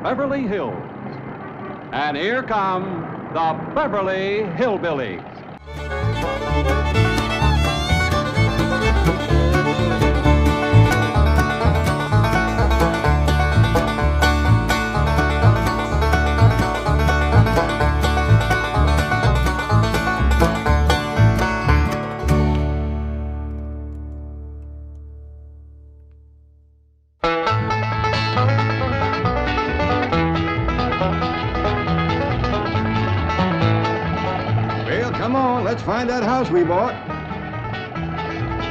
Beverly Hills. And here come the Beverly Hillbillies. Let's find that house we bought.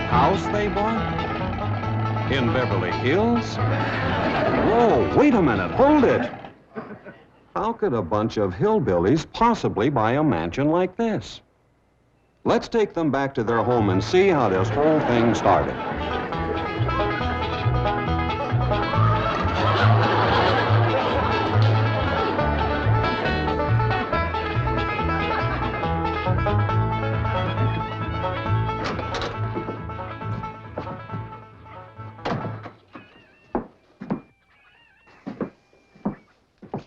House they bought? In Beverly Hills? Whoa, wait a minute, hold it. How could a bunch of hillbillies possibly buy a mansion like this? Let's take them back to their home and see how this whole thing started.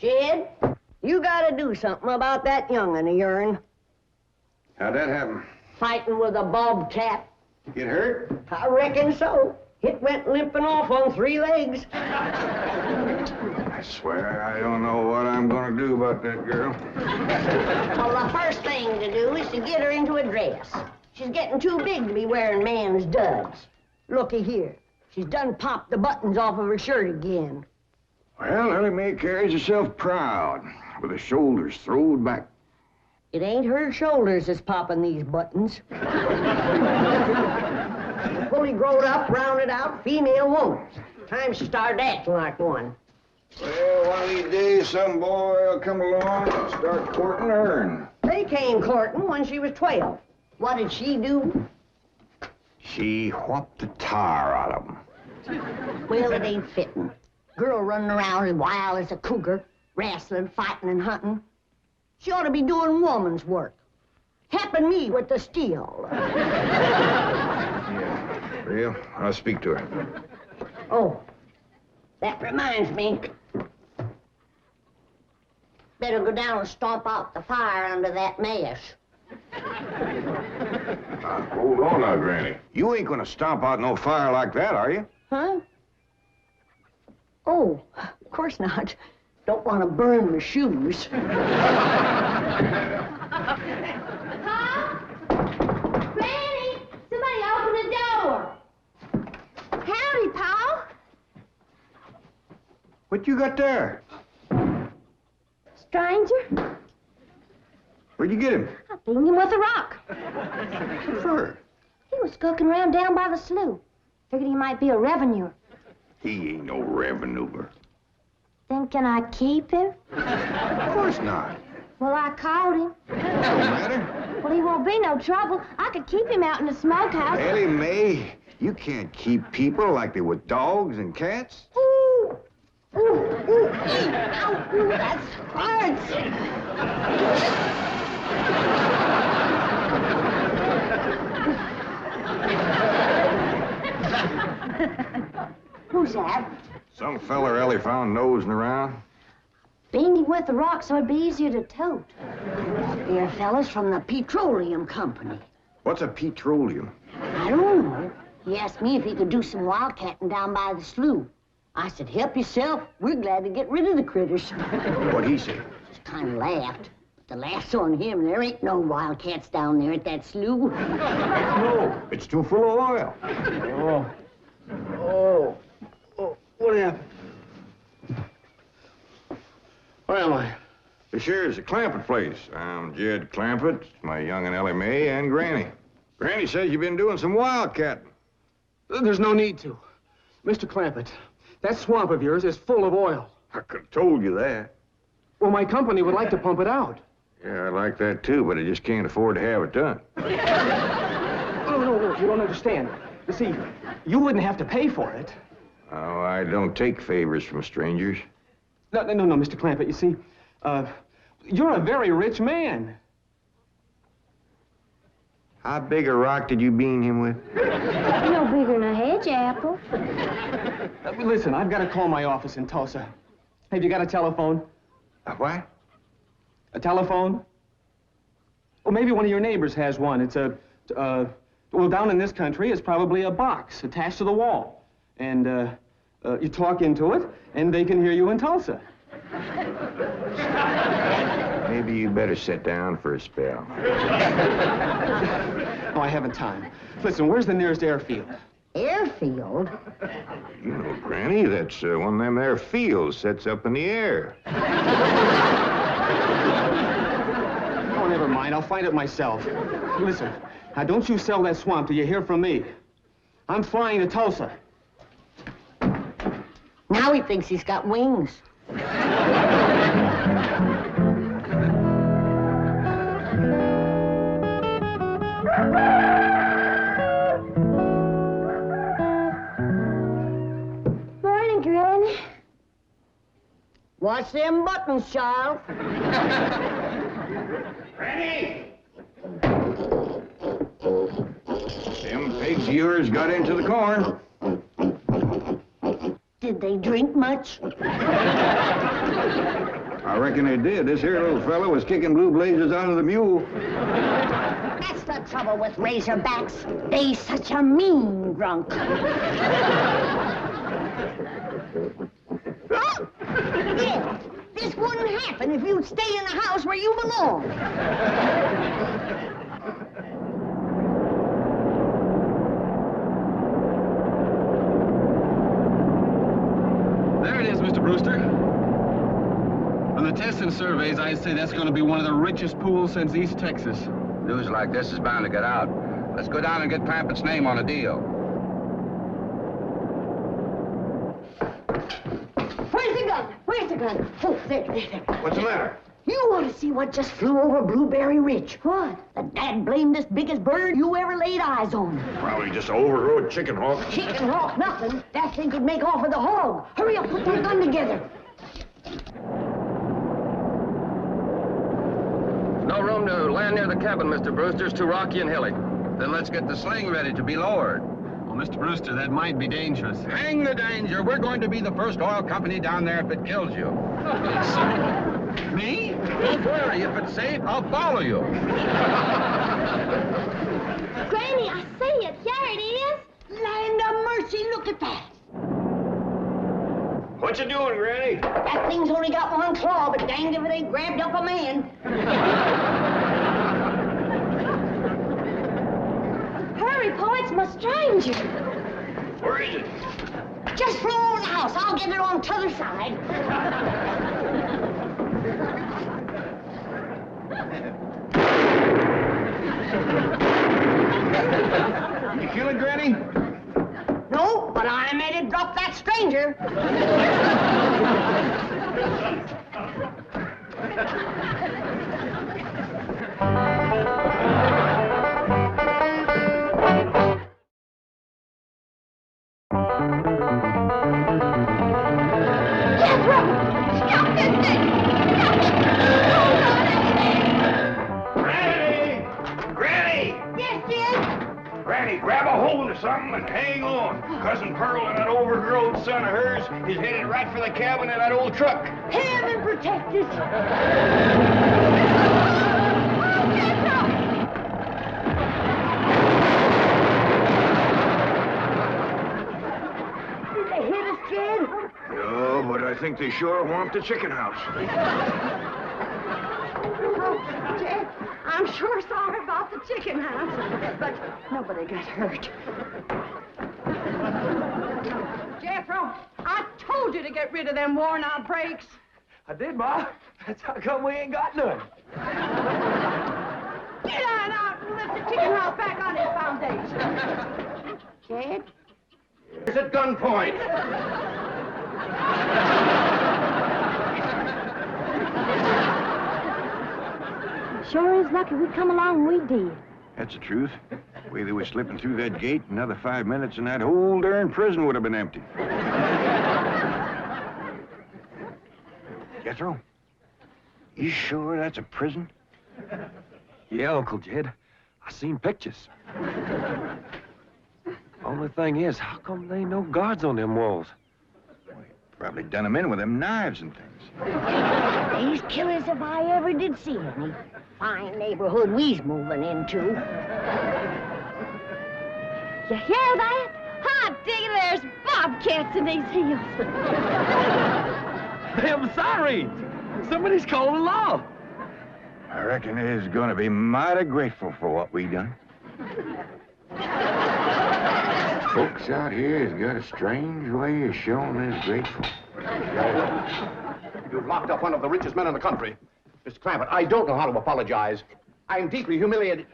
Jed, you gotta do something about that young'un of yourn. How'd that happen? Fighting with a bobcat. Get hurt? I reckon so. It went limping off on 3 legs. I swear I don't know what I'm gonna do about that girl. Well, the first thing to do is to get her into a dress. She's getting too big to be wearing man's duds. Looky here. She's done popped the buttons off of her shirt again. Well, Elly May carries herself proud, with her shoulders throwed back. It ain't her shoulders that's popping these buttons. Fully growed up, rounded out, female woman. Time she started acting like one. Well, one of these days, some boy will come along and start courting her. They came courting when she was 12. What did she do? She whopped the tar out of them. Well, it ain't fitting. Girl running around as wild as a cougar, wrestling, fighting, and hunting. She ought to be doing woman's work. Helping me with the steel. Yeah, well, I'll speak to her. Oh, that reminds me. Better go down and stomp out the fire under that mess. Hold on now, Granny. You ain't gonna stomp out no fire like that, are you? Huh? Oh, of course not. Don't want to burn my shoes. Paul? Granny! Somebody open the door! Howdy, Paul. What you got there? Stranger? Where'd you get him? I beat him with a rock. What for? He was skulking around down by the slough. Figured he might be a revenuer. He ain't no revenuer. Then can I keep him? Of course not. Well, I caught him. Don't matter. Well, he won't be no trouble. I could keep him out in the smokehouse. Elly May, you can't keep people like they were dogs and cats. Ooh! Ooh! Ooh! Ow! Ooh, that hurts! Who's that? Some feller Elly found nosing around. Beating him with the rock so it'd be easier to tote. They're fellas from the petroleum company. What's a petroleum? I don't know. He asked me if he could do some wildcatting down by the slough. I said, help yourself. We're glad to get rid of the critters. What'd he say? Just kind of laughed. But the laugh's on him. There ain't no wildcats down there at that slough. No, it's too full of oil. Oh, what happened? Where am I? This here's the Clampett place. I'm Jed Clampett, my young'un Elly May, and Granny. Granny says you've been doing some wildcatting. There's no need to. Mr. Clampett, that swamp of yours is full of oil. I could have told you that. Well, my company would like to pump it out. Yeah, I like that too, but I just can't afford to have it done. No, you don't understand. You see, you wouldn't have to pay for it. Oh, I don't take favors from strangers. No, Mr. Clampett, you see, you're a very rich man. How big a rock did you bean him with? No bigger than a hedge apple. Listen, I've got to call my office in Tulsa. Have you got a telephone? A what? A telephone? Well, maybe one of your neighbors has one. It's well, down in this country, it's probably a box attached to the wall. And, you talk into it, and they can hear you in Tulsa. Maybe you better sit down for a spell. Oh, I haven't time. Listen, where's the nearest airfield? Airfield? You know, Granny, that's one of them there fields sets up in the air. Oh, never mind. I'll find it myself. Listen, now don't you sell that swamp till you hear from me. I'm flying to Tulsa. Now he thinks he's got wings. Morning, Granny. Watch them buttons, child. Granny! Them pigs of yours got into the corn. Did they drink much? I reckon they did. This here little fella was kicking blue blazes out of the mule. That's the trouble with razorbacks. They such a mean drunk. Yeah, this wouldn't happen if you'd stay in the house where you belong. There it is, Mr. Brewster. On the tests and surveys, I'd say that's going to be one of the richest pools since East Texas. News like this is bound to get out. Let's go down and get Clampetts' name on a deal. Where's the gun? Where's the gun? Oh, there. What's the matter? You ought to see what just flew over Blueberry Ridge. What? The dad-blamedest biggest bird you ever laid eyes on. Probably just an overgrown chicken hawk. Chicken hawk, nothing. That thing could make off with a hog. Hurry up, put that gun together. No room to land near the cabin, Mr. Brewster. It's too rocky and hilly. Then let's get the sling ready to be lowered. Well, Mr. Brewster, that might be dangerous. Hang the danger. We're going to be the first oil company down there if it kills you. Me? Don't worry. If it's safe, I'll follow you. Granny, I see it. There it is. Land of mercy, look at that. What you doing, Granny? That thing's only got one claw, but danged if it ain't grabbed up a man. Hurry, Pa, it's my stranger. Where is it? Just flew over the house. I'll get it on t'other side. You kill it, Granny? No, but I made it drop that stranger. Jethro! Stop this thing! Granny! Granny! Yes, Jed? Granny, grab a hold of something and hang on. Cousin Pearl and that overgrown son of hers is headed right for the cabin in that old truck. Heaven protect us. Did they hit us, Jed? No, but I think they sure want the chicken house. Oh, Jed, I'm sure sorry about the chicken house, but nobody got hurt. Jethro, I told you to get rid of them worn-out brakes. I did, Ma. That's how come we ain't got none. Get on out and lift the chicken house back on its foundation. Jed? It's at gunpoint. Sure is lucky we come along when we did. That's the truth. The way they was slipping through that gate, another 5 minutes and that whole darn prison would have been empty. Jethro, you sure that's a prison? Yeah, Uncle Jed. I seen pictures. Only thing is, how come there ain't no guards on them walls? Probably done him in with them knives and things. These killers if I ever did see any. Fine neighborhood we's moving into. You hear that? Hot diggity, there's bobcats in these hills. I'm sorry. Somebody's calling the law. I reckon they's gonna be mighty grateful for what we done. Folks out here has got a strange way of showing they're grateful. You've locked up one of the richest men in the country. Mr. Clampett, I don't know how to apologize. I am deeply humiliated.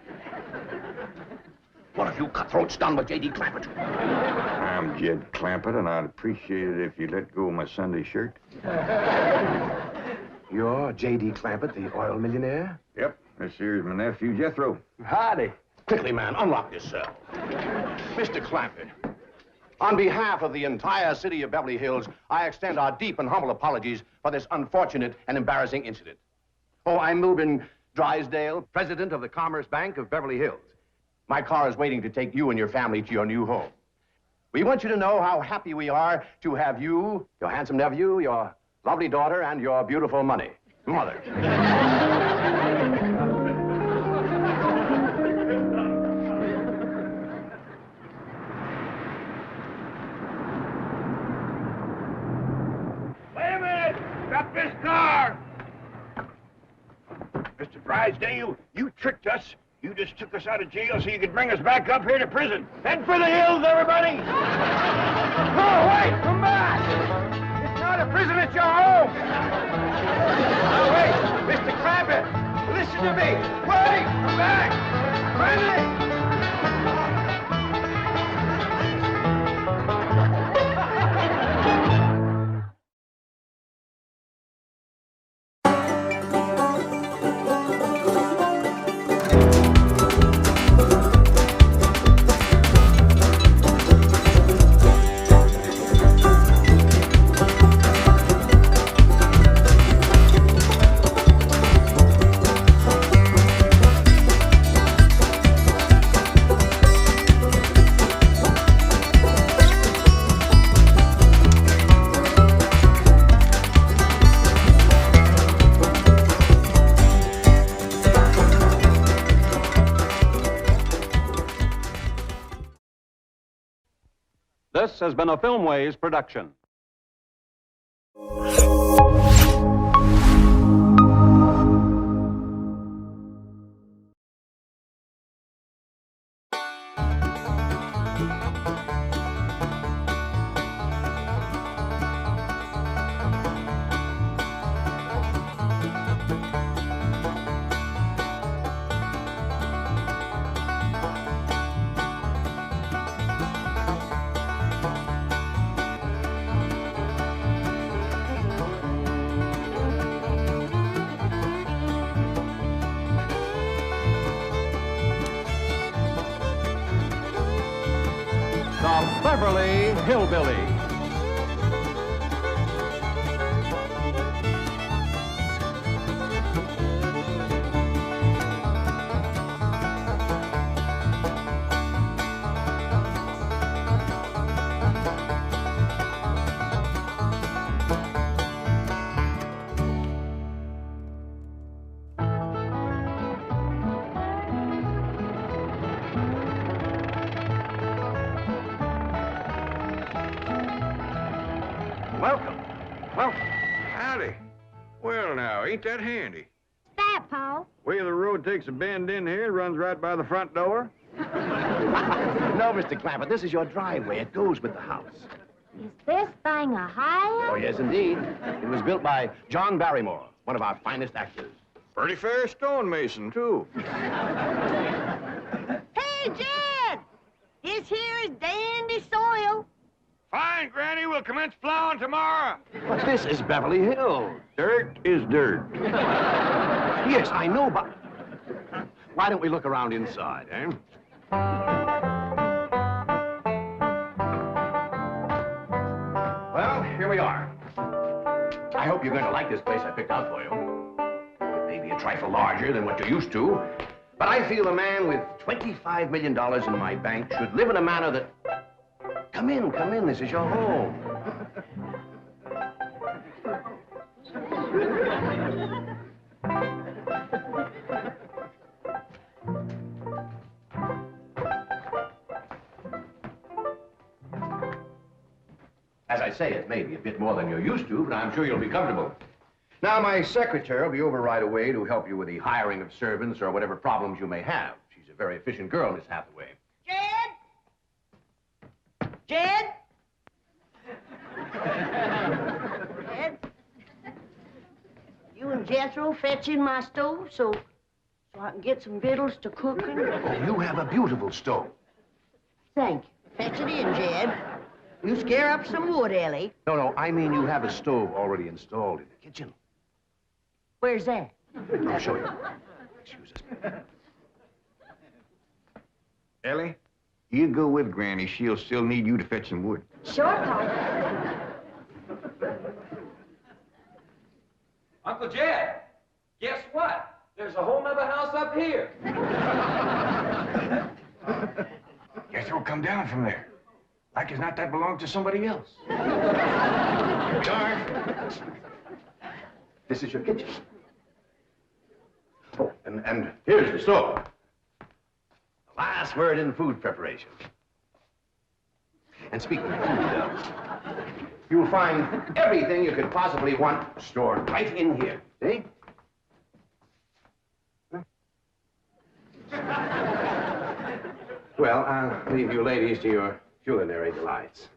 What have you cutthroats done with J.D. Clampett? I'm Jed Clampett, and I'd appreciate it if you let go of my Sunday shirt. You're J.D. Clampett, the oil millionaire? Yep, this here's my nephew, Jethro. Howdy. Quickly, man, unlock this cell. Mr. Clampett, on behalf of the entire city of Beverly Hills, I extend our deep and humble apologies for this unfortunate and embarrassing incident. Oh, I'm Milburn Drysdale, president of the Commerce Bank of Beverly Hills. My car is waiting to take you and your family to your new home. We want you to know how happy we are to have you, your handsome nephew, your lovely daughter, and your beautiful mother. Wait a minute! Stop this car! Mr. Drysdale, you tricked us. You just took us out of jail so you could bring us back up here to prison. Head for the hills, everybody! Oh, wait! Come back! It's not a prison, it's your home! Now, wait! Mr. Clampett, listen to me! Wait! Come back! Friendly! This has been a Filmways production. The Beverly Hillbillies. Welcome. Welcome. Howdy. Well, now, ain't that handy? That, Paul? Way the road takes a bend in here, runs right by the front door. No, Mr. Clampett, this is your driveway. It goes with the house. Is this thing a high? Oh, yes, indeed. It was built by John Barrymore, one of our finest actors. Pretty fair stonemason, too. Hey, Jed! This here is dandy soil. Fine, Granny. We'll commence plowing tomorrow. But this is Beverly Hills. Dirt is dirt. Yes, I know, but why don't we look around inside, eh? Well, here we are. I hope you're going to like this place I picked out for you. It may be a trifle larger than what you're used to, but I feel a man with $25 million in my bank should live in a manner that... Come in, this is your home. As I say, it may be a bit more than you're used to, but I'm sure you'll be comfortable. Now, my secretary will be over right away to help you with the hiring of servants or whatever problems you may have. She's a very efficient girl, Miss Hathaway. Jed? Jed? Jed? You and Jethro fetching my stove so I can get some victuals to cooking? Oh, you have a beautiful stove. Thank you. Fetch it in, Jed. You scare up some wood, Elly. No, I mean you have a stove already installed in the kitchen. Where's that? I'll show you. Excuse us. Elly, you go with Granny. She'll still need you to fetch some wood. Sure, Pop. Uncle Jed, guess what? There's a whole nother house up here. Jethro, come down from there. Like as not that belonged to somebody else. Darn. This is your kitchen. Oh, and here's the stove. The last word in food preparation. And speaking of food, you'll find everything you could possibly want stored right in here. See? Well, I'll leave you ladies to your culinary delights.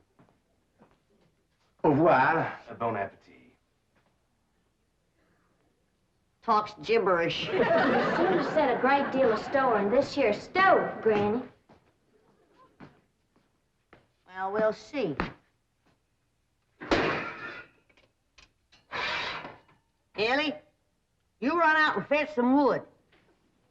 Au revoir. Bon appetit. Talks gibberish. You seem to set a great deal of store in this here stove, Granny. Well, we'll see. Elly, you run out and fetch some wood.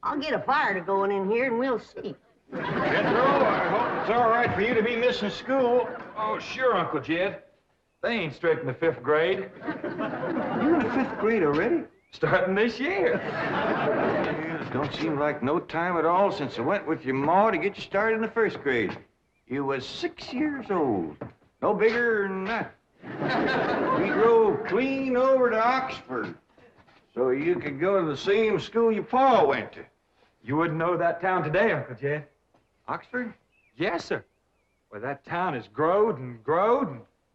I'll get a fire to going in here and we'll see. Jethro, I hope it's all right for you to be missing school. Oh, sure, Uncle Jed. They ain't straight in the 5th grade. You're in the 5th grade already? Starting this year. Yeah, it don't seem like no time at all since I went with your ma to get you started in the 1st grade. You was 6 years old. No bigger than that. We drove clean over to Oxford so you could go to the same school your pa went to. You wouldn't know that town today, Uncle Jed. Oxford? Yes, sir. Well, that town has growed and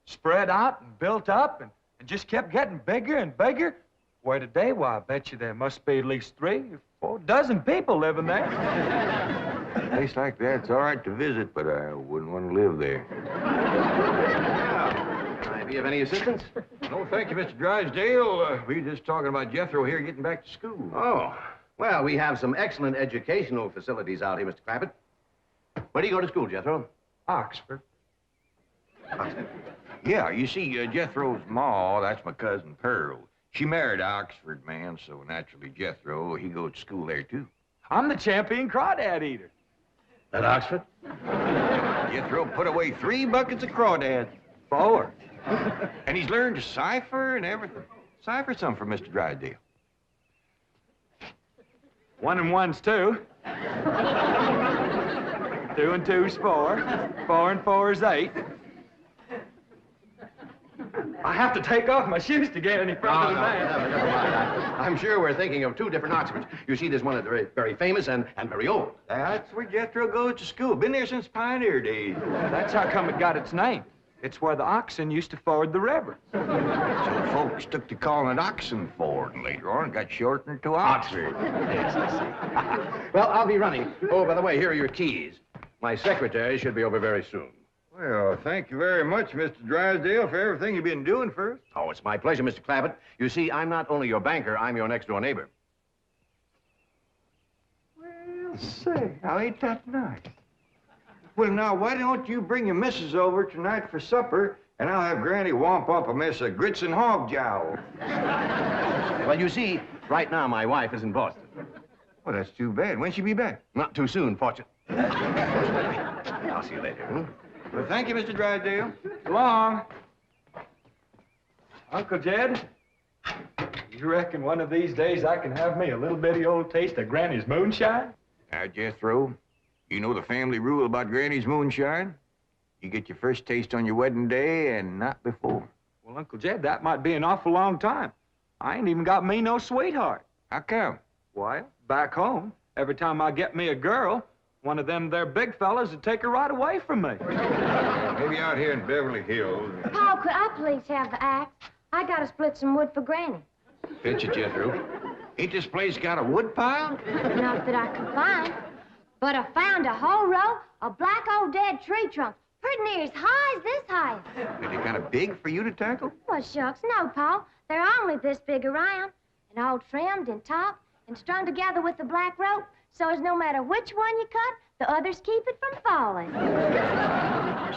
spread out and built up and just kept getting bigger and bigger. Where today, why, I bet you there must be at least 3 or 4 dozen people living there. A place like that's all right to visit, but I wouldn't want to live there. Can I be of any assistance? No, thank you, Mr. Drysdale. We were just talking about Jethro here getting back to school. Oh, well, we have some excellent educational facilities out here, Mr. Clampett. Where do you go to school, Jethro? Oxford. Oxford. Yeah, you see, Jethro's ma, that's my cousin Pearl. She married an Oxford man, so naturally Jethro, he goes to school there, too. I'm the champion crawdad eater. At Oxford? Jethro put away 3 buckets of crawdads. 4. And he's learned to cipher and everything. Cipher some for Mr. Drysdale. 1 and 1's 2. 2 and 2's 4. 4 and 4's 8. I have to take off my shoes to get any further than that. Never mind. I'm sure we're thinking of 2 different Oxfords. You see, there's one that's very, very famous and very old. That's where Jethro goes to school. Been there since pioneer days. That's how come it got its name. It's where the oxen used to ford the river. So folks took to calling it Oxenford, and later on it got shortened to Oxford. Yes, I see. Well, I'll be running. Oh, by the way, here are your keys. My secretary should be over very soon. Well, thank you very much, Mr. Drysdale, for everything you've been doing for us. Oh, it's my pleasure, Mr. Clampett. You see, I'm not only your banker, I'm your next-door neighbor. Well, say, now ain't that nice? Well, now, why don't you bring your missus over tonight for supper, and I'll have Granny whomp up a mess of grits and hog jowl. Well, you see, right now my wife is in Boston. Well, that's too bad. When'll she be back? Not too soon, fortunately. I'll see you later. Well, thank you, Mr. Drysdale. So long. Uncle Jed, you reckon one of these days I can have me a little bitty old taste of Granny's moonshine? Now, Jethro, you know the family rule about Granny's moonshine? You get your first taste on your wedding day and not before. Well, Uncle Jed, that might be an awful long time. I ain't even got me no sweetheart. How come? Why, back home, every time I get me a girl, one of them there big fellas would take her right away from me. Maybe out here in Beverly Hills. Paul, could I please have the axe? I gotta split some wood for Granny. Fetch it, Jethro. Ain't this place got a wood pile? Not that I could find, but I found a whole row of black old dead tree trunks, pretty near as high as this height. Are they kind of big for you to tackle? Well, shucks, no, Paul. They're only this big around, and all trimmed and topped and strung together with the black rope, so as no matter which one you cut, the others keep it from falling.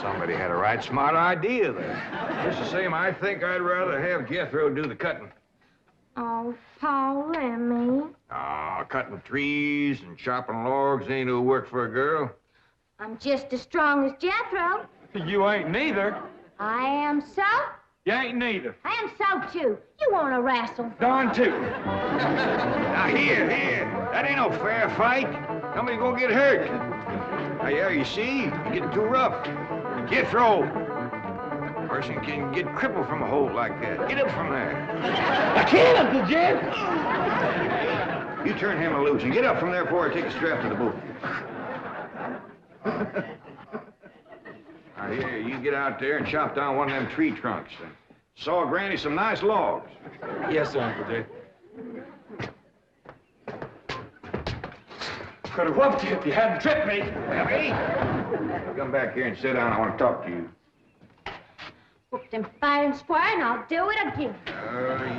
Somebody had a right smart idea there. Just the same, I think I'd rather have Jethro do the cutting. Oh, Paul, let me. Cutting trees and chopping logs ain't no work for a girl. I'm just as strong as Jethro. You ain't neither. I am so. You ain't neither. I am so, too. You want to wrestle? Darn too. Now, here. That ain't no fair fight. Somebody's gonna get hurt. Now, yeah, you see? You're getting too rough. Jethro. A person can get crippled from a hold like that. Get up from there. I can't, Uncle Jed. You turn him loose and get up from there before I take a strap to the boot. Now, here, you get out there and chop down one of them tree trunks and saw Granny some nice logs. Yes, sir, Uncle Jed. Could have whooped you if you hadn't tripped me. Elly, come back here and sit down. I want to talk to you. Whoop them fair and square, and I'll do it again.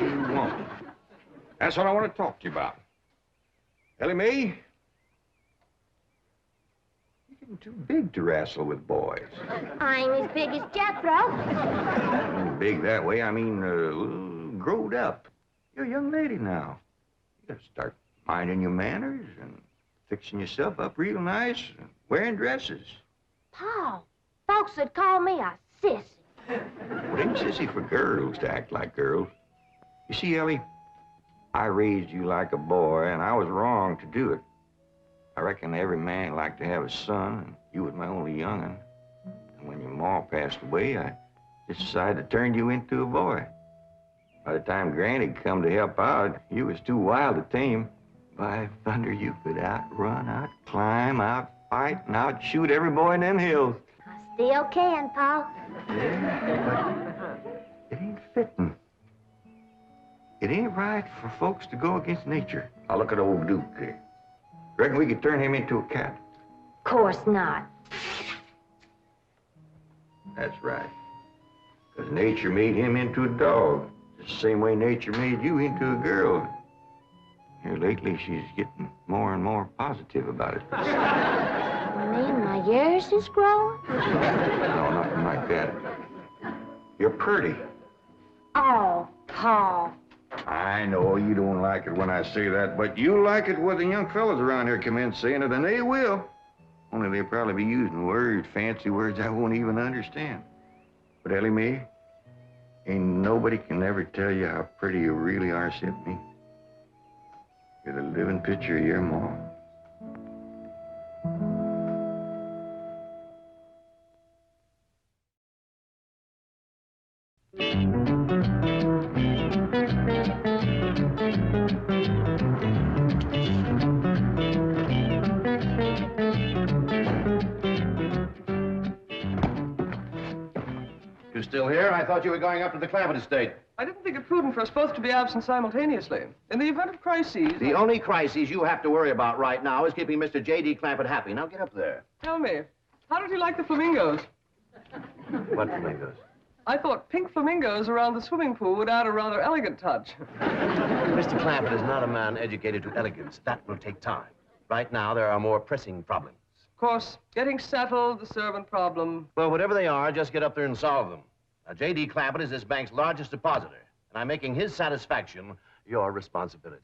You won't. That's what I want to talk to you about. Elly Mae, you're getting too big to wrestle with boys. I ain't as big as Jethro. Big that way, I mean, growed up. You're a young lady now. You gotta start minding your manners and fixing yourself up real nice and wearing dresses. Paul, folks would call me a sissy. It ain't sissy for girls to act like girls. You see, Elly, I raised you like a boy, and I was wrong to do it. I reckon every man liked to have a son, and you was my only young'un. And when your ma passed away, I just decided to turn you into a boy. By the time Granny come to help out, you was too wild to tame. By thunder, you could outrun, outclimb, outfight, and outshoot every boy in them hills. I still can, Paul. Yeah, but it ain't fitting. It ain't right for folks to go against nature. Now look at old Duke here. Reckon we could turn him into a cat? Course not. That's right. Because nature made him into a dog. Just the same way nature made you into a girl. Here lately, she's getting more and more positive about it. You mean my years is growing? No, nothing like that. You're pretty. Oh, Paul. I know you don't like it when I say that, but you like it when the young fellas around here come in saying it, and they will. Only they'll probably be using words, fancy words I won't even understand. But Elly Mae, ain't nobody can ever tell you how pretty you really are except me. You're the living picture of your mom. You still here? I thought you were going up to the Clampetts estate. I didn't think it prudent for us both to be absent simultaneously. In the event of crises... The only crises you have to worry about right now is keeping Mr. J.D. Clampett happy. Now get up there. Tell me, how did he like the flamingos? What flamingos? I thought pink flamingos around the swimming pool would add a rather elegant touch. Mr. Clampett is not a man educated to elegance. That will take time. Right now, there are more pressing problems. Of course, getting settled, the servant problem. Well, whatever they are, just get up there and solve them. Now, J.D. Clampett is this bank's largest depositor, and I'm making his satisfaction your responsibility.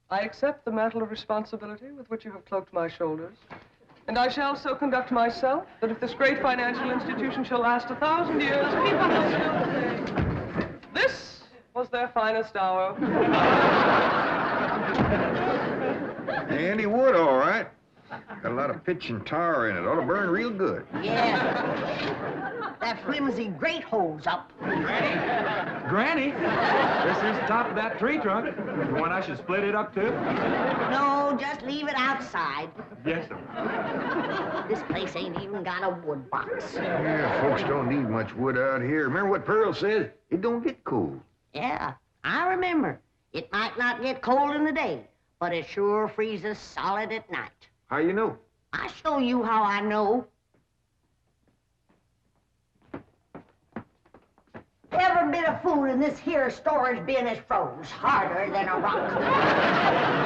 I accept the mantle of responsibility with which you have cloaked my shoulders. And I shall so conduct myself that if this great financial institution shall last 1,000 years, people will still say, this was their finest hour. Handy wood, all right. Got a lot of pitch and tar in it. Ought to burn real good. Yeah. That flimsy grate holds up. Granny, Granny, this is the top of that tree trunk. You want I should split it up, too? No, just leave it outside. Yes, sir. This place ain't even got a wood box. Yeah, folks don't need much wood out here. Remember what Pearl said? It don't get cold. Yeah, I remember. It might not get cold in the day, but it sure freezes solid at night. How you know? I show you how I know. Every bit of food in this here storage bin is froze harder than a rock.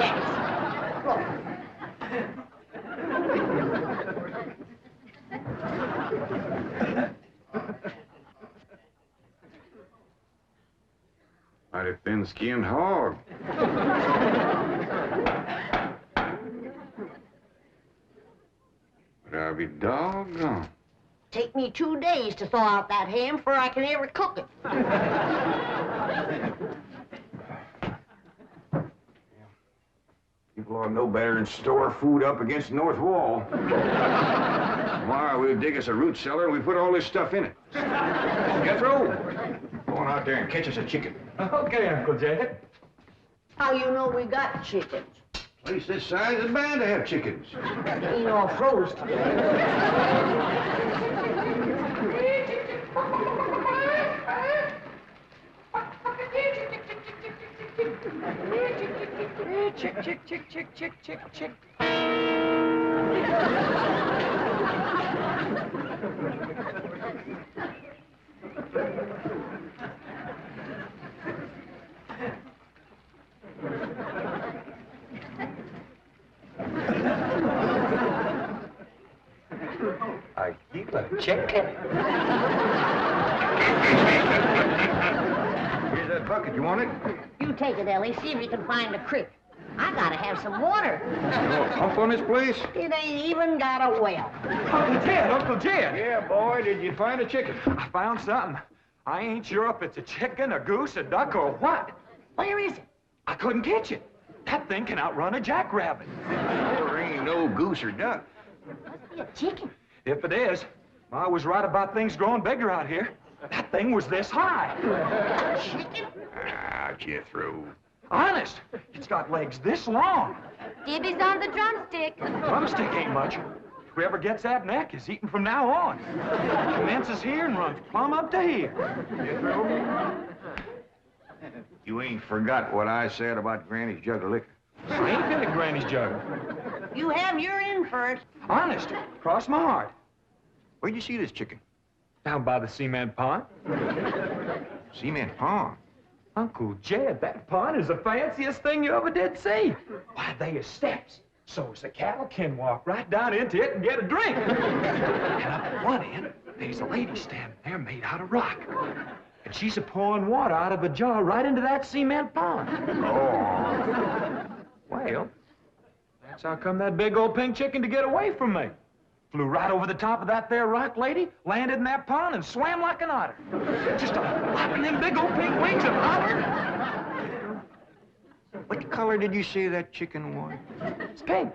Yes. Mighty thin-skinned hog. But I'll be doggone. Take me 2 days to thaw out that ham before I can ever cook it. People ought to know better than store food up against the north wall. Tomorrow we'll dig us a root cellar and we put all this stuff in it. Jethro, go on out there and catch us a chicken. Okay, Uncle Jed. How you know we got chickens? Place this size is bound to have chickens. They ain't all froze today. Chick, chick, chick, chick, chick, chick, chick. I keep a chicken. Here's that bucket. You want it? You take it, Ellie. See if you can find a creek. I gotta have some water. You know a pump on this place? It ain't even got a well. Uncle Jed. Yeah, boy. Did you find a chicken? I found something. I ain't sure if it's a chicken, a goose, a duck, or what. Where is it? I couldn't catch it. That thing can outrun a jackrabbit. There ain't no goose or duck. Must be a chicken. If it is, I was right about things growing bigger out here. That thing was this high. Chicken? Ah, Jethro. Honest, it's got legs this long. Dibby's on the drumstick. Drumstick ain't much. Whoever gets that neck is eating from now on. Commences here and runs plumb up to here. Jethro, you ain't forgot what I said about Granny's jug of liquor. I ain't been at Granny's jug. You have your in for it. Honest, cross my heart. Where'd you see this chicken? Down by the cement pond. Cement pond. Uncle Jed, that pond is the fanciest thing you ever did see. Why, they is steps, so's the cattle can walk right down into it and get a drink. And up at one end, there's a lady standing there made out of rock. And she's a-pouring water out of a jar right into that cement pond. Oh. Well, that's how come that big old pink chicken to get away from me. Flew right over the top of that there rock lady, landed in that pond, and swam like an otter. Just flapping them big old pink wings and hollering. What color did you say that chicken was? It's pink.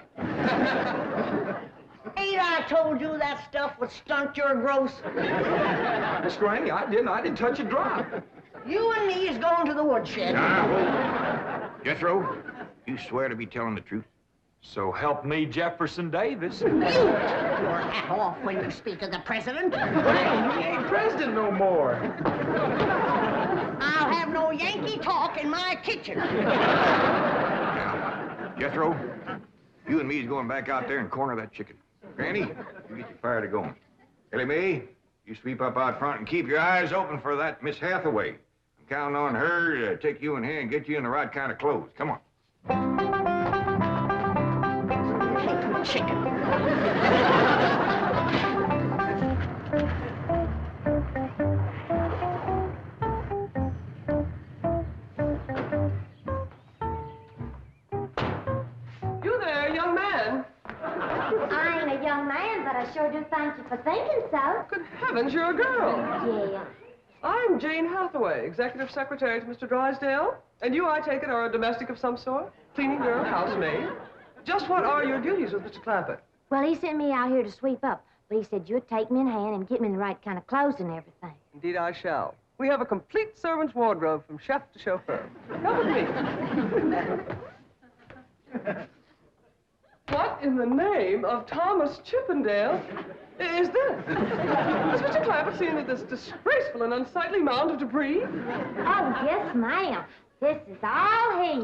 Ain't I told you that stuff would stunt your growth? Miss Granny, I didn't touch a drop. You and me is going to the woodshed. Jethro, you swear to be telling the truth? So help me, Jefferson Davis. You take your hat off when you speak of the president. He ain't president no more. I'll have no Yankee talk in my kitchen. Now, Jethro, you and me's going back out there and corner that chicken. Granny, you get your fire to going. Ellie Mae, you sweep up out front and keep your eyes open for that Miss Hathaway. I'm counting on her to take you in hand and get you in the right kind of clothes. Come on. Chicken. You there, young man. I ain't a young man, but I sure do thank you for thinking so. Good heavens, you're a girl. Yeah. I'm Jane Hathaway, executive secretary to Mr. Drysdale. And you, I take it, are a domestic of some sort? Cleaning girl, housemaid? Just what are your duties with Mr. Clampett? Well, he sent me out here to sweep up, but he said you'd take me in hand and get me in the right kind of clothes and everything. Indeed, I shall. We have a complete servant's wardrobe from chef to chauffeur. Come with me. What in the name of Thomas Chippendale is this? Has Mr. Clampett seen this disgraceful and unsightly mound of debris? Oh, yes, ma'am. This is all his.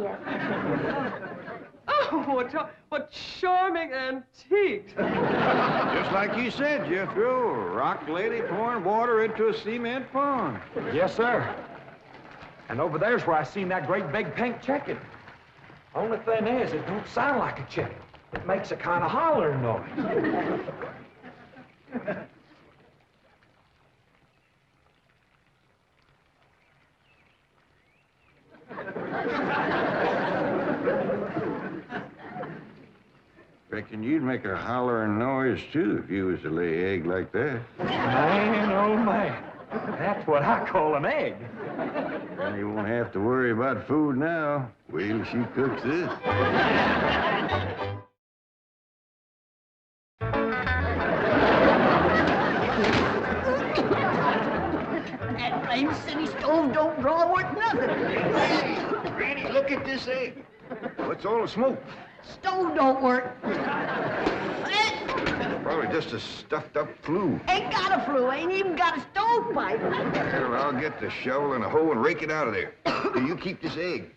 Oh, what charming antiques. Just like you said, Jethro, a rock lady pouring water into a cement pond. Yes, sir. And over there's where I seen that great big pink chicken. Only thing is, it don't sound like a chicken. It makes a kind of hollering noise. Reckon you'd make a hollering noise, too, if you was to lay egg like that. Man, oh, man. That's what I call an egg. Well, you won't have to worry about food now. Wait till she cooks this. That blame city stove don't draw worth nothing. Hey, Granny, look at this egg. What's all the smoke? Stove don't work. Probably just a stuffed-up flue. Ain't got a flue, ain't even got a stovepipe. Well, I'll get the shovel and a hoe and rake it out of there. You keep this egg.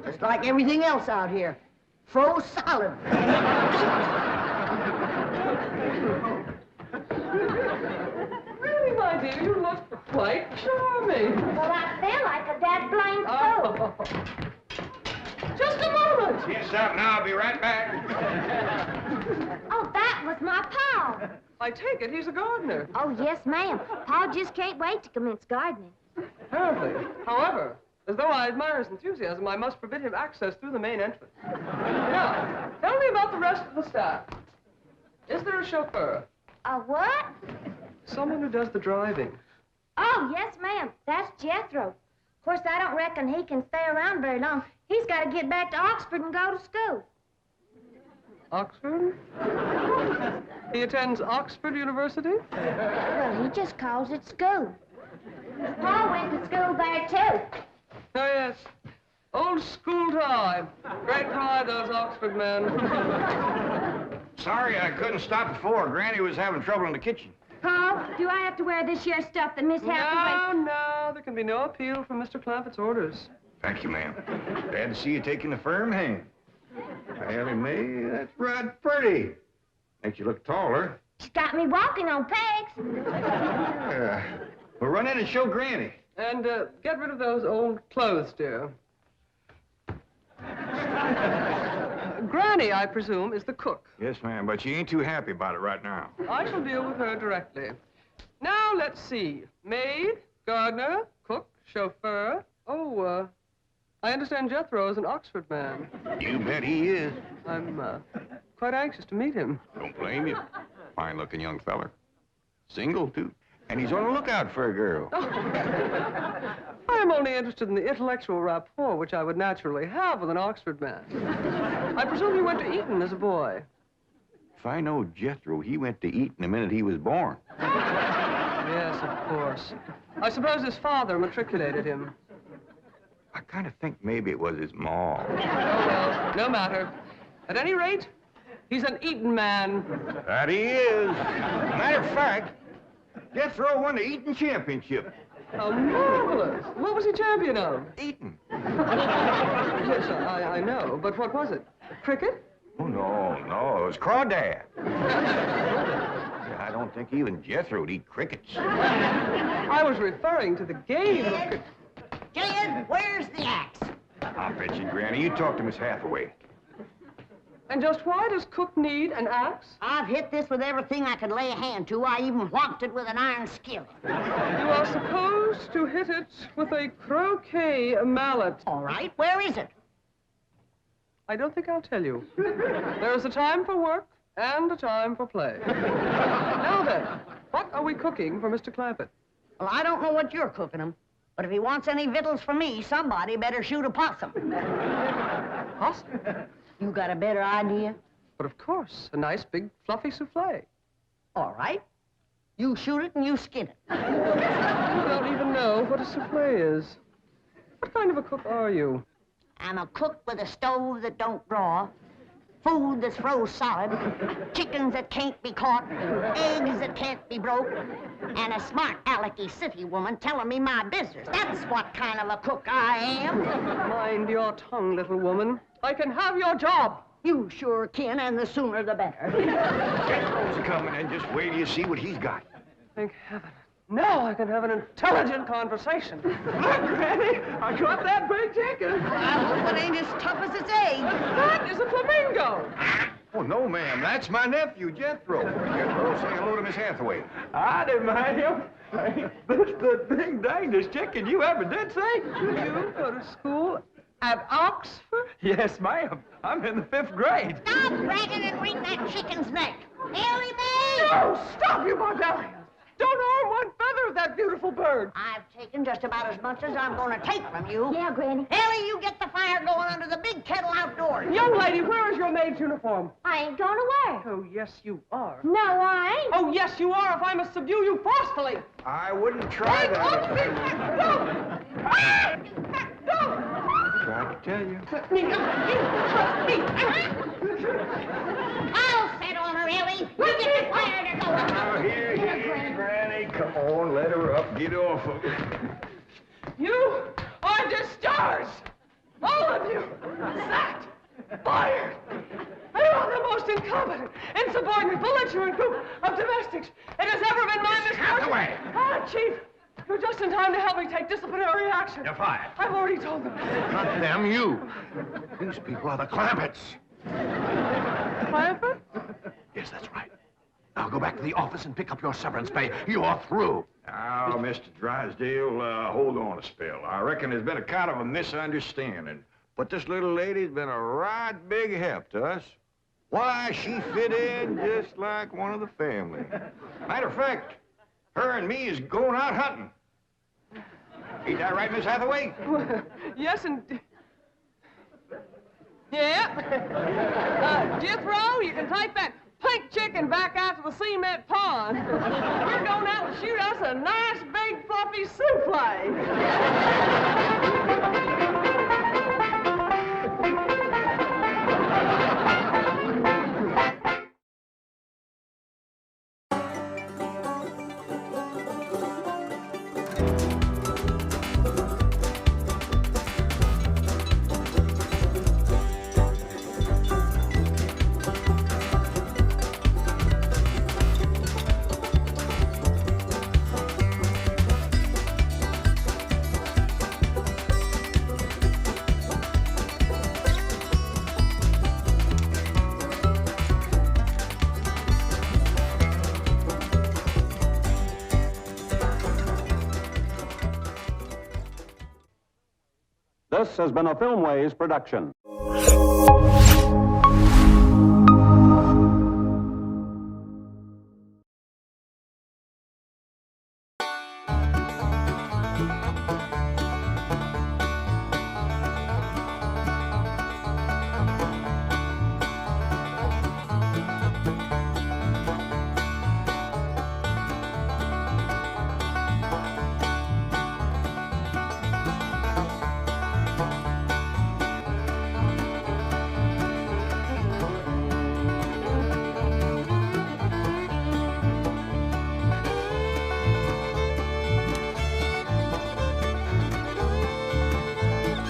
Just like everything else out here. Froze solid. Really, my dear, you look quite charming. Well, I feel like a dead blamed fool. Just a moment. Yes, sir. Now I'll be right back. Oh, that was my Paul. I take it he's a gardener. Oh, yes, ma'am. Paul just can't wait to commence gardening. Apparently. However, as though I admire his enthusiasm, I must forbid him access through the main entrance. Now, tell me about the rest of the staff. Is there a chauffeur? A what? Someone who does the driving. Oh, yes, ma'am. That's Jethro. Of course, I don't reckon he can stay around very long. He's got to get back to Oxford and go to school. Oxford? He attends Oxford University? Well, he just calls it school. Paul went to school there, too. Oh, yes. Old school time. Great pride, those Oxford men. Sorry I couldn't stop before. Granny was having trouble in the kitchen. Paul, do I have to wear this here stuff that Miss Hathaway... No, there can be no appeal from Mr. Clampett's orders. Thank you, ma'am. Glad to see you taking a firm hand. Elly May, that's right pretty. Makes you look taller. She's got me walking on pegs. We'll run in and show Granny. And get rid of those old clothes, dear. Granny, I presume, is the cook. Yes, ma'am, but she ain't too happy about it right now. I shall deal with her directly. Now, let's see. Maid, gardener, cook, chauffeur. Oh, I understand Jethro is an Oxford man. You bet he is. I'm quite anxious to meet him. Don't blame you. Fine-looking young feller. Single, too. And he's on the lookout for a girl. I am only interested in the intellectual rapport which I would naturally have with an Oxford man. I presume you went to Eton as a boy. If I know Jethro, he went to Eton the minute he was born. Yes, of course. I suppose his father matriculated him. I kind of think maybe it was his ma. Oh, well, no matter. At any rate, he's an Eton man. That he is. Matter of fact, Jethro won the Eton championship. How marvelous. What was he champion of? Eton. Yes, I know, but what was it? Cricket? Oh, no, it was crawdad. I don't think even Jethro'd eat crickets. I was referring to the game of cricket. Jed, where's the axe? I'll bet you, Granny. You talk to Miss Hathaway. And just why does Cook need an axe? I've hit this with everything I could lay a hand to. I even whopped it with an iron skillet. You are supposed to hit it with a croquet mallet. All right, where is it? I don't think I'll tell you. There is a time for work and a time for play. Now then, what are we cooking for Mr. Clampett? Well, I don't know what you're cooking him, But if he wants any victuals from me, somebody better shoot a possum. Possum? You got a better idea? But of course, a nice big fluffy souffle. All right. You shoot it and you skin it. You don't even know what a souffle is. What kind of a cook are you? I'm a cook with a stove that don't draw, food that's froze solid, chickens that can't be caught, eggs that can't be broke, and a smart alecky city woman telling me my business. That's what kind of a cook I am. Mind your tongue, little woman. I can have your job. You sure can, and the sooner the better. Jethro's coming, and just wait till you see what he's got. Thank heaven. Now I can have an intelligent conversation. Granny, I got that big chicken. I hope it ain't as tough as its egg. That is a flamingo. Oh, no, ma'am. That's my nephew, Jethro. Jethro, say hello to Miss Hathaway. Howdy, ma'am. This the big dangest chicken you ever did see. You go to school at Oxford? Yes, ma'am. I'm in the 5th grade. Stop bragging and wring that chicken's neck. Ellie Mae! Oh, stop, you barbarians! Don't harm one feather of that beautiful bird. I've taken just about as much as I'm going to take from you. Yeah, Granny. Ellie, you get the fire going under the big kettle outdoors. Young lady, where is your maid's uniform? I ain't going to work. Oh, yes, you are. No, I ain't. Oh, yes, you are, if I must subdue you forcefully. I wouldn't try that. Tried to tell you. I'll set on her, Ellie. You get the fire to go. Now, here, Granny. Come on, let her up. Get off of her. You are discharged. All of you. Sacked. Fired. You are the most incompetent, insubordinate, belligerent group of domestics it has ever been my misfortune. Hathaway! Ah, Chief. You're just in time to help me take disciplinary action. You're fired. I've already told them. Not them, you. These people are the Clampetts. Clampett? Yes, that's right. Now go back to the office and pick up your severance pay. You're through. Now, Mr. Drysdale, hold on a spell. I reckon there's been a kind of a misunderstanding. But this little lady's been a right big help to us. Why, she fit in just like one of the family. Matter of fact, her and me is going out hunting. Ain't that right, Miss Hathaway? Yes, and... Yeah. Jethro, you can take that pink chicken back out to the cement pond. We're going out and shoot us a nice big fluffy souffle. This has been a Filmways production.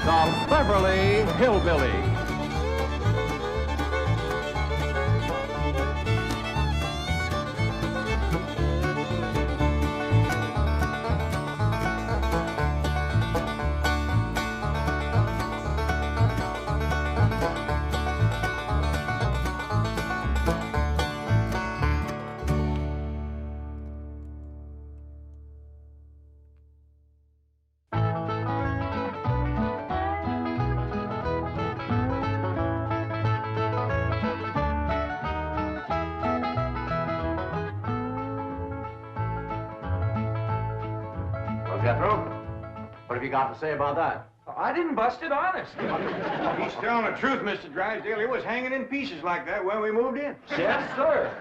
The Beverly Hillbillies. Jethro? What have you got to say about that? I didn't bust it, honest. He's telling the truth, Mr. Drysdale. It was hanging in pieces like that when we moved in. Yes, sir.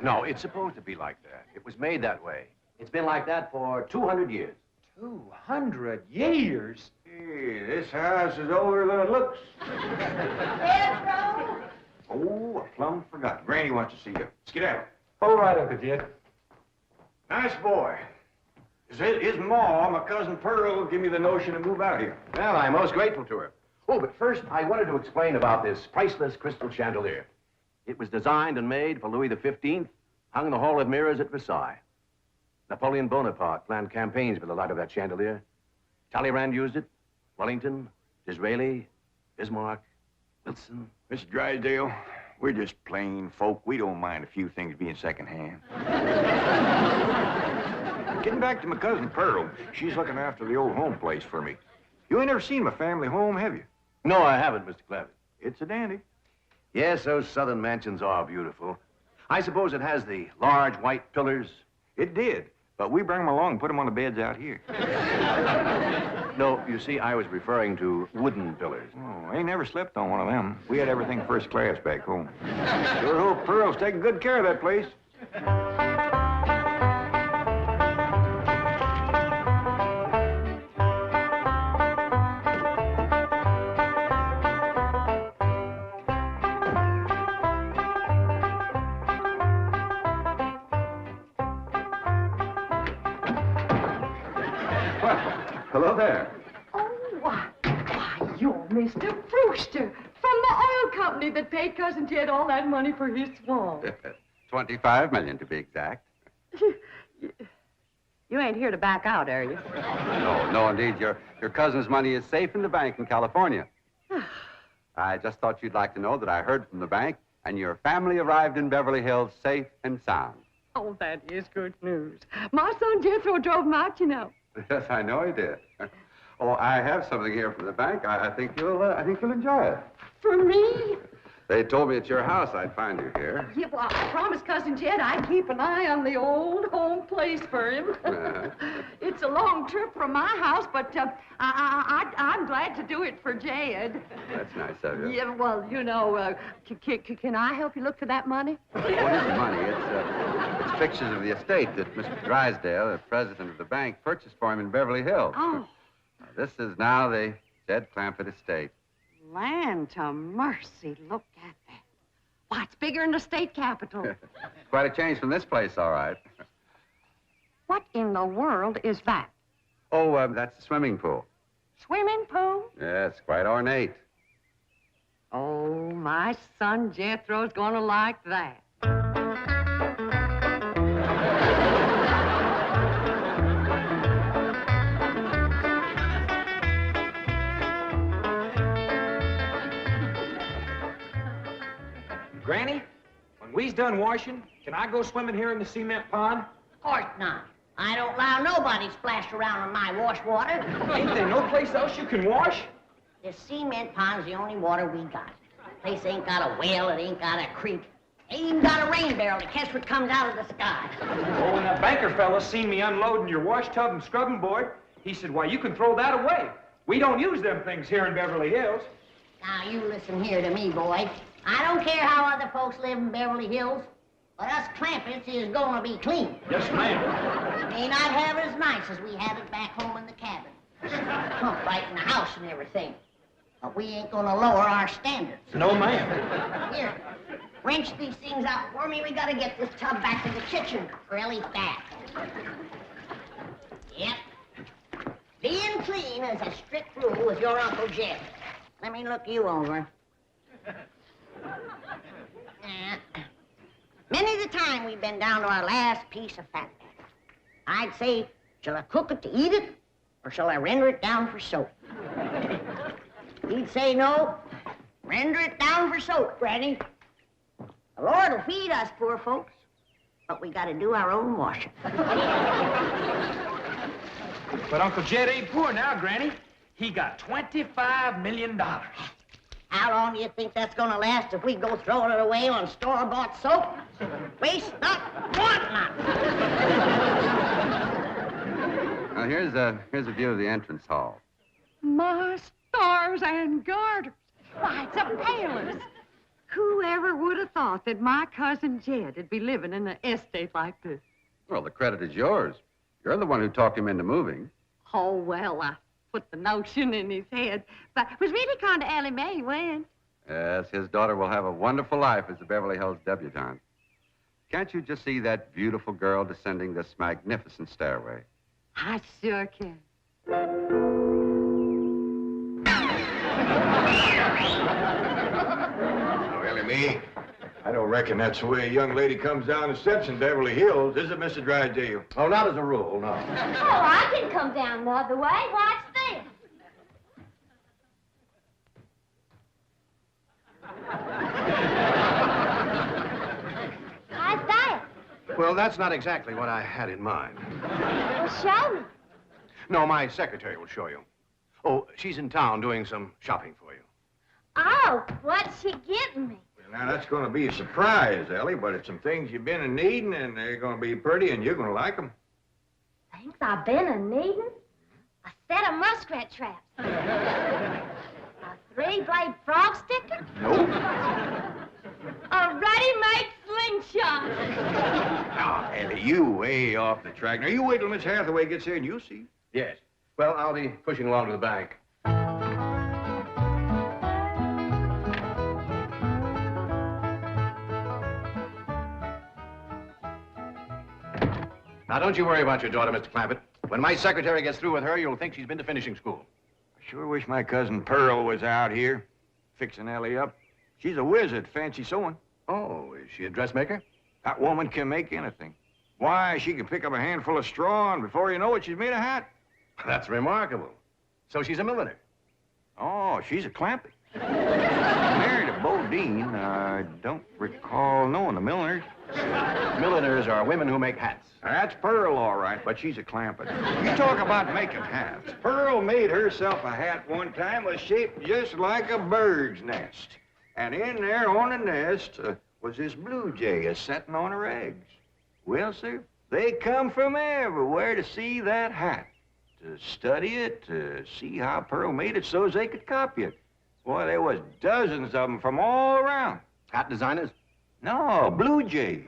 No, it's supposed to be like that. It was made that way. It's been like that for 200 years. 200 years? Hey, this house is older than it looks. Jethro! Oh, I plumb forgot. Granny wants to see you. Skedaddle. All right, Uncle Jed. Nice boy. His ma, my cousin Pearl, gave me the notion to move out here. Well, I'm most grateful to her. Oh, but first, I wanted to explain about this priceless crystal chandelier. It was designed and made for Louis XV, hung in the Hall of Mirrors at Versailles. Napoleon Bonaparte planned campaigns with the light of that chandelier. Talleyrand used it. Wellington, Disraeli, Bismarck, Wilson. Mr. Drysdale, we're just plain folk. We don't mind a few things being secondhand. Getting back to my cousin Pearl, she's looking after the old home place for me. You ain't never seen my family home, have you? No, I haven't, Mr. Clampett. It's a dandy. Yes, those southern mansions are beautiful. I suppose it has the large white pillars. It did, but we bring them along and put them on the beds out here. No, you see, I was referring to wooden pillars. Oh, I ain't never slept on one of them. We had everything first class back home. Sure hope Pearl's taking good care of that place. Hello there. Oh, why, you're Mr. Brewster from the oil company that paid Cousin Jed all that money for his swamp. 25 million to be exact. You ain't here to back out, are you? No, indeed. Your cousin's money is safe in the bank in California. I just thought you'd like to know that I heard from the bank, and your family arrived in Beverly Hills safe and sound. Oh, that is good news. My son Jethro drove him out, you know. Yes, I know he did. Oh, I have something here from the bank. I think you'll enjoy it. For me? They told me at your house I'd find you here. Yeah, well, I promised Cousin Jed I'd keep an eye on the old home place for him. It's a long trip from my house, but I'm glad to do it for Jed. That's nice of you. Yeah, well, you know, can I help you look for that money? What is the money? It's pictures of the estate that Mr. Drysdale, the president of the bank, purchased for him in Beverly Hills. Oh. This is now the Jed Clampett estate. Land to mercy, look at that. Why, it's bigger than the state capitol. Quite a change from this place, all right. What in the world is that? Oh, that's the swimming pool. Swimming pool? Yes, quite ornate. Oh, my son Jethro's gonna like that. Granny, when we's done washing, can I go swimming here in the cement pond? Of course not. I don't allow nobody splash around in my wash water. Ain't there no place else you can wash? This cement pond's the only water we got. Place ain't got a well, it ain't got a creek. Ain't even got a rain barrel to catch what comes out of the sky. Oh, when that banker fella seen me unloading your wash tub and scrubbing board, he said, why, you can throw that away. We don't use them things here in Beverly Hills. Now, you listen here to me, boy. I don't care how other folks live in Beverly Hills, but us Clampetts is gonna be clean. Yes, ma'am. We may not have it as nice as we have it back home in the cabin. Pump right in the house and everything. But we ain't gonna lower our standards. No, ma'am. Here, wrench these things out for me. We gotta get this tub back to the kitchen for Elly's bath. Yep. Being clean is a strict rule with your Uncle Jed. Let me look you over. Many's the time we've been down to our last piece of fat. I'd say, shall I cook it to eat it, or shall I render it down for soap? He'd say no. Render it down for soap, Granny. The Lord will feed us poor folks, but we gotta do our own washing. But Uncle Jed ain't poor now, Granny. He got $25 million. How long do you think that's gonna last if we go throwing it away on store-bought soap? Waste not, want not. Now, here's a view of the entrance hall. My stars and garters. Why, it's a palace. Whoever would have thought that my cousin Jed would be living in an estate like this? Well, the credit is yours. You're the one who talked him into moving. Oh, well, I put the notion in his head. But it was really kind of Elly Mae he went. Yes, his daughter will have a wonderful life as a Beverly Hills debutante. Can't you just see that beautiful girl descending this magnificent stairway? I sure can. Oh, Elly Mae, I don't reckon that's the way a young lady comes down the steps in Beverly Hills, is it, Mr. Drysdale? Oh, not as a rule, no. Oh, I can come down the other way. Watch this. How's that? Well, that's not exactly what I had in mind. Well, show me. No, my secretary will show you. Oh, she's in town doing some shopping for you. Oh, what's she getting me? Now, that's going to be a surprise, Ellie, but it's some things you've been in needing, and they're going to be pretty, and you're going to like them. Things I've been a-needing? A set of muskrat traps. A three-blade frog sticker? Nope. A ready-made slingshot. Now, Ellie, you way off the track. Now, you wait till Miss Hathaway gets here, and you'll see. Yes. Well, I'll be pushing along to the bank. Now, don't you worry about your daughter, Mr. Clampett. When my secretary gets through with her, you'll think she's been to finishing school. I sure wish my cousin Pearl was out here fixing Ellie up. She's a whiz at fancy sewing. Oh, is she a dressmaker? That woman can make anything. Why, she can pick up a handful of straw, and before you know it, she's made a hat. That's remarkable. So she's a milliner. Oh, she's a Clampett. Married a Bodine. I don't recall knowing the milliners. Milliners are women who make hats. That's Pearl, all right, but she's a Clampett. You talk about making hats. Pearl made herself a hat one time was shaped just like a bird's nest. And in there on the nest was this blue jay a-setting on her eggs. Well, sir, they come from everywhere to see that hat, to study it, to see how Pearl made it so as they could copy it. Boy, there was dozens of them from all around. Hat designers? No, blue jay.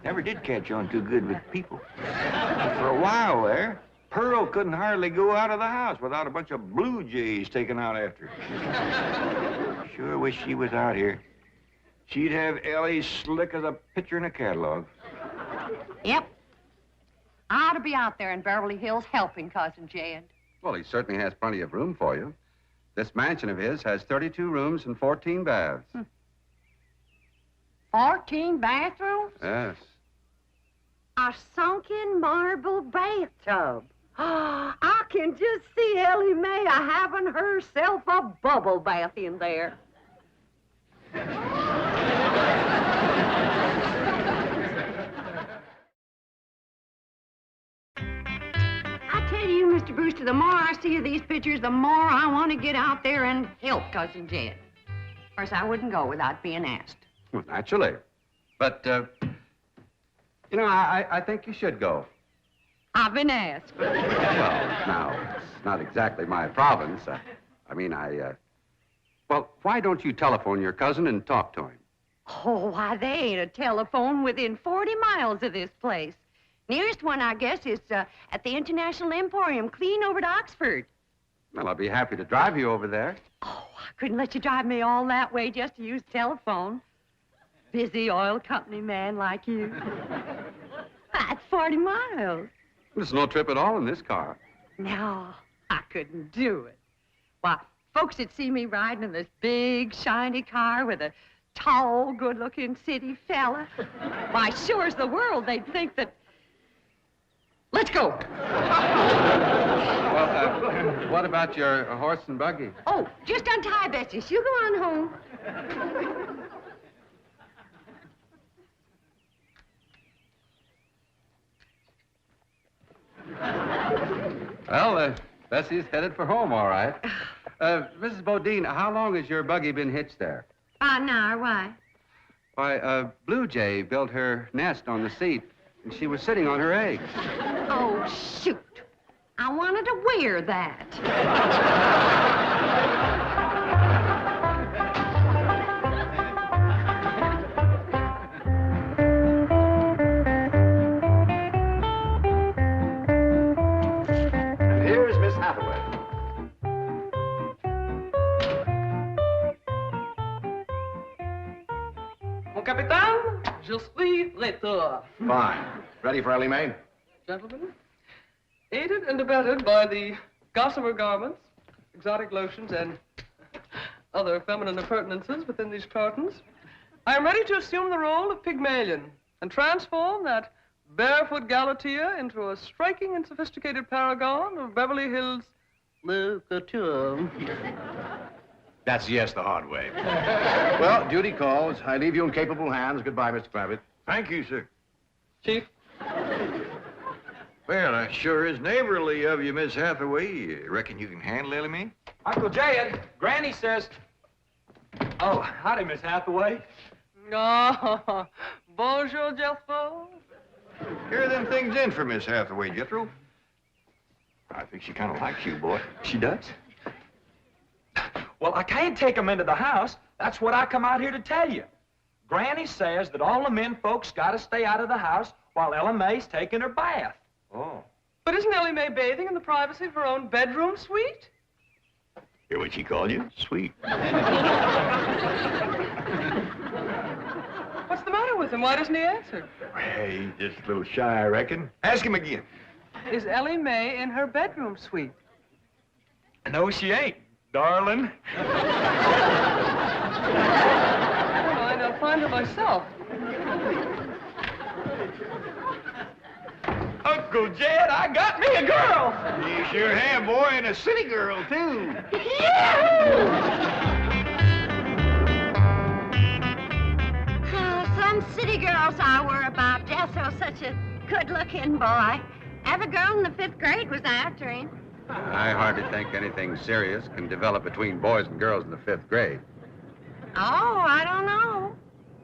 Never did catch on too good with people. For a while there, Pearl couldn't hardly go out of the house without a bunch of blue jays taken out after her. Sure wish she was out here. She'd have Ellie slick as a picture in a catalog. Yep. I ought to be out there in Beverly Hills helping Cousin Jed. Well, he certainly has plenty of room for you. This mansion of his has 32 rooms and 14 baths. 14 bathrooms? Yes. A sunken marble bathtub. I can just see Elly Mae having herself a bubble bath in there. I tell you, Mr. Brewster, the more I see of these pictures, the more I want to get out there and help Cousin Jed. Of course, I wouldn't go without being asked. Well, naturally. But, you know, I think you should go. I've been asked. Well, now, it's not exactly my province. Well, why don't you telephone your cousin and talk to him? Oh, why, they ain't a telephone within 40 miles of this place. Nearest one, I guess, is at the International Emporium, clean over to Oxford. Well, I'll be happy to drive you over there. Oh, I couldn't let you drive me all that way just to use telephone. Busy oil company man like you. That's 40 miles. There's no trip at all in this car. No, I couldn't do it. Why, folks would see me riding in this big, shiny car with a tall, good-looking city fella. Why, sure as the world, they'd think that... Let's go. Well, what about your horse and buggy? Oh, just untie Betsy. You go on home. Well, Bessie's headed for home, all right. Mrs. Bodine, how long has your buggy been hitched there? An hour, why? Why, Blue Jay built her nest on the seat And she was sitting on her eggs. Oh, shoot. I wanted to wear that. And here's Miss Hathaway. Mon capitaine, je suis retour. Fine. Ready for Ellie Mae? Gentlemen, aided and abetted by the gossamer garments, exotic lotions, and other feminine appurtenances within these cartons, I am ready to assume the role of Pygmalion and transform that barefoot Galatea into a striking and sophisticated paragon of Beverly Hills literature. That's yes the hard way. Well, duty calls. I leave you in capable hands. Goodbye, Mr. Clampett. Thank you, sir. Chief? Well, that sure is neighborly of you, Miss Hathaway. Reckon you can handle Ellie Mae? Uncle Jed, Granny says... Oh, howdy, Miss Hathaway. Oh, bonjour, Jethro. Here are them things in for Miss Hathaway, Jethro. I think she kind of likes you, boy. She does? Well, I can't take 'em into the house. That's what I come out here to tell you. Granny says that all the men folks got to stay out of the house while Ella Mae's taking her bath. Oh. But isn't Ellie Mae bathing in the privacy of her own bedroom suite? Hear what she called you? Sweet. What's the matter with him? Why doesn't he answer? Hey, he's just a little shy, I reckon. Ask him again. Is Ellie Mae in her bedroom suite? No, she ain't, darling. Never mind, I'll find her myself. Uncle Jed, I got me a girl. You sure have, boy, and a city girl, too. Some city girls I were about. Jethro's such a good-looking boy. Every girl in the 5th grade was after him. I hardly think anything serious can develop between boys and girls in the 5th grade. Oh, I don't know.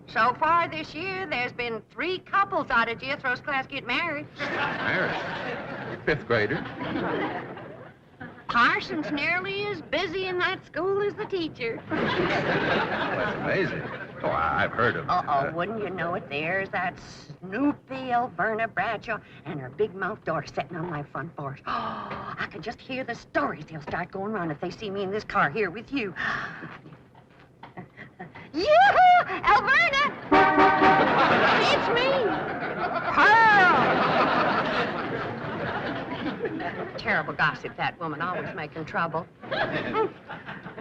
So far this year, there's been 3 couples out of Jethro's class get married. Married? 5th grader? Parson's nearly as busy in that school as the teacher. That's amazing. Oh, I've heard of... Wouldn't you know it? There's that Snoopy Alverna Bradshaw and her big mouth daughter sitting on my front porch. Oh, I can just hear the stories they'll start going around if they see me in this car here with you. Yoo-hoo! Alverna! It's me! Pearl! Terrible gossip, that woman, always making trouble.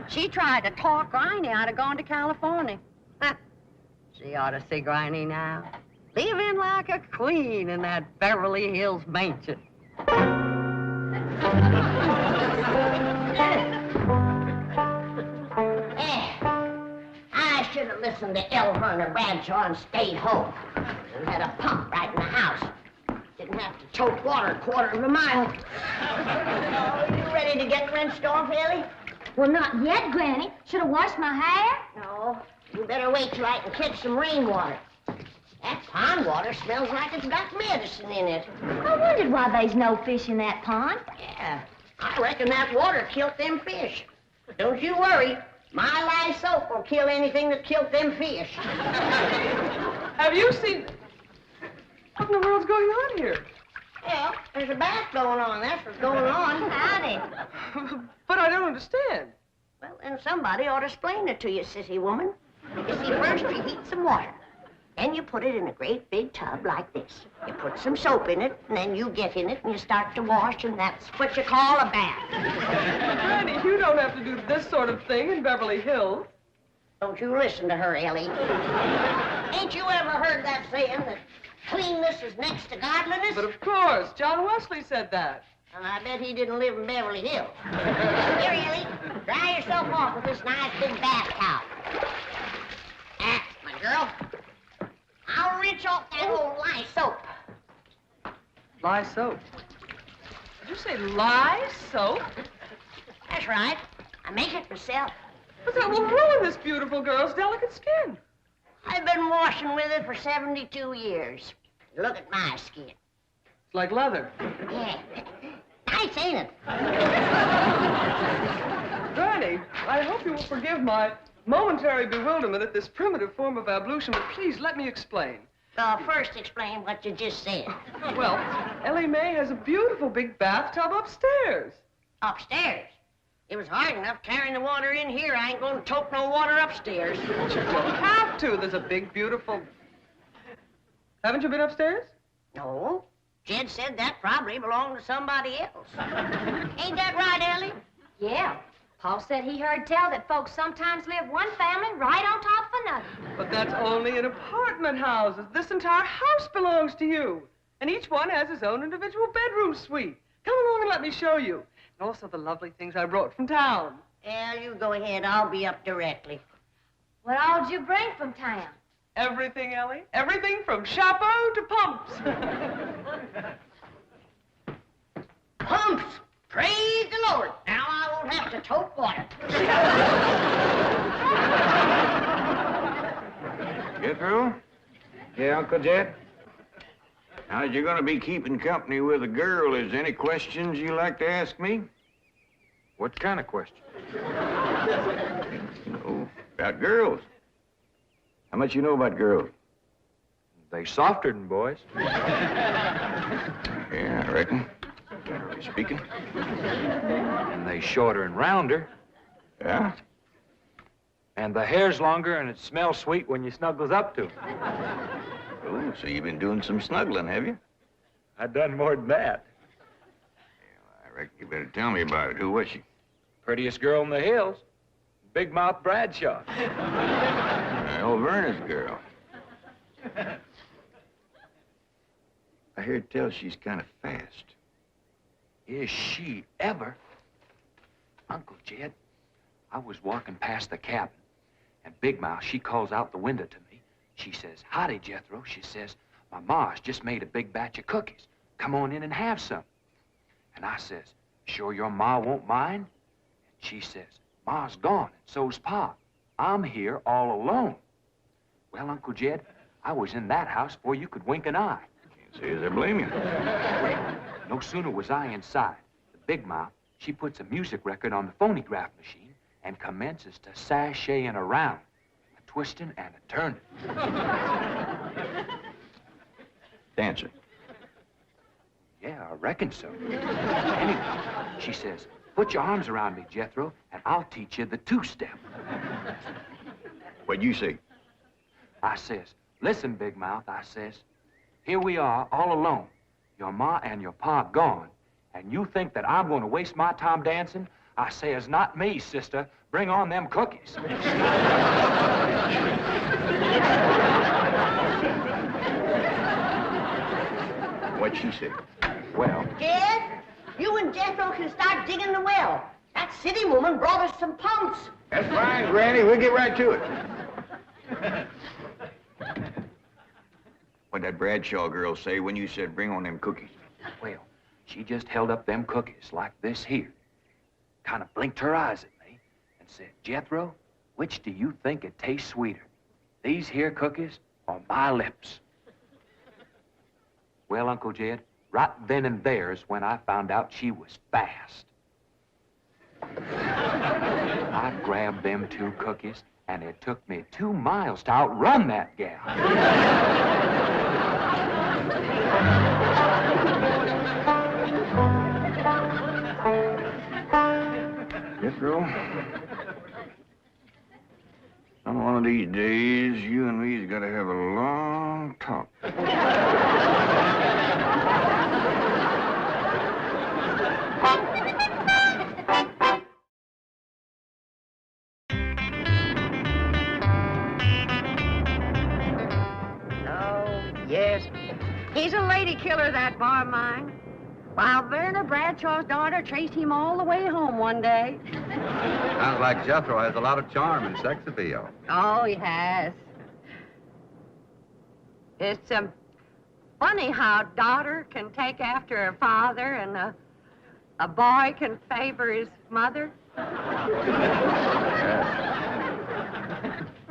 She tried to talk Granny out of going to Californy. She ought to see Granny now. Living like a queen in that Beverly Hills mansion. I should have listened to Alverna Bradshaw and stayed home. And had a pump right in the house. Didn't have to tote water a quarter of a mile. Oh, you ready to get rinsed off, Ellie? Well, not yet, Granny. Should have washed my hair. No. You better wait till I can catch some rainwater. That pond water smells like it's got medicine in it. I wondered why there's no fish in that pond. Yeah, I reckon that water killed them fish. Don't you worry. My lye soap will kill anything that killed them fish. Have you seen... What in the world's going on here? Well, there's a bath going on. That's what's going on. Howdy. But I don't understand. Well, then somebody ought to explain it to you, sissy woman. You see, first you heat some water. Then you put it in a great big tub like this. You put some soap in it, and then you get in it, and you start to wash, and that's what you call a bath. Granny, you don't have to do this sort of thing in Beverly Hills. Don't you listen to her, Ellie. Ain't you ever heard that saying that cleanness is next to godliness? But of course, John Wesley said that. And I bet he didn't live in Beverly Hills. Here, Ellie, dry yourself off with this nice big bath towel. That's my girl. I'll rinse off that old lye soap. Lye soap. Did you say lye soap? That's right. I make it myself. But that will ruin this beautiful girl's delicate skin. I've been washing with it for 72 years. Look at my skin. It's like leather. Yeah. Nice, ain't it? Granny, I hope you will forgive my momentary bewilderment at this primitive form of ablution, but please let me explain. First explain what you just said. Well, Ellie Mae has a beautiful big bathtub upstairs. Upstairs? It was hard enough carrying the water in here. I ain't gonna tote no water upstairs. But you don't have to. There's a big, beautiful... Haven't you been upstairs? No. Jed said that probably belonged to somebody else. Ain't that right, Ellie? Yeah. Paul said he heard tell that folks sometimes live one family right on top of another. But that's only in apartment houses. This entire house belongs to you. And each one has his own individual bedroom suite. Come along and let me show you. And also the lovely things I brought from town. Yeah, you go ahead. I'll be up directly. What all'd you bring from town? Everything, Ellie. Everything from chapeau to pumps. Pumps! Praise the Lord. Now I won't have to tote water. Jethro? Yeah, Uncle Jed? Now, as you're going to be keeping company with a girl, is there any questions you like to ask me? What kind of question? About girls. How much you know about girls? They softer than boys. Yeah, I reckon. Generally speaking. And they shorter and rounder. Yeah? And the hair's longer and it smells sweet when you snuggles up to 'em. Oh, so you've been doing some snuggling, have you? I done more than that. Yeah, I reckon you better tell me about it. Who was she? Prettiest girl in the hills. Big Mouth Bradshaw. Old Verna's girl. I hear tell she's kind of fast. Is she ever? Uncle Jed, I was walking past the cabin, and Big Mouth, she calls out the window to me. She says, "Howdy, Jethro." She says, "My ma's just made a big batch of cookies. Come on in and have some." And I says, "Sure your ma won't mind?" And she says, "Ma's gone, and so's Pa. I'm here all alone." Well, Uncle Jed, I was in that house before you could wink an eye. Can't say as I blame you. No sooner was I inside, the Big Mouth, she puts a music record on the phonograph machine and commences to sashaying around, a twisting and a turning. Dancing. Yeah, I reckon so. Anyway, she says, "Put your arms around me, Jethro, and I'll teach you the two-step." What'd you say? I says, "Listen, Big Mouth," I says, "here we are all alone. Your ma and your pa gone, and you think that I'm going to waste my time dancing?" I says, "Not me, sister. Bring on them cookies." What'd she say? Well, Jed, you and Jethro can start digging the well. That city woman brought us some pumps. That's fine, Granny. We'll get right to it. What'd that Bradshaw girl say when you said bring on them cookies? well, she just held up them cookies like this here, kind of blinked her eyes at me, and said, "Jethro, which do you think it tastes sweeter, these here cookies or my lips?" Well, Uncle Jed, right then and there's when I found out she was fast. I grabbed them two cookies, and it took me 2 miles to outrun that gal. Jethro, on one of these days, you and me's got to have a long talk. Yes. He's a lady killer, that bar of mine. While Verna Bradshaw's daughter traced him all the way home one day. Sounds like Jethro has a lot of charm and sex appeal. Oh, he has. It's funny how a daughter can take after her father and a boy can favor his mother.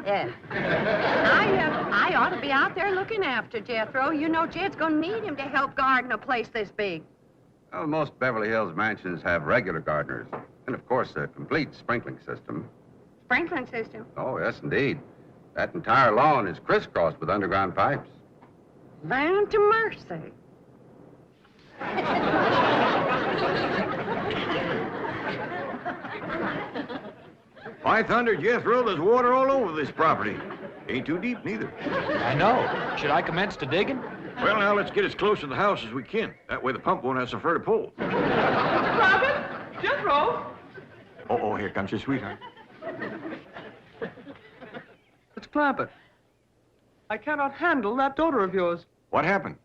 Yeah. I ought to be out there looking after Jethro. You know Jed's gonna need him to help garden a place this big. Well, most Beverly Hills mansions have regular gardeners. And, of course, a complete sprinkling system. Sprinkling system? Oh, yes, indeed. That entire lawn is crisscrossed with underground pipes. Land to mercy. 500, Jethro, there's water all over this property. Ain't too deep, neither. I know. Should I commence to digging? Well, now, let's get as close to the house as we can. That way the pump won't have so far to pull. Robin? Jethro? Oh, here comes your sweetheart. It's Clampett. I cannot handle that daughter of yours. What happened?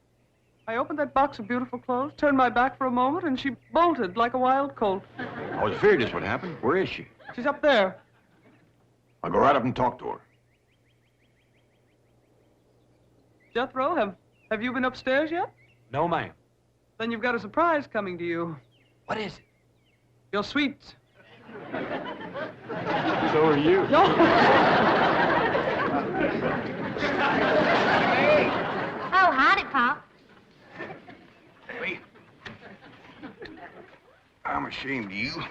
I opened that box of beautiful clothes, turned my back for a moment, and she bolted like a wild colt. I was afraid this would happen. Where is she? She's up there. I'll go right up and talk to her. Jethro, have you been upstairs yet? No, ma'am. Then you've got a surprise coming to you. What is it? Your sweets. So are you. No. Oh, howdy, Pop. Elly, I'm ashamed of you.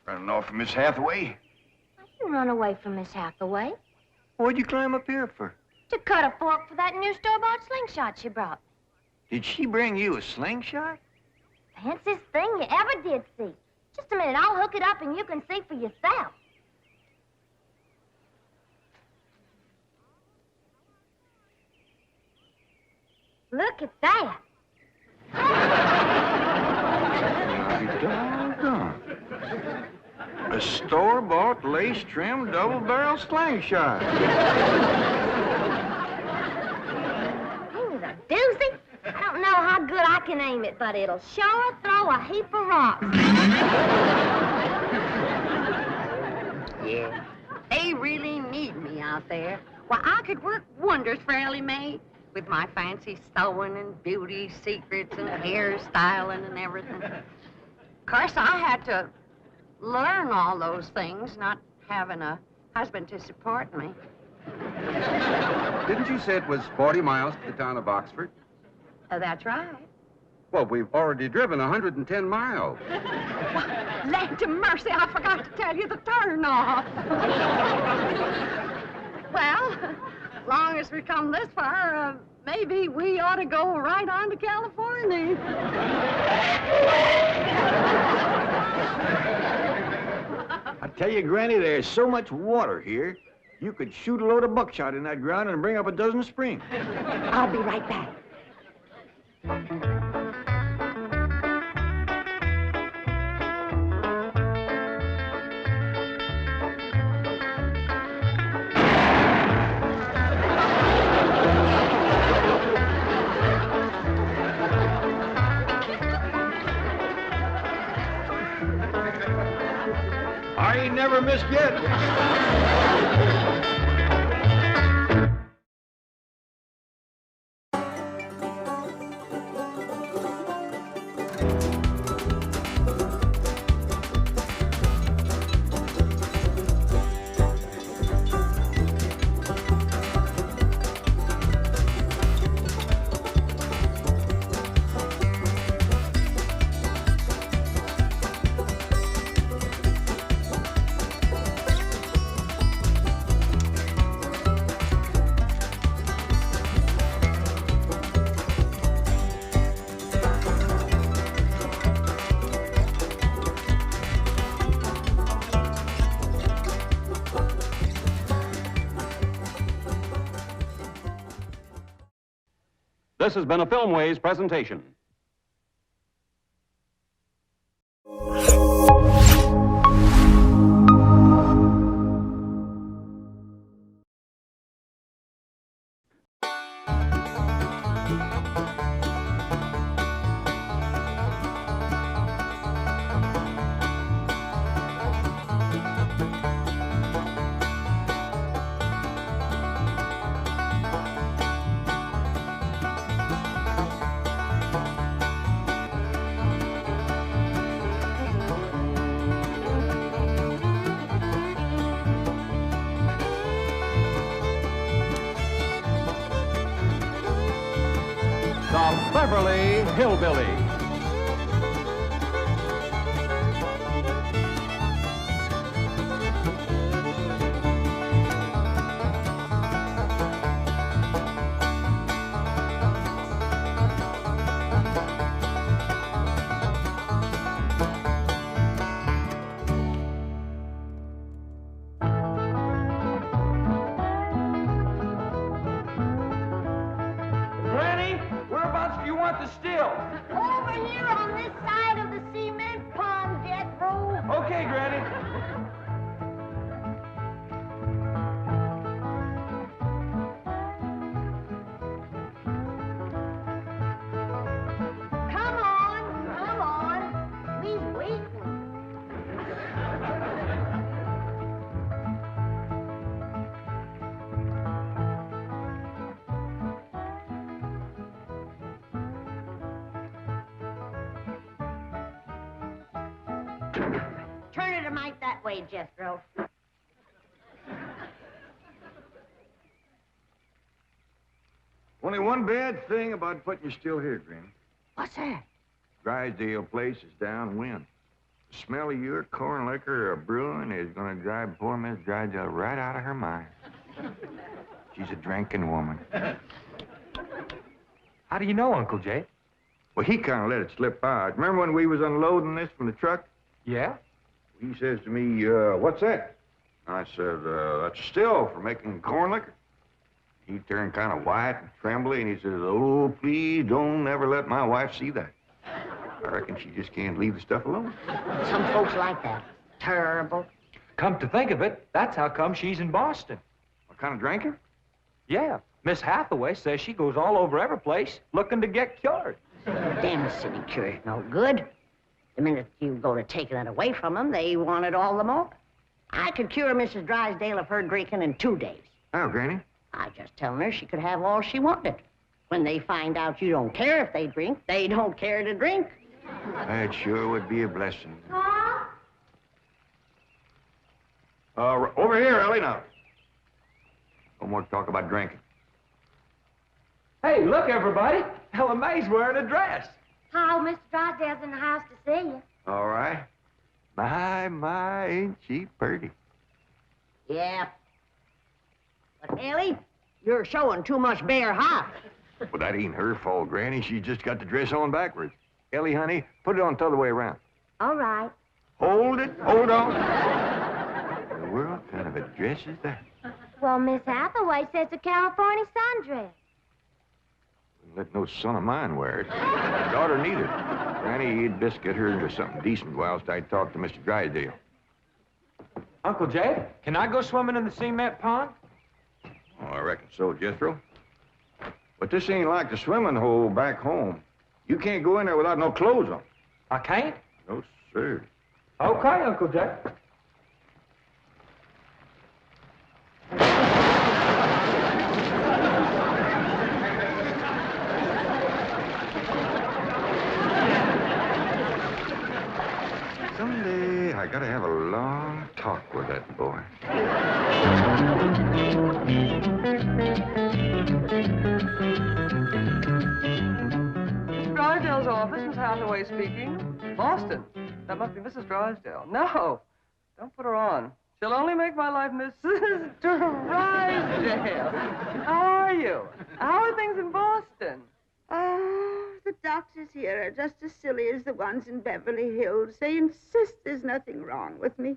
Running off from Miss Hathaway. You run away from Miss Hathaway What'd you climb up here for? to cut a fork for that new store-bought slingshot she brought me. Did she bring you a slingshot? Fanciest thing you ever did see. Just a minute, I'll hook it up and you can see for yourself. Look at that. Doggone. A store-bought, lace-trimmed, double-barrel slingshot. Ain't it a doozy? I don't know how good I can aim it, but it'll sure throw a heap of rocks. Yeah. They really need me out there. Why, I could work wonders for Elly Mae with my fancy sewing and beauty secrets and hairstyling and everything. Of course, I had to learn all those things, not having a husband to support me. Didn't you say it was 40 miles to the town of Oxford? That's right. Well, we've already driven 110 miles. Land to mercy, I forgot to tell you the turn-off. Well, as long as we come this far, maybe we ought to go right on to California. I tell you, Granny, there's so much water here, you could shoot a load of buckshot in that ground and bring up a dozen springs. I'll be right back. I ain't never missed yet. This has been a Filmways presentation. Beverly Hillbillies. Granny, whereabouts do you want the still? Over here on this side of the cement pond, Jethro. Okay, Granny. Come on. We's waiting. Turn it a mite that way, Jethro. Only one bad thing about putting you still here, Granny. What's that? Drysdale place is downwind. The smell of your corn liquor or brewing is going to drive poor Miss Drysdale right out of her mind. She's a drinking woman. How do you know, Uncle Jed? Well, he kind of let it slip by. Remember when we was unloading this from the truck? Yeah? He says to me, what's that? I said, that's a still for making corn liquor. He turned kind of white and trembly, and he says, oh, please don't ever let my wife see that. I reckon she just can't leave the stuff alone. Some folks like that. Terrible. Come to think of it, that's how come she's in Boston. What kind of drinker? Yeah. Miss Hathaway says she goes all over every place looking to get cured. Damn city cure's no good. The minute you go to taking it away from them, they want it all the more. I could cure Mrs. Drysdale of her drinking in 2 days. Oh, Granny. I just telling her she could have all she wanted. When they find out you don't care if they drink, they don't care to drink. That sure would be a blessing. Paul? Over here, Ellie, now. No more talk about drinking. Hey, look, everybody. Ella Mae's wearing a dress. Paul, Mr. Drysdale's in the house to see you. All right. My, ain't she pretty? Yeah. But, Ellie, you're showing too much bare heart. Well, that ain't her fault, Granny. She just got the dress on backwards. Ellie, honey, put it on the other way around. All right. Hold it. Hold on. What in the world kind of a dress is that? Well, Miss Hathaway says it's a Californy sundress. Wouldn't let no son of mine wear it. Daughter neither. Granny, you'd best get her into something decent whilst I talk to Mr. Drysdale. Uncle Jed, can I go swimming in the cement pond? Oh, I reckon so, Jethro. But this ain't like the swimming hole back home. You can't go in there without no clothes on. I can't? No, sir. Okay, Uncle Jed. Someday I gotta have a long talk with that boy. Mrs. Drysdale's office, Miss Hathaway speaking. Boston. That must be Mrs. Drysdale. No, don't put her on. She'll only make my life Mrs. Drysdale. How are you? How are things in Boston? Oh, the doctors here are just as silly as the ones in Beverly Hills. They insist there's nothing wrong with me.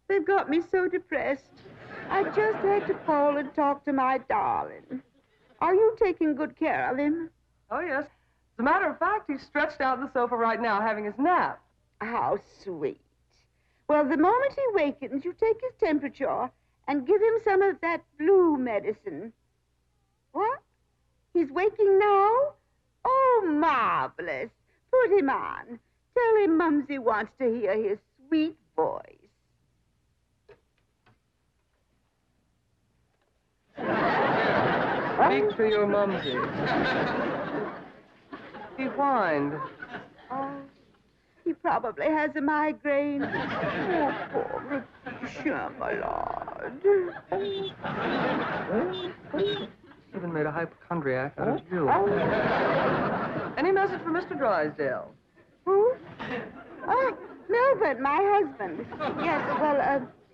They've got me so depressed. I just had to call and talk to my darling. Are you taking good care of him? Oh, yes. As a matter of fact, he's stretched out on the sofa right now having his nap. How sweet. Well, the moment he wakens, you take his temperature and give him some of that blue medicine. What? He's waking now? Oh, marvelous. Put him on. Tell him Mumsy wants to hear his sweet voice. Speak to your mumsy. He whined. Oh, he probably has a migraine. Oh, poor Patricia, my lord. Even made a hypochondriac out of you. Any message for Mr. Drysdale? Who? Oh, Milburn, my husband. Yes, well,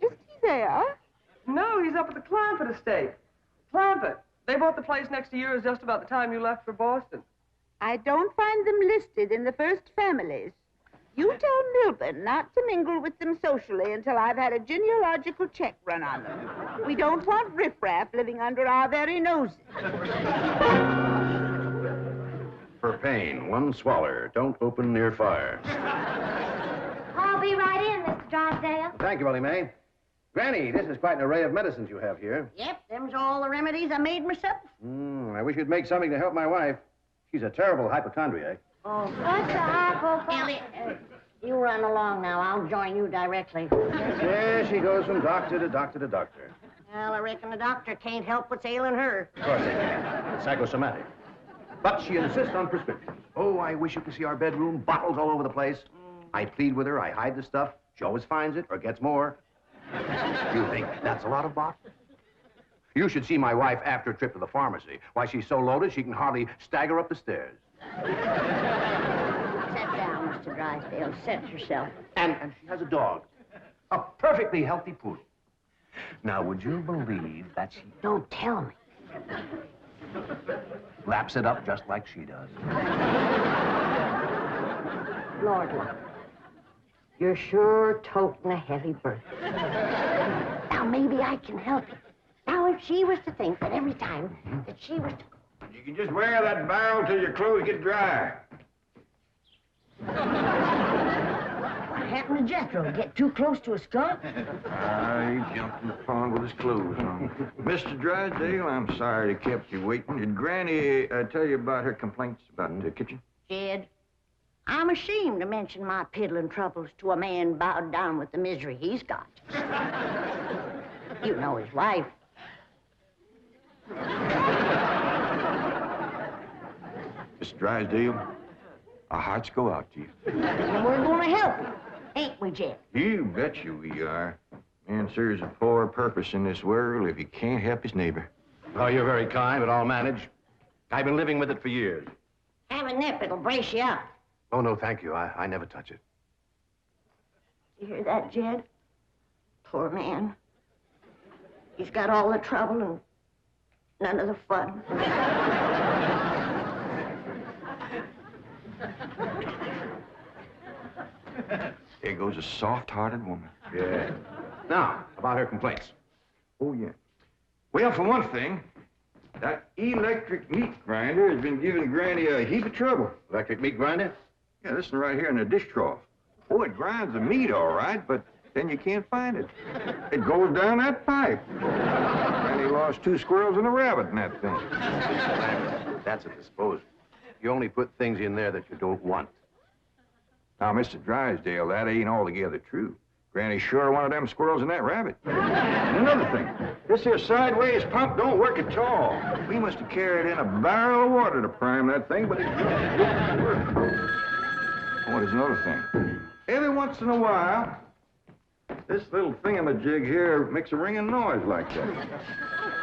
isn't he there? No, he's up at the Clampett estate. Clampett. They bought the place next to yours just about the time you left for Boston. I don't find them listed in the first families. You tell Milburn not to mingle with them socially until I've had a genealogical check run on them. We don't want riffraff living under our very noses. For pain, one swaller. Don't open near fire. I'll be right in, Mr. Drysdale. Thank you, Ellie Mae. Granny, this is quite an array of medicines you have here. Yep, them's all the remedies I made myself. I wish you'd make something to help my wife. She's a terrible hypochondriac. Oh, what's the hypochondriac? Ellie, you run along now. I'll join you directly. Yeah, she goes from doctor to doctor to doctor. Well, I reckon the doctor can't help what's ailing her. Of course they can. It's psychosomatic. But she insists on prescriptions. Oh, I wish you could see our bedroom. Bottles all over the place. I plead with her. I hide the stuff. She always finds it or gets more. You think that's a lot of bottles? You should see my wife after a trip to the pharmacy. Why, she's so loaded she can hardly stagger up the stairs. Sit down, Mr. Drysdale. Set yourself. And she has a dog. A perfectly healthy poodle. Now, would you believe that she Don't tell me. laps it up just like she does? Lord, look. You're sure toting a heavy burden. Now, maybe I can help you. Now, if she was to think that every time that she was to... You can just wear that barrel till your clothes get dry. What happened to Jethro? Get too close to a skunk? He jumped in the pond with his clothes on. Mr. Drysdale, I'm sorry to kept you waiting. Did Granny tell you about her complaints about the kitchen? Jed, I'm ashamed to mention my piddling troubles to a man bowed down with the misery he's got. You know his wife. Mr. Drysdale, our hearts go out to you. And we're going to help you, ain't we, Jed? You bet you we are. Man serves a poor purpose in this world if he can't help his neighbor. Oh, you're very kind, but I'll manage. I've been living with it for years. Have a nip, it'll brace you up. Oh, no, thank you. I never touch it. You hear that, Jed? Poor man. He's got all the trouble and none of the fun. There goes a soft-hearted woman. Yeah. Now, about her complaints. Oh, yeah. Well, for one thing, that electric meat grinder has been giving Granny a heap of trouble. Electric meat grinder? Yeah, this one right here in the dish trough. Oh, it grinds the meat all right, but then you can't find it. It goes down that pipe. Granny lost 2 squirrels and a rabbit in that thing. That's a disposal. You only put things in there that you don't want. Now, Mr. Drysdale, that ain't altogether true. Granny sure wanted them squirrels and that rabbit. And another thing, this here sideways pump don't work at all. We must have carried in a barrel of water to prime that thing, but it didn't work. Oh, there's another thing. Every once in a while, this little thingamajig here makes a ringing noise like that.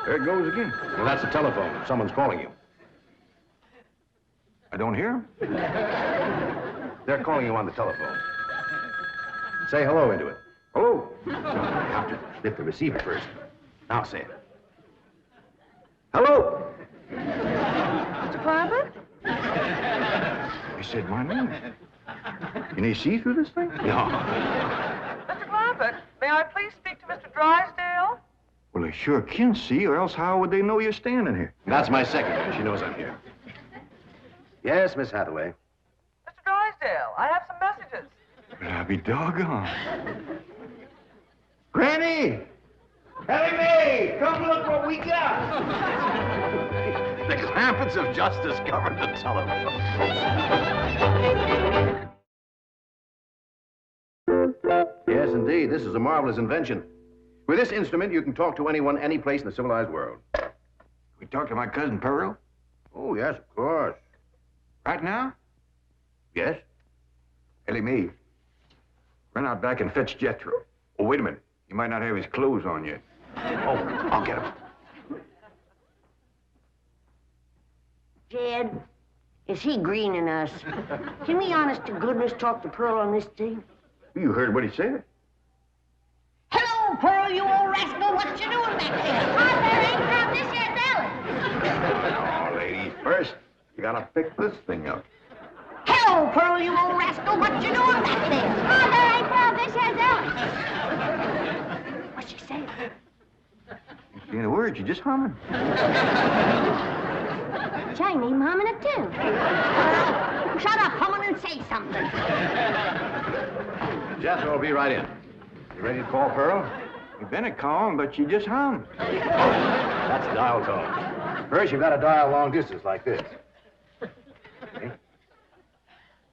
There it goes again. Well, that's the telephone. Someone's calling you. I don't hear him. They're calling you on the telephone. Say hello into it. Hello. No, you have to lift the receiver first. Now say it. Hello. Mr. Clampett? He said my name. Can he see through this thing? No. Mr. Clampett, may I please speak to Mr. Drysdale? Well, they sure can see, or else how would they know you're standing here? That's my secretary. She knows I'm here. Yes, Miss Hathaway. Mr. Drysdale, I have some messages. Well, I'll be doggone. Granny! Elly Mae, come look what we got! The Clampetts have just discovered the telephone. Yes, indeed. This is a marvelous invention. With this instrument, you can talk to anyone, any place in the civilized world. We talk to my cousin Pearl? Oh, yes, of course. Right now? Yes? Elly Mae, run out back and fetch Jethro. Oh, wait a minute. He might not have his clothes on yet. Oh, I'll get him. Jed, Is he greening us? Can we, honest to goodness, talk to Pearl on this thing? You heard what he said. Hello, Pearl, you old rascal. What you doing back there? Oh, there ain't Pearl. This here's Elly. Oh, ladies, first, you gotta pick this thing up. Hello, Pearl, you old rascal. What you doing back there? Oh, there ain't Pearl. This here's Elly. What's she saying? You saying a word, you just humming. She ain't even humming a tune. Shut up, humming, and say something. Jethro will be right in. You ready to call Pearl? You've been a calling, but you just hummed. That's dial tone. First, you've got to dial long distance like this. Okay.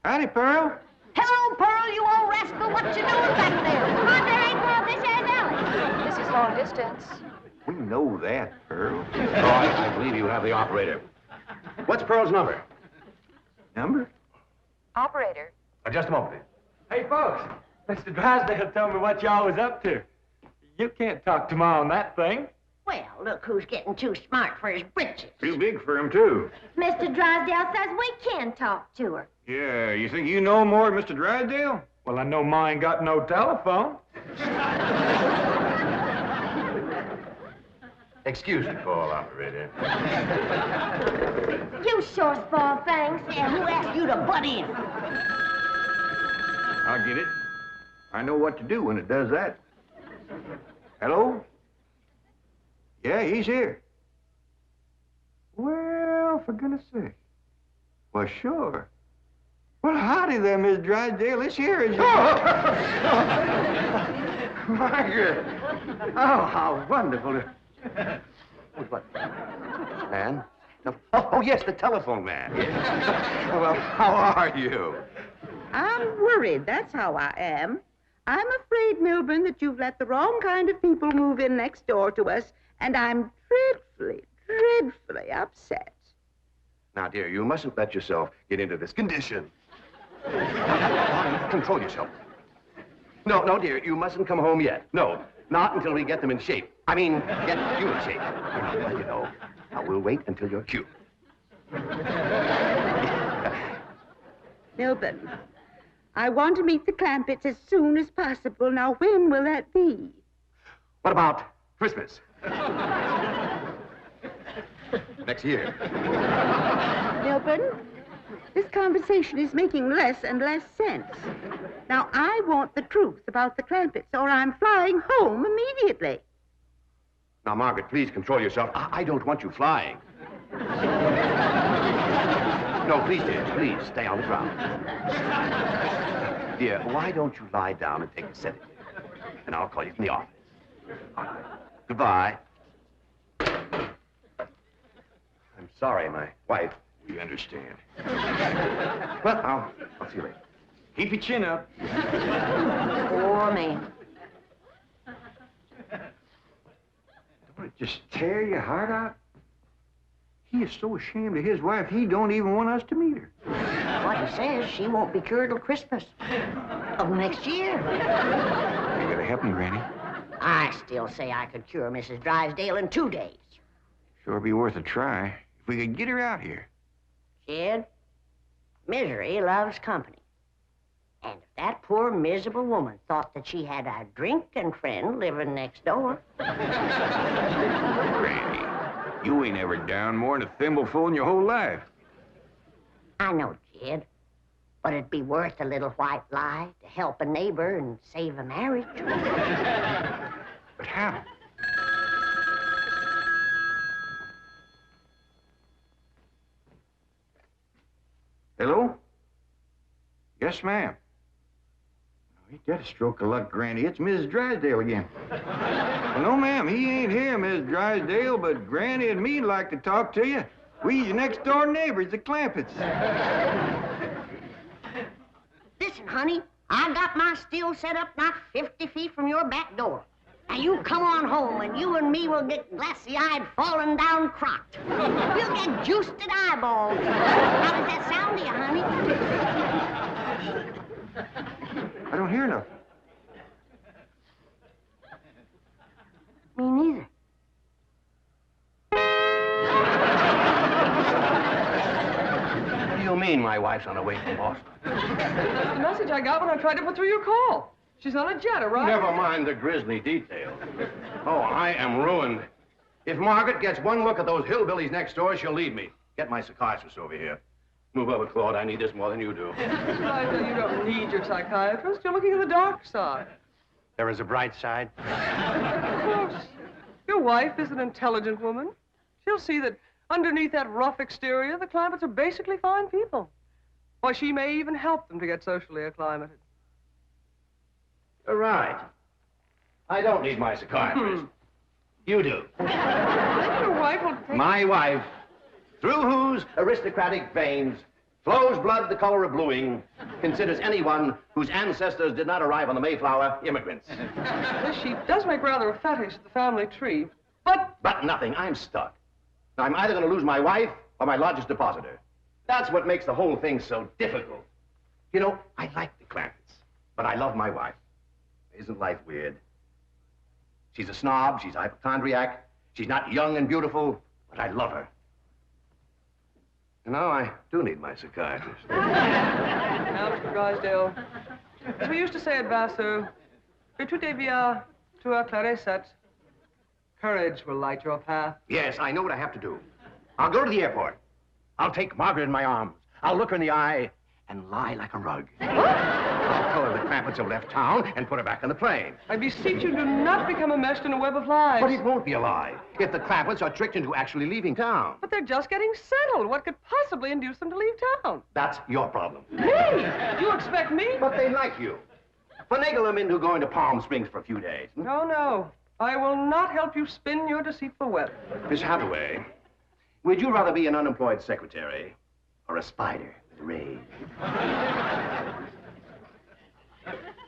Howdy, Pearl. Hello, Pearl, you old rascal. What you doing back there? Oh, there ain't Pearl. This here's Elly. This is long distance. We know that, Pearl. Oh, I believe you have the operator. What's Pearl's number? Number? Operator. Just a moment. Hey, folks, Mr. Drysdale told me what y'all was up to. You can't talk to Ma on that thing. Well, look who's getting too smart for his britches. Too big for him, too. Mr. Drysdale says we can talk to her. Yeah, you think you know more than Mr. Drysdale? Well, I know Ma ain't got no telephone. Excuse me, Paul, operator. You sure spoil things. And who asked you to butt in? I'll get it. I know what to do when it does that. Hello? Yeah, he's here. Well, for goodness sake. Well, sure. Well, howdy there, Miss Drysdale. This here is... Margaret! Oh, how wonderful. What? Man? Oh, yes, the telephone man. Well, how are you? I'm worried, that's how I am. I'm afraid, Milburn, that you've let the wrong kind of people move in next door to us, and I'm dreadfully upset. Now, dear, you mustn't let yourself get into this condition. Control yourself. No, dear, you mustn't come home yet. No, not until we get them in shape. I mean, get you in shape. I'll let you know. Now, we'll wait until you're cute. Milburn, I want to meet the Clampetts as soon as possible. Now, when will that be? What about Christmas? Next year. Milburn, this conversation is making less and less sense. Now, I want the truth about the Clampetts, or I'm flying home immediately. Now, Margaret, please control yourself. I don't want you flying. No, please, dear, please, stay on the ground. Dear, why don't you lie down and take a sedative? And I'll call you from the office. All right. Goodbye. I'm sorry, my wife. We understand. Well, I'll see you later. Keep your chin up. Poor man. Don't it just tear your heart out? He is so ashamed of his wife, he don't even want us to meet her. What he says, she won't be cured till Christmas of next year. You gotta help me, Granny. I still say I could cure Mrs. Drysdale in 2 days. Sure be worth a try if we could get her out here. Jed, misery loves company. And if that poor, miserable woman thought that she had a drinking friend living next door... Granny, you ain't ever down more than a thimbleful in your whole life. I know, Jed, but it'd be worth a little white lie to help a neighbor and save a marriage. But how? Hello? Yes, ma'am. Ain't that a stroke of luck, Granny? It's Mrs. Drysdale again. Well, no, ma'am, he ain't here, Miss Drysdale, but Granny and me'd like to talk to you. We your next-door neighbors, the Clampetts. Listen, honey, I got my still set up not 50 feet from your back door. Now, you come on home, and you and me will get glassy-eyed, falling down crocked. We'll get juiced at eyeballs. How does that sound to you, honey? I don't hear nothing. Me neither. What do you mean my wife's on her way from Boston? That's the message I got when I tried to put through your call. She's on a jet, right? Never mind the grisly details. Oh, I am ruined. If Margaret gets one look at those hillbillies next door, she'll leave me. Get my psychiatrist over here. Move over, Claude. I need this more than you do. You don't need your psychiatrist. You're looking at the dark side. There is a bright side. Of course. Your wife is an intelligent woman. She'll see that underneath that rough exterior, the Clampetts are basically fine people. Why, she may even help them to get socially acclimated. You're right. I don't need my psychiatrist. You do. Your wife will take... My wife, through whose aristocratic veins flows blood the color of bluing, considers anyone whose ancestors did not arrive on the Mayflower immigrants. She does make rather a fetish at the family tree, but... But nothing. I'm stuck. I'm either going to lose my wife or my largest depositor. That's what makes the whole thing so difficult. You know, I like the Clampetts, but I love my wife. Isn't life weird? She's a snob, she's a hypochondriac, she's not young and beautiful, but I love her. And now I do need my psychiatrist. Now, Mr. Drysdale, as we used to say at Vassar, tout est bien, tout est clair. Courage will light your path. Yes, I know what I have to do. I'll go to the airport. I'll take Margaret in my arms. I'll look her in the eye and lie like a rug. I'll tell her the Clampetts have left town and put her back on the plane. I beseech you, do not become enmeshed in a web of lies. But it won't be a lie if the Clampetts are tricked into actually leaving town. But they're just getting settled. What could possibly induce them to leave town? That's your problem. Me? You expect me? But they like you. Finagle them into going to Palm Springs for a few days. No, no. I will not help you spin your deceitful web. Miss Hathaway, would you rather be an unemployed secretary or a spider with a rage?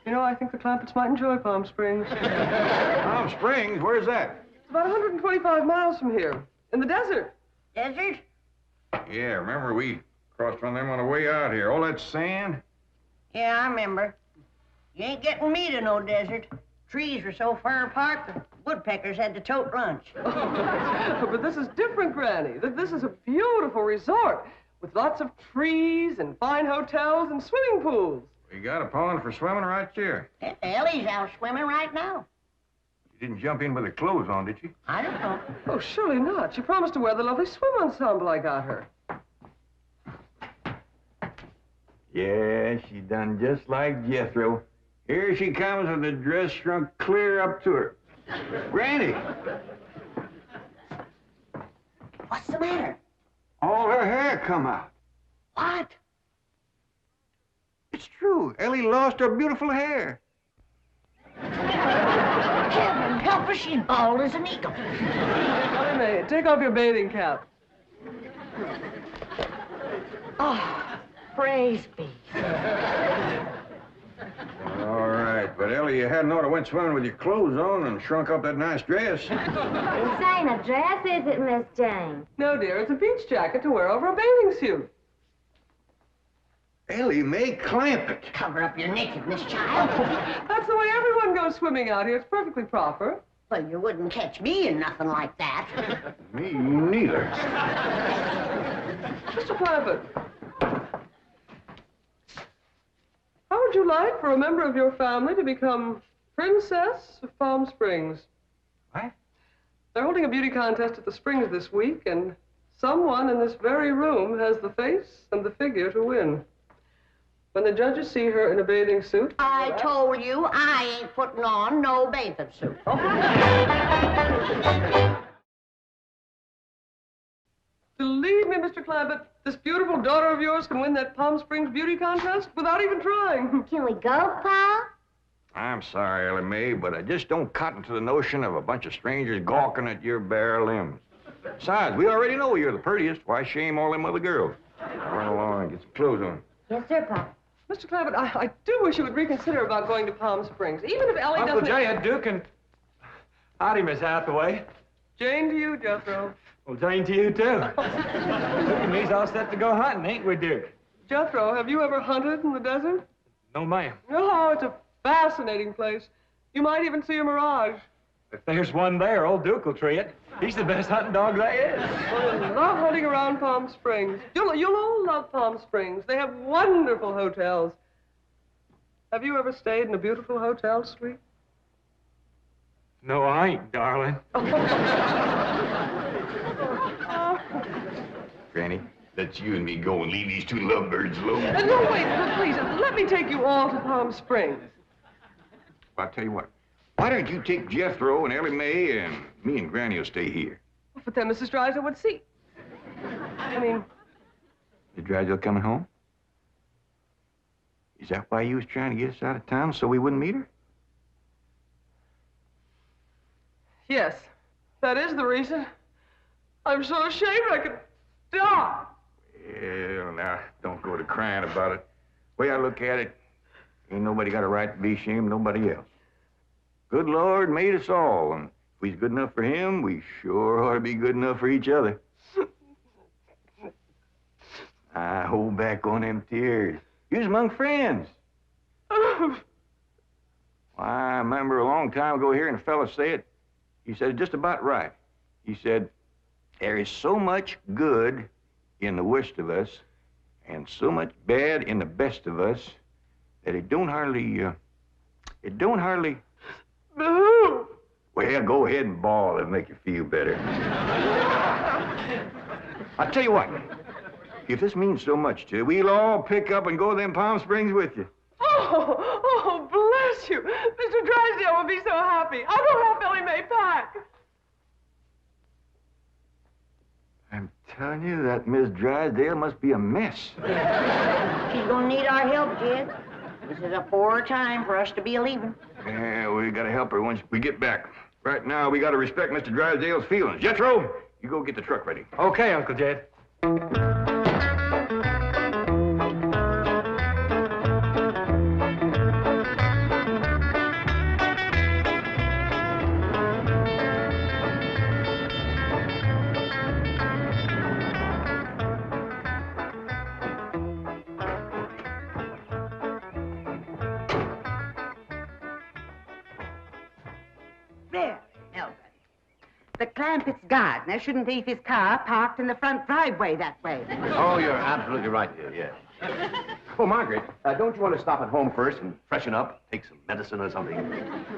You know, I think the Clampetts might enjoy Palm Springs. Palm Springs? Where's that? It's about 125 miles from here. In the desert. Desert? Yeah, remember we crossed on them on the way out here. All that sand? Yeah, I remember. You ain't getting me to no desert. Trees were so far apart, the woodpeckers had to tote lunch. But this is different, Granny. This is a beautiful resort with lots of trees and fine hotels and swimming pools. We got a pond for swimming right there. Ellie's out swimming right now. You didn't jump in with her clothes on, did you? I don't know. Oh, surely not. She promised to wear the lovely swim ensemble I got her. Yeah, she done just like Jethro. Here she comes with the dress shrunk clear up to her. Granny! What's the matter? All her hair come out. What? It's true. Ellie lost her beautiful hair. Heaven help her, she's bald as an eagle. Molly May, take off your bathing cap. Oh, praise be. All right, but Ellie, you hadn't ought to went swimming with your clothes on and shrunk up that nice dress. This ain't a dress, is it, Miss Jane? No, dear, it's a beach jacket to wear over a bathing suit. Ellie Mae Clampett. Cover up your nakedness, child. That's the way everyone goes swimming out here. It's perfectly proper. Well, you wouldn't catch me in nothing like that. Me neither. Mr. Clampett, how would you like for a member of your family to become Princess of Palm Springs? What? They're holding a beauty contest at the Springs this week, and someone in this very room has the face and the figure to win. When the judges see her in a bathing suit... I told you I ain't putting on no bathing suit. Believe me, Mr. Clampett, this beautiful daughter of yours can win that Palm Springs beauty contest without even trying. Can we go, Pa? I'm sorry, Ellie Mae, but I just don't cotton to the notion of a bunch of strangers gawking at your bare limbs. Besides, we already know you're the prettiest. Why shame all them other girls? Run along and get some clothes on. Yes, sir, Pa. Mr. Clampett, I do wish you would reconsider about going to Palm Springs, even if Ellie Uncle doesn't... Jed, Duke, and... Howdy, Miss Hathaway. Jane to you, Jethro. Well, Jane to you, too. Duke and me's all set to go hunting, ain't we, Duke? Jethro, have you ever hunted in the desert? No, ma'am. No, it's a fascinating place. You might even see a mirage. If there's one there, old Duke will tree it. He's the best hunting dog there is. Well, I love hunting around Palm Springs. You'll all love Palm Springs. They have wonderful hotels. Have you ever stayed in a beautiful hotel suite? No, I ain't, darling. Granny, let's you and me go and leave these two lovebirds alone. No, wait, please, let me take you all to Palm Springs. I'll tell you what. Why don't you take Jethro and Ellie Mae, and me and Granny will stay here. But then Mrs. Drysdale would see. I mean... Is Drysdale coming home? Is that why you was trying to get us out of town, so we wouldn't meet her? Yes, that is the reason. I'm so ashamed I could die. Well, now, don't go to crying about it. The way I look at it, ain't nobody got a right to be ashamed of nobody else. Good Lord made us all, and if we's good enough for him, we sure ought to be good enough for each other. I hold back on them tears. You was among friends. Well, I remember a long time ago hearing a fella say it. He said it just about right. He said, there is so much good in the worst of us and so much bad in the best of us that it don't hardly... Boo! Well, go ahead and bawl. It'll make you feel better. I'll tell you what. If this means so much to you, we'll all pick up and go to them Palm Springs with you. Oh, bless you. Mr. Drysdale will be so happy. I'll go help Ellie Mae pack. I'm telling you, that Miss Drysdale must be a mess. She's gonna need our help, Jed. This is a poor time for us to be a-leaving. Yeah, we gotta help her once we get back. Right now, we gotta respect Mr. Drysdale's feelings. Jethro, you go get the truck ready. Okay, Uncle Jed. The Clampetts gardener shouldn't leave his car parked in the front driveway that way. Oh, you're absolutely right, dear, yes. Oh, Margaret, don't you want to stop at home first and freshen up? Take some medicine or something?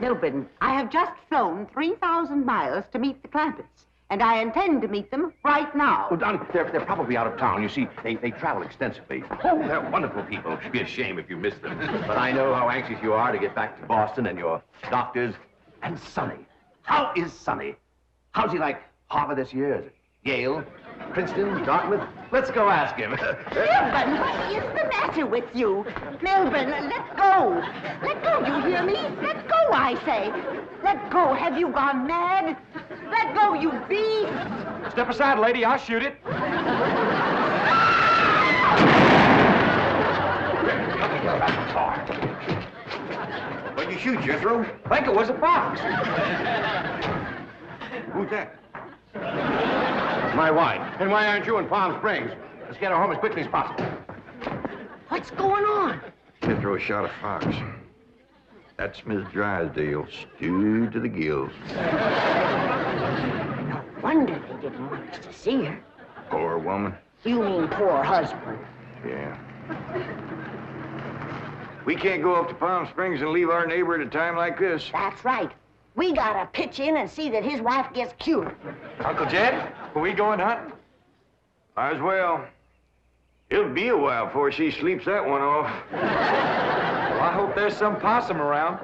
Milburn, I have just flown 3,000 miles to meet the Clampetts, and I intend to meet them right now. Oh, Don, they're probably out of town. You see, they travel extensively. Oh, they're wonderful people. It'd be a shame if you missed them. But I know how anxious you are to get back to Boston and your doctors. And Sonny. How is Sonny? How's he like Harvard this year? Is it Yale, Princeton, Dartmouth? Let's go ask him. Milburn, what is the matter with you? Milburn, let go. Let go, you hear me? Let go, I say. Let go. Have you gone mad? Let go, you beast. Step aside, lady. I'll shoot it. What'd you shoot, Jethro? I think it was a fox. Who's that? My wife. And why aren't you in Palm Springs? Let's get her home as quickly as possible. What's going on? Jethro shot a fox. That's Miss Drysdale, stewed to the gills. No wonder they didn't want us to see her. Poor woman. You mean poor husband. Yeah. We can't go up to Palm Springs and leave our neighbor at a time like this. That's right. We gotta pitch in and see that his wife gets cured. Uncle Jed, are we going hunting? Might as well. It'll be a while before she sleeps that one off. Well, I hope there's some possum around.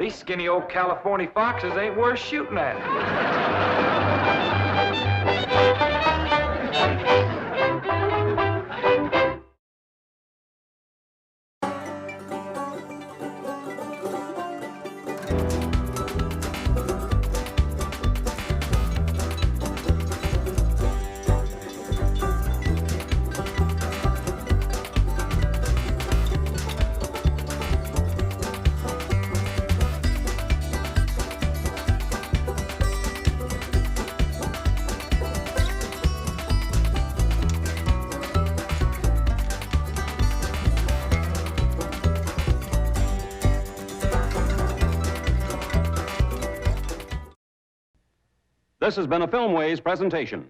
These skinny old Californy foxes ain't worth shooting at. This has been a Filmways presentation.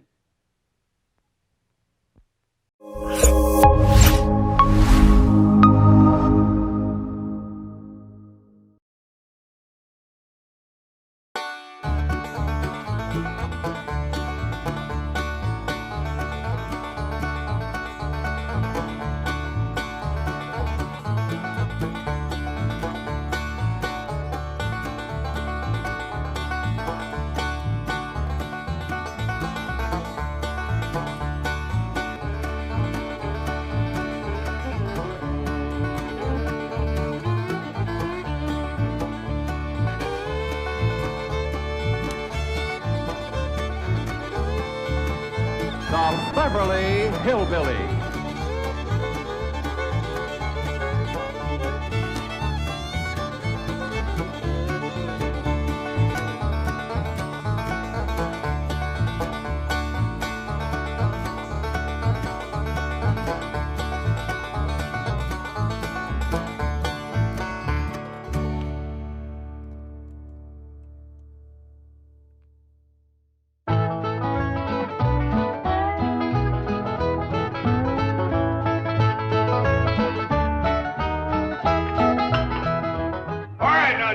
The Beverly Hillbillies.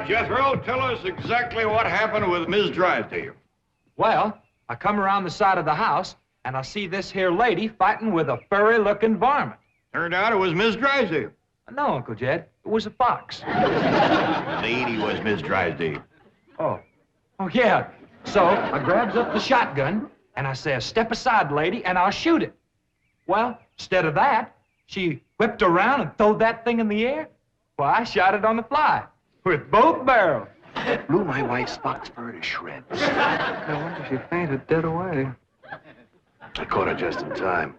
Jethro, tell us exactly what happened with Miss Drysdale. Well, I come around the side of the house, and I see this here lady fighting with a furry-looking varmint. Turned out it was Miss Drysdale. No, Uncle Jed. It was a fox. Lady was Miss Drysdale. Oh, yeah. So I grabs up the shotgun, and I says, "Step aside, lady, and I'll shoot it." Well, instead of that, she whipped around and throwed that thing in the air. Well, I shot it on the fly. With both barrels. Blew my wife's fox fur to shreds. I wonder if she fainted dead away. I caught her just in time.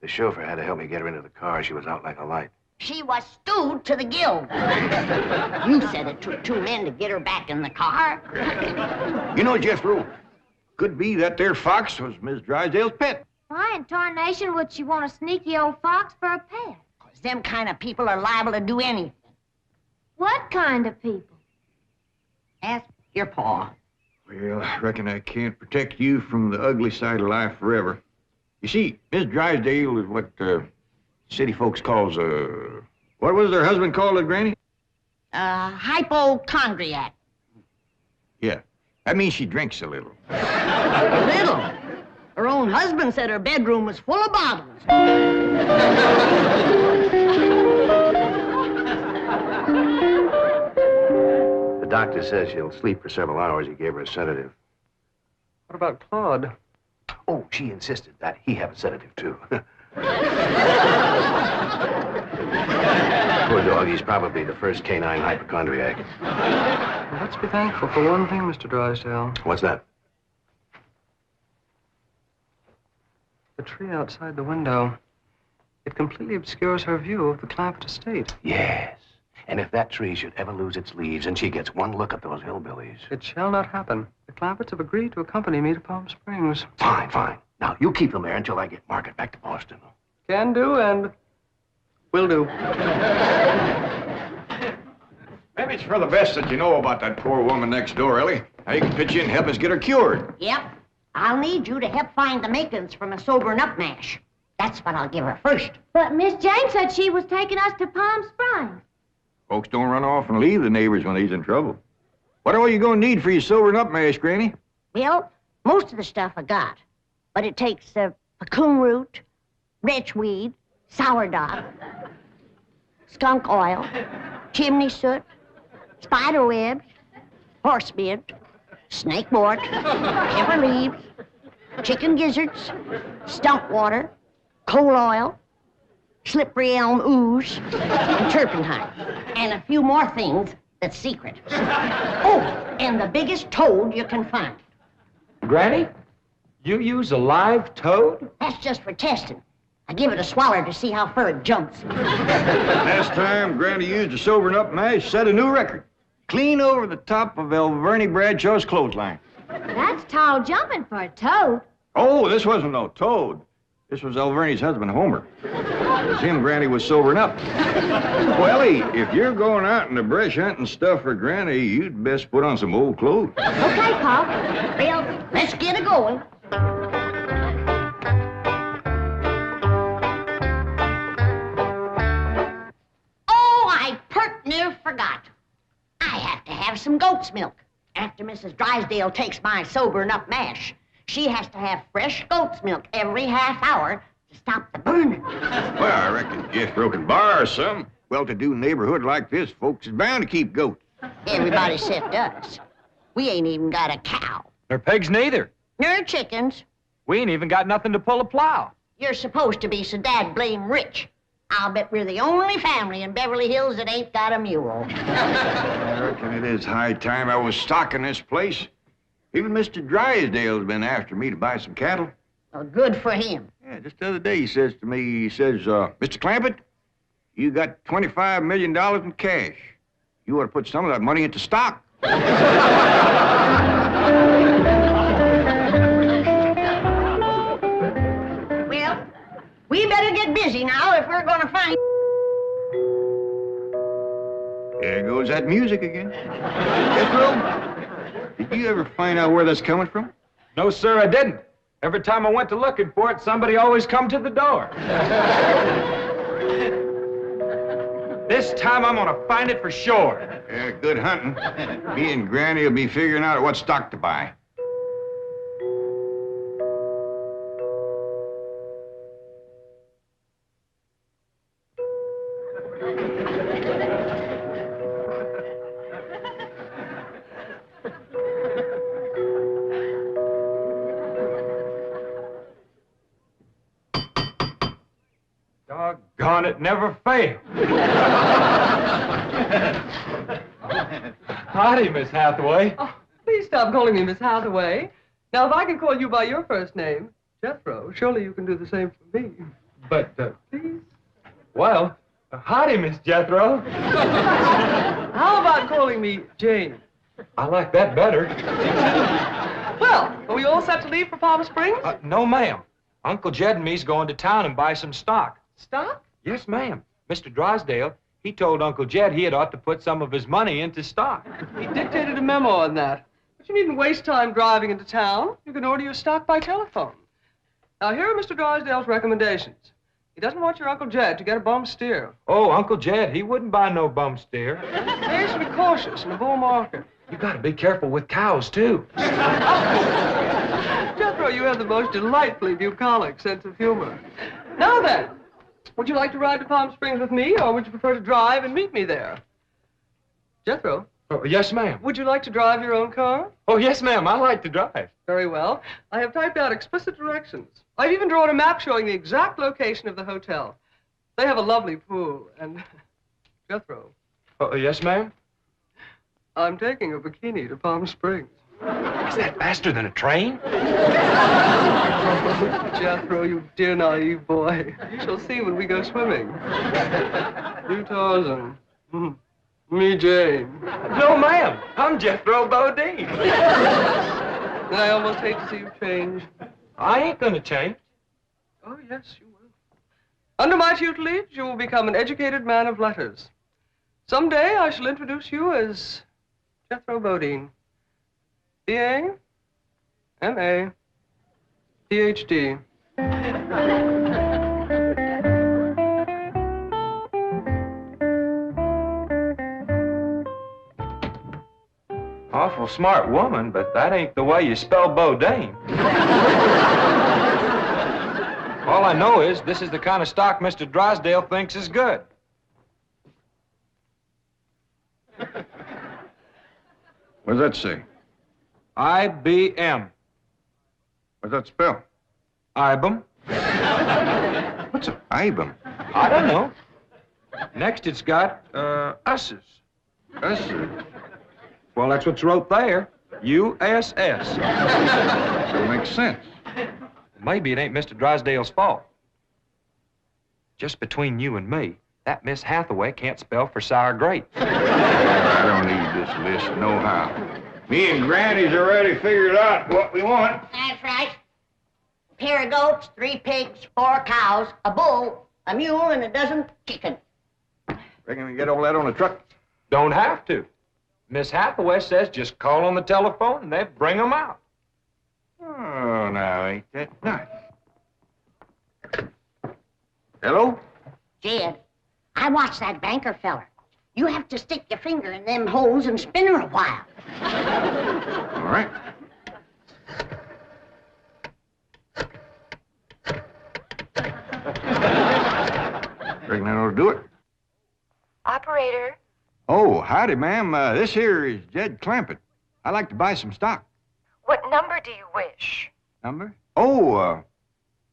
The chauffeur had to help me get her into the car. She was out like a light. She was stewed to the gills. You said it took 2 men to get her back in the car. You know, Jethro, could be that there fox was Miss Drysdale's pet. Why in tarnation would she want a sneaky old fox for a pet? 'Cause them kind of people are liable to do anything. What kind of people? Ask your pa. Well, I reckon I can't protect you from the ugly side of life forever. You see, Miss Drysdale is what city folks calls what was her husband called it, Granny? Hypochondriac. Yeah, that means she drinks a little. Little? Her own husband said her bedroom was full of bottles. The doctor says she'll sleep for several hours. He gave her a sedative. What about Claude? Oh, she insisted that he have a sedative, too. Poor dog, he's probably the first canine hypochondriac. Well, let's be thankful for one thing, Mr. Drysdale. What's that? The tree outside the window. It completely obscures her view of the Clampetts estate. Yes. And if that tree should ever lose its leaves and she gets one look at those hillbillies... It shall not happen. The Clampetts have agreed to accompany me to Palm Springs. Fine, fine. Now, you keep them there until I get Margaret back to Boston. Can do, and will do. Maybe it's for the best that you know about that poor woman next door, Elly. Now you can pitch in and help us get her cured. Yep. I'll need you to help find the makings from a sobering up mash. That's what I'll give her first. But Miss Jane said she was taking us to Palm Springs. Folks don't run off and leave the neighbors when he's in trouble. What all you gonna need for your sobering up mash, Granny? Well, most of the stuff I got. But it takes pecan root, wretchweed, sourdough, skunk oil, chimney soot, spider webs, horse mint, snake wort, pepper leaves, chicken gizzards, stump water, coal oil, slippery elm ooze, and turpentine, and a few more things that's secret. Oh, and the biggest toad you can find. Granny, you use a live toad? That's just for testing. I give it a swaller to see how far it jumps. Last time Granny used a sobering up mash, set a new record. Clean over the top of Vernie Bradshaw's clothesline. That's tall jumping for a toad. Oh, this wasn't no toad. This was Alvernie's husband, Homer. It was him Granny was sobering up. Well, Ellie, if you're going out in the brush hunting stuff for Granny, you'd best put on some old clothes. Okay, Pop. Well, let's get it going. Oh, I pert near forgot. I have to have some goat's milk. After Mrs. Drysdale takes my sobering up mash, she has to have fresh goat's milk every half hour to stop the burning. Well, I reckon Jethro can borrow some. Well-to-do neighborhood like this, folks is bound to keep goats. Everybody except us. We ain't even got a cow. Nor pigs neither. Nor chickens. We ain't even got nothing to pull a plow. You're supposed to be so dad-blame rich. I'll bet we're the only family in Beverly Hills that ain't got a mule. I reckon it is high time I was stocking this place. Even Mr. Drysdale's been after me to buy some cattle. Well, good for him. Yeah, just the other day he says to me, Mr. Clampett, you got $25 million in cash. You ought to put some of that money into stock. Well, we better get busy now if we're going to find... There goes that music again. Jethro, did you ever find out where that's coming from? No, sir, I didn't. Every time I went to looking for it, somebody always come to the door. This time I'm gonna find it for sure. Yeah, good hunting. Me and Granny will be figuring out what stock to buy. Doggone it, never failed. Howdy, Miss Hathaway. Oh, please stop calling me Miss Hathaway. Now, if I can call you by your first name, Jethro, surely you can do the same for me. But, Please? well, howdy, Miss Jethro. How about calling me Jane? I like that better. Well, are we all set to leave for Palm Springs? No, ma'am. Uncle Jed and me's going to town and buy some stock. Stock? Yes, ma'am. Mr. Drysdale, he told Uncle Jed he had ought to put some of his money into stock. He dictated a memo on that. But you needn't waste time driving into town. You can order your stock by telephone. Now, here are Mr. Drysdale's recommendations. He doesn't want your Uncle Jed to get a bum steer. Oh, Uncle Jed, he wouldn't buy no bum steer. He should be cautious in a bull market. You gotta be careful with cows, too. Jethro, you have the most delightfully bucolic sense of humor. Now then, would you like to ride to Palm Springs with me, or would you prefer to drive and meet me there? Jethro? Oh, yes, ma'am. Would you like to drive your own car? Oh, yes, ma'am. I like to drive. Very well. I have typed out explicit directions. I've even drawn a map showing the exact location of the hotel. They have a lovely pool, and... Jethro. Oh, yes, ma'am? I'm taking a bikini to Palm Springs. Is that faster than a train? Jethro, you dear naive boy. You shall see when we go swimming. You Tarzan. Me Jane. No, ma'am. I'm Jethro Bodine. I almost hate to see you change. I ain't gonna change. Oh, yes, you will. Under my tutelage, you will become an educated man of letters. Someday I shall introduce you as Jethro Bodine. B.A., M.A., Ph.D. Awful smart woman, but that ain't the way you spell Bodine. All I know is this is the kind of stock Mr. Drysdale thinks is good. What does that say? IBM. What's that spell? IBM. What's an IBM? I don't know. Next it's got, Us's. Us's? Well, that's what's wrote there. U-S-S. That makes sense. Maybe it ain't Mr. Drysdale's fault. Just between you and me, that Miss Hathaway can't spell for sour grapes. I don't need this list nohow. Me and Granny's already figured out what we want. That's right. pair of goats, 3 pigs, 4 cows, a bull, a mule, and a dozen chickens. Reckon we can get all that on a truck? Don't have to. Miss Hathaway says just call on the telephone and they bring 'em out. Oh, now, ain't that nice? Hello? Jed, I watched that banker feller. You have to stick your finger in them holes and spin her a while. All right. Reckon that ought to do it. Operator. Oh, howdy, ma'am. This here is Jed Clampett. I'd like to buy some stock. What number do you wish? Number? Oh,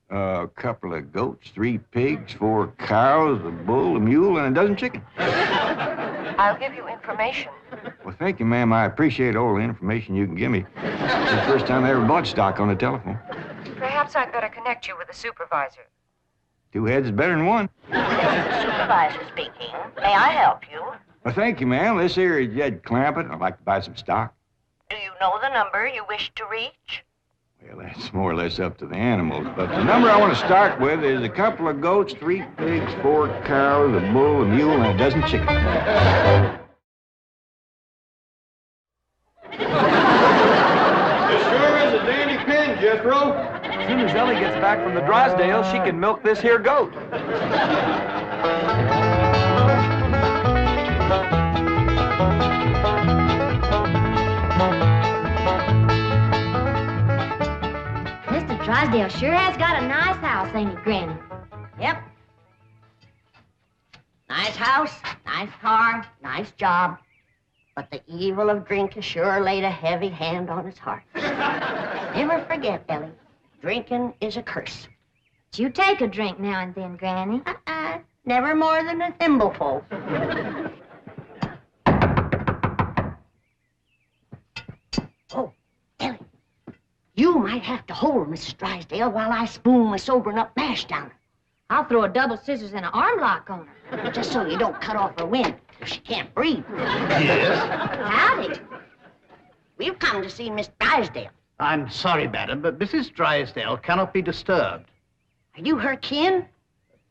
a couple of goats, 3 pigs, 4 cows, a bull, a mule, and a dozen chickens. I'll give you information. Well, thank you, ma'am. I appreciate all the information you can give me. It's the first time I ever bought stock on the telephone. Perhaps I'd better connect you with the supervisor. 2 heads is better than 1. Supervisor speaking. May I help you? Well, thank you, ma'am. This here is Jed Clampett. I'd like to buy some stock. Do you know the number you wish to reach? Well, that's more or less up to the animals. But the number I want to start with is a couple of goats, 3 pigs, 4 cows, a bull, a mule, and a dozen chickens. This sure is a dandy pin, Jethro. As soon as Elly gets back from the Drysdale, she can milk this here goat. Mr. Drysdale sure has got a nice house, ain't he, Granny? Yep. Nice house, nice car, nice job. But the evil of drink has sure laid a heavy hand on his heart. Never forget, Elly, drinking is a curse. But you take a drink now and then, Granny. Never more than a thimbleful. Oh, Elly, you might have to hold Mrs. Drysdale while I spoon my sobering up mash down her. I'll throw a double scissors and an arm lock on her. Just so you don't cut off her wind, if she can't breathe. Yes? Howdy. We've come to see Miss Drysdale. I'm sorry, madam, but Mrs. Drysdale cannot be disturbed. Are you her kin?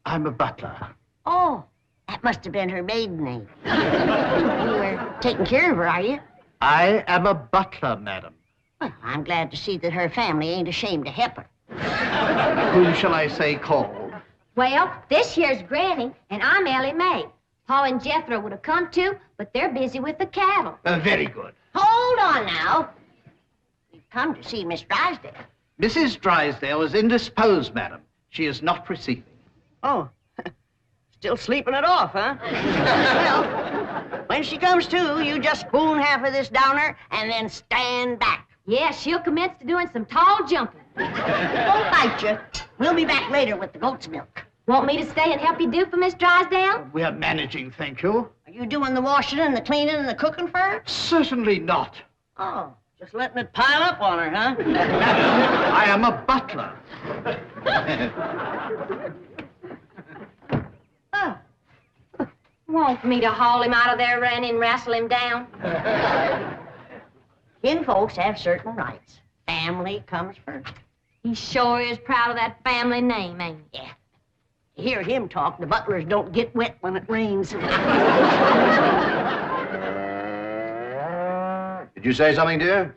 I'm a butler. Oh, that must have been her maiden name. You were taking care of her, are you? I am a butler, madam. Well, I'm glad to see that her family ain't ashamed to help her. Whom shall I say called? Well, this here's Granny, and I'm Elly Mae. Paul and Jethro would have come too, but they're busy with the cattle. Very good. Hold on now. We've come to see Miss Drysdale. Mrs. Drysdale is indisposed, madam. She is not receiving. Oh, still sleeping it off, huh? Well, when she comes to, you just spoon half of this down her and then stand back. Yeah, she'll commence to doing some tall jumping. Won't bite you. We'll be back later with the goat's milk. Want me to stay and help you do for Miss Drysdale? We are managing, thank you. Are you doing the washing and the cleaning and the cooking for her? Certainly not. Oh, just letting it pile up on her, huh? Madam, I am a butler. Oh. Want me to haul him out of there and wrestle him down? Kin folks have certain rights. Family comes first. He sure is proud of that family name, ain't he? Yeah. You hear him talk, the butlers don't get wet when it rains. Did you say something, dear?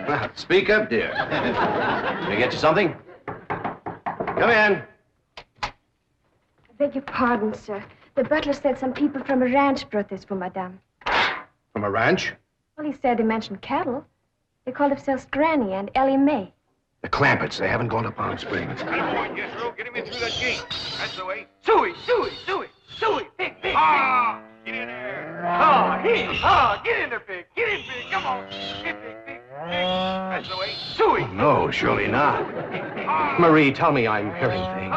Well, speak up, dear. Can I get you something? Come in. I beg your pardon, sir. The butler said some people from a ranch brought this for Madame. From a ranch? Well, he said they mentioned cattle. They call themselves Granny and Elly Mae. The Clampetts, they haven't gone to Palm Springs. Get him in through that gate. That's the way. Suey, pig, pig. Ah! Get in there. Get in there, pig. Get in, pig. Come on. Get pig. That's the way. Suey. No, surely not. Marie, tell me I'm hearing things.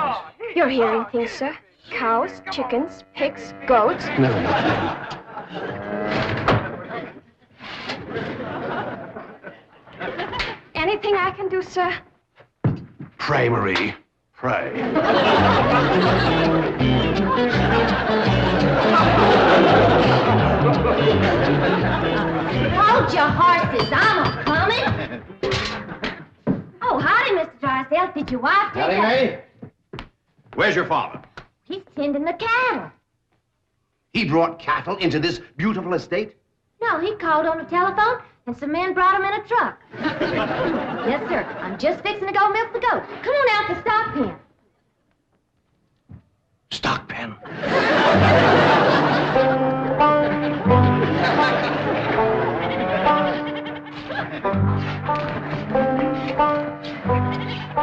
You're hearing things, sir. Cows, chickens, pigs, goats. No. Anything I can do, sir? Pray, Marie. Pray. Hold your horses, I'm a-coming. Ellie Mae? Where's your father? He's tending the cattle. He brought cattle into this beautiful estate? No, he called on the telephone, and some men brought him in a truck. Yes, sir. I'm just fixing to go milk the goat. Come on out to stock pen. Stock pen?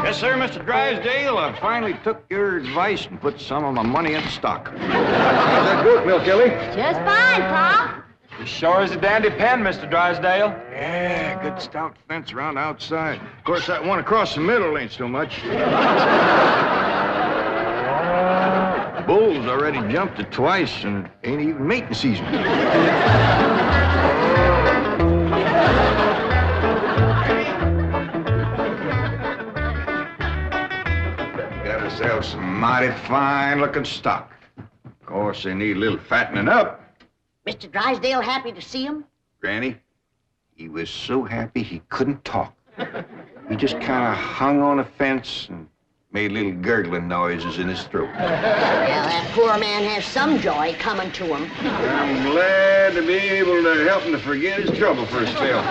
Yes, sir, Mr. Drysdale. I finally took your advice and put some of my money into stock. How's that goat milk, Ellie? Just fine, Pa. He sure is a dandy pen, Mr. Drysdale. Yeah, good stout fence around outside. Of course, that one across the middle ain't so much. Bulls already jumped it twice, and it ain't even mating season. Got ourselves some mighty fine-looking stock. Of course, they need a little fattening up. Mr. Drysdale happy to see him? Granny, he was so happy he couldn't talk. He just kind of hung on a fence and made little gurgling noises in his throat. Well, that poor man has some joy coming to him. I'm glad to be able to help him to forget his trouble for a spell.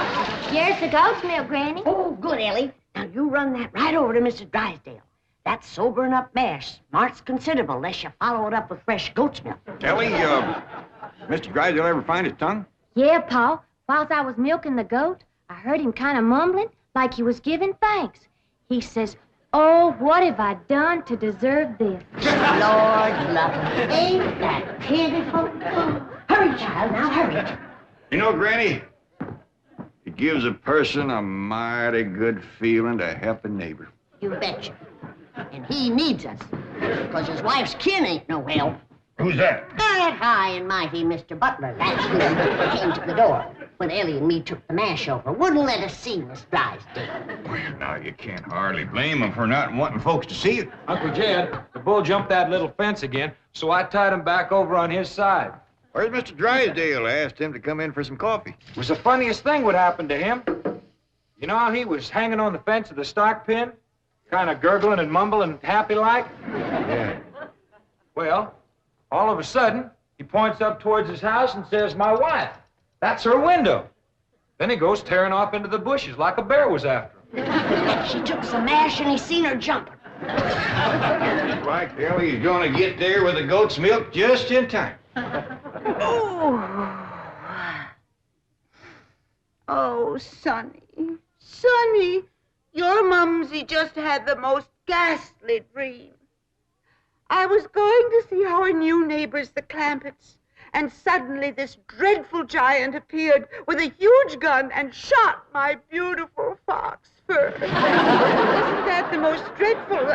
Here's the goat's milk, Granny. Oh, good, Ellie. Now, you run that right over to Mr. Drysdale. That sobering up mash smarts considerable unless you follow it up with fresh goat's milk. Ellie, Mr. Drysdale ever find his tongue? Yeah, Pa. Whilst I was milking the goat, I heard him kind of mumbling like he was giving thanks. He says, "Oh, what have I done to deserve this?" Lord love him. Ain't that pitiful? Hurry, child, now hurry. You know, Granny, it gives a person a mighty good feeling to help a neighbor. You betcha. And he needs us, because his wife's kin ain't no help. Who's that? That high and mighty Mr. Butler. That's who came to the door when Ellie and me took the mash over. Wouldn't let us see Miss Drysdale. Now, you can't hardly blame him for not wanting folks to see it. Uncle Jed, the bull jumped that little fence again, so I tied him back over on his side. Where's Mr. Drysdale? I asked him to come in for some coffee. It was the funniest thing what happened to him. You know how he was hanging on the fence of the stock pen, kind of gurgling and mumbling, happy-like? Yeah. Well, all of a sudden, he points up towards his house and says, "My wife. That's her window." Then he goes tearing off into the bushes like a bear was after him. She took some mash and he seen her jumping. Right, Ellie, he's going to get there with the goat's milk just in time. Oh, Sonny. Sonny, your mumsy just had the most ghastly dream. I was going to see our new neighbors, the Clampetts, and suddenly this dreadful giant appeared with a huge gun and shot my beautiful fox fur. Isn't that the most dreadful...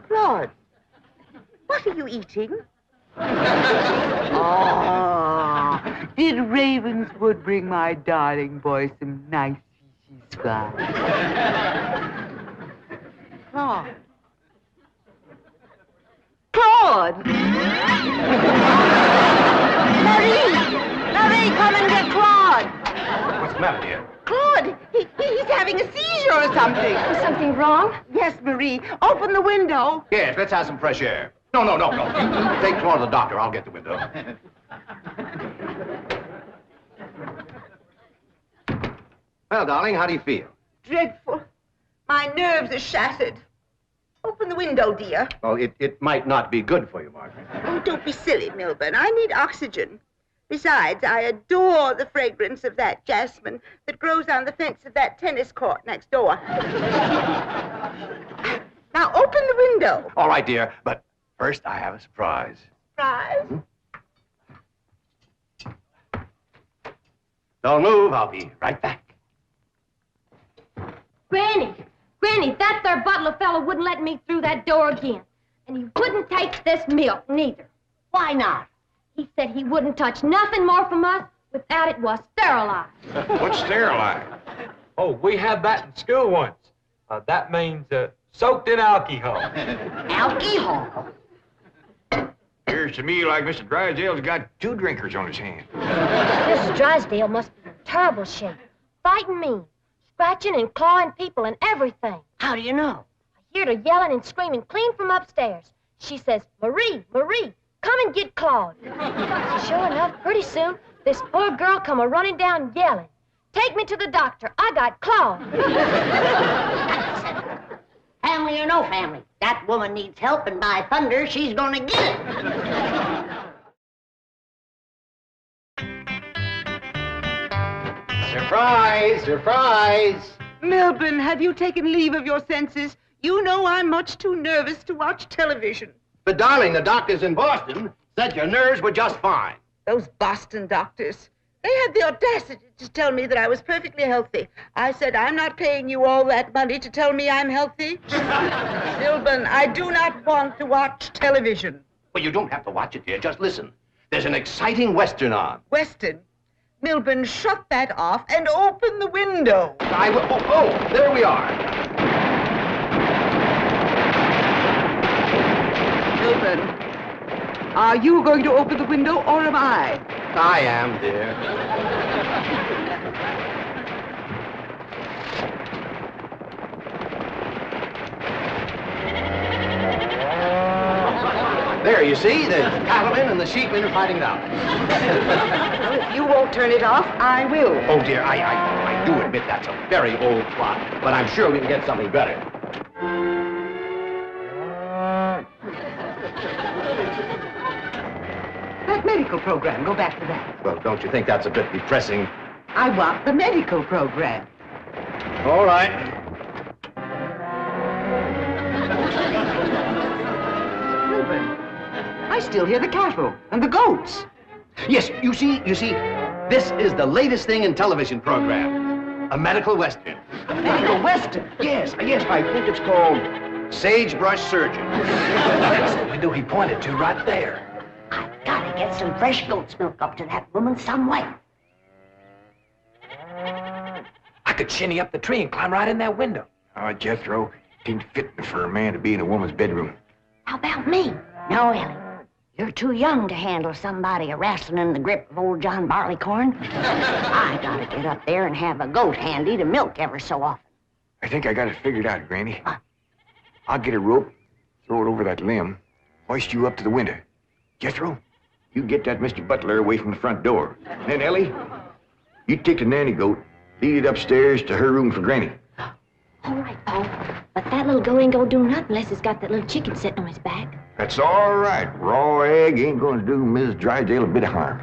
Claude, what are you eating? Oh, did Ravenswood bring my darling boy some nice fishy scraps? Claude. Claude! Marie, come and get Claude. What's the matter, dear? Claude, he's having a seizure or something. Is something wrong? Yes, Marie. Open the window. Yes, let's have some fresh air. No. You take Claude to the doctor. I'll get the window. Well, darling, how do you feel? Dreadful. My nerves are shattered. Open the window, dear. Well, it might not be good for you, Margaret. Oh, don't be silly, Milburn. I need oxygen. Besides, I adore the fragrance of that jasmine that grows on the fence of that tennis court next door. Now, open the window. All right, dear, but first I have a surprise. Surprise? Don't move. I'll be right back. Granny, that there butler fella wouldn't let me through that door again. And he wouldn't take this milk, neither. Why not? He said he wouldn't touch nothing more from us without it was sterilized. What's sterilized? Oh, we had that in school once. That means soaked in alcohol. Alcohol? Appears to me like Mr. Drysdale's got two drinkers on his hands. Mrs. Drysdale must be in terrible shape. Fighting mean. Scratching and clawing people and everything. How do you know? I heard her yelling and screaming clean from upstairs. She says, Marie, Marie, come and get Claude. Sure enough, pretty soon, this poor girl come a-running down yelling. Take me to the doctor. I got Claude. Family or no family, that woman needs help, and by thunder, she's gonna get it. Surprise! Surprise! Milburn, have you taken leave of your senses? You know I'm much too nervous to watch television. But, darling, the doctors in Boston said your nerves were just fine. Those Boston doctors. They had the audacity to tell me that I was perfectly healthy. I said, I'm not paying you all that money to tell me I'm healthy. Milburn, I do not want to watch television. Well, you don't have to watch it, dear. Just listen. There's an exciting Western on. Weston, Milburn, shut that off and open the window. I will. Oh, there we are. Milburn, are you going to open the window or am I? I am, dear. There, you see, the cattlemen and the sheepmen are fighting it out. Well, if you won't turn it off, I will. Oh, dear, I do admit that's a very old plot, but I'm sure we can get something better. That medical program, go back to that. Well, don't you think that's a bit depressing? I want the medical program. All right. Milburn, I still hear the cattle and the goats. Yes, you see, this is the latest thing in television program. A medical western. A medical western? Yes, I think it's called Sagebrush Surgeon. That's the window he pointed to right there. Gotta get some fresh goat's milk up to that woman some way. I could shinny up the tree and climb right in that window. Oh, Jethro, it ain't fitting for a man to be in a woman's bedroom. How about me? No, Elly. You're too young to handle somebody wrestling in the grip of old John Barleycorn. I gotta get up there and have a goat handy to milk ever so often. I think I got it figured out, Granny. I'll get a rope, throw it over that limb, hoist you up to the window. Jethro, you get that Mr. Butler away from the front door. And then, Elly, you take the nanny goat, lead it upstairs to her room for Granny. All right, Paul. But that little goat ain't gonna do nothing unless it's got that little chicken sitting on his back. That's all right. Raw egg ain't gonna do Mrs. Drysdale a bit of harm.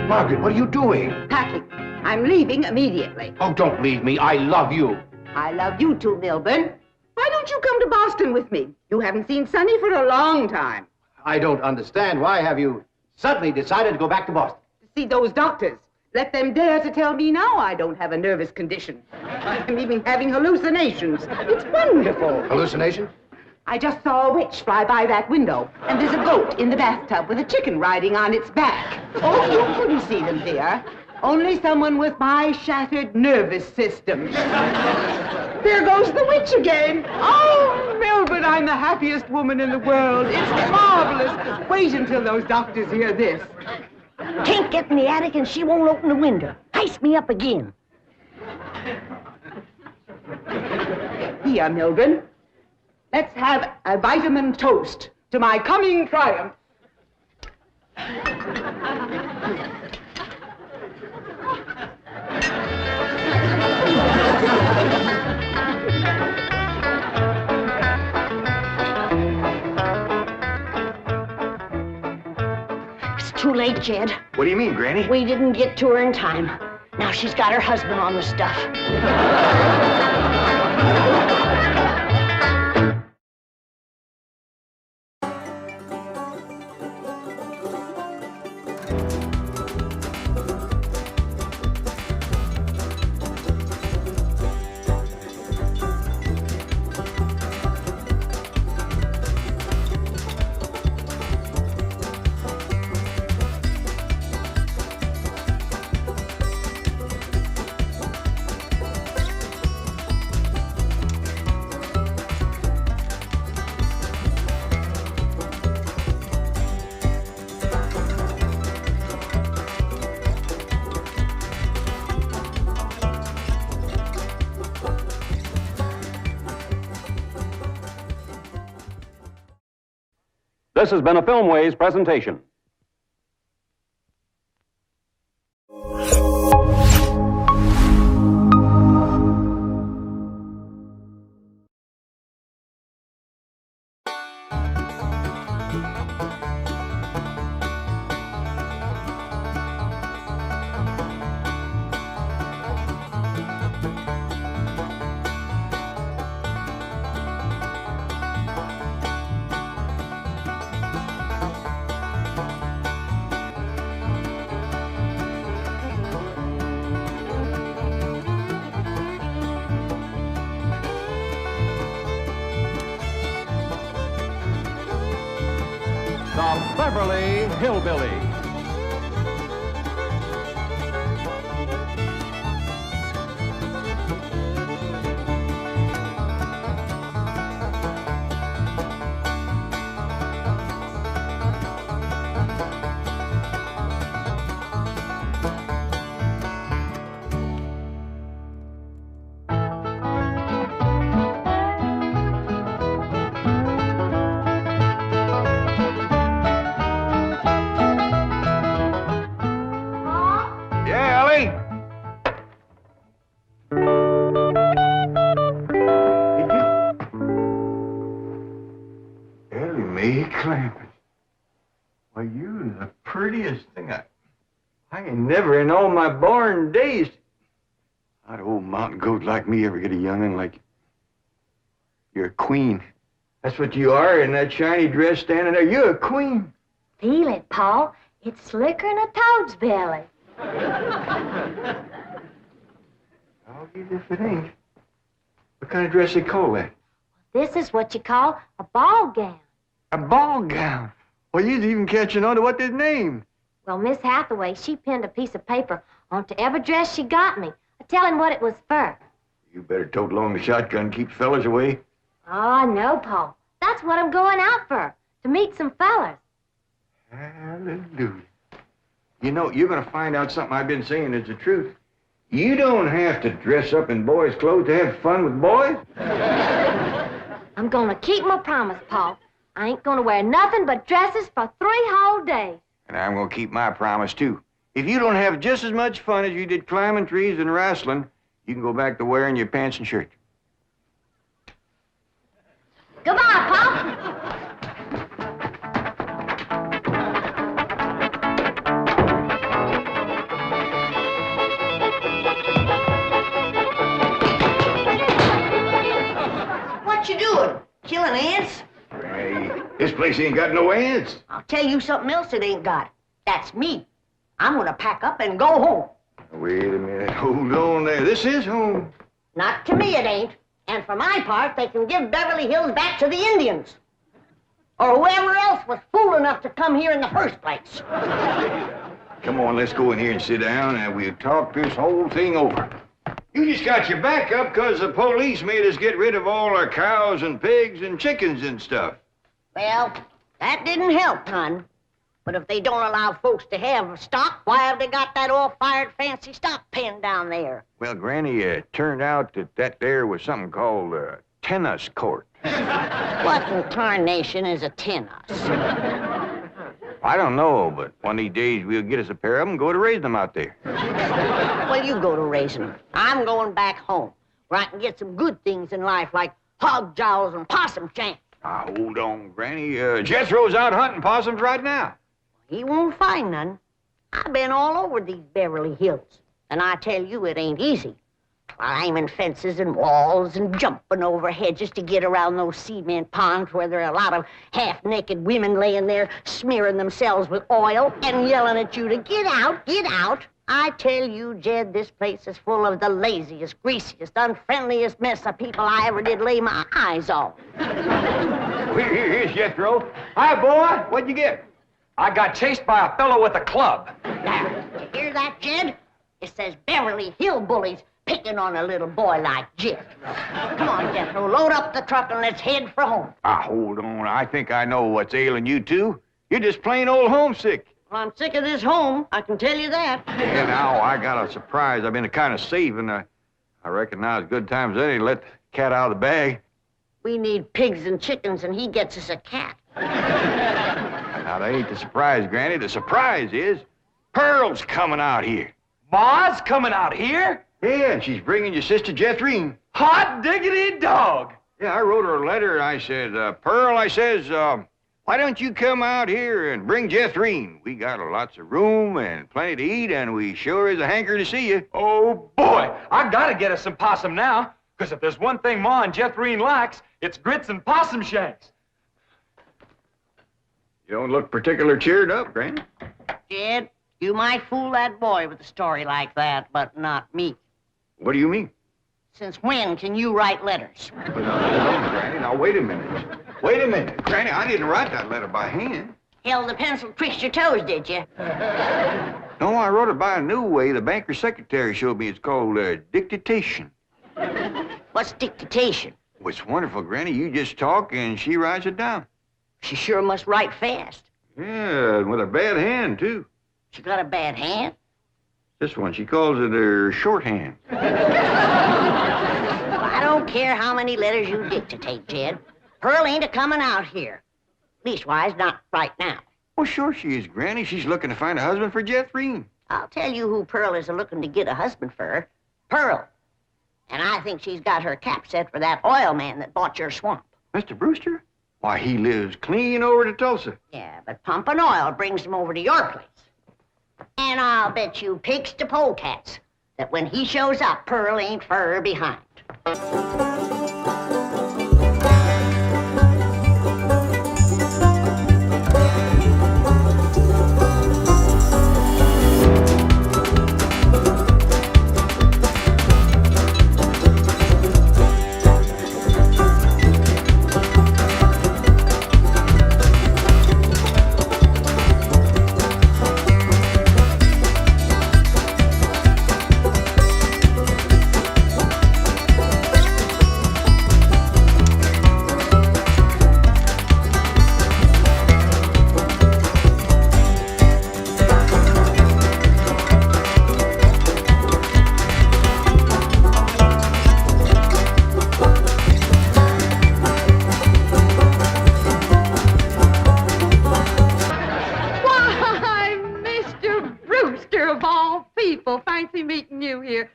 Margaret, what are you doing? Packing. I'm leaving immediately. Oh, don't leave me. I love you. I love you too, Milburn. Why don't you come to Boston with me? You haven't seen Sonny for a long time. I don't understand. Why have you suddenly decided to go back to Boston? To see those doctors. Let them dare to tell me now I don't have a nervous condition. I'm even having hallucinations. It's wonderful. Hallucinations? I just saw a witch fly by that window, and there's a goat in the bathtub with a chicken riding on its back. Oh, you couldn't see them, dear. Only someone with my shattered nervous system. There goes the witch again. Oh, Milburn, I'm the happiest woman in the world. It's marvelous. Wait until those doctors hear this. Can't get in the attic and she won't open the window. Ice me up again. Here, Milburn. Let's have a vitamin toast to my coming triumph. late, Jed. What do you mean, Granny? We didn't get to her in time. Now she's got her husband on the stuff. This has been a Filmways presentation. The Beverly Hillbillies. Clampetts. Why, you the prettiest thing I ain't never in all my born days. How'd an old mountain goat like me ever get a young'un like you? You're a queen. That's what you are in that shiny dress standing there. You're a queen. Feel it, Paul. It's slicker than a toad's belly. I'll get if it ain't. What kind of dress they call that? This is what you call a ball gown. A ball gown? Well, you's even catching on to what they're named. Well, Miss Hathaway, she pinned a piece of paper onto every dress she got me, telling what it was for. You better tote along the shotgun, keep fellas away. Oh, no, Paul. That's what I'm going out for, to meet some fellas. Hallelujah. You know, you're going to find out something I've been saying is the truth. You don't have to dress up in boys' clothes to have fun with boys. I'm going to keep my promise, Paul. I ain't going to wear nothing but dresses for 3 whole days. And I'm going to keep my promise, too. If you don't have just as much fun as you did climbing trees and wrestling, you can go back to wearing your pants and shirt. Goodbye, Paul. What you doing? Killing ants? Hey, this place ain't got no ants. I'll tell you something else it ain't got. That's me. I'm gonna pack up and go home. Wait a minute. Hold on there. This is home. Not to me it ain't. And for my part, they can give Beverly Hills back to the Indians. Or whoever else was fool enough to come here in the first place. Come on, let's go in here and sit down and we'll talk this whole thing over. You just got your back up because the police made us get rid of all our cows and pigs and chickens and stuff. Well, that didn't help, hon. But if they don't allow folks to have stock, why have they got that all-fired fancy stock pen down there? Well, Granny, it turned out that there was something called a tennis court. What in tarnation is a tennis? I don't know, but one of these days we'll get us a pair of them and go to raise them out there. Well, you go to raising them. I'm going back home, where I can get some good things in life, like hog jowls and possum shanks. Now, hold on, Granny. Jethro's out hunting possums right now. He won't find none. I've been all over these Beverly Hills, and I tell you it ain't easy. Climbing fences and walls and jumping over hedges to get around those cement ponds where there are a lot of half-naked women laying there smearing themselves with oil and yelling at you to get out, get out. I tell you, Jed, this place is full of the laziest, greasiest, unfriendliest mess of people I ever did lay my eyes on. Here's Jethro. Hi, boy. What'd you get? I got chased by a fellow with a club. Now, you hear that, Jed? It says Beverly Hillbillies picking on a little boy like Jed. Come on, Jethro, load up the truck and let's head for home. Hold on. I think I know what's ailing you two. You're just plain old homesick. Well, I'm sick of this home, I can tell you that. Yeah, now, I got a surprise. I've been kind of saving. I reckon now is good time as any to let the cat out of the bag. We need pigs and chickens, and he gets us a cat. Now, that ain't the surprise, Granny. The surprise is Pearl's coming out here. Ma's coming out here? Yeah, and she's bringing your sister Jethrine. Hot diggity dog. Yeah, I wrote her a letter. I said, Pearl, I says, why don't you come out here and bring Jethrine? We got lots of room and plenty to eat, and we sure is a hanker to see you. Oh, boy. I gotta get us some possum now, because if there's one thing Ma and Jethrine likes, it's grits and possum shanks. You don't look particular cheered up, Granny. Jed, you might fool that boy with a story like that, but not me. What do you mean? Since when can you write letters? Granny, now wait a minute. Wait a minute. Granny, I didn't write that letter by hand. Held the pencil twixt your toes, did you? No, I wrote it by a new way. The banker's secretary showed me. It's called dictation. What's dictation? Well, it's wonderful, Granny. You just talk and she writes it down. She sure must write fast. Yeah, and with a bad hand, too. She got a bad hand? This one, she calls it her shorthand. I don't care how many letters you dictate, Jed. Pearl ain't a-coming out here. Leastwise, not right now. Well, sure she is, Granny. She's looking to find a husband for Jethrine. I'll tell you who Pearl is looking to get a husband for. Pearl. And I think she's got her cap set for that oil man that bought your swamp. Mr. Brewster? Why, he lives clean over to Tulsa. Yeah, but pumping oil brings him over to your place. And I'll bet you pigs to polecats that when he shows up, Pearl ain't fur behind.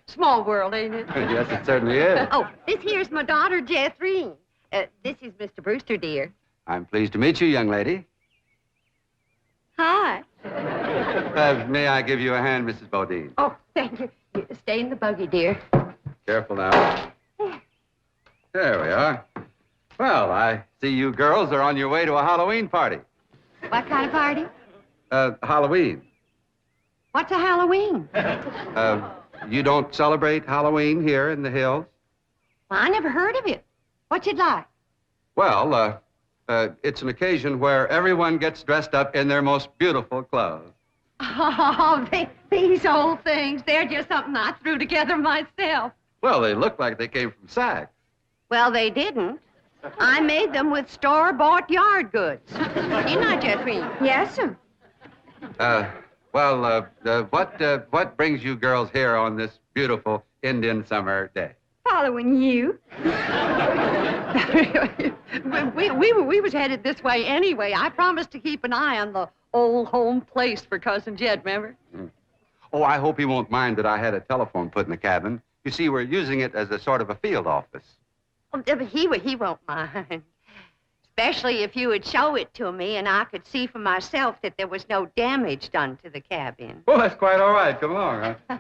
Small world, ain't it? Yes, it certainly is. Oh, this here's my daughter, Jethrine. This is Mr. Brewster, dear. I'm pleased to meet you, young lady. Hi. May I give you a hand, Mrs. Bodine? Oh, thank you. Stay in the buggy, dear. Careful now. There we are. Well, I see you girls are on your way to a Halloween party. What kind of party? Halloween. What's a Halloween? You don't celebrate Halloween here in the hills? Well, I never heard of it. What's it like? Well, it's an occasion where everyone gets dressed up in their most beautiful clothes. Oh, these old things, they're just something I threw together myself. Well, they look like they came from Saks. Well, they didn't. I made them with store-bought yard goods. Didn't I, Jethrine? Yes, sir. What brings you girls here on this beautiful Indian summer day? Following you. we was headed this way anyway. I promised to keep an eye on the old home place for Cousin Jed, remember? Oh, I hope he won't mind that I had a telephone put in the cabin. You see, we're using it as a sort of a field office. Oh, he won't mind. Especially if you would show it to me and I could see for myself that there was no damage done to the cabin. Well, that's quite all right. Come along, huh?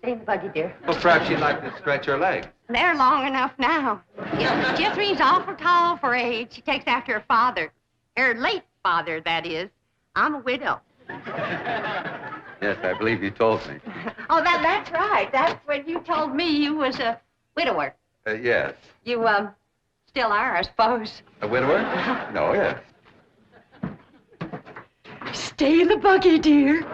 Stay in the buggy, dear. Well, perhaps you'd like to stretch your legs. They're long enough now. Jethrine's awful tall for age. She takes after her father. Her late father, that is. I'm a widow. Yes, I believe you told me. Oh, that's right. That's when you told me you was a widower. Yes. You, still are, I suppose. A widower? No, yes. Stay in the buggy, dear.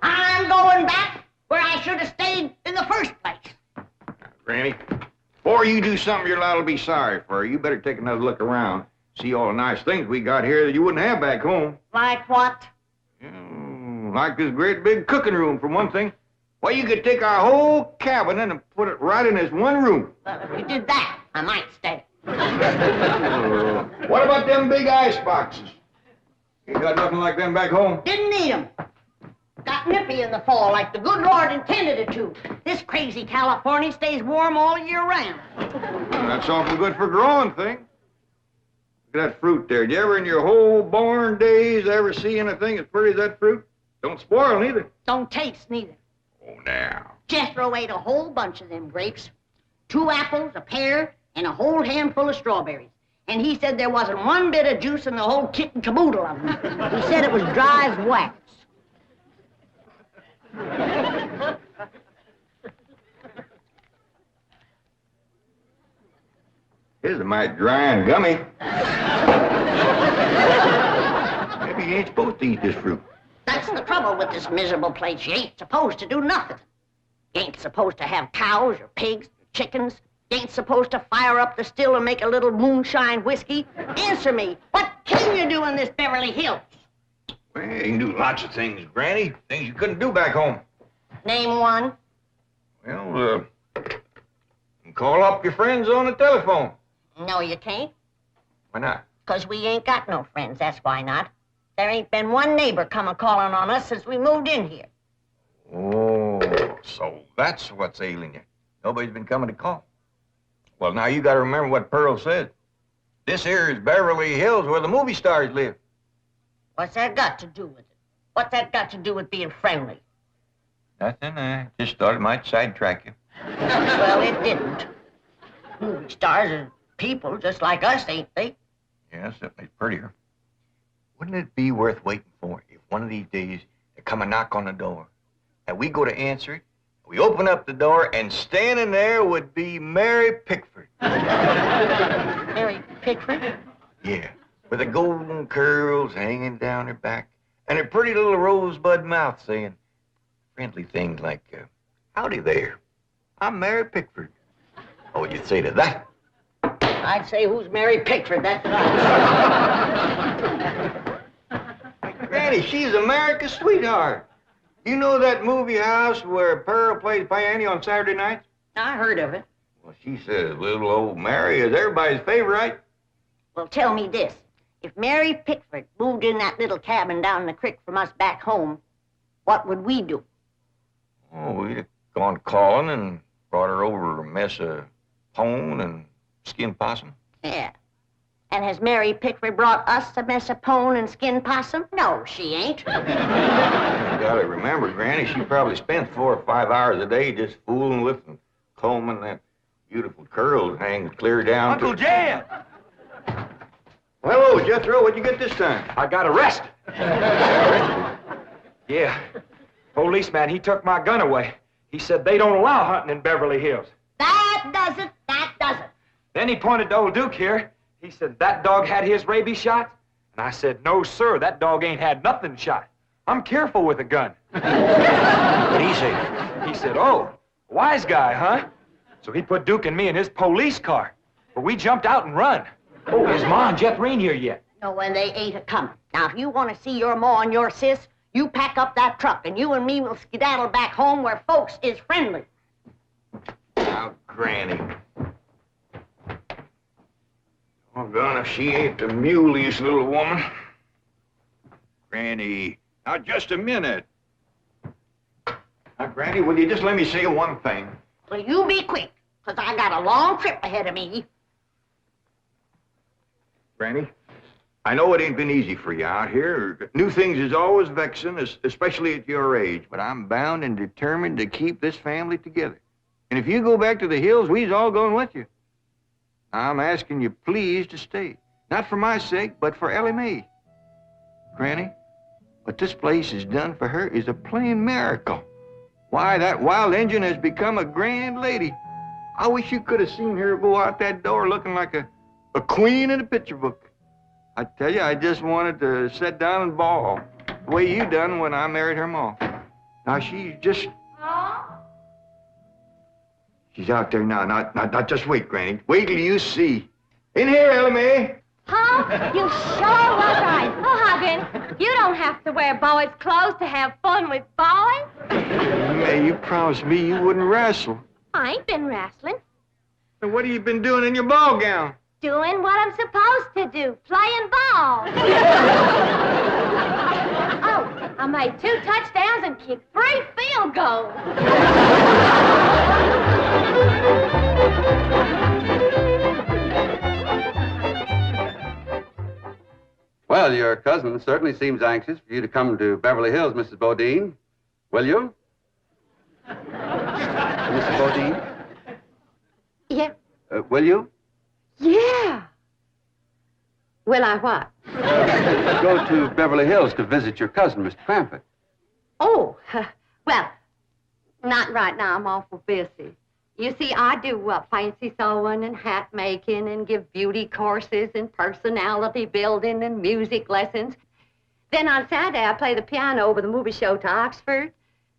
I'm going back where I should have stayed in the first place. Granny, before you do something you're liable to be sorry for, you better take another look around. See all the nice things we got here that you wouldn't have back home. Like what? Like this great big cooking room, for one thing. Why, you could take our whole cabinet and put it right in this one room. Well, if you did that, I might stay. What about them big ice boxes? You got nothing like them back home? Didn't need 'em. Got nippy in the fall like the good Lord intended it to. This crazy California stays warm all year round. That's awful good for growing things. Look at that fruit there. Did you ever in your whole born days ever see anything as pretty as that fruit? Don't spoil neither. Don't taste neither. Oh, now. Jethro ate a whole bunch of them grapes. 2 apples, a pear, and a whole handful of strawberries. And he said there wasn't one bit of juice in the whole kit and caboodle of them. He said it was dry as wax. This is a mighty dry and gummy. Maybe you ain't supposed to eat this fruit. That's the trouble with this miserable place. You ain't supposed to do nothing. You ain't supposed to have cows or pigs or chickens. You ain't supposed to fire up the still and make a little moonshine whiskey. Answer me, what can you do in this Beverly Hills? Well, you can do lots of things, Granny. Things you couldn't do back home. Name one. Well, you can call up your friends on the telephone. No, you can't. Why not? 'Cause we ain't got no friends, that's why not. There ain't been one neighbor come a-calling on us since we moved in here. Oh, so that's what's ailing you. Nobody's been coming to call. Well, now you got to remember what Pearl said. This here is Beverly Hills where the movie stars live. What's that got to do with it? What's that got to do with being friendly? Nothing. I just thought it might sidetrack you. Well, it didn't. Movie stars are people just like us, ain't they? Yeah, certainly prettier. Wouldn't it be worth waiting for if one of these days there come a knock on the door and we go to answer it, we open up the door and standing there would be Mary Pickford. Mary Pickford? Yeah, with the golden curls hanging down her back and her pretty little rosebud mouth saying friendly things like, howdy there, I'm Mary Pickford. What would you say to that? I'd say, who's Mary Pickford? That's right. Granny, she's America's sweetheart. You know that movie house where Pearl plays piano on Saturday nights? I heard of it. Well, she says little old Mary is everybody's favorite. Well, tell me this. If Mary Pickford moved in that little cabin down the creek from us back home, what would we do? Oh, we'd have gone calling and brought her over a mess of pone and skinned possum. Yeah. And has Mary Pickford brought us a mess of pone and skinned possum? No, she ain't. You gotta remember, Granny, she probably spends 4 or 5 hours a day just fooling with and combing that beautiful curls hanging clear down Uncle to... Jed! Well, hello, Jethro. What'd you get this time? I got arrested. Yeah. Policeman, he took my gun away. He said they don't allow hunting in Beverly Hills. That does it. That does it. Then he pointed to old Duke here. He said, that dog had his rabies shot? And I said, no, sir, that dog ain't had nothing shot. I'm careful with a gun. What'd he say? He said, oh, wise guy, huh? So he put Duke and me in his police car. But we jumped out and run. Oh, is Ma and Jethrine here yet? No, and they ain't a-coming. Now, if you want to see your ma and your sis, you pack up that truck, and you and me will skedaddle back home where folks is friendly. Now, Granny. if she ain't the muleyest little woman. Granny, now just a minute. Now, Granny, will you just let me say one thing? Well, you be quick, 'cause I got a long trip ahead of me. Granny, I know it ain't been easy for you out here. New things is always vexing, especially at your age, but I'm bound and determined to keep this family together. And if you go back to the hills, we's all going with you. I'm asking you please to stay. Not for my sake, but for Elly May. Granny, what this place has done for her is a plain miracle. Why, that wild engine has become a grand lady. I wish you could have seen her go out that door looking like a queen in a picture book. I tell you, I just wanted to sit down and bawl, the way you done when I married her ma. Now, she's just... She's out there now. Not just wait, Granny. Wait till you see. In here, Elly May. Huh? You sure was right. Oh, Huggin, you don't have to wear boys' clothes to have fun with boys. May, you promised me you wouldn't wrestle. I ain't been wrestling. Then what have you been doing in your ball gown? Doing what I'm supposed to do, playing ball. Oh, I made 2 touchdowns and kicked 3 field goals. Well, your cousin certainly seems anxious for you to come to Beverly Hills, Mrs. Bodine. Will you? Mrs. Bodine? Yeah. Will you? Yeah. Will I what? Go to Beverly Hills to visit your cousin, Mr. Clampett. Oh, well, not right now. I'm awful busy. You see, I do fancy sewing and hat making and give beauty courses and personality building and music lessons. Then on Saturday, I play the piano over the movie show to Oxford.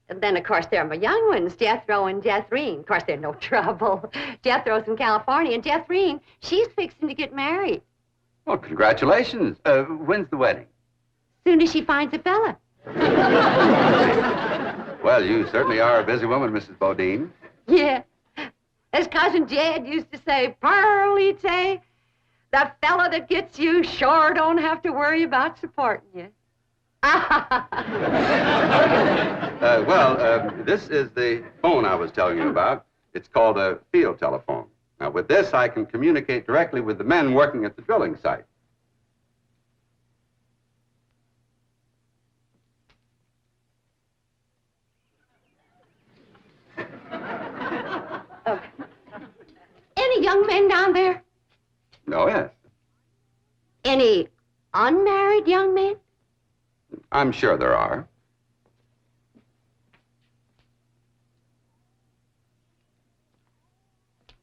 And then, of course, there are my young ones, Jethro and Jethrine. Of course, they're no trouble. Jethro's in California, and Jethrine, she's fixing to get married. Well, congratulations. When's the wedding? Soon as she finds a fella. Well, you certainly are a busy woman, Mrs. Bodine. Yeah. As Cousin Jed used to say, Pearl, he'd say, the fella that gets you sure don't have to worry about supporting you. This is the phone I was telling you about. It's called a field telephone. Now, with this, I can communicate directly with the men working at the drilling site. Any young men down there? Oh, yes. Any unmarried young men? I'm sure there are.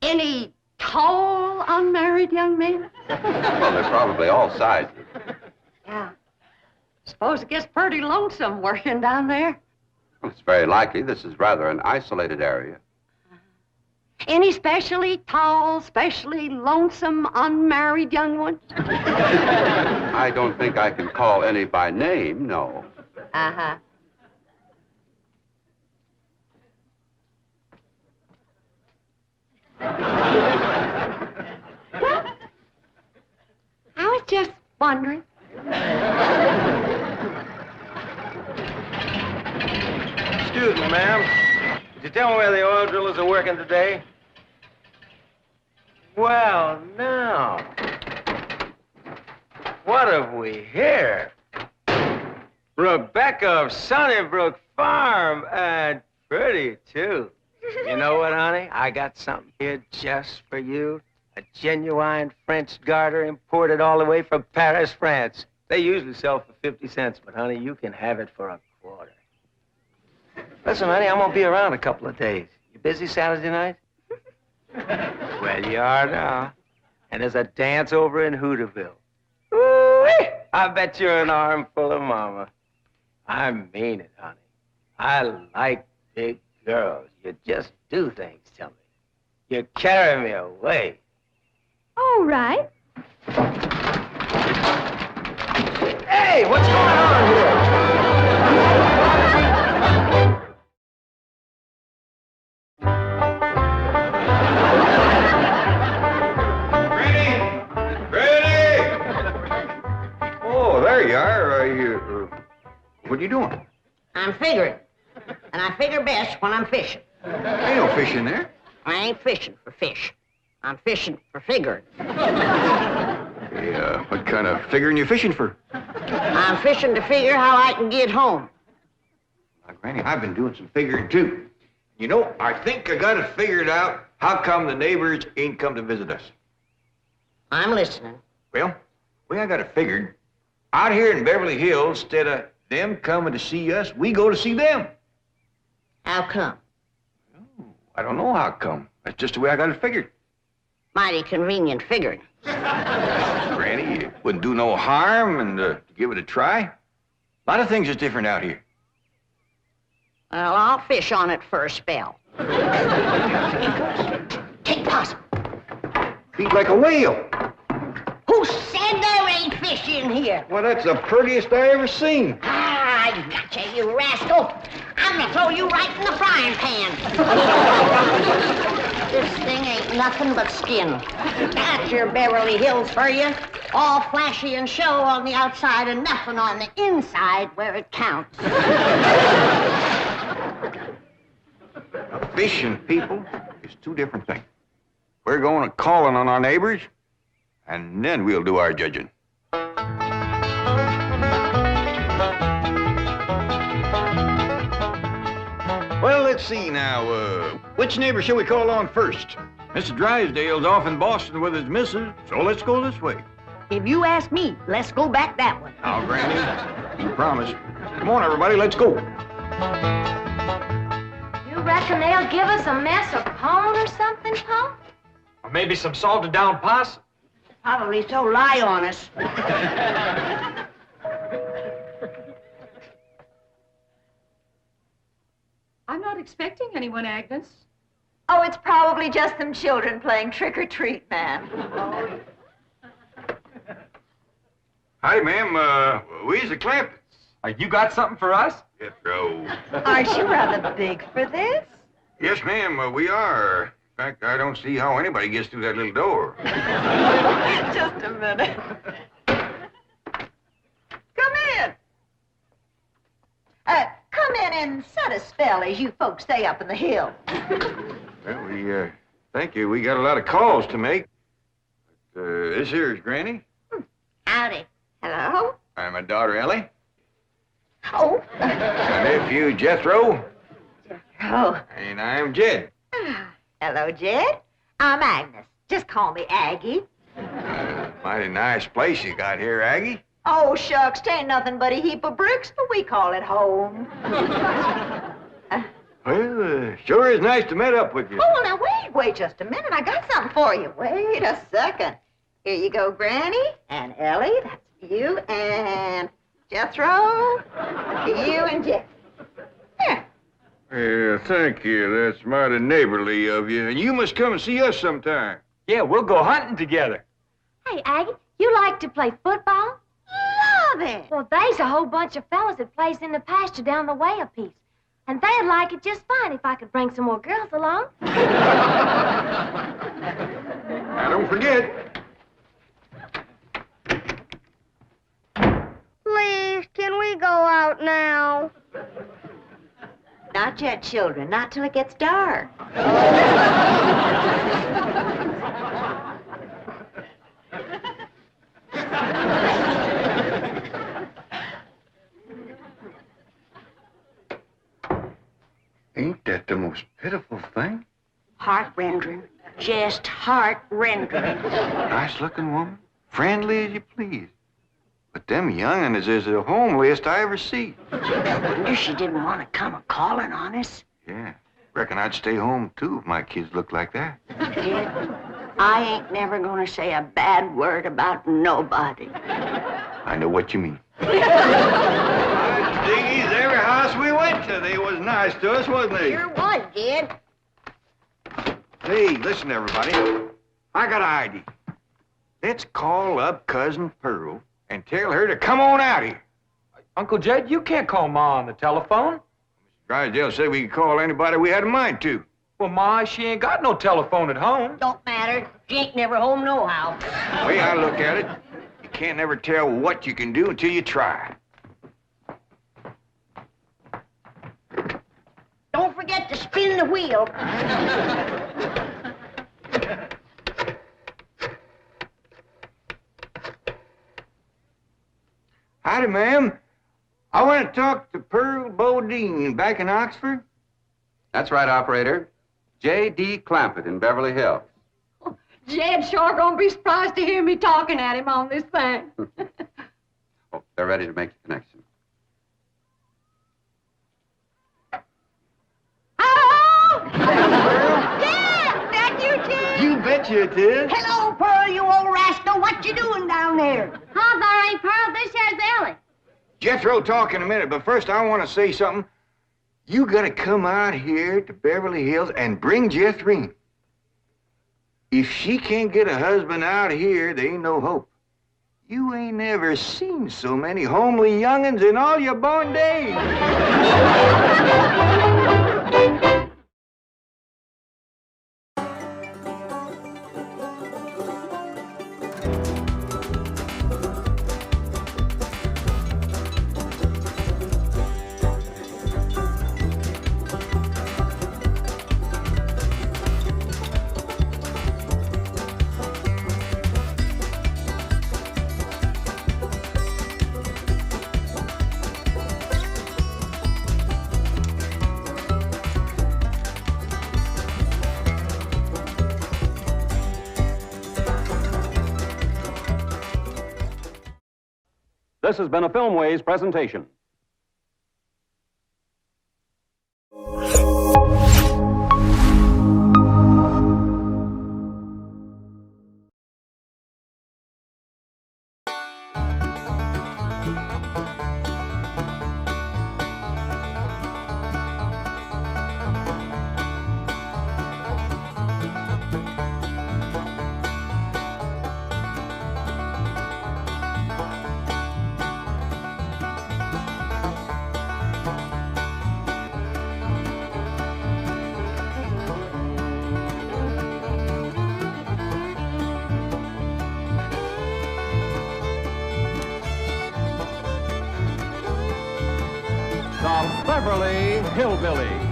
Any tall, unmarried young men? Well, they're probably all sizes. Yeah. Suppose it gets pretty lonesome working down there. Well, it's very likely. This is rather an isolated area. Any specially tall, specially lonesome, unmarried young ones? I don't think I can call any by name, no. Uh-huh. Well, I was just wondering. Excuse me, ma'am. Could you tell me where the oil drillers are working today? Well, now. What have we here? Rebecca of Sunnybrook Farm, and pretty, too. You know what, honey? I got something here just for you. A genuine French garter imported all the way from Paris, France. They usually sell for 50 cents, but, honey, you can have it for a quarter. Listen, honey, I'm gonna be around a couple of days. You busy Saturday night? Well, you are now. And there's a dance over in Hooterville. Ooh-wee! I bet you're an armful of mama. I mean it, honey. I like big girls. You just do things to me. You carry me away. All right. Hey, what's going on here? Ready? What are you doing? I'm figuring. And I figure best when I'm fishing. Ain't no fish in there. I ain't fishing for fish. I'm fishing for figuring. Hey, what kind of figuring you fishing for? I'm fishing to figure how I can get home. Now, Granny, I've been doing some figuring, too. You know, I think I got it figured out how come the neighbors ain't come to visit us. I'm listening. Well, I got it figured. Out here in Beverly Hills, instead of them coming to see us, we go to see them. How come? I don't know how come. That's just the way I got it figured. Mighty convenient figuring. Granny, it wouldn't do no harm and to give it a try. A lot of things is different out here. Well, I'll fish on it for a spell. Take possum. Feet like a whale. Who said there ain't fish in here? Well, that's the prettiest I ever seen. Ah, I gotcha, you rascal. I'm gonna throw you right in the frying pan. This thing ain't nothing but skin. That's your Beverly Hills for you. All flashy and show on the outside and nothing on the inside where it counts. Fishing, people, is two different things. We're going to calling on our neighbors, and then we'll do our judging. Well, let's see now. Which neighbor shall we call on first? Mr. Drysdale's off in Boston with his missus, so let's go this way. If you ask me, let's go back that way. Now, Granny, you promise. Come on, everybody, let's go. You reckon they'll give us a mess of pone or something, Paul? Or maybe some salted down possum. Probably so lie on us. I'm not expecting anyone, Agnes. Oh, it's probably just them children playing trick-or-treat, ma'am. Hi, ma'am. We's the Clampetts. You got something for us? Jethro. Aren't you rather big for this? Yes, ma'am, we are. In fact, I don't see how anybody gets through that little door. Just a minute. Come in. Come in and set a spell, as you folks stay up in the hill. Well, thank you. We got a lot of calls to make. But, this here is Granny. Howdy. Hello? I'm my daughter, Elly. Oh. My nephew, Jethro. Oh. And I'm Jed. Hello, Jed. I'm Agnes. Just call me Aggie. Mighty nice place you got here, Aggie. Oh, shucks, 'tain't nothing but a heap of bricks, but we call it home. Well, sure is nice to meet up with you. Oh, well, now, wait just a minute. I got something for you. Wait a second. Here you go, Granny, and Elly, that's you, and Jethro, you and Jed. Here. Yeah, thank you. That's mighty neighborly of you. And you must come and see us sometime. Yeah, we'll go hunting together. Hey, Aggie, you like to play football? Love it. Well, there's a whole bunch of fellas that plays in the pasture down the way a piece. And they'd like it just fine if I could bring some more girls along. Now, don't forget. Please, can we go out now? Not yet, children. Not till it gets dark. Ain't that the most pitiful thing? Heart-rendering. Just heart-rendering. Nice-looking woman. Friendly as you please. But them young'uns is the homeliest I ever see. Wonder she didn't want to come a-calling on us. Yeah. Reckon I'd stay home, too, if my kids looked like that. Kid, I ain't never gonna say a bad word about nobody. I know what you mean. Diggies, every house we went to, they was nice to us, wasn't they? Sure was, Jed. Hey, listen, everybody. I got an idea. Let's call up Cousin Pearl and tell her to come on out here. Uncle Jed, you can't call Ma on the telephone. Drysdale said we could call anybody we had a mind to. Well, Ma, she ain't got no telephone at home. Don't matter. She ain't never home nohow. The way I look at it, you can't never tell what you can do until you try. the wheel. Howdy, ma'am. I want to talk to Pearl Bodine back in Oxford. That's right, operator. J.D. Clampett in Beverly Hills. Jed's sure gonna be surprised to hear me talking at him on this thing. Oh, they're ready to make the connection. Yeah, that you, Jed? You betcha it is. Hello, Pearl, you old rascal. What you doing down there? Huh, there ain't Pearl. This here's Elly. Jethro talk in a minute, but first I want to say something. You gotta come out here to Beverly Hills and bring Jethrine. If she can't get a husband out here, there ain't no hope. You ain't never seen so many homely young'uns in all your born days. This has been a Filmways presentation. The Beverly Hillbillies.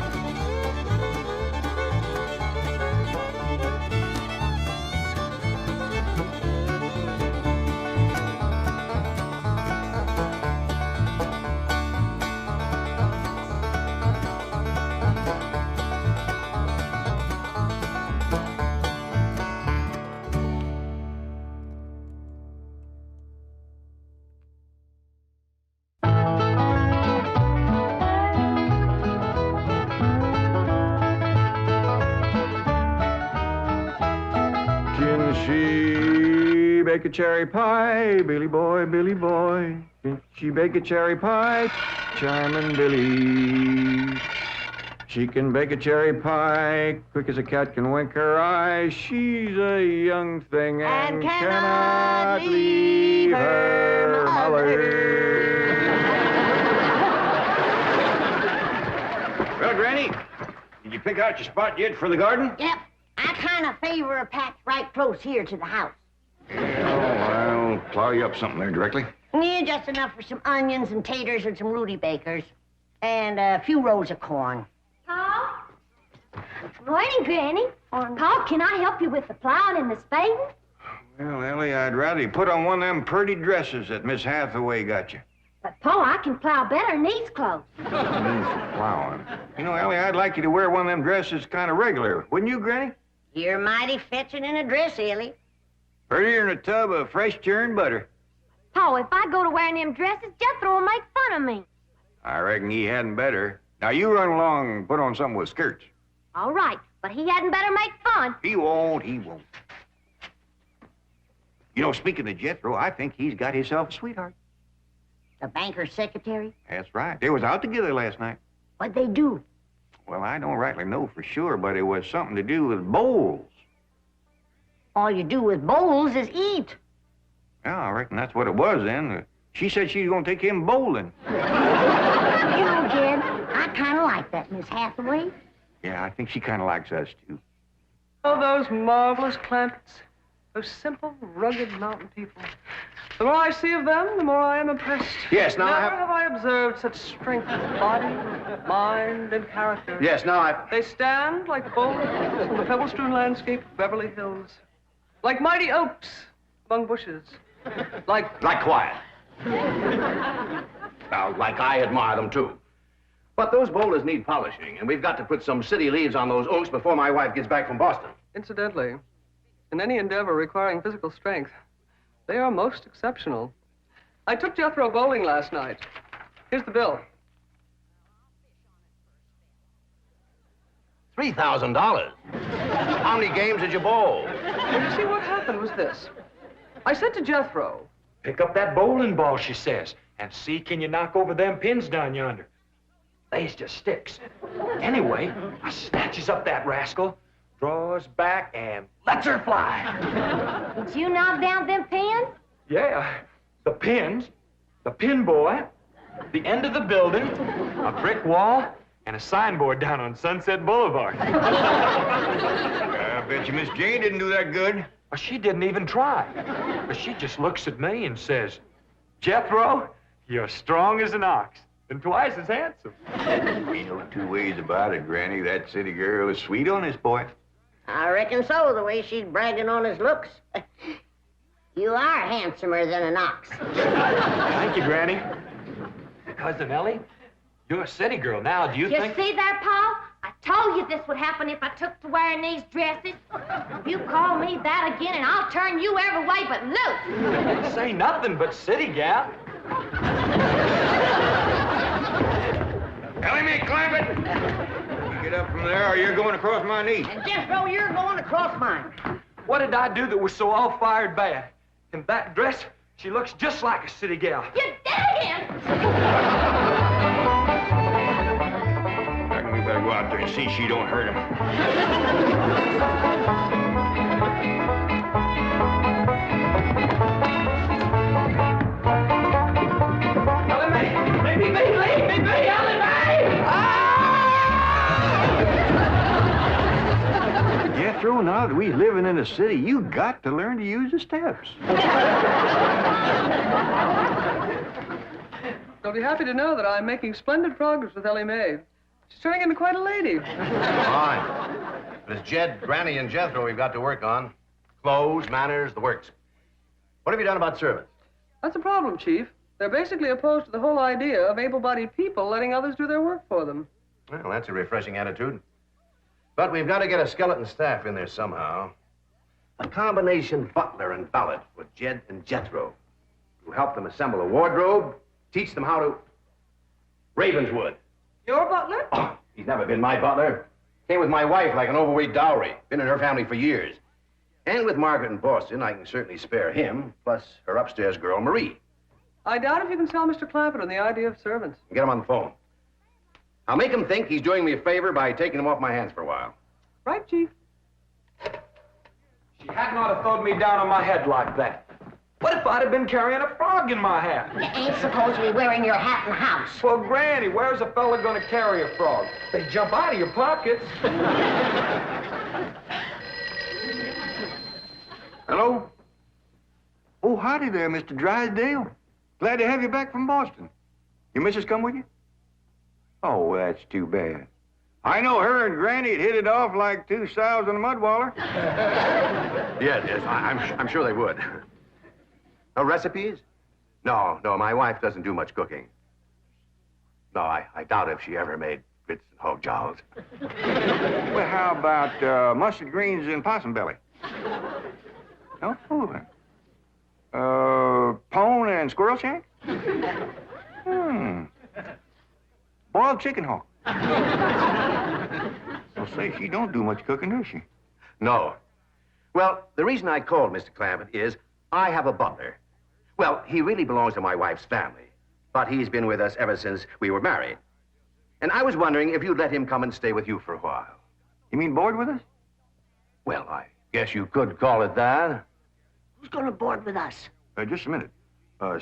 Can she bake a cherry pie, Billy boy, Billy boy? Can she bake a cherry pie, Charming Billy? She can bake a cherry pie, quick as a cat can wink her eye. She's a young thing and cannot leave her mother. Well, Granny, did you pick out your spot yet for the garden? Yep. I kind of favor a patch right close here to the house. I'll plow you up something there directly. Yeah, just enough for some onions and taters and some Rudy Bakers. And a few rows of corn. Paul? Morning, Granny. Paul, can I help you with the plowing and the spading? Well, Elly, I'd rather you put on one of them pretty dresses that Miss Hathaway got you. But, Paul, I can plow better in these clothes. Means for plowing. You know, Elly, I'd like you to wear one of them dresses kind of regular. Wouldn't you, Granny? You're mighty fetching in a dress, Elly. Prettier than a tub of fresh churned butter. Paul, if I go to wearing them dresses, Jethro will make fun of me. I reckon he hadn't better. Now, you run along and put on something with skirts. All right, but he hadn't better make fun. He won't, he won't. You know, speaking of Jethro, I think he's got himself a sweetheart. The banker's secretary? That's right. They was out together last night. What'd they do? Well, I don't rightly know for sure, but it was something to do with bowls. All you do with bowls is eat. Yeah, I reckon that's what it was then. She said she was going to take him bowling. You know, Jed, I kind of like that Miss Hathaway. Yeah, I think she kind of likes us, too. Oh, those marvelous Clampetts. Those simple, rugged mountain people. The more I see of them, the more I am impressed. Yes, now Never have I observed such strength of body, mind, and character. Yes, now They stand like boulders on the pebble-strewn landscape of Beverly Hills. Like mighty oaks among bushes. Like quiet. Now, like I admire them, too. But those boulders need polishing, and we've got to put some city leaves on those oaks before my wife gets back from Boston. Incidentally, in any endeavor requiring physical strength, they are most exceptional. I took Jethro bowling last night. Here's the bill. $3,000. How many games did you bowl? Well, you see, what happened was this. I said to Jethro, Pick up that bowling ball, she says, and see can you knock over them pins down yonder. They's just sticks. Anyway, I snatches up that rascal, draws back, and lets her fly. Did you knock down them pins? Yeah, the pins, the pin boy, the end of the building, a brick wall, and a signboard down on Sunset Boulevard. I bet you Miss Jane didn't do that good. Well, she didn't even try. But she just looks at me and says, Jethro, you're strong as an ox and twice as handsome. Ain't no two ways about it, Granny. That city girl is sweet on this boy. I reckon so, the way she's bragging on his looks. You are handsomer than an ox. Thank you, Granny. Cousin Elly, you're a city girl now. Do you You think... see there, Paul? I told you this would happen if I took to wearing these dresses. You call me that again, and I'll turn you every way but loose. Say nothing but city gal. Elly me, Clampett! You get up from there, or you're going across my knee. And Jethro, you're going across mine. What did I do that was so all-fired bad? In that dress, she looks just like a city gal. You did it again! I reckon we better go out there and see she don't hurt him. Elly Mae! Leave me be! Leave me be! Elly Mae! Jethro, now that we living in a city, you got to learn to use the steps. You'll be happy to know that I'm making splendid progress with Ellie Mae. She's turning into quite a lady. Fine. But it's Jed, Granny, and Jethro we've got to work on. Clothes, manners, the works. What have you done about servants? That's a problem, Chief. They're basically opposed to the whole idea of able-bodied people letting others do their work for them. Well, that's a refreshing attitude. But we've got to get a skeleton staff in there somehow. A combination butler and valet for Jed and Jethro. Who help them assemble a wardrobe, teach them how to... Ravenswood. Your butler? Oh, he's never been my butler. Came with my wife like an overweight dowry. Been in her family for years. And with Margaret in Boston, I can certainly spare him, plus her upstairs girl, Marie. I doubt if you can sell Mr. Clampett on the idea of servants. Get him on the phone. I'll make him think he's doing me a favor by taking him off my hands for a while. Right, Chief? She hadn't ought to thrown me down on my head like that. What if I'd have been carrying a frog in my hat? You ain't supposed to be wearing your hat in the house. Well, Granny, where's a fella gonna carry a frog? They jump out of your pockets. Hello? Oh, howdy there, Mr. Drysdale. Glad to have you back from Boston. Your missus come with you? Oh, that's too bad. I know her and Granny had hit it off like two sows in a mud waller. Yes, I'm sure they would. No recipes? No, my wife doesn't do much cooking. No, I doubt if she ever made grits and hog jolls. Well, how about mustard greens and possum belly? No? Oh, pone and squirrel shank? Boiled chicken hawk. Well, say, she don't do much cooking, does she? No. Well, the reason I called Mr. Clampett is I have a butler. Well, he really belongs to my wife's family, but he's been with us ever since we were married. And I was wondering if you'd let him come and stay with you for a while. You mean board with us? Well, I guess you could call it that. Who's gonna board with us? Just a minute.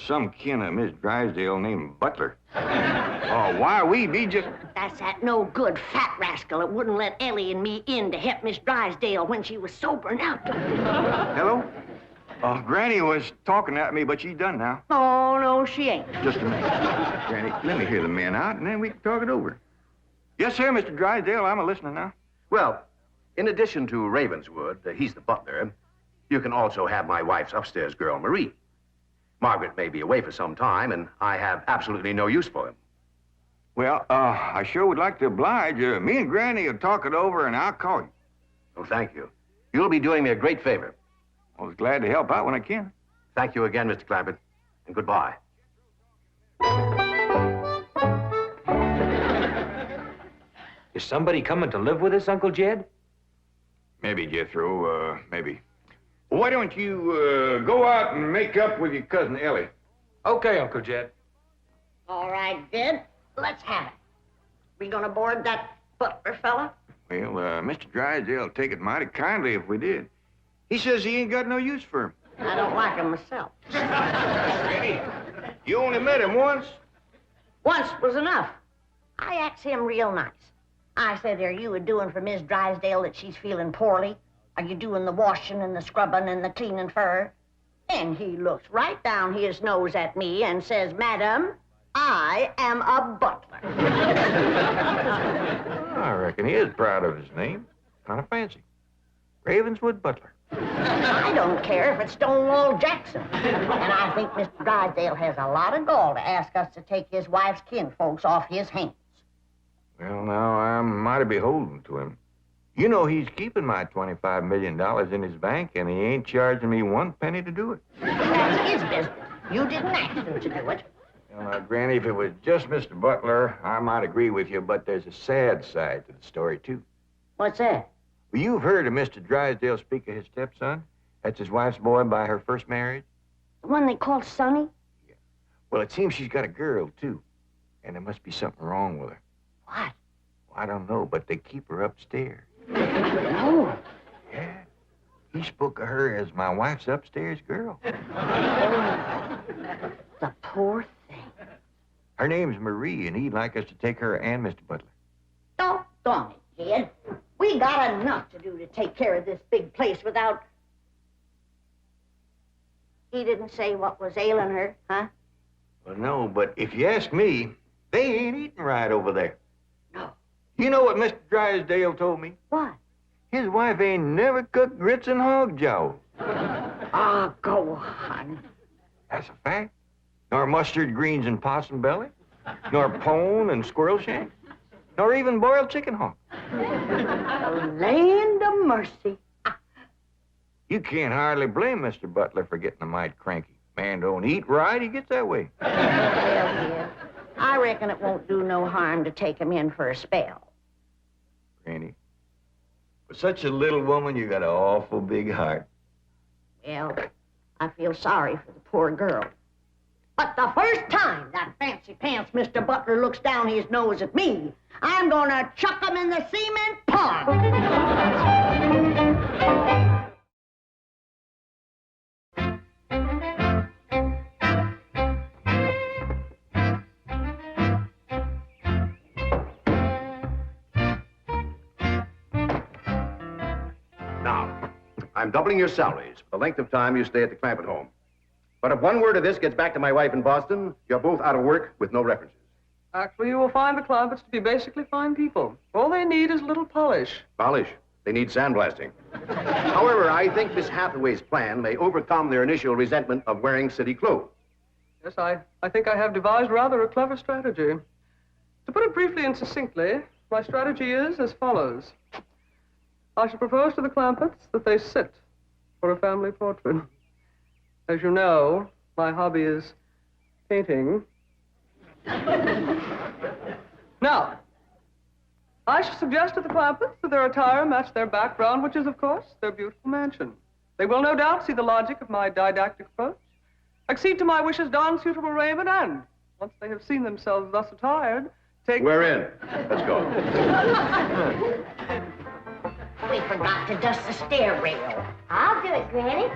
Some kin of Miss Drysdale named Butler. Why, we be just... That's that no good fat rascal that wouldn't let Ellie and me in to help Miss Drysdale when she was sobering up. Hello? Granny was talking at me, but she's done now. Oh, no, she ain't. Just a minute. Granny, let me hear the men out, and then we can talk it over. Yes, sir, Mr. Drysdale. I'm a-listening now. Well, in addition to Ravenswood, he's the butler, you can also have my wife's upstairs girl, Marie. Margaret may be away for some time, and I have absolutely no use for him. Well, I sure would like to oblige. Me and Granny will talk it over, and I'll call you. Oh, thank you. You'll be doing me a great favor. I was glad to help out when I can. Thank you again, Mr. Clampett, and goodbye. Is somebody coming to live with us, Uncle Jed? Maybe, Jethro, maybe. Why don't you go out and make up with your cousin Elly? Okay, Uncle Jed. All right, Jed, let's have it. We gonna board that butler fella? Well, Mr. Drysdale will take it mighty kindly if we did. He says he ain't got no use for him. I don't like him myself. Granny, you only met him once? Once was enough. I asked him real nice. I said, are you a-doing for Miss Drysdale that she's feeling poorly? Are you doing the washing and the scrubbing and the cleaning for her? And he looks right down his nose at me and says, Madam, I am a butler. I reckon he is proud of his name. Kind of fancy. Ravenswood Butler. I don't care if it's Stonewall Jackson. And I think Mr. Drysdale has a lot of gall to ask us to take his wife's kinfolks off his hands. Well, now, I'm mighty beholden to him. You know he's keeping my $25 million in his bank, and he ain't charging me 1 penny to do it. That's his business. You didn't ask him to do it. Well, now, Granny, if it was just Mr. Butler, I might agree with you, but there's a sad side to the story, too. What's that? Well, you've heard of Mr. Drysdale speak of his stepson. That's his wife's boy by her first marriage. The one they call Sonny? Yeah. Well, it seems she's got a girl, too. And there must be something wrong with her. What? Well, I don't know, but they keep her upstairs. No. Yeah. He spoke of her as my wife's upstairs girl. Oh, the poor thing. Her name's Marie, and he'd like us to take her and Mr. Butler. Doggone it, Jed. We got enough to do to take care of this big place without... He didn't say what was ailing her, huh? Well, no, but if you ask me, they ain't eating right over there. No. You know what Mr. Drysdale told me? What? His wife ain't never cooked grits and hog jowl. Ah, go on. That's a fact. Nor mustard greens and possum belly. Nor pone and squirrel shank. Nor even boiled chicken hawk. The land of mercy. You can't hardly blame Mr. Butler for getting a mite cranky. Man don't eat right, he gets that way. Well, dear, I reckon it won't do no harm to take him in for a spell. Granny, for such a little woman, you got an awful big heart. Well, I feel sorry for the poor girl. But the first time that fancy pants Mr. Butler looks down his nose at me, I'm gonna chuck him in the cement pond. Now, I'm doubling your salaries for the length of time you stay at the Clampett home. But if one word of this gets back to my wife in Boston, you're both out of work with no references. Actually, you will find the Clampetts to be basically fine people. All they need is a little polish. Polish. They need sandblasting. However, I think Miss Hathaway's plan may overcome their initial resentment of wearing city clothes. Yes, I think I have devised rather a clever strategy. To put it briefly and succinctly, my strategy is as follows. I shall propose to the Clampetts that they sit for a family portrait. As you know, my hobby is painting. Now, I shall suggest to the Clampetts that their attire match their background, which is, of course, their beautiful mansion. They will no doubt see the logic of my didactic approach, accede to my wishes, don suitable raiment, and, once they have seen themselves thus attired, take... We're in. Let's go. We forgot to dust the stair rail. I'll do it, Granny.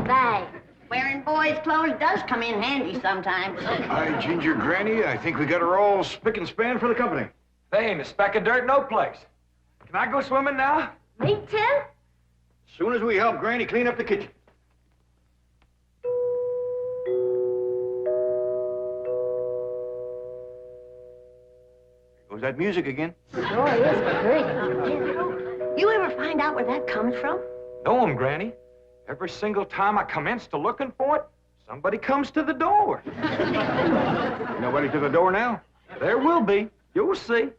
Say, wearing boys' clothes does come in handy sometimes. Hi, Ginger Granny. I think we got her all spick and span for the company. They ain't a speck of dirt no place. Can I go swimming now? Me too? As soon as we help Granny clean up the kitchen. Was that music again? Sure is pretty. Jethro, you ever find out where that comes from? Know 'em, Granny. Every single time I commence to looking for it, somebody comes to the door. Nobody to the door now? There will be. You'll see.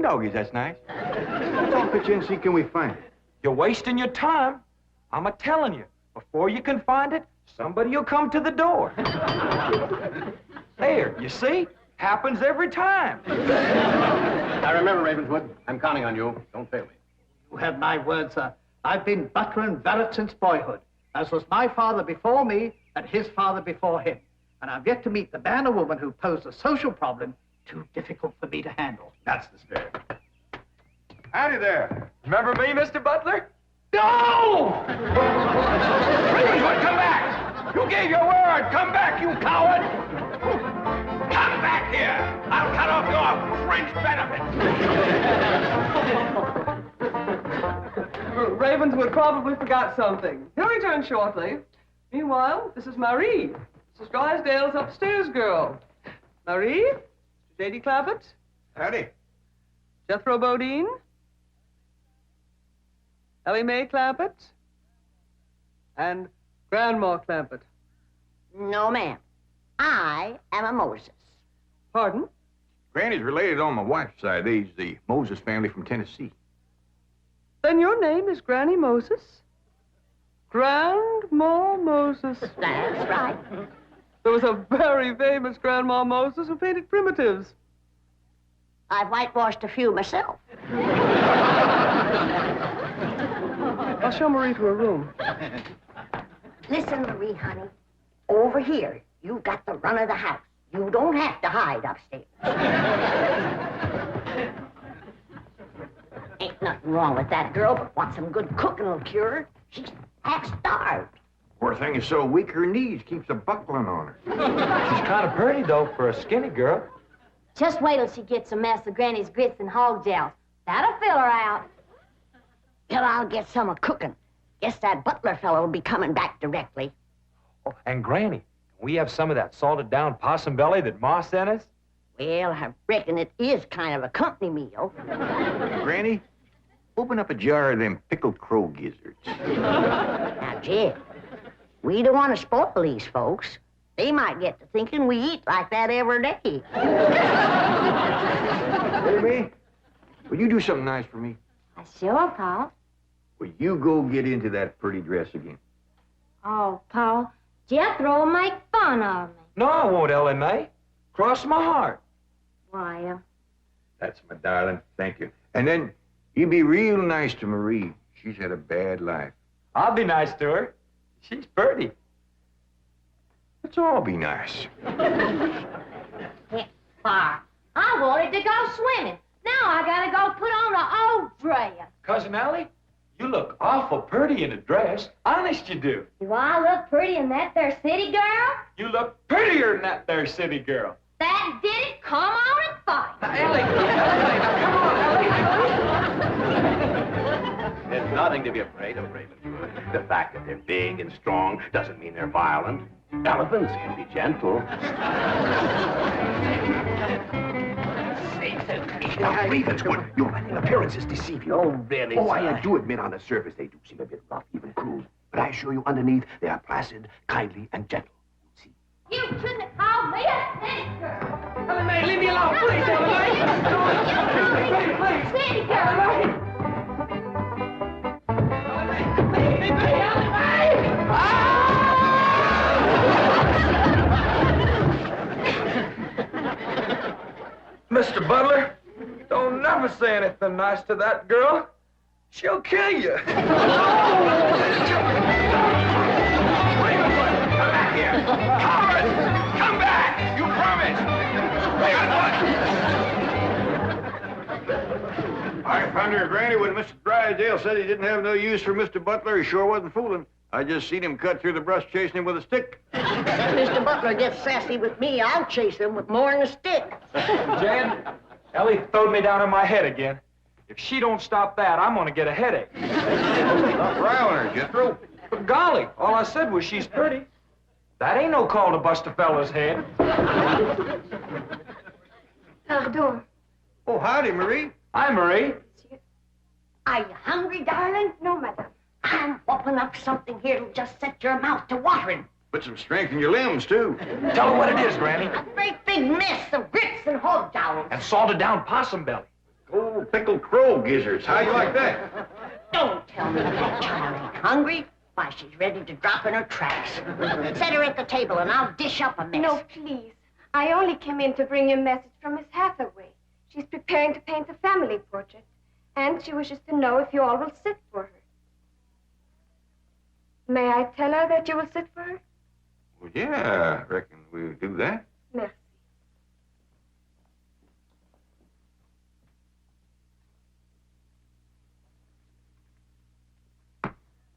Doggies, that's nice. Let's all pitch in and see can we find it. You're wasting your time. I'm a-telling you, before you can find it, somebody will come to the door. There, you see? Happens every time. Now remember, Ravenswood, I'm counting on you. Don't fail me. You have my word, sir. I've been butler and valet since boyhood, as was my father before me and his father before him. And I've yet to meet the man or woman who posed a social problem too difficult for me to handle. That's the spirit. Howdy there. Remember me, Mr. Butler? No! Ravenswood, come back! You gave your word! Come back, you coward! Come back here! I'll cut off your fringe benefits! Ravenswood probably forgot something. He'll return shortly. Meanwhile, this is Marie. This is Drysdale's upstairs girl. Marie, J.D. Clampett. Howdy. Jethro Bodine. Elly Mae Clampett. And Grandma Clampett. No, ma'am. I am a Moses. Pardon? Granny's related on my wife's side. They's the Moses family from Tennessee. Then your name is Granny Moses? Grandma Moses. That's right. There was a very famous Grandma Moses who painted primitives. I've whitewashed a few myself. I'll show Marie to her room. Listen, Marie, honey. Over here, you've got the run of the house. You don't have to hide upstairs. Ain't nothing wrong with that girl, but want some good cooking will cure her. She's half starved. Poor thing is so weak her knees keeps a buckling on her. She's kind of pretty, though, for a skinny girl. Just wait till she gets a mess of Granny's grits and hog gels. That'll fill her out. Till I'll get some of cooking. Guess that butler fellow will be coming back directly. Oh, and Granny, can we have some of that salted down possum belly that Ma sent us? Well, I reckon it is kind of a company meal. Granny, open up a jar of them pickled crow gizzards. Now, Jed, we don't want to spoil these folks. They might get to thinking we eat like that every day. Baby, will you do something nice for me? Sure, Paul. Will you go get into that pretty dress again? Oh, Paul, Jethro will make fun of me. No, I won't, Elly Mae. Cross my heart. Why, That's my darling. Thank you. And then you be real nice to Marie. She's had a bad life. I'll be nice to her. She's pretty. Let's all be nice. Far. I wanted to go swimming. Now I gotta go put on an old dress. Cousin Elly, you look awful pretty in a dress. Honest you do. Do I look pretty in that there city girl? You look prettier than that there city girl. That did it. Come on and fight. Elly, come on, There's nothing to be afraid of, Ravenswood. The fact that they're big and strong doesn't mean they're violent. Elephants can be gentle. Now, Ravenswood, your appearances deceive you. Oh, really, Oh, sir? I do admit on the surface they do seem a bit rough, even cruel. But I assure you underneath they are placid, kindly, and gentle. See? You shouldn't have called me a city girl. Elly Mae, leave me alone, please, Elly Mae. Please, city girl. Mr. Butler, don't never say anything nice to that girl. She'll kill you. Come back here! Coward! Come back! You promised! I found her granny when Mr. Drysdale said he didn't have no use for Mr. Butler. He sure wasn't fooling. I just seen him cut through the brush chasing him with a stick. If Mr. Butler gets sassy with me, I'll chase him with more than a stick. Jed, Elly throwed me down on my head again. If she don't stop that, I'm gonna get a headache. Stop riling her, Jethro. But golly, all I said was she's pretty. That ain't no call to bust a fella's head. Pardon. Oh, howdy, Marie. Hi, Marie. Are you hungry, darling? No, madame. I'm whooping up something here that'll just set your mouth to watering. Put some strength in your limbs, too. Tell her what it is, Granny. A great big mess of grits and hog jowls. And salted down possum belly. Oh, pickled crow gizzards. How you like that? Don't tell me that child ain't hungry. Why, she's ready to drop in her tracks. Set her at the table and I'll dish up a mess. No, please. I only came in to bring you a message from Miss Hathaway. She's preparing to paint a family portrait. And she wishes to know if you all will sit for her. May I tell her that you will sit for her? Well, yeah, I reckon we'll do that. Merci.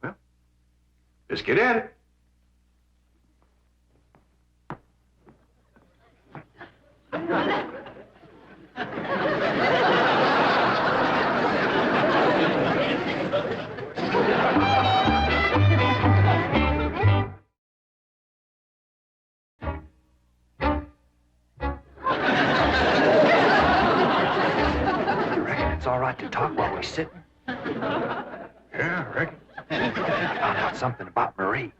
Well, let's get at it. It's all right to talk while we're sitting. Yeah, I reckon. Found out something about Marie.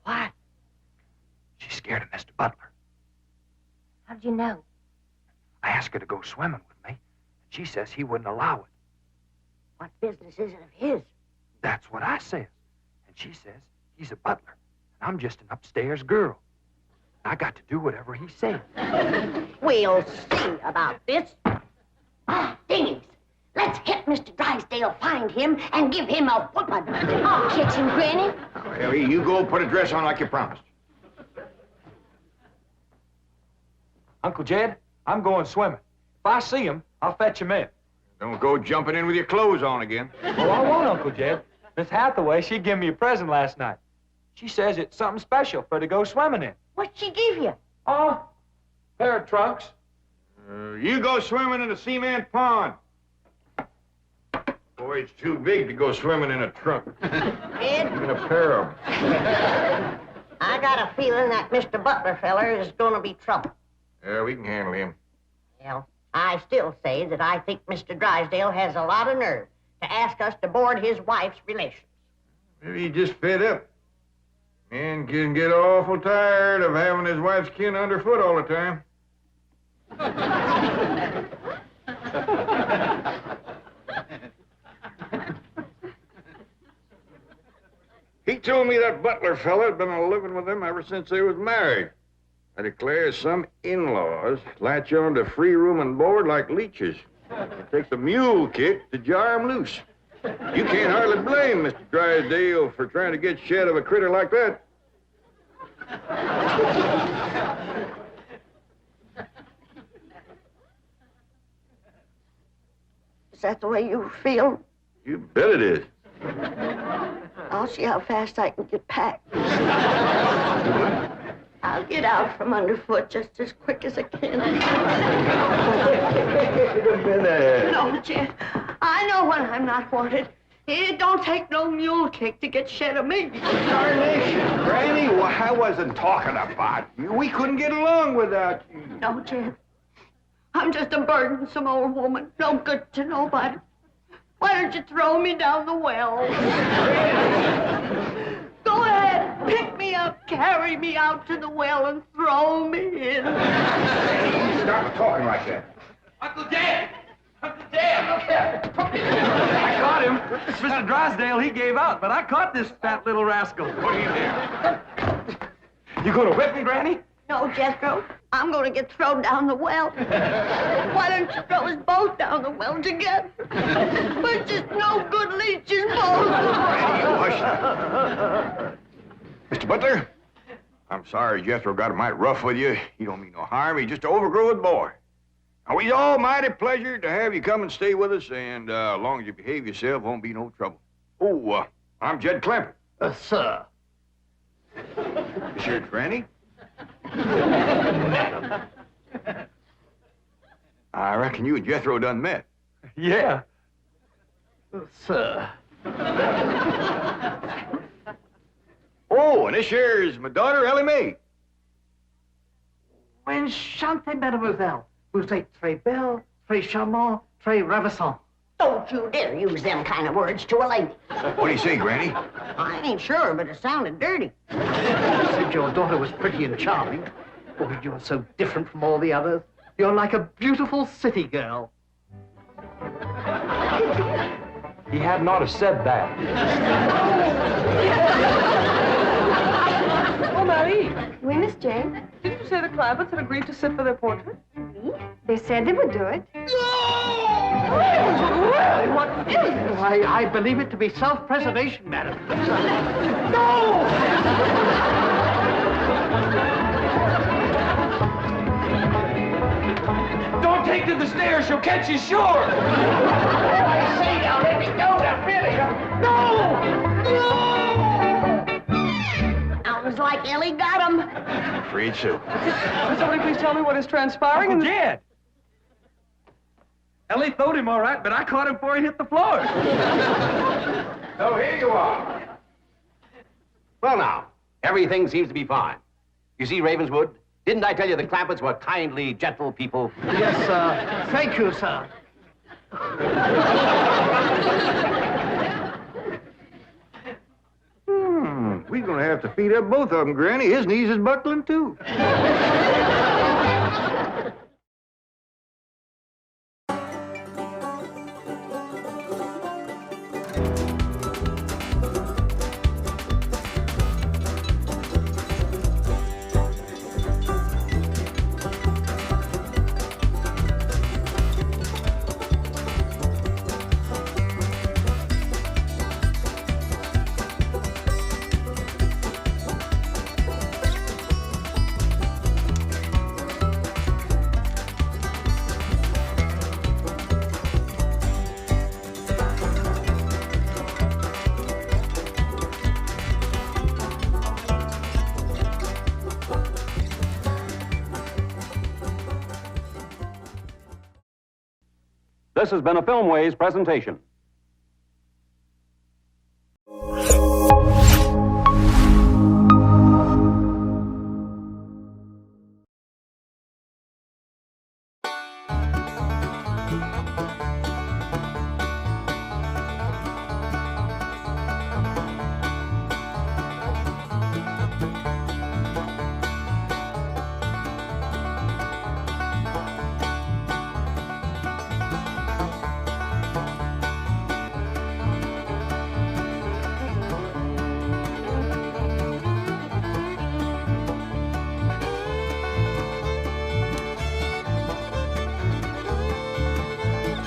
What? She's scared of Mr. Butler. How'd you know? I asked her to go swimming with me, and she says he wouldn't allow it. What business is it of his? That's what I says. And she says he's a butler, and I'm just an upstairs girl. I got to do whatever he says. We'll see about this. Ah, dingies. Let's hit Mr. Drysdale, find him, and give him a whooping. I'll catch him, Granny. Oh, Elly, you go put a dress on like you promised. Uncle Jed, I'm going swimming. If I see him, I'll fetch him in. Don't go jumping in with your clothes on again. Oh, I won't, Uncle Jed. Miss Hathaway, she gave me a present last night. She says it's something special for her to go swimming in. What'd she give you? Oh, pair of trunks. You go swimming in the cement pond. Boy, it's too big to go swimming in a trunk. Ed? In a pair of them. I got a feeling that Mr. Butler feller is going to be trouble. Yeah, we can handle him. Well, I still say that I think Mr. Drysdale has a lot of nerve to ask us to board his wife's relations. Maybe he just fed up. Man can get awful tired of having his wife's kin underfoot all the time. He told me that Butler fella had been living with him ever since they was married. I declare some in-laws latch on to free room and board like leeches. It takes a mule kick to jar 'em loose. You can't hardly blame Mr. Drysdale for trying to get shed of a critter like that. Is that the way you feel? You bet it is. I'll see how fast I can get packed. I'll get out from underfoot just as quick as I can. Wait a minute. No, Jed. I know when I'm not wanted. It don't take no mule kick to get shed of me. Darnation, Granny, well, I wasn't talking about you. We couldn't get along without you. No, Jed. I'm just a burdensome old woman, no good to nobody. Why don't you throw me down the well? Go ahead, pick me up, carry me out to the well, and throw me in. Stop talking like that. Uncle Jed! Uncle Jed, look here! I caught him. Mr. Drysdale, he gave out, but I caught this fat little rascal. Put him there. You gonna whip him, Granny? No, Jethro. I'm going to get thrown down the well. Why don't you throw us both down the well together? We're just no good leeches, both. Mr. Butler, I'm sorry Jethro got mighty rough with you. He don't mean no harm. He's just an overgrown boy. Now, we's all mighty pleasure to have you come and stay with us, and as long as you behave yourself, won't be no trouble. Oh, I'm Jed Clampett. Sir. You sure it's Granny? I reckon you and Jethro done met. Yeah. Sir. Oh, and this here is my daughter, Ellie Mae. Enchantée, mademoiselle. Vous êtes très belle, très charmant, très ravissant. Don't you dare use them kind of words to a lady. What do you say, Granny? I ain't sure, but it sounded dirty. You said your daughter was pretty and charming. Oh, you're so different from all the others. You're like a beautiful city girl. He had not have said that. Oh, Marie, Oui, Miss Jane. didn't you say the Clampetts had agreed to sit for their portrait? Oui. They said they would do it. Well, what is this? I believe it to be self-preservation, madam. No! Don't take to the stairs, she'll catch you sure. I say now, let me go, now, really. No! Sounds like Ellie got him. Afraid so. Will somebody please tell me what is transpiring? Uncle Jed! Ellie throwed him all right, but I caught him before he hit the floor. So here you are. Well, now, everything seems to be fine. You see, Ravenswood, didn't I tell you the Clampetts were kindly, gentle people? Yes, sir. Thank you, sir. We're gonna have to feed up both of them, Granny. His knees is buckling, too. This has been a Filmways presentation.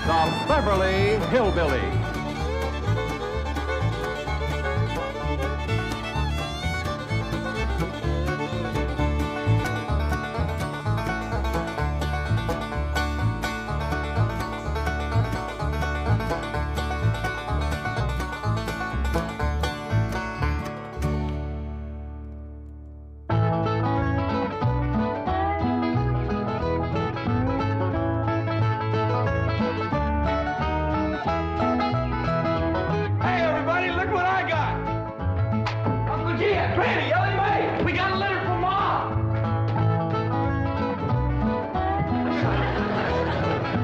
The Beverly Hillbillies.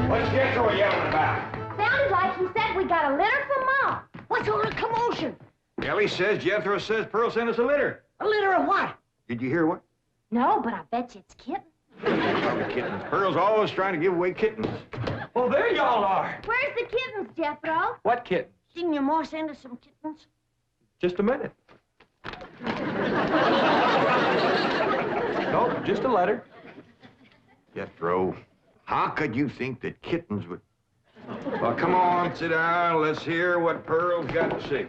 What's Jethro yelling about? Sounded like he said we got a litter from Mom. What's all the commotion? Ellie says Jethro says Pearl sent us a litter. A litter of what? Did you hear what? No, but I bet you it's kittens. Probably kittens. Pearl's always trying to give away kittens. Oh, there y'all are. Where's the kittens, Jethro? What kitten? Didn't your ma send us some kittens? Just a minute. Nope, just a letter. Jethro, how could you think that kittens would... Well, come on, sit down. Let's hear what Pearl's got to say.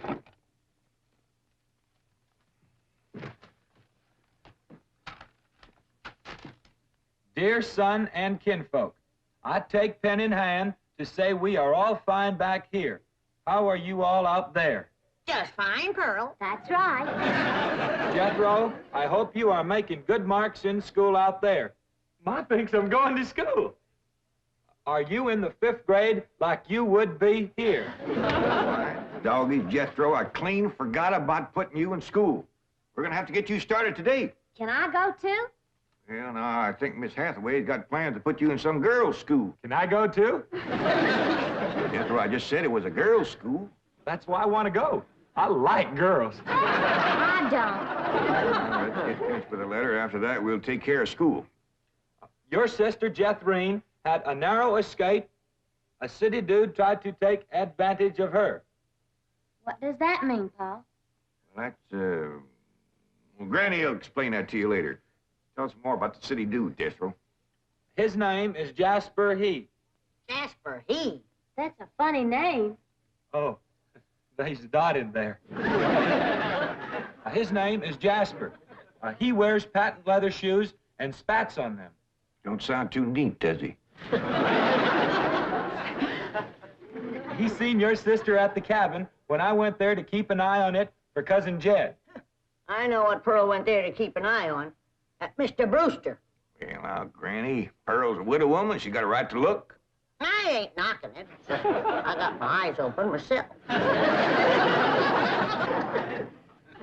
Dear son and kinfolk, I take pen in hand to say we are all fine back here. How are you all out there? Just fine, Pearl. That's right. Jethro, I hope you are making good marks in school out there. Ma thinks I'm going to school. Are you in the 5th grade like you would be here? Doggy, Jethro, I clean forgot about putting you in school. We're gonna have to get you started today. Can I go too? Well, no, I think Miss Hathaway's got plans to put you in some girls' school. Can I go too? Jethro, I just said it was a girls' school. That's why I want to go. I like girls. I don't. Now, let's get finished with the letter. After that, we'll take care of school. Your sister, Jethrine, had a narrow escape. A city dude tried to take advantage of her. What does that mean, Paul? Well, well, Granny will explain that to you later. Tell us more about the city dude, Jethro. His name is Jasper He. Jasper He? That's a funny name. Oh, there's a dot in there. His name is Jasper. He wears patent leather shoes and spats on them. Don't sound too neat, does he? He seen your sister at the cabin when I went there to keep an eye on it for Cousin Jed. I know what Pearl went there to keep an eye on. Mr. Brewster. Well, now, Granny, Pearl's a widow woman. She got a right to look. I ain't knocking it. I got my eyes open myself.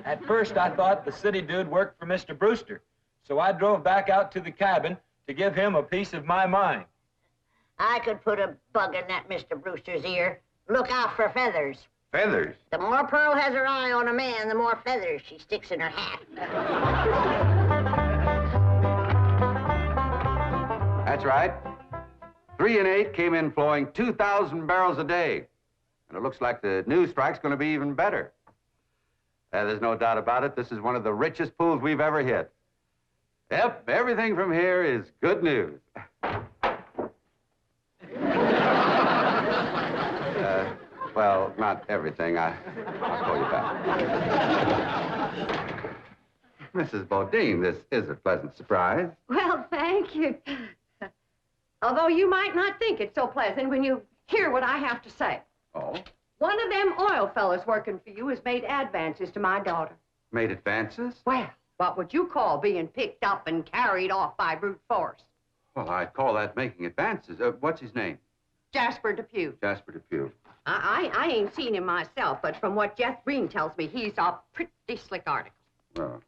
At first, I thought the city dude worked for Mr. Brewster, so I drove back out to the cabin to give him a piece of my mind. I could put a bug in that Mr. Brewster's ear. Look out for feathers. Feathers? The more Pearl has her eye on a man, the more feathers she sticks in her hat. That's right. 3 and 8 came in flowing 2,000 barrels a day. And it looks like the new strike's going to be even better. There's no doubt about it. This is one of the richest pools we've ever hit. Yep, everything from here is good news. Well, not everything. I'll call you back. Mrs. Bodine, this is a pleasant surprise. Well, thank you. Although you might not think it's so pleasant when you hear what I have to say. Oh? One of them oil fellas working for you has made advances to my daughter. Made advances? Well, what would you call being picked up and carried off by brute force? Well, I'd call that making advances. What's his name? Jasper Depew. Jasper Depew. I ain't seen him myself, but from what Jethrine tells me, he's a pretty slick article. Oh.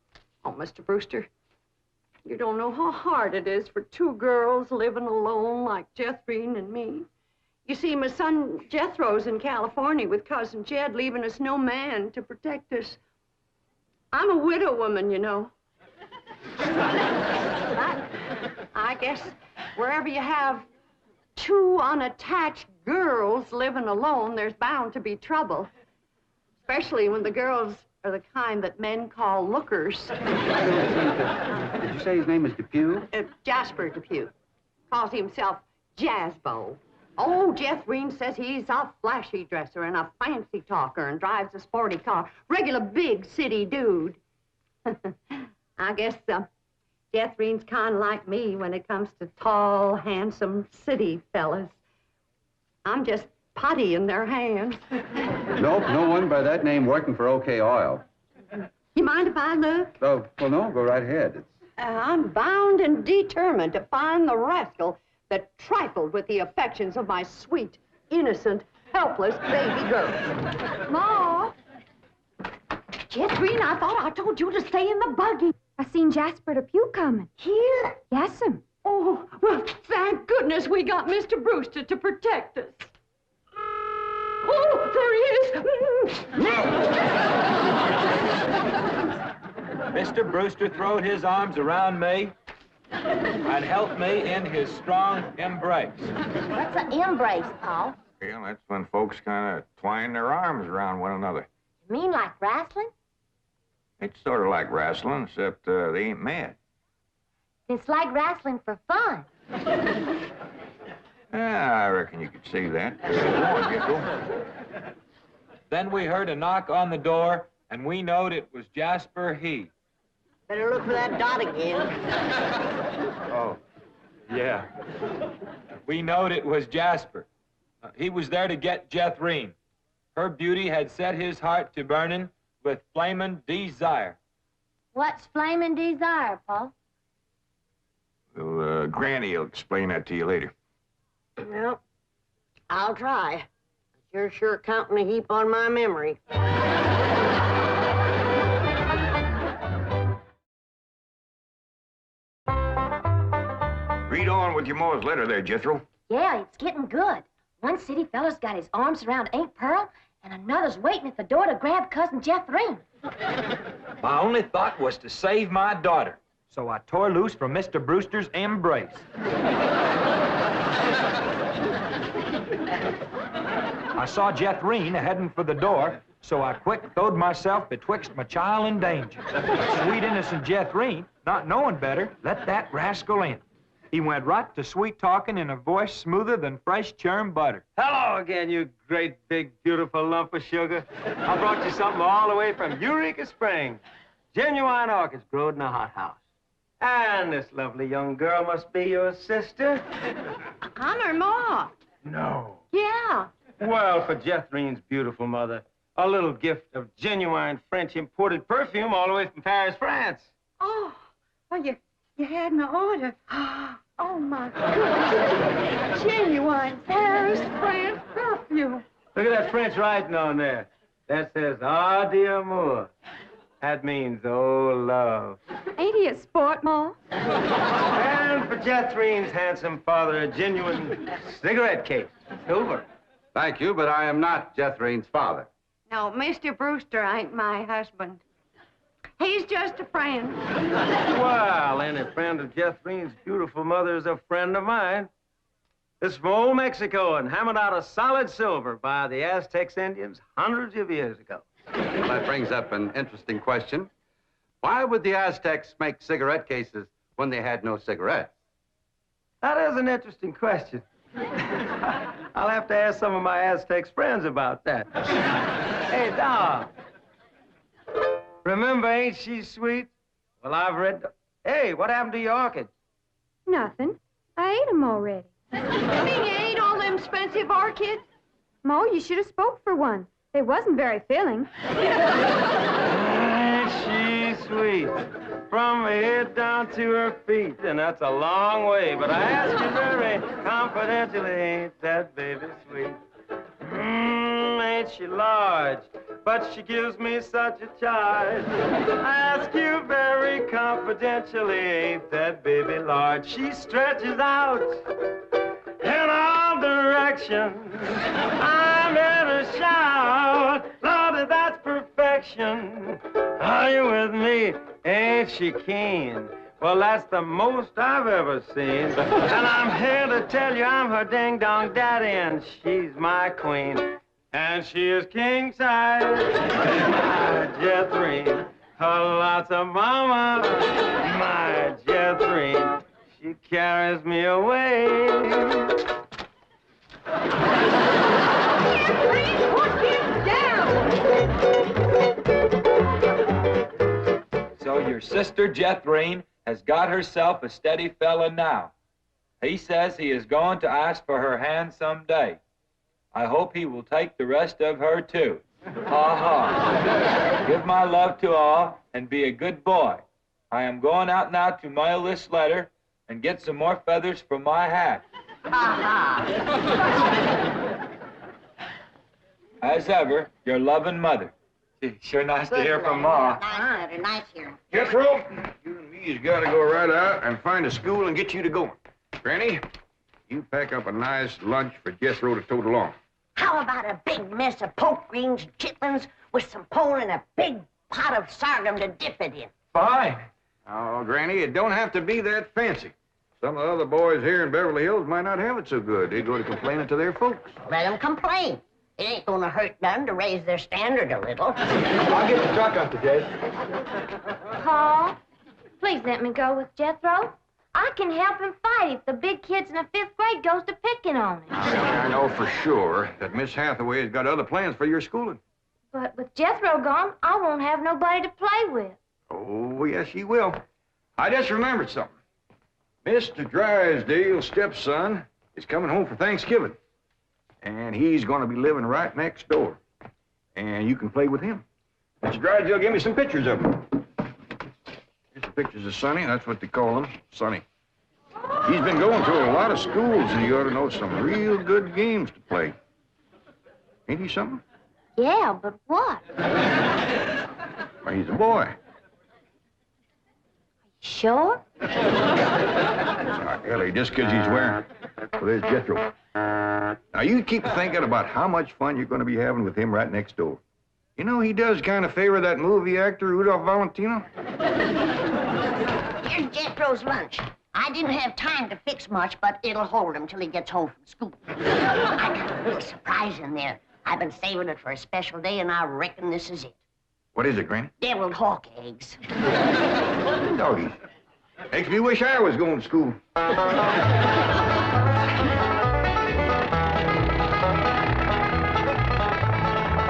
Oh, Mr. Brewster, you don't know how hard it is for 2 girls living alone like Jethrine and me. You see, my son Jethro's in Californy with Cousin Jed, leaving us no man to protect us. I'm a widow woman, you know. But I guess wherever you have 2 unattached girls living alone, there's bound to be trouble. Especially when the girls are the kind that men call lookers. Did you say his name is Depew? Jasper Depew. Calls himself Jazzbo. Oh, Jethrine says he's a flashy dresser and a fancy talker and drives a sporty car. Regular big city dude. I guess Jethrine's kind of like me when it comes to tall, handsome city fellas. I'm just putty in their hands. Nope, no one by that name working for OK Oil. You mind if I look? Oh, well, no, go right ahead. I'm bound and determined to find the rascal that trifled with the affections of my sweet, innocent, helpless baby girl. Ma! Jethrine, I thought I told you to stay in the buggy. I seen Jasper Depew coming. Here? Yes'm. Oh, well, thank goodness we got Mr. Brewster to protect us. Oh, there he is. Mr. Brewster throwed his arms around me and helped me in his strong embrace. What's an embrace, Paul? Well, that's when folks kind of twine their arms around one another. You mean like wrestling? It's sort of like wrestling, except they ain't mad. It's like wrestling for fun. I reckon you could see that. Go on, Jethro. Then we heard a knock on the door, and we knowed it was Jasper He. Better look for that dot again. Oh, yeah. We knowed it was Jasper. He was there to get Jethrine. Her beauty had set his heart to burning with flaming desire. What's flaming desire, Paul? Well, Granny will explain that to you later. Well, I'll try. You're sure counting a heap on my memory. Read on with your Ma's letter there, Jethro. Yeah, it's getting good. One city fella's got his arms around Aunt Pearl, and another's waiting at the door to grab Cousin Jethrine. My only thought was to save my daughter, so I tore loose from Mr. Brewster's embrace. I saw Jethrine heading for the door, so I quick throwed myself betwixt my child and danger. But sweet innocent Jethrine, not knowing better, let that rascal in. He went right to sweet-talking in a voice smoother than fresh churned butter. Hello again, you great, big, beautiful lump of sugar. I brought you something all the way from Eureka Springs. Genuine orchids growed in a hothouse. And this lovely young girl must be your sister. I'm her ma. No. Yeah. Well, for Jethrine's beautiful mother, a little gift of genuine French imported perfume all the way from Paris, France. Oh, well, you had my order. Oh, my goodness. Genuine Paris, France perfume. Look at that French writing on there. That says, "Ah, d'amour." That means, oh, love. Ain't he a sport, Ma? And for Jethrine's handsome father, a genuine cigarette case, silver. Thank you, but I am not Jethrine's father. No, Mr. Brewster ain't my husband. He's just a friend. Well, any friend of Jethrine's beautiful mother is a friend of mine. This from old Mexico and hammered out of solid silver by the Aztecs Indians hundreds of years ago. Well, that brings up an interesting question. Why would the Aztecs make cigarette cases when they had no cigarettes? That is an interesting question. I'll have to ask some of my Aztecs friends about that. Hey, Dom. Remember, ain't she sweet? Well, I've read... Hey, what happened to your orchids? Nothing. I ate them already. You mean you ate all them expensive orchids? Mo, you should have spoke for one. They wasn't very filling. Ain't she sweet? From her head down to her feet, and that's a long way. But I ask you very confidentially, ain't that baby sweet? Ain't she large? But she gives me such a charge. I ask you very confidentially, ain't that baby large? She stretches out in all directions. I'm here to shout, Lordy, that's perfection. Are you with me? Ain't she keen? Well, that's the most I've ever seen. And I'm here to tell you I'm her ding-dong daddy, and she's my queen. And she is king-size, my Jethrine. Lots of mama, my Jethrine. She carries me away. Put him down! So your sister Jethrine has got herself a steady fella now. He says he is going to ask for her hand someday. I hope he will take the rest of her, too. Ha ha. Give my love to all and be a good boy. I am going out now to mail this letter and get some more feathers for my hat. As ever, your loving mother. Gee, sure nice to hear from Ma. Nice letter, nice hearing. Jethro, you and me's got to go right out and find a school and get you to going. Granny, you pack up a nice lunch for Jethro to tote along. How about a big mess of poke greens and chitlins with some pole and a big pot of sorghum to dip it in? Fine. Oh, Granny, it don't have to be that fancy. Some of the other boys here in Beverly Hills might not have it so good. They go to complaining to their folks. Let them complain. It ain't gonna hurt none to raise their standard a little. I'll get the truck, Uncle Jed. Paul, please let me go with Jethro. I can help him fight if the big kids in the 5th grade goes to picking on him. I know for sure that Miss Hathaway has got other plans for your schooling. But with Jethro gone, I won't have nobody to play with. Oh, yes, you will. I just remembered something. Mr. Drysdale's stepson is coming home for Thanksgiving. And he's going to be living right next door. and you can play with him. Mr. Drysdale gave me some pictures of him. Here's the pictures of Sonny. That's what they call him, Sonny. He's been going through a lot of schools, and he ought to know some real good games to play. Ain't he something? Yeah, but what? Why, he's a boy. Sure? Sorry, Ellie, just because he's wearing... Well, there's Jethro. Now, you keep thinking about how much fun you're going to be having with him right next door. You know, he does kind of favor that movie actor, Rudolph Valentino. Here's Jethro's lunch. I didn't have time to fix much, but it'll hold him till he gets home from school. I got a little surprise in there. I've been saving it for a special day, and I reckon this is it. What is it, Granny? Deviled hawk eggs. Doggies. Makes me wish I was going to school.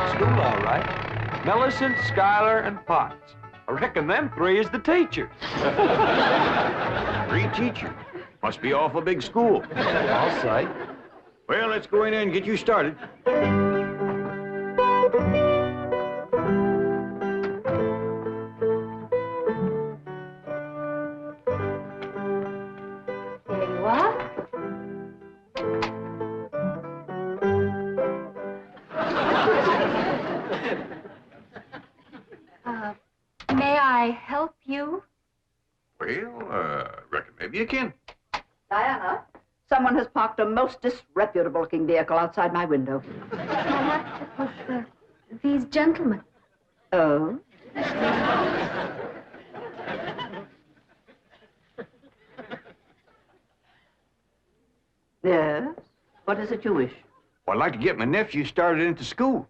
School, all right. Millicent, Schuyler, and Potts. I reckon them three is the teachers. 3 teachers. Must be awful big school. I'll say. Well, let's go in there and get you started. There you are. May I help you? Well, reckon maybe you can. Diana, someone has parked a most disreputable-looking vehicle outside my window. Perhaps it was these gentlemen. Oh? Yes? What is it you wish? Well, I'd like to get my nephew started into school.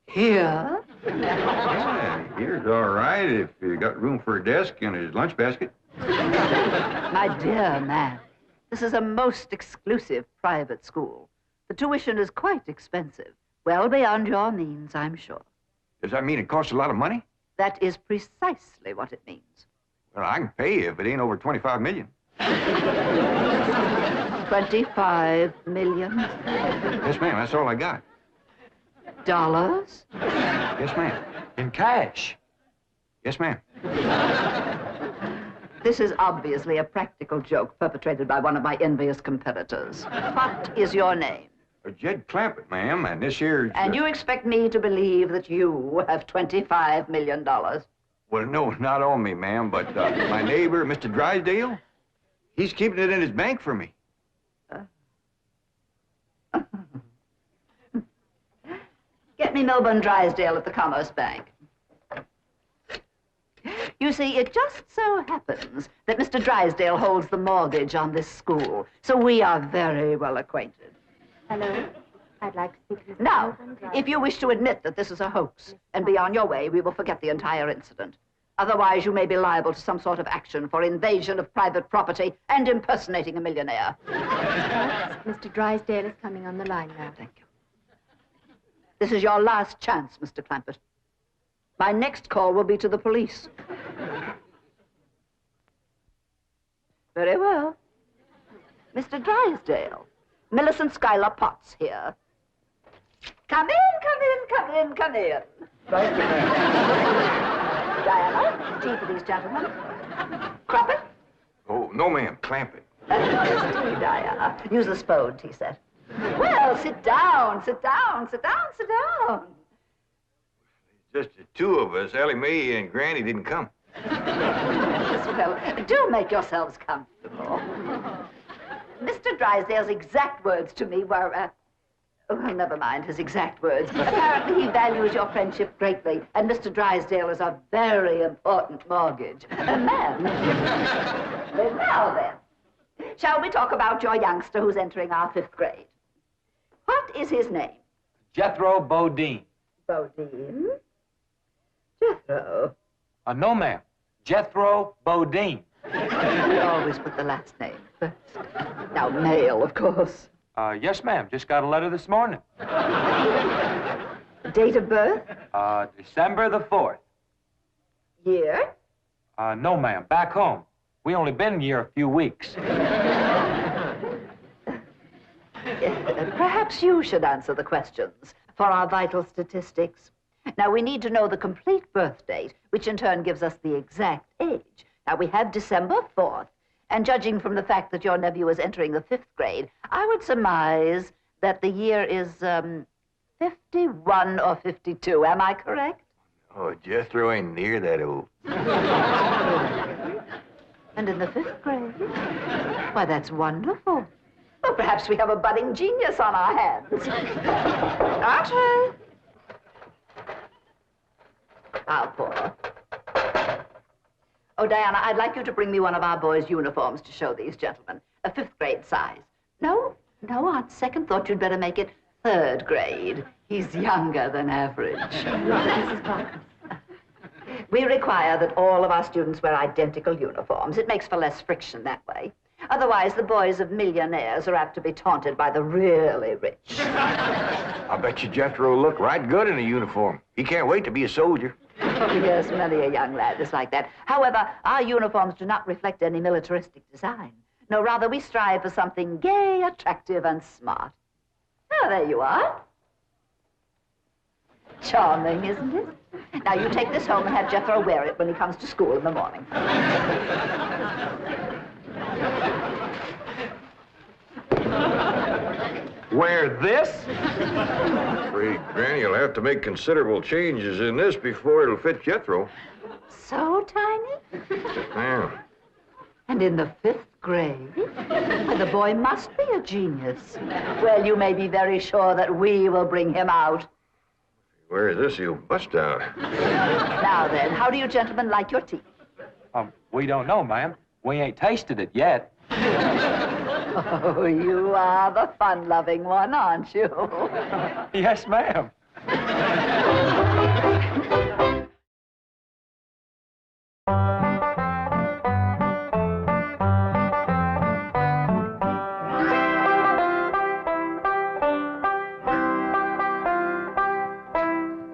Here? Yeah, here's all right if you got room for a desk and his lunch basket. My dear man, this is a most exclusive private school. The tuition is quite expensive. Well beyond your means, I'm sure. Does that mean it costs a lot of money? That is precisely what it means. Well, I can pay you if it ain't over 25 million. 25 million? Yes, ma'am, that's all I got. Dollars? Yes, ma'am. In cash. Yes, ma'am. This is obviously a practical joke perpetrated by one of my envious competitors. What is your name? Jed Clampett, ma'am, and this here's... And you expect me to believe that you have $25 million? Well, no, not on me, ma'am, but my neighbor, Mr. Drysdale, he's keeping it in his bank for me. Get me Melbourne Drysdale at the Commerce Bank. You see, it just so happens that Mr. Drysdale holds the mortgage on this school, so we are very well acquainted. Hello. I'd like to speak to Mr. Now, Melvin Drysdale. if you wish to admit that this is a hoax and be on your way, we will forget the entire incident. Otherwise, you may be liable to some sort of action for invasion of private property and impersonating a millionaire. Mr. Drysdale is coming on the line now. Thank you. This is your last chance, Mr. Clampett. My next call will be to the police. Very well. Mr. Drysdale, Millicent Schuyler Potts here. Come in, come in, come in, come in. Thank you, ma'am. Diana, tea for these gentlemen. Croppett? Oh, no, ma'am, Clampett. Tea, Diana. Use the spode, he said. Well, sit down, sit down, sit down, sit down. Just the two of us. Ellie Mae and Granny didn't come. Well, do make yourselves comfortable. Mr. Drysdale's exact words to me were, well, never mind his exact words. Apparently he values your friendship greatly, and Mr. Drysdale is a very important mortgage. Ma'am. Now then, shall we talk about your youngster who's entering our 5th grade? What is his name? Jethro Bodine. Bodine? Jethro. No, ma'am. Jethro Bodine. We always put the last name first. Now, male, of course. Yes, ma'am. Just got a letter this morning. Date of birth? December the 4th. Year? No, ma'am. Back home. We only been here a few weeks. Perhaps you should answer the questions. for our vital statistics. Now, we need to know the complete birth date, which in turn gives us the exact age. Now, we have December 4th, and judging from the fact that your nephew is entering the 5th grade, I would surmise that the year is 51 or 52. Am I correct? Oh, Jethro ain't near that old. And in the 5th grade? Why, that's wonderful. Well, perhaps we have a budding genius on our hands. Archie! How poor. Oh, Diana, I'd like you to bring me one of our boys' uniforms to show these gentlemen. A 5th grade size. No, on second thought, you'd better make it 3rd grade. He's younger than average. Mrs. Parker. We require that all of our students wear identical uniforms. It makes for less friction that way. Otherwise, the boys of millionaires are apt to be taunted by the really rich. I bet you Jethro will look right good in a uniform. He can't wait to be a soldier. Oh, yes, many a young lad is like that. However, our uniforms do not reflect any militaristic design. No, rather, we strive for something gay, attractive, and smart. Oh, there you are. Charming, isn't it? Now, you take this home and have Jethro wear it when he comes to school in the morning. Wear this? Afraid Granny will have to make considerable changes in this before it'll fit Jethro. So tiny? Yes, ma'am. And in the 5th grade? Well, the boy must be a genius. Well, you may be very sure that we will bring him out. Where is this? He'll bust out. Now then, how do you gentlemen like your tea? We don't know, ma'am. We ain't tasted it yet. Oh, you are the fun-loving one, aren't you? Yes, ma'am.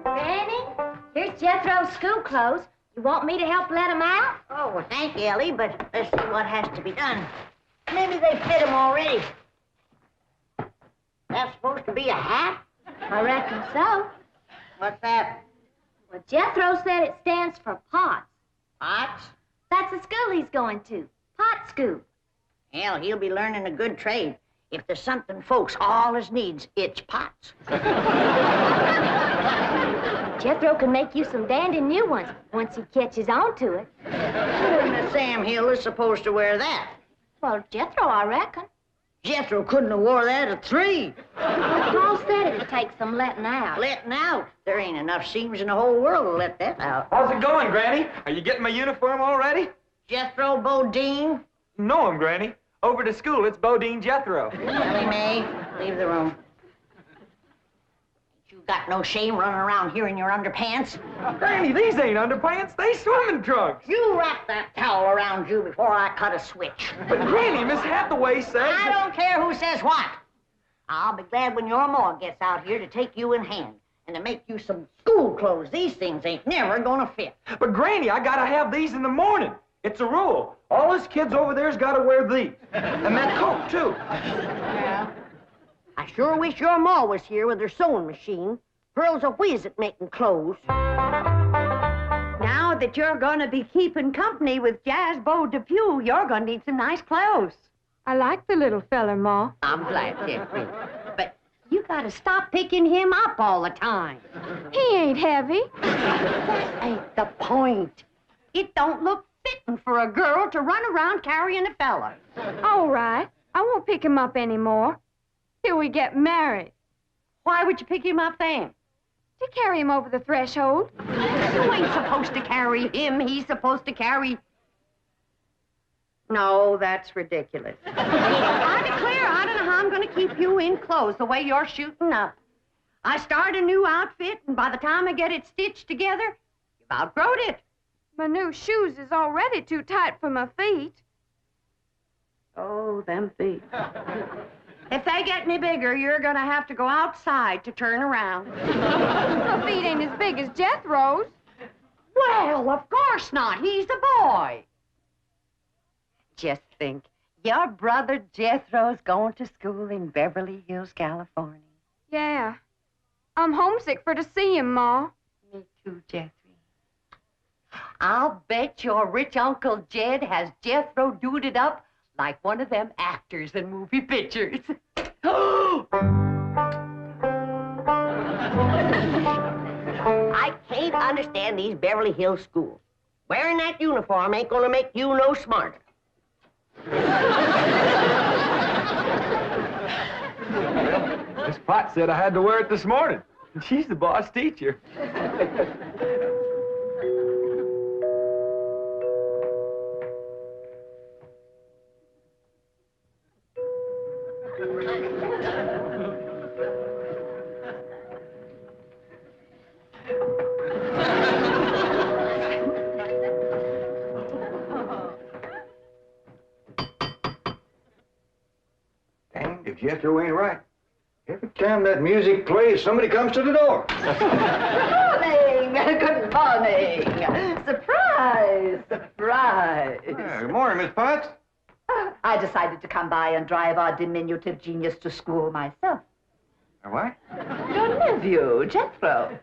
Granny, here's Jethro's school clothes. You want me to help let him out? Oh, well, thank you, Elly, but let's see what has to be done. Maybe they fit him already. That's supposed to be a hat? I reckon so. What's that? Well, Jethro said it stands for POTS. Pots? That's the school he's going to. Pot school. Hell, he'll be learning a good trade. If there's something folks always needs, it's pots. Jethro can make you some dandy new ones once he catches on to it. Miss Sam Hill is supposed to wear that. Well, Jethro, I reckon. Jethro couldn't have wore that at 3. Paul said it'd take some letting out. Letting out? There ain't enough seams in the whole world to let that out. How's it going, Granny? Are you getting my uniform already? Jethro Bodine? No, Granny. Over to school, it's Bodine Jethro. Elly May, leave the room. You got no shame running around here in your underpants? Granny, these ain't underpants. They swimming trunks. You wrap that towel around you before I cut a switch. But, Granny, Miss Hathaway says... I don't care who says what. I'll be glad when your ma gets out here to take you in hand and to make you some school clothes. These things ain't never gonna fit. But, Granny, I gotta have these in the morning. It's a rule. All us kids over there's gotta wear these. And that coat, too. Yeah. I sure wish your ma was here with her sewing machine. Pearl's a whiz at making clothes. Now that you're gonna be keeping company with Jazz Beau Depew, you're gonna need some nice clothes. I like the little feller, Ma. I'm glad, Jethrine. But you gotta stop picking him up all the time. He ain't heavy. That ain't the point. It don't look fitting for a girl to run around carrying a fella. All right. I won't pick him up anymore. Till we get married. Why would you pick him up then? To carry him over the threshold. You ain't supposed to carry him. He's supposed to carry... No, that's ridiculous. I declare, I don't know how I'm going to keep you in clothes the way you're shooting up. I start a new outfit, and by the time I get it stitched together, you've outgrown it. My new shoes is already too tight for my feet. Oh, them feet. If they get any bigger, you're going to have to go outside to turn around. My feet ain't as big as Jethro's. Well, of course not. He's a boy. Just think, your brother Jethro's going to school in Beverly Hills, California. Yeah. I'm homesick for to see him, Ma. Me too, Jethrine. I'll bet your rich Uncle Jed has Jethro duded up like one of them actors in movie pictures. I can't understand these Beverly Hills schools. Wearing that uniform ain't gonna make you no smarter. Miss Potts said I had to wear it this morning. She's the boss teacher. If Jethro ain't right. Every time that music plays, somebody comes to the door. Good morning! Good morning! Surprise! Surprise! Good morning, Miss Potts. I decided to come by and drive our diminutive genius to school myself. What? Your nephew, Jethro.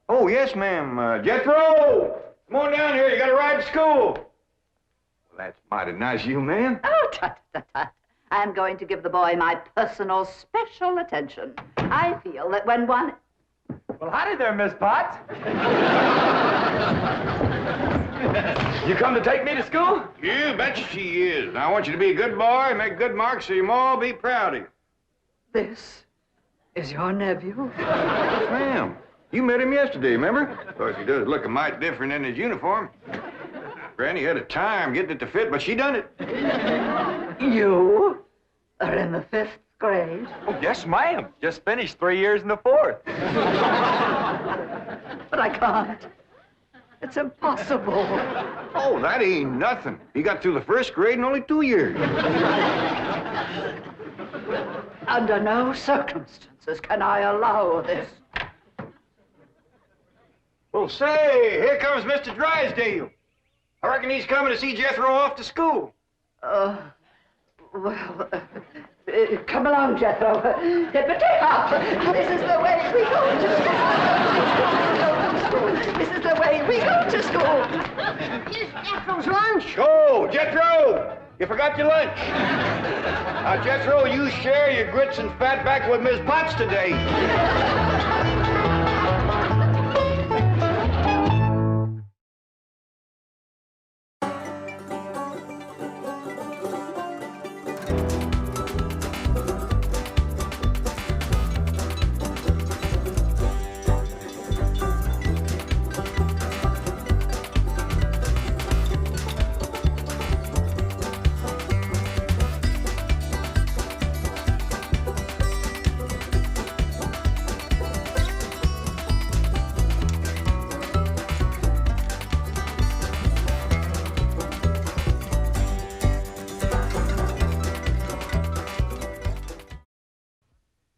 Oh, yes, ma'am. Jethro! Come on down here. You got to ride to school. Well, that's mighty nice of you, ma'am. Oh, tut. I'm going to give the boy my personal special attention. I feel that when one... Well, howdy there, Miss Potts. You come to take me to school? You betcha she is. Now, I want you to be a good boy, make good marks so your ma will be proud of you. This is your nephew? Yes, ma'am. You met him yesterday, remember? Of course, he does look a mite different in his uniform. Granny had a time getting it to fit, but she done it. You are in the 5th grade? Oh, yes, ma'am. Just finished 3 years in the 4th. But I can't. It's impossible. Oh, that ain't nothing. He got through the 1st grade in only 2 years. Under no circumstances can I allow this. Well, say, here comes Mr. Drysdale. I reckon he's coming to see Jethro off to school. Come along, Jethro. Get the tape off. This is the way we go to school. This is the way we go to school. Here's Jethro's lunch. Oh, Jethro! You forgot your lunch. Now, Jethro, you share your grits and fat back with Miss Potts today.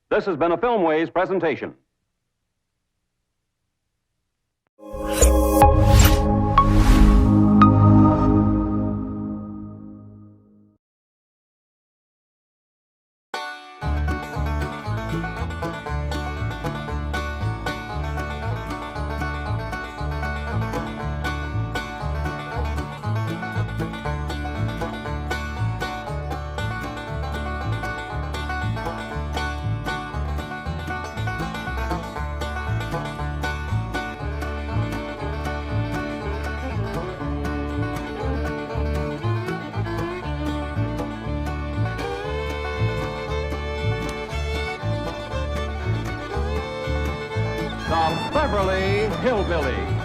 This has been a Filmways presentation. The Beverly Hillbillies.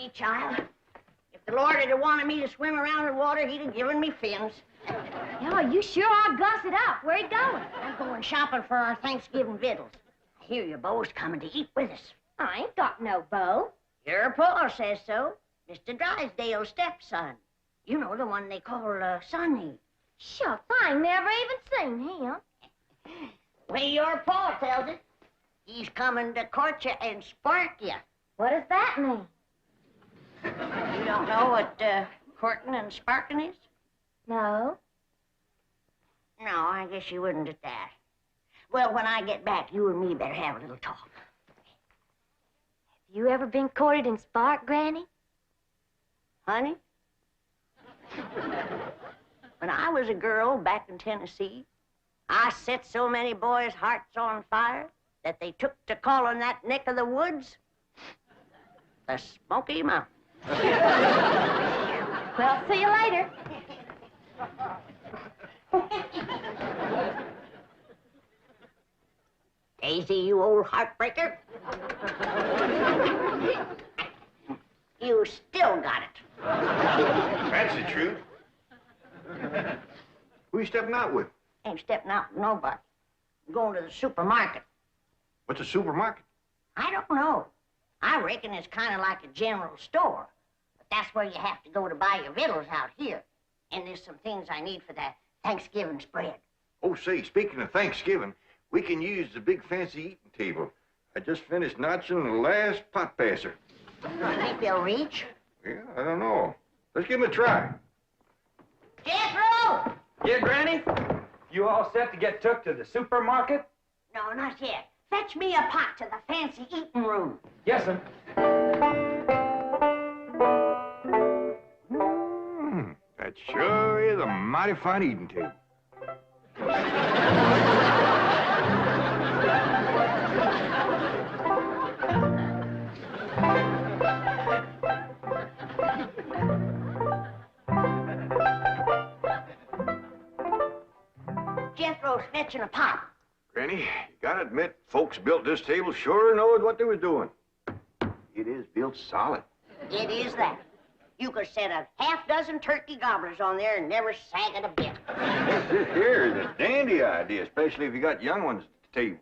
me, child. If the Lord had wanted me to swim around in water, he'd have given me fins. Oh, you sure are gussed up. Where you going? I'm going shopping for our Thanksgiving victuals. I hear your beau's coming to eat with us. I ain't got no beau. Your Paul says so. Mr. Drysdale's stepson. You know, the one they call Sonny. Shucks, I ain't never even seen him. Well, your Paul tells it. He's coming to court you and spark you. What does that mean? You don't know what courting and sparking is? No. No, I guess you wouldn't at that. Well, when I get back, you and me better have a little talk. You ever been courted and sparked, Granny? Honey? When I was a girl back in Tennessee, I set so many boys' hearts on fire that they took to calling that neck of the woods the Smoky Mountain. Well, see you later. Daisy, you old heartbreaker. You still got it. That's the truth. Who you stepping out with? Ain't stepping out with nobody. I'm going to the supermarket. What's a supermarket? I don't know. I reckon it's kind of like a general store. But that's where you have to go to buy your victuals out here. And there's some things I need for that Thanksgiving spread. Oh, say, speaking of Thanksgiving, we can use the big fancy eating table. I just finished notching the last pot passer. You think they'll reach? Yeah, I don't know. Let's give them a try. Jethro! Yeah, Granny? You all set to get took to the supermarket? No, not yet. Fetch me a pot to the fancy eating room. Yes, sir. That sure is a mighty fine eating table. Jethro's fetching a pot. Granny, you gotta admit, folks built this table sure knowed what they was doing. It is built solid. It is that. You could set a half-dozen turkey gobblers on there and never sag it a bit. This here is a dandy idea, especially if you got young ones at the table.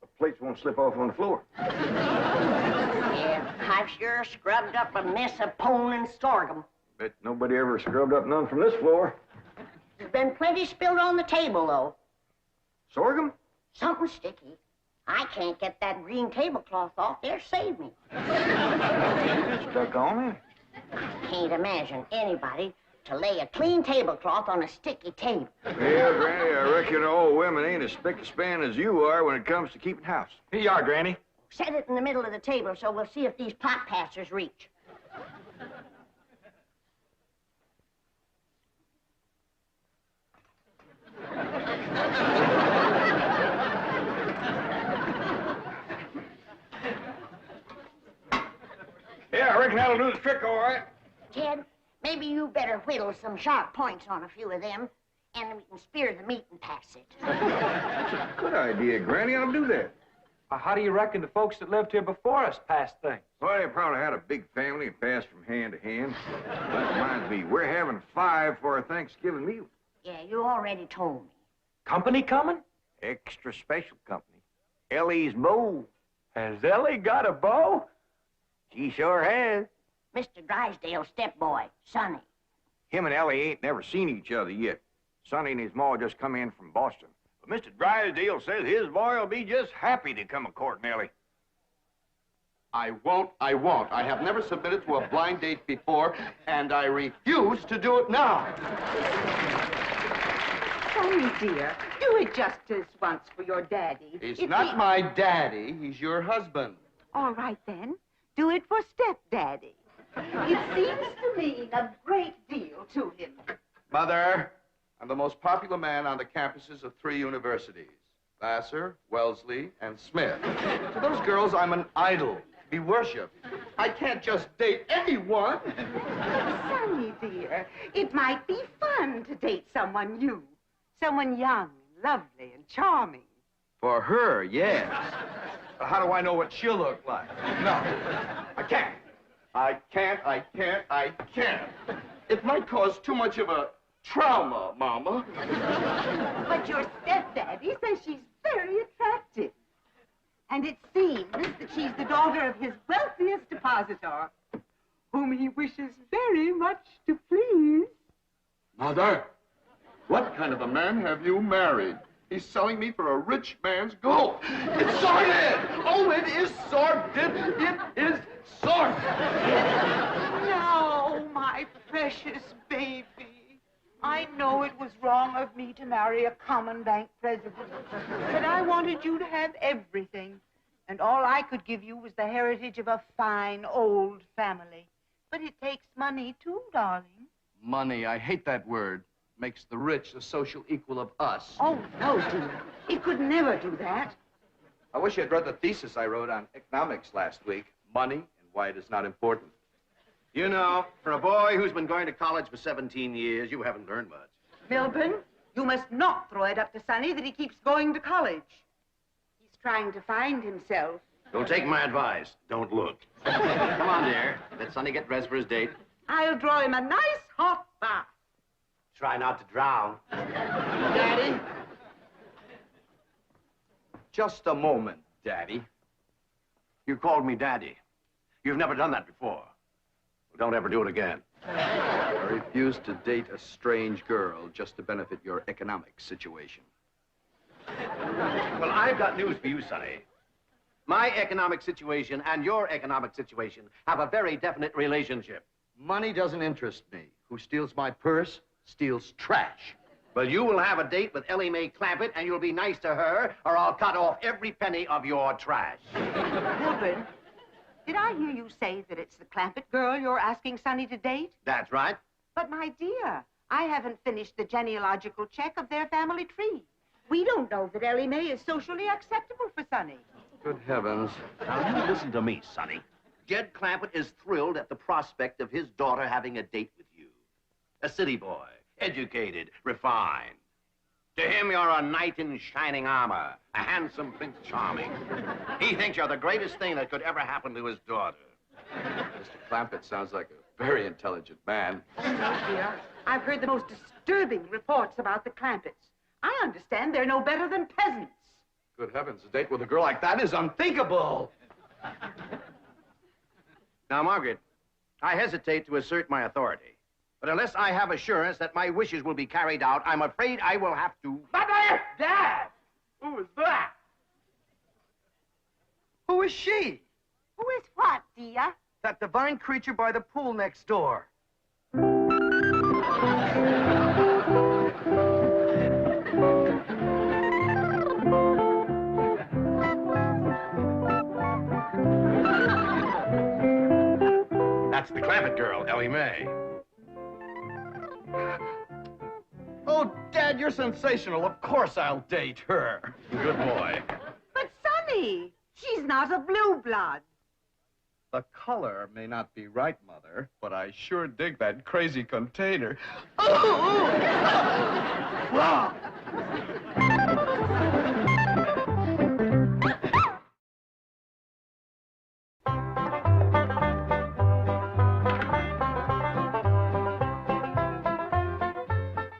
The plates won't slip off on the floor. Yeah, I've sure scrubbed up a mess of pone and sorghum. Bet nobody ever scrubbed up none from this floor. There's been plenty spilled on the table, though. Sorghum? Something sticky. I can't get that green tablecloth off there. Save me. It's stuck on me. I can't imagine anybody to lay a clean tablecloth on a sticky table. Yeah, Granny, I reckon all women ain't as spick and span as you are when it comes to keeping house. Here you are, Granny. Set it in the middle of the table so we'll see if these pot passers reach. Yeah, I reckon that'll do the trick, all right. Jed, maybe you better whittle some sharp points on a few of them, and we can spear the meat and pass it. That's a good idea, Granny. I'll do that. How do you reckon the folks that lived here before us passed things? Well, they probably had a big family and passed from hand to hand. That reminds me, we're having 5 for our Thanksgiving meal. Yeah, you already told me. Company coming? Extra special company. Elly's beau. Has Elly got a beau? She sure has. Mr. Drysdale's stepboy, Sonny. Him and Elly ain't never seen each other yet. Sonny and his ma just come in from Boston. But Mr. Drysdale says his boy will be just happy to come a-courting Elly. I won't. I have never submitted to a blind date before, and I refuse to do it now. Sonny, dear, do it just this once for your daddy. He's not my daddy. He's your husband. All right, then. Do it for stepdaddy. It seems to mean a great deal to him. Mother, I'm the most popular man on the campuses of 3 universities. Vassar, Wellesley, and Smith. To those girls, I'm an idol, to be worshipped. I can't just date anyone. Sonny, dear, it might be fun to date someone new. Someone young, and lovely, and charming. For her, yes. But how do I know what she'll look like? No, I can't. I can't. It might cause too much of a trauma, Mama. But your stepdaddy says she's very attractive. And it seems that she's the daughter of his wealthiest depositor, whom he wishes very much to please. Mother, what kind of a man have you married? He's selling me for a rich man's gold. It's sordid! Oh, it is sordid! It is sordid! No, my precious baby. I know it was wrong of me to marry a common bank president, but I wanted you to have everything, and all I could give you was the heritage of a fine old family. But it takes money, too, darling. Money, I hate that word. Makes the rich the social equal of us. Oh, no, dear. It could never do that. I wish you'd read the thesis I wrote on economics last week. Money and why it is not important. You know, for a boy who's been going to college for 17 years, you haven't learned much. Milburn, you must not throw it up to Sonny that he keeps going to college. He's trying to find himself. Don't take my advice. Don't look. Come on, dear. Let Sonny get dressed for his date. I'll draw him a nice hot bath. Try not to drown. Daddy? Just a moment, Daddy. You called me Daddy. You've never done that before. Well, don't ever do it again. I refuse to date a strange girl just to benefit your economic situation. Well, I've got news for you, Sonny. My economic situation and your economic situation have a very definite relationship. Money doesn't interest me. Who steals my purse steals trash. Well, you will have a date with Elly Mae Clampett, and you'll be nice to her, or I'll cut off every penny of your trash. Milburn, did I hear you say that it's the Clampett girl you're asking Sonny to date? That's right. But, my dear, I haven't finished the genealogical check of their family tree. We don't know that Elly Mae is socially acceptable for Sonny. Good heavens. Now, you listen to me, Sonny. Jed Clampett is thrilled at the prospect of his daughter having a date with you. A city boy, educated, refined. To him, you're a knight in shining armor, a handsome Prince Charming. He thinks you're the greatest thing that could ever happen to his daughter. Mr. Clampett sounds like a very intelligent man. Oh, no, dear. I've heard the most disturbing reports about the Clampetts. I understand they're no better than peasants. Good heavens, a date with a girl like that is unthinkable. Now, Margaret, I hesitate to assert my authority. But unless I have assurance that my wishes will be carried out, I'm afraid I will have to... Mother! Dad! Who is that? Who is she? Who is what, dear? That divine creature by the pool next door. That's the Clampett girl, Elly Mae. Oh, Dad, you're sensational. Of course I'll date her. Good boy. But, Sonny, she's not a blue blood. The color may not be right, Mother, but I sure dig that crazy container. Oh! Wow!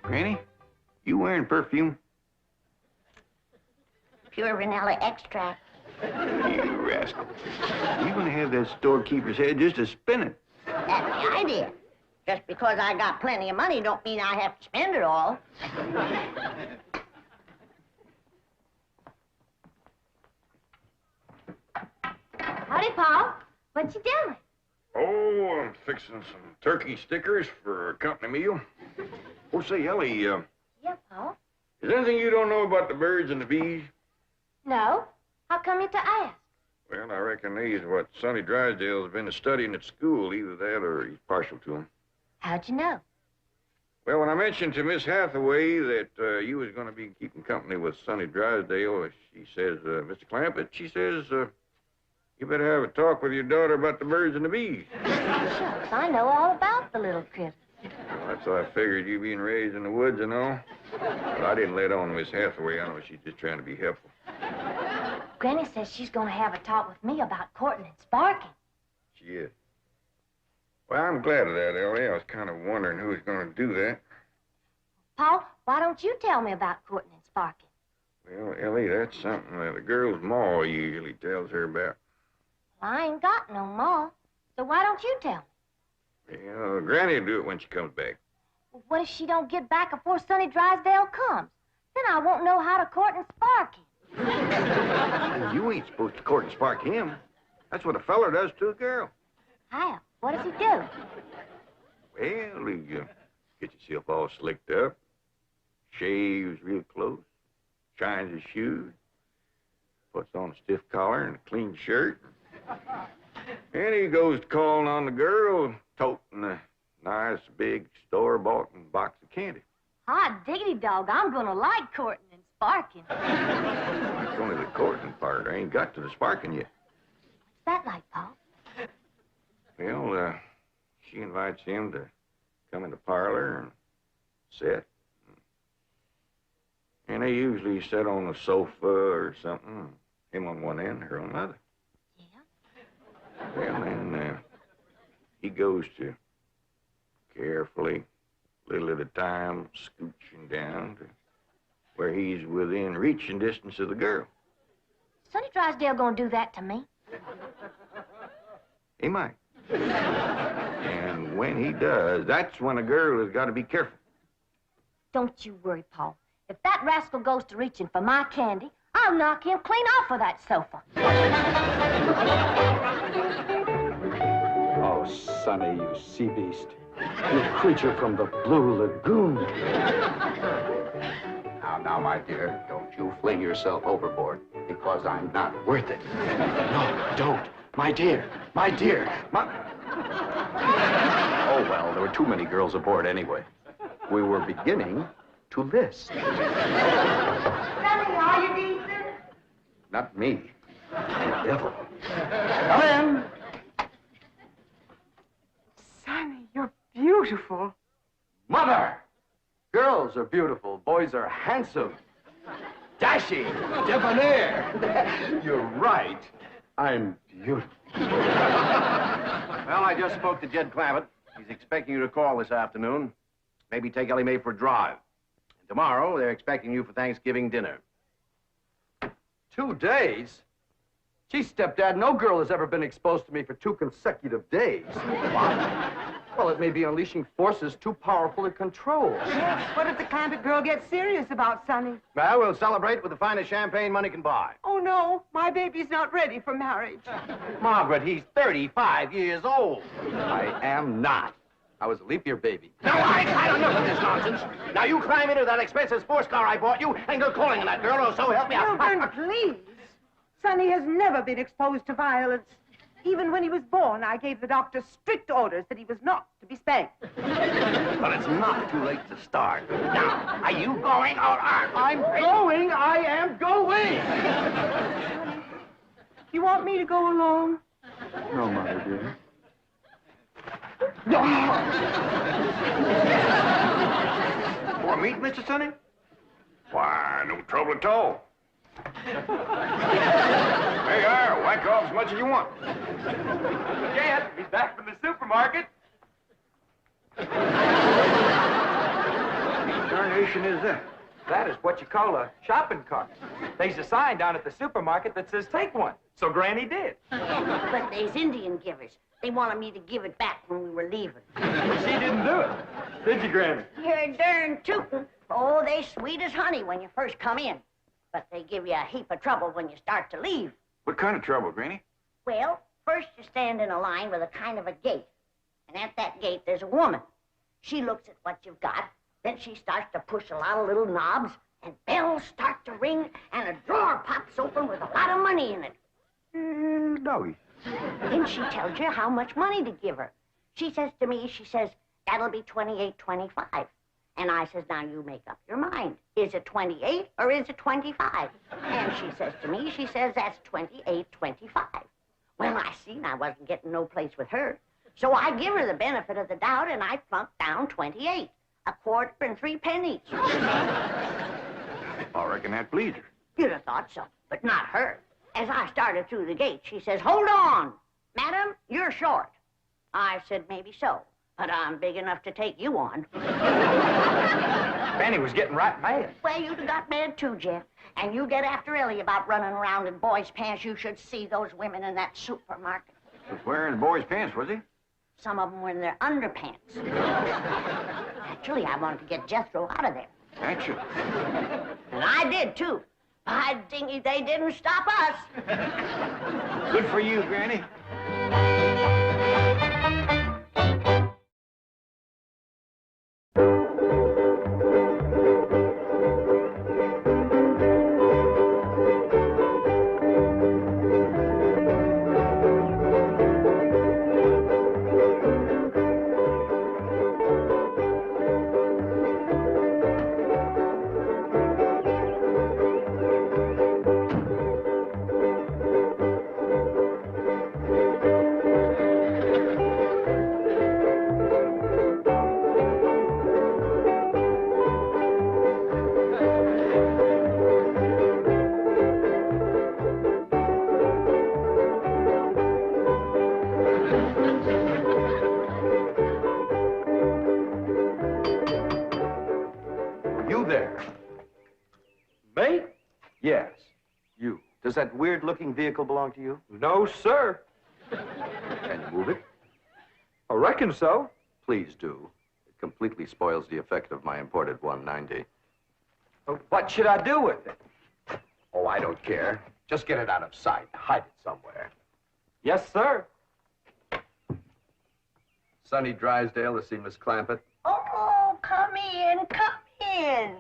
Granny, you wearing perfume? Pure vanilla extract. You rascal. You're gonna have that storekeeper's head just a spinning. That's the idea. Just because I got plenty of money don't mean I have to spend it all. Howdy, Paul. What you doing? Oh, I'm fixing some turkey stickers for a company meal. Oh, say, Elly, Yeah, Paul? is there anything you don't know about the birds and the bees? No. How come you to ask? Well, I reckon these what Sonny Drysdale's been studying at school. Either that or he's partial to them. How'd you know? Well, when I mentioned to Miss Hathaway that you was going to be keeping company with Sonny Drysdale, she says, Mr. Clampett, she says, you better have a talk with your daughter about the birds and the bees. Shucks, I know all about the little critters. Well, that's why I figured you being raised in the woods and all. But I didn't let on Miss Hathaway. I know she's just trying to be helpful. Granny says she's gonna have a talk with me about courting and sparking. She is. Well, I'm glad of that, Ellie. I was kind of wondering who was going to do that. Paul, why don't you tell me about courting and sparking? Well, Ellie, that's something that a girl's ma usually tells her about. Well, I ain't got no ma, so why don't you tell me? Well, Granny'll do it when she comes back. Well, what if she don't get back before Sonny Drysdale comes? Then I won't know how to court and spark him. You ain't supposed to court and spark him. That's what a feller does to a girl. How? What does he do? Well, he gets himself all slicked up, shaves real close, shines his shoes, puts on a stiff collar and a clean shirt. And he goes to calling on the girl, toting a nice big store-bought box of candy. Hot diggity dog, I'm gonna like courting and sparking. It's only the courting part. I ain't got to the sparking yet. What's that like, Paul? Well, she invites him to come in the parlor and sit. And they usually sit on a sofa or something, him on one end, her on the other. Yeah? Well, then he goes to carefully, little at a time, scooching down to where he's within reaching distance of the girl. Sonny Drysdale gonna do that to me? He might. And when he does, that's when a girl has got to be careful. Don't you worry, Paul. If that rascal goes to reaching for my candy, I'll knock him clean off of that sofa. Oh, Sonny, you sea beast. You creature from the Blue Lagoon. Now, my dear, don't you fling yourself overboard, because I'm not worth it. No, don't. My dear, my... Oh, well, there were too many girls aboard anyway. We were beginning to list. Sonny, are you decent? Not me. The devil. Come in. Sonny, you're beautiful. Mother! Girls are beautiful. Boys are handsome. Dashing. Debonair. You're right. I'm beautiful. Well, I just spoke to Jed Clampett. He's expecting you to call this afternoon. Maybe take Ellie Mae for a drive. And tomorrow, they're expecting you for Thanksgiving dinner. 2 days? Gee, stepdad, no girl has ever been exposed to me for 2 consecutive days. What? Well, it may be unleashing forces too powerful to control. What if the Clampett girl gets serious about Sonny? Well, we'll celebrate with the finest champagne money can buy. Oh, no, my baby's not ready for marriage. Margaret, he's 35 years old. I am not. I was a leap year baby. No, I don't know this nonsense. Now, you climb into that expensive sports car I bought you and go calling on that girl, or so help me out. Children, please. Sonny has never been exposed to violence. Even when he was born, I gave the doctor strict orders that he was not to be spanked. But it's not too late to start. Now, are you going or aren't you? I'm going! I am going! You want me to go along? No, my dear. For meat, Mr. Sonny? Why, no trouble at all. Hey, whack off as much as you want. Jed, he's back from the supermarket. What darnation is that? That is what you call a shopping cart. There's a sign down at the supermarket that says take one. So Granny did. But there's Indian givers. They wanted me to give it back when we were leaving. She didn't do it. Did you, Granny? You're darn tootin'. Oh, they sweet as honey when you first come in. But they give you a heap of trouble when you start to leave. What kind of trouble, Granny? Well, first you stand in a line with a kind of a gate. And at that gate, there's a woman. She looks at what you've got. Then she starts to push a lot of little knobs. And bells start to ring. And a drawer pops open with a lot of money in it. Doggy. Then she tells you how much money to give her. She says to me, that'll be $28.25. And I says, now you make up your mind. Is it 28 or is it 25? And she says to me, that's 28.25. Well, I seen I wasn't getting no place with her. So I give her the benefit of the doubt and I plunked down 28. A quarter and 3 pennies. I reckon that pleased her. You'd have thought so, but not her. As I started through the gate, she says, hold on. Madam, you're short. I said maybe so, but I'm big enough to take you on. Granny was getting right mad. Well, you'd have got mad too, Jeff. And you get after Elly about running around in boys' pants. You should see those women in that supermarket. He was wearing boys' pants, was he? Some of them were in their underpants. Actually, I wanted to get Jethro out of there. Actually. And I did, too. By dingy, they didn't stop us. Good for you, Granny. Does that weird-looking vehicle belong to you? No, sir. Can you move it? I reckon so. Please do. It completely spoils the effect of my imported 190. What should I do with it? Oh, I don't care. Just get it out of sight. Hide it somewhere. Yes, sir. Sonny Drysdale to see Miss Clampett. Oh, come in, come in.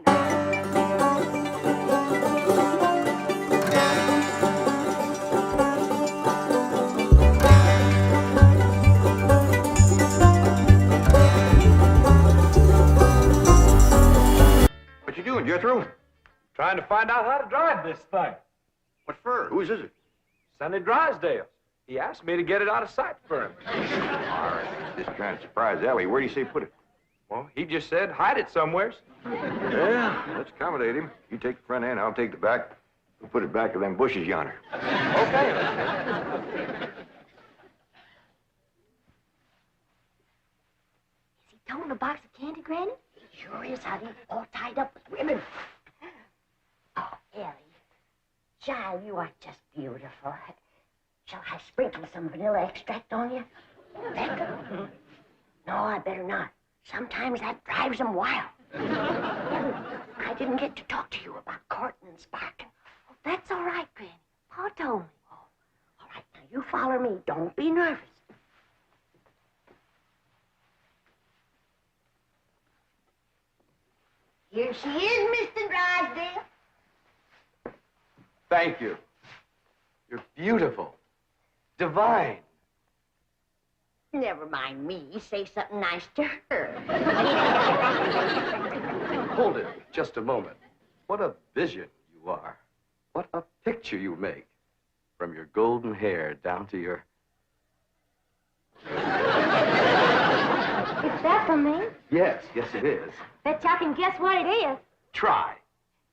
What you doing, Jethro? Trying to find out how to drive this thing. What for? Whose is it? Sonny Drysdale. He asked me to get it out of sight for him. All right. Just trying to surprise Elly. Where do you say put it? Well, he just said hide it somewheres. Yeah, let's accommodate him. You take the front end, I'll take the back. We'll put it back of them bushes yonder. Okay. Is he towing a box of candy, Granny? He sure is, honey. All tied up with ribbon. Oh, Elly. Child, you are just beautiful. Shall I sprinkle some vanilla extract on you? Becca? No, I better not. Sometimes that drives them wild. Elly, I didn't get to talk to you about courting and sparking. Oh, that's all right, Granny. Pa told me. Oh, all right, now you follow me. Don't be nervous. Here she is, Mr. Drysdale. Thank you. You're beautiful. Divine. Never mind me. Say something nice to her. Hold it just a moment. What a vision you are. What a picture you make. From your golden hair down to your... Is that for me? Yes, yes it is. Bet y'all can guess what it is. Try.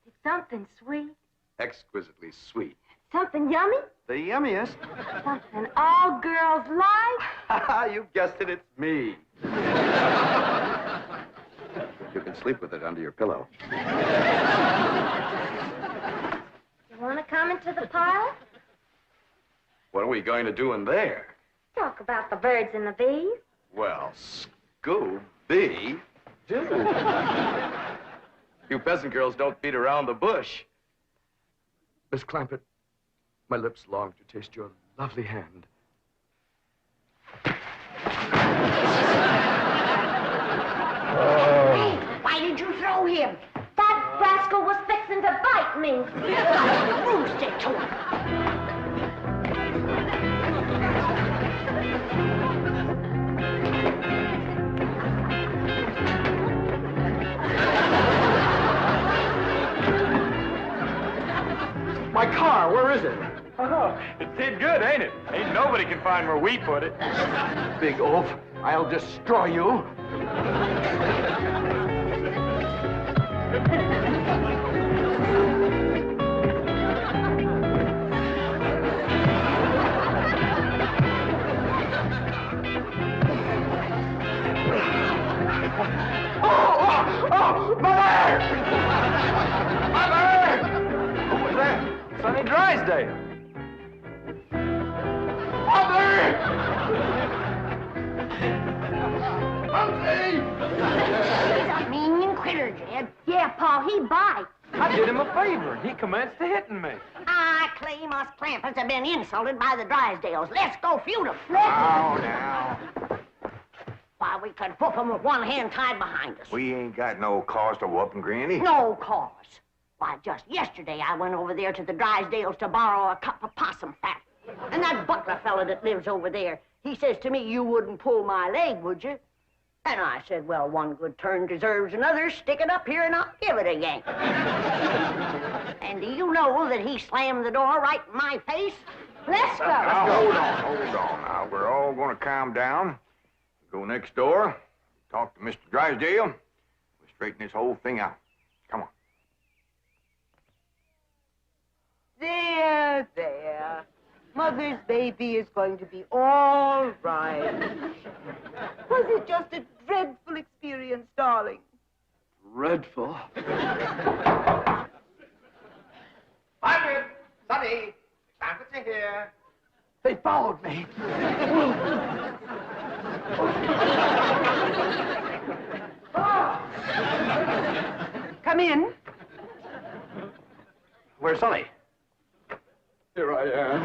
It's something sweet. Exquisitely sweet. Something yummy. The yummiest. Something all girls like. You guessed it, it's me. You can sleep with it under your pillow. You want to come into the parlor? What are we going to do in there? Talk about the birds and the bees. Well, Scooby do. You peasant girls don't beat around the bush. Miss Clampett, my lips long to taste your lovely hand. Hey, why did you throw him? That rascal was fixing to bite me. Roost it to him. My car, where is it? Oh, it did good, ain't it? Ain't nobody can find where we put it. Big oaf, I'll destroy you. Sonny Drysdale. He's a mean critter, Jed. Yeah, Pa, he bites. I did him a favor, and he commenced to hitting me. I claim us Clampetts have been insulted by the Drysdales. Let's go feud 'em. Oh, now. Why, we could whoop 'em with one hand tied behind us. We ain't got no cause to whoop 'em, Granny. No cause. Why, just yesterday I went over there to the Drysdales to borrow a cup of possum fat. And that butler fella that lives over there, he says to me, you wouldn't pull my leg, would you? And I said, well, one good turn deserves another. Stick it up here and I'll give it a yank. And do you know that he slammed the door right in my face? Let's go. Now, hold on. Now, we're all going to calm down. Go next door, talk to Mr. Drysdale. We'll straighten this whole thing out. Come on. There, there. Mother's baby is going to be all right. Was it just a dreadful experience, darling? Dreadful. Margaret, Sonny, Clampetts are here. They followed me. Come in. Where's Sonny? Here I am.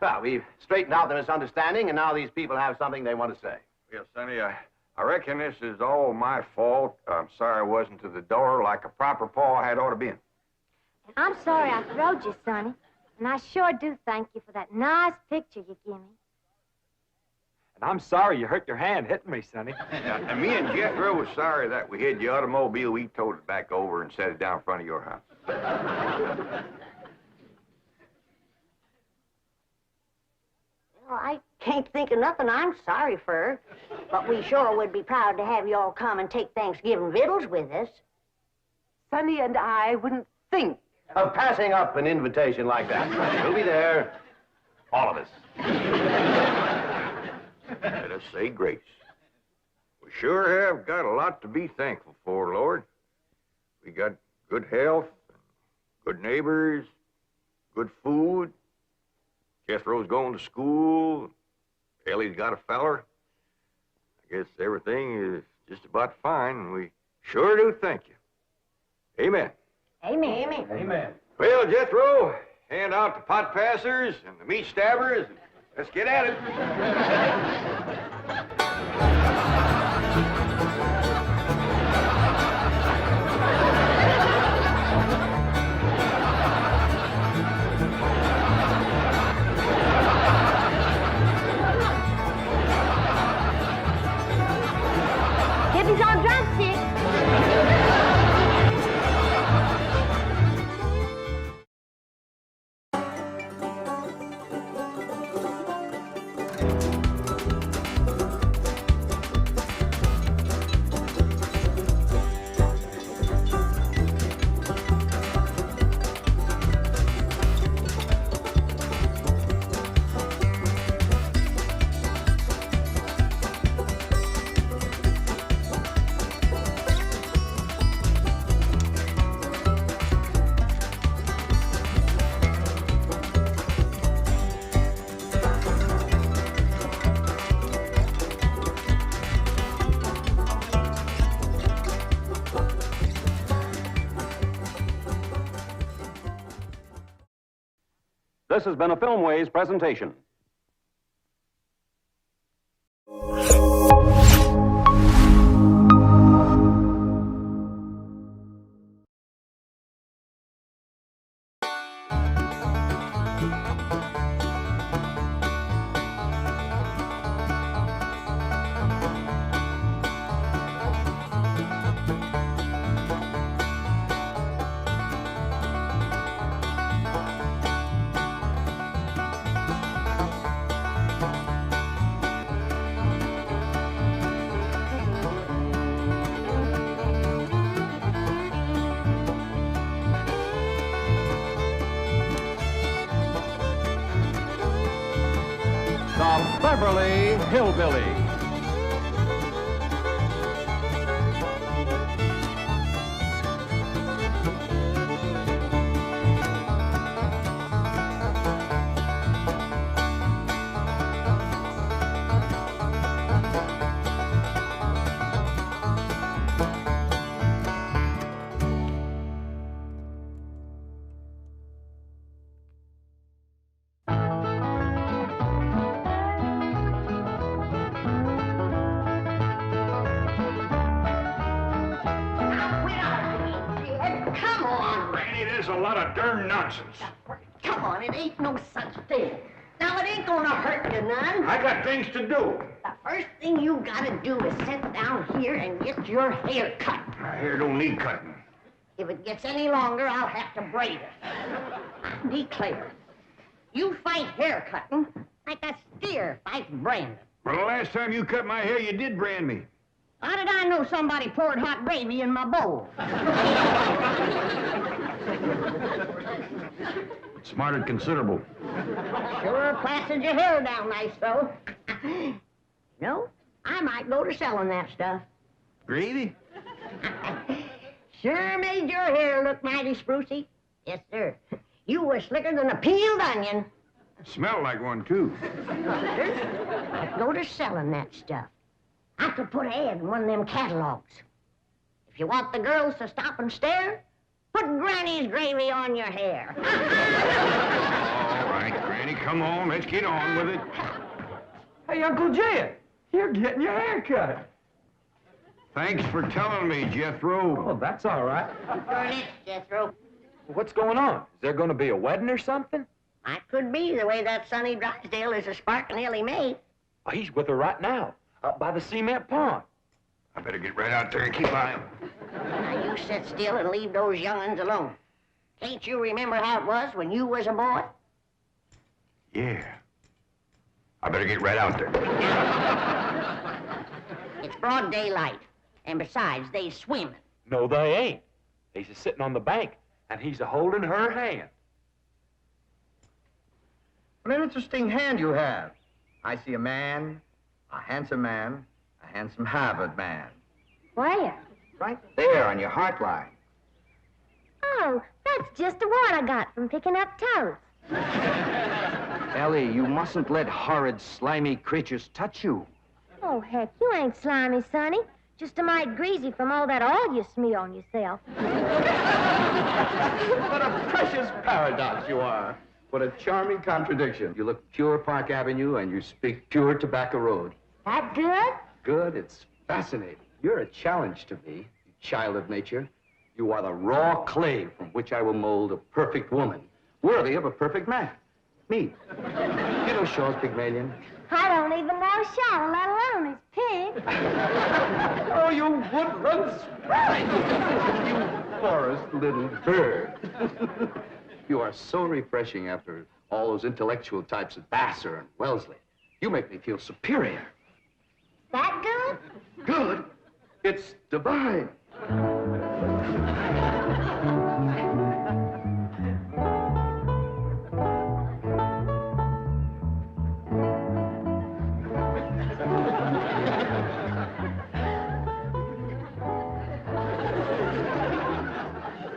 Well, we've straightened out the misunderstanding, and now these people have something they want to say. Well, Sonny, I reckon this is all my fault. I'm sorry I wasn't to the door like a proper paw had ought to been. I'm sorry I throwed you, Sonny. And I sure do thank you for that nice picture you give me. And I'm sorry you hurt your hand hitting me, Sonny. And me and Jethro was sorry that we hid the automobile. We towed it back over and set it down in front of your house. Well, I can't think of nothing I'm sorry for. But we sure would be proud to have you all come and take Thanksgiving victuals with us. Sonny and I wouldn't think Of passing up an invitation like that. We'll be there, all of us. Let us say grace. We sure have got a lot to be thankful for, Lord. We got good health, good neighbors, good food. Jethro's going to school. Elly's got a feller. I guess everything is just about fine, and we sure do thank you. Amen. Amen. Amen. Amen. Well, Jethro, hand out the pot passers and the meat stabbers. Let's get at it. Debbie's on drumstick. This has been a Filmways presentation. The Beverly Hillbillies. Granny, there's a lot of darn nonsense. Come on, it ain't no such thing. Now, it ain't gonna hurt you none. I got things to do. The first thing you gotta do is sit down here and get your hair cut. My hair don't need cutting. If it gets any longer, I'll have to braid it. I declare, you fight hair cutting like a steer fights branding. Well, the last time you cut my hair, you did brand me. How did I know somebody poured hot gravy in my bowl? Smarted considerable. Sure plastered your hair down nice, though. No, I might go to selling that stuff. Gravy? Sure made your hair look mighty sprucey. Yes, sir. You were slicker than a peeled onion. Smelled like one, too. I'd go to selling that stuff. I could put an ad in one of them catalogs. If you want the girls to stop and stare, put Granny's gravy on your hair. All right, Granny, come on. Let's get on with it. Hey, Uncle Jed, you're getting your hair cut. Thanks for telling me, Jethro. Oh, that's all right. Furnace, Jethro. What's going on? Is there going to be a wedding or something? I could be the way that Sonny Drysdale is a sparking Elly May. Oh, he's with her right now, up by the cement pond. I better get right out there and keep an eye on him. Now, you sit still and leave those young'uns alone. Can't you remember how it was when you was a boy? Yeah. I better get right out there. It's broad daylight. And besides, they swimming. No, they ain't. He's a sitting on the bank, and he's a holding her hand. What an interesting hand you have. I see a man, a handsome Harvard man. Where? Right there on your heart line. Oh, that's just the one I got from picking up toes. Elly, you mustn't let horrid, slimy creatures touch you. Oh, heck, you ain't slimy, Sonny. Just a mite greasy from all that oil you smear on yourself. What a precious paradox you are. What a charming contradiction. You look pure Park Avenue and you speak pure Tobacco Road. That good? Good, it's fascinating. You're a challenge to me, you child of nature. You are the raw clay from which I will mold a perfect woman, worthy of a perfect man. Me. You know Shaw's Pygmalion? I don't even know Shaw, let alone his pig. Oh, you woodland sprite! You forest little bird. You are so refreshing after all those intellectual types of Vassar and Wellesley. You make me feel superior. That good? Good? It's divine.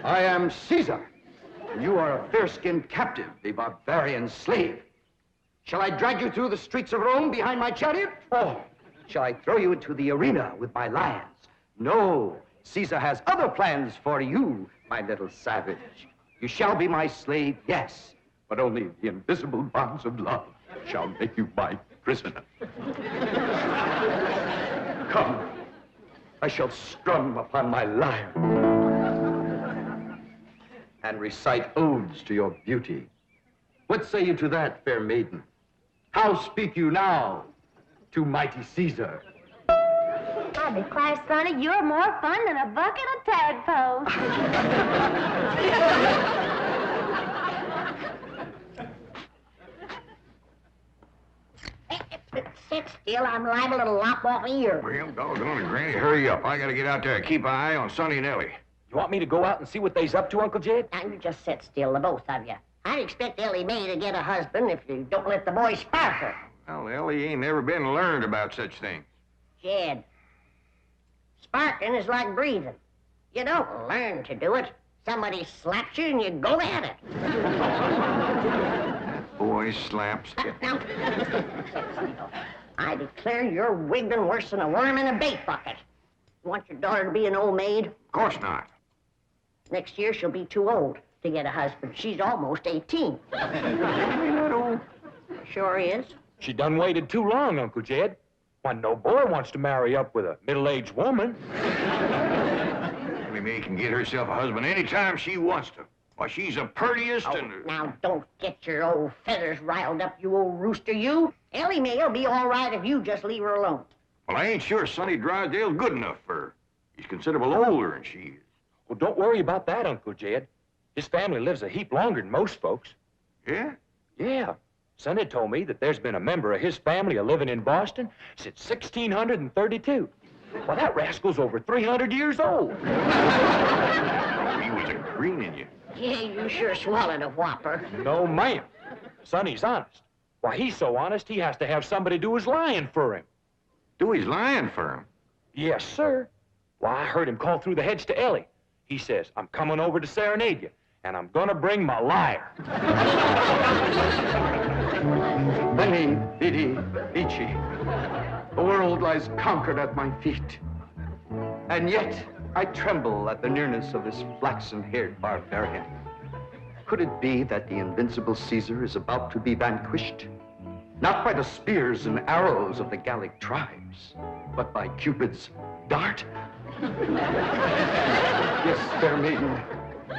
I am Caesar, and you are a fair-skinned captive, a barbarian slave. Shall I drag you through the streets of Rome behind my chariot? Or shall I throw you into the arena with my lions? No, Caesar has other plans for you, my little savage. You shall be my slave, yes, but only the invisible bonds of love shall make you my prisoner. Come, I shall strum upon my lyre and recite odes to your beauty. What say you to that, fair maiden? How speak you now to mighty Caesar? I declare, Sonny, you're more fun than a bucket of tadpoles. Sit still, I'm liable to lop off an ear. Well, doggone it, Granny, hurry up. I gotta get out there and keep an eye on Sonny and Elly. You want me to go out and see what they's up to, Uncle Jed? Now, you just sit still, the both of you. I'd expect Elly May to get a husband if you don't let the boy spark her. Well, Elly ain't never been learned about such things. Jed, sparking is like breathing. You don't learn to do it. Somebody slaps you and you go at it. Boy slaps. Now, I declare you're wiggling worse than a worm in a bait bucket. You want your daughter to be an old maid? Of course not. Next year, she'll be too old to get a husband. She's almost 18. Not old. Sure is. She done waited too long, Uncle Jed. Why, no boy wants to marry up with a middle-aged woman. Elly May can get herself a husband anytime she wants to. Why, she's the prettiest Oh, and... now don't get your old feathers riled up, you old rooster, you. Elly May'll be all right if you just leave her alone. Well, I ain't sure Sonny Drysdale's good enough for her. He's considerable older than she is. Well, don't worry about that, Uncle Jed. His family lives a heap longer than most folks. Yeah? Yeah. Sonny told me that there's been a member of his family a-living in Boston since 1632. Well, that rascal's over 300 years old. He was a greening you. Yeah, you sure swallowed a whopper. No, ma'am. Sonny's honest. Why, he's so honest, he has to have somebody do his lying for him. Do his lying for him? Yes, sir. Why, I heard him call through the hedge to Elly. He says, I'm coming over to serenade you, and I'm gonna bring my liar. Veni, vidi, vici. The world lies conquered at my feet. And yet, I tremble at the nearness of this flaxen-haired barbarian. Could it be that the invincible Caesar is about to be vanquished? Not by the spears and arrows of the Gallic tribes, but by Cupid's dart? Yes, fair maiden,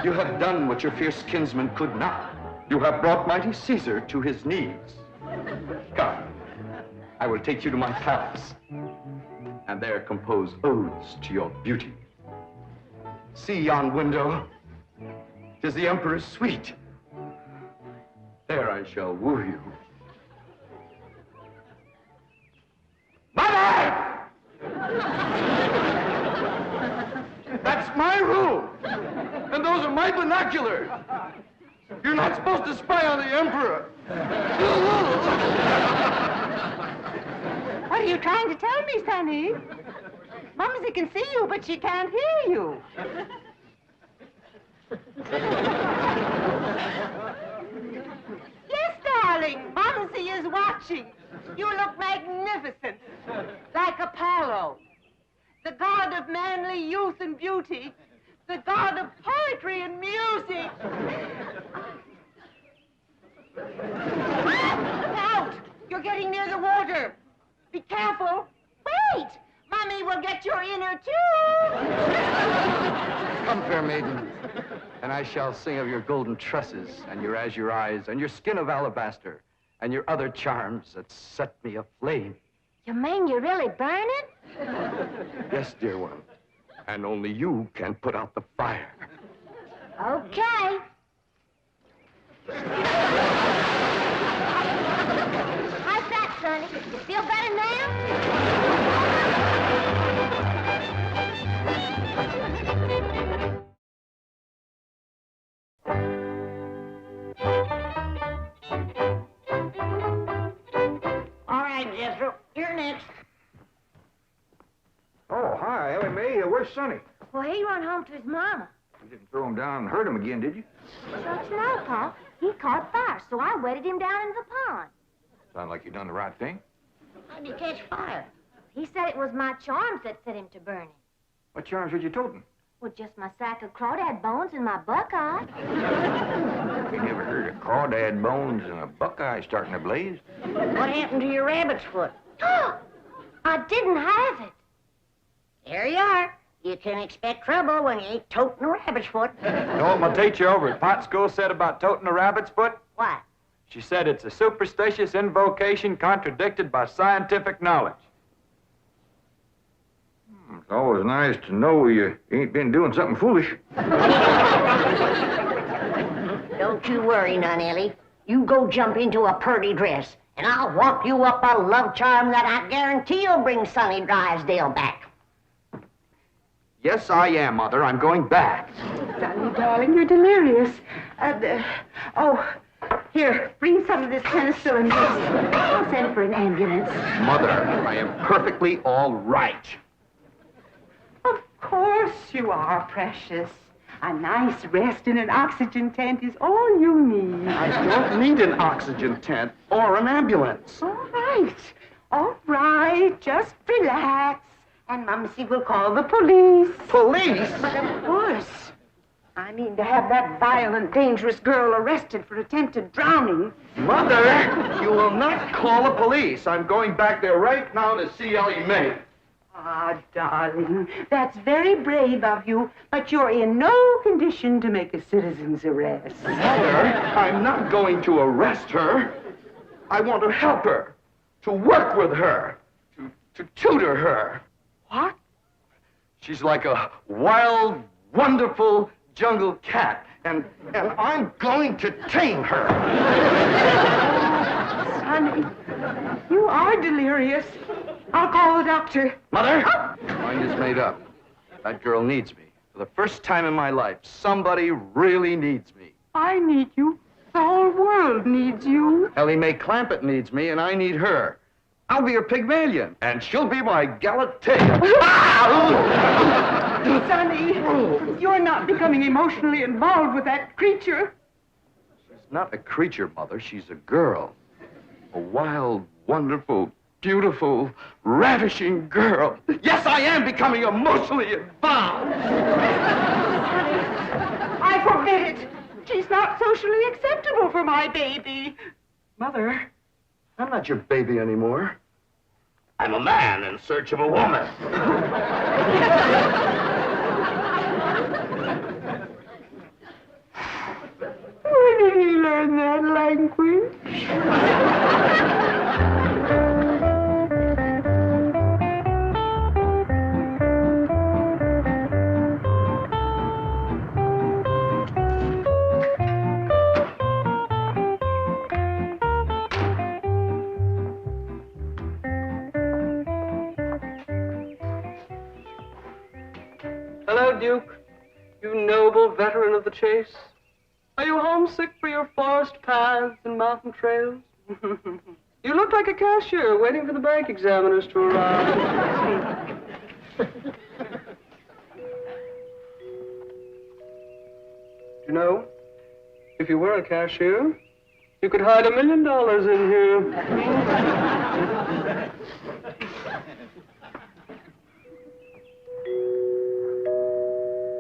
you have done what your fierce kinsman could not. You have brought mighty Caesar to his knees. Come, I will take you to my palace, and there compose odes to your beauty. See yon window. 'Tis the Emperor's suite. There I shall woo you. Mother! That's my room, and those are my binoculars. You're not supposed to spy on the Emperor. What are you trying to tell me, Sonny? Mumsy can see you, but she can't hear you. Yes, darling, Mumsy is watching. You look magnificent, like Apollo, the god of manly youth and beauty, the god of poetry and music. Look out! You're getting near the water. Be careful. Wait! Mommy will get your inner tube. Come, fair maiden, and I shall sing of your golden tresses and your azure eyes and your skin of alabaster and your other charms that set me aflame. You mean you really burn it? Yes, dear one, and only you can put out the fire. Okay. How's that, Sonny? You feel better now? All right, Jethro, you're next. Oh, hi, Elly May. Where's Sonny? Well, he run home to his mama. You didn't throw him down and hurt him again, did you? Shucks no, Pa. He caught fire, so I wetted him down into the pond. Sound like you done the right thing. How'd you catch fire? He said it was my charms that set him to burning. What charms was you toting? Well, just my sack of crawdad bones and my buckeye. You never heard of crawdad bones and a buckeye starting a blaze? What happened to your rabbit's foot? I didn't have it. There you are. You can expect trouble when you ain't toting a rabbit's foot. You know what my teacher over at Pot School said about toting a rabbit's foot? What? She said it's a superstitious invocation contradicted by scientific knowledge. It's always nice to know you ain't been doing something foolish. Don't you worry none, Elly. You go jump into a purty dress, and I'll walk you up a love charm that I guarantee will bring Sonny Drysdale back. Yes, I am, Mother. I'm going back. Sonny, darling, you're delirious. Here, bring some of this penicillin. I'll send for an ambulance. Mother, I am perfectly all right. Of course you are, precious. A nice rest in an oxygen tent is all you need. I don't need an oxygen tent or an ambulance. All right. Just relax. And Mumsy will call the police. Police? But of course. I mean to have that violent, dangerous girl arrested for attempted drowning. Mother, you will not call the police. I'm going back there right now to see Elly May. Ah, darling, that's very brave of you, but you're in no condition to make a citizen's arrest. Mother, I'm not going to arrest her. I want to help her, to work with her, to tutor her. What? She's like a wild, wonderful jungle cat, and I'm going to tame her. Sonny, you are delirious. I'll call the doctor. Mother, mind is made up. That girl needs me. For the first time in my life, somebody really needs me. I need you. The whole world needs you. Ellie Mae Clampett needs me, and I need her. I'll be her Pygmalion, and she'll be my Galatea. Sonny, you're not becoming emotionally involved with that creature. She's not a creature, Mother. She's a girl. A wild, wonderful, beautiful, ravishing girl. Yes, I am becoming emotionally involved. I forbid it. She's not socially acceptable for my baby. Mother, I'm not your baby anymore. I'm a man in search of a woman. Where did he learn that language? Hello, Duke. You noble veteran of the chase. Are you homesick for your forest paths and mountain trails? You look like a cashier waiting for the bank examiners to arrive. You know, if you were a cashier, you could hide $1 million in here.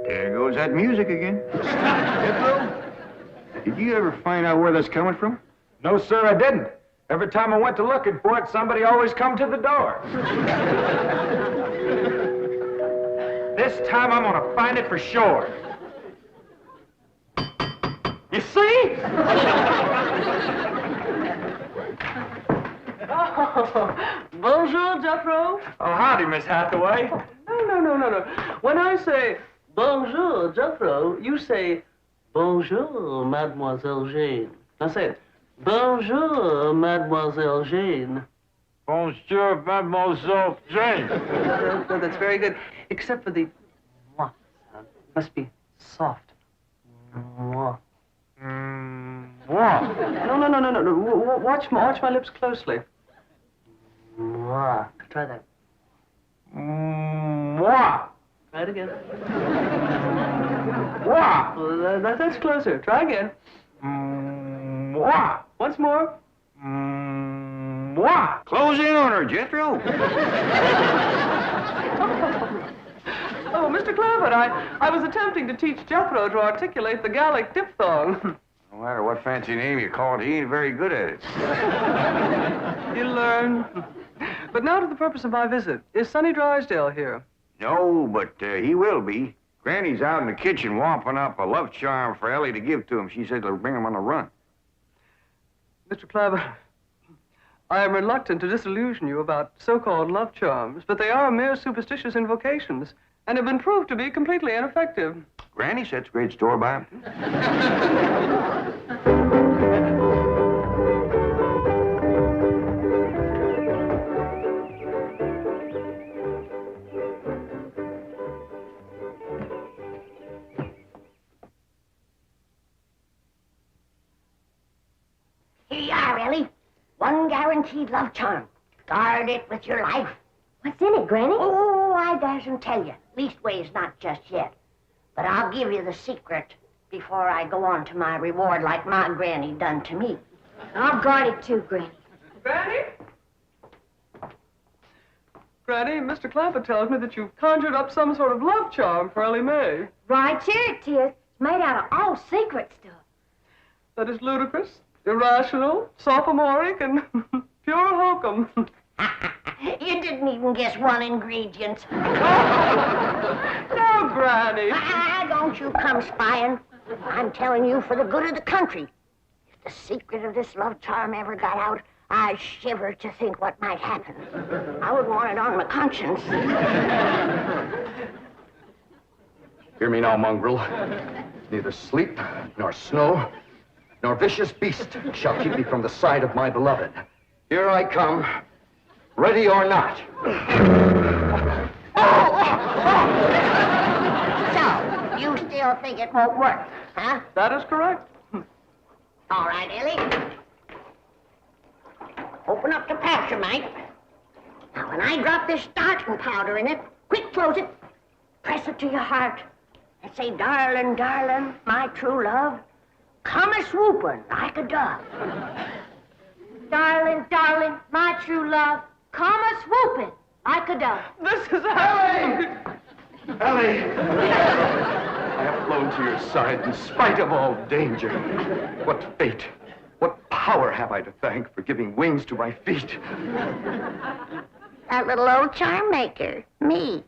There goes that music again. Jethro, did you ever find out where that's coming from? No, sir, I didn't. Every time I went to looking for it, somebody always come to the door. This time I'm gonna find it for sure. You see? Oh, bonjour, Jethro. Oh, howdy, Miss Hathaway. No. When I say bonjour, Jethro, you say bonjour, Mademoiselle Jane. Now say it. Bonjour, Mademoiselle Jane. Bonjour, Mademoiselle Jane. That's very good, except for the mwah sound. It must be soft. Mwah. Mwah. No. Watch my lips closely. Mwah. Try that. Mwah. Try it again. Mwah. That's closer. Try again. Mwah. Once more. Mwah. Close in on her, Jethro. Oh, Mr. Clampett, I was attempting to teach Jethro to articulate the Gallic diphthong. No matter what fancy name you call it, he ain't very good at it. You learn. But now to the purpose of my visit. Is Sonny Drysdale here? No, but he will be. Granny's out in the kitchen whomping up a love charm for Ellie to give to him. She said to bring him on the run. Mr. Clampett, I am reluctant to disillusion you about so-called love charms, but they are mere superstitious invocations and have been proved to be completely ineffective. Granny sets great store by him. Here you are, Ellie. One guaranteed love charm. Guard it with your life. What's in it, Granny? Oh, I dasn't tell you. Leastways, not just yet. But I'll give you the secret before I go on to my reward like my granny done to me. I'll guard it too, Granny. Granny? Granny, Mr. Clampett tells me that you've conjured up some sort of love charm for Ellie Mae. Right here it is. It's made out of all secret stuff. That is ludicrous, irrational, sophomoric, and pure hokum. You didn't even guess one ingredient. No, Granny. Don't you come spying. I'm telling you for the good of the country. If the secret of this love charm ever got out, I shiver to think what might happen. I wouldn't want it on my conscience. Hear me now, mongrel. Neither sleep, nor snow, nor vicious beast shall keep me from the side of my beloved. Here I come, ready or not. So, you still think it won't work, huh? That is correct. All right, Elly. Open up the pouch, mate. Now, when I drop this starting powder in it, quick close it, press it to your heart, and say, darling, darling, my true love, come a-swooping like a dove. Darling, darling, my true love, come a-swooping like a dove. This is Elly! Elly! I have flown to your side in spite of all danger. What fate, what power have I to thank for giving wings to my feet? That little old charm maker, me.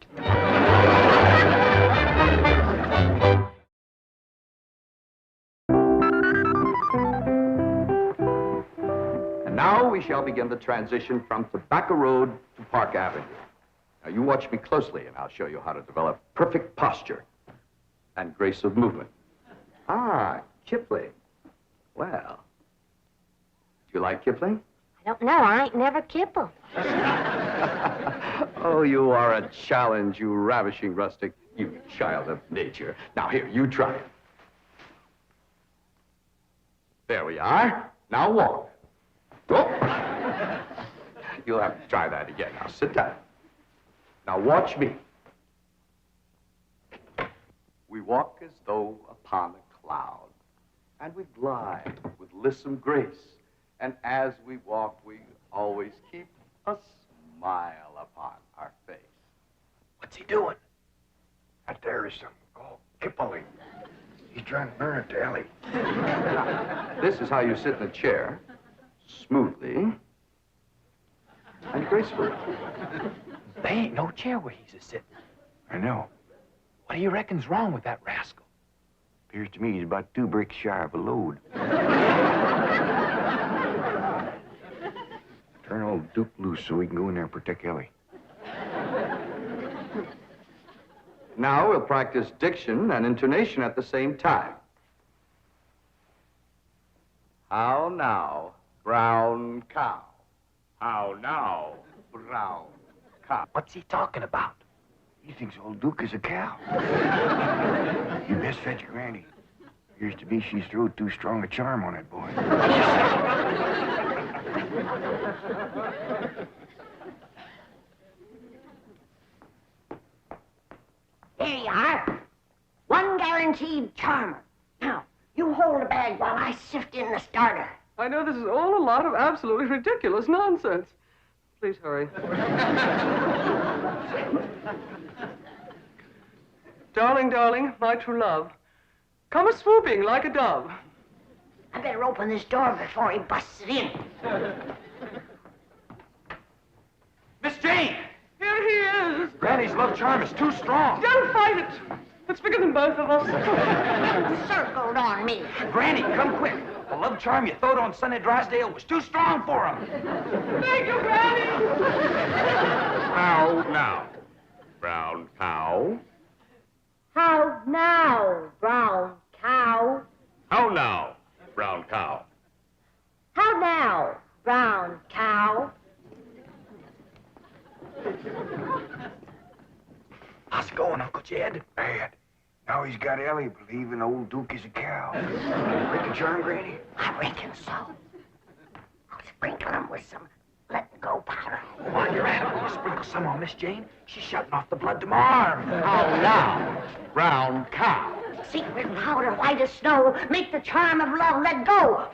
And now we shall begin the transition from Tobacco Road to Park Avenue. Now you watch me closely and I'll show you how to develop perfect posture and grace of movement. Ah, Kipling. Well, do you like Kipling? I don't know. I ain't never kibbled. Oh, you are a challenge, you ravishing rustic, you child of nature. Now here, you try it. There we are. Now walk. Go. You'll have to try that again. Now sit down. Now watch me. We walk as though upon a cloud, and we glide with lissom grace. And as we walk, we always keep a smile upon our face. What's he doing? That there is some called Kipling. He's trying to burn it to Elly. This is how you sit in a chair, smoothly and gracefully. There ain't no chair where he's a-sitting. I know. What do you reckon's wrong with that rascal? Appears to me he's about 2 bricks shy of a load. Turn old Duke loose so we can go in there and protect Elly. Now we'll practice diction and intonation at the same time. How now, brown cow? How now, brown cow? What's he talking about? He thinks old Duke is a cow. You best fetch Granny. Appears to me she's throwed too strong a charm on that boy. Here you are. One guaranteed charmer. Now, you hold the bag while I sift in the starter. I know this is all a lot of absolutely ridiculous nonsense. Please hurry. Darling, darling, my true love, come a-swooping like a dove. I better open this door before he busts it in. Miss Jane! Here he is. Granny's love charm is too strong. Don't fight it. It's bigger than both of us. Circled on me. Granny, come quick. The love charm you throwed on Sonny Drysdale was too strong for him. Thank you, Granny. How now, brown cow? How now, brown cow? How now, brown cow? How now, brown cow? How's it going, Uncle Jed? Bad. Now he's got Elly believing old Duke is a cow. Break the charm, Granny? I reckon so. I'll sprinkle him with some let-go powder. While you're at it, will you sprinkle some on Miss Jane? She's shutting off the blood tomorrow. How now, brown cow? Secret powder, white as snow, make the charm of love let go.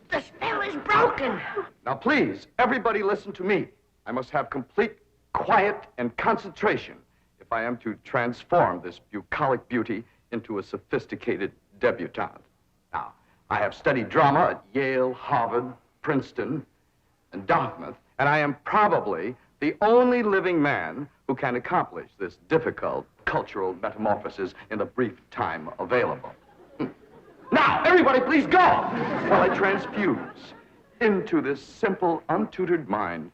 The spell is broken. Now, please, everybody listen to me. I must have complete quiet and concentration if I am to transform this bucolic beauty into a sophisticated debutante. Now, I have studied drama at Yale, Harvard, Princeton, and Dartmouth, and I am probably the only living man who can accomplish this difficult cultural metamorphosis in the brief time available. Now, everybody please go while I transfuse into this simple, untutored mind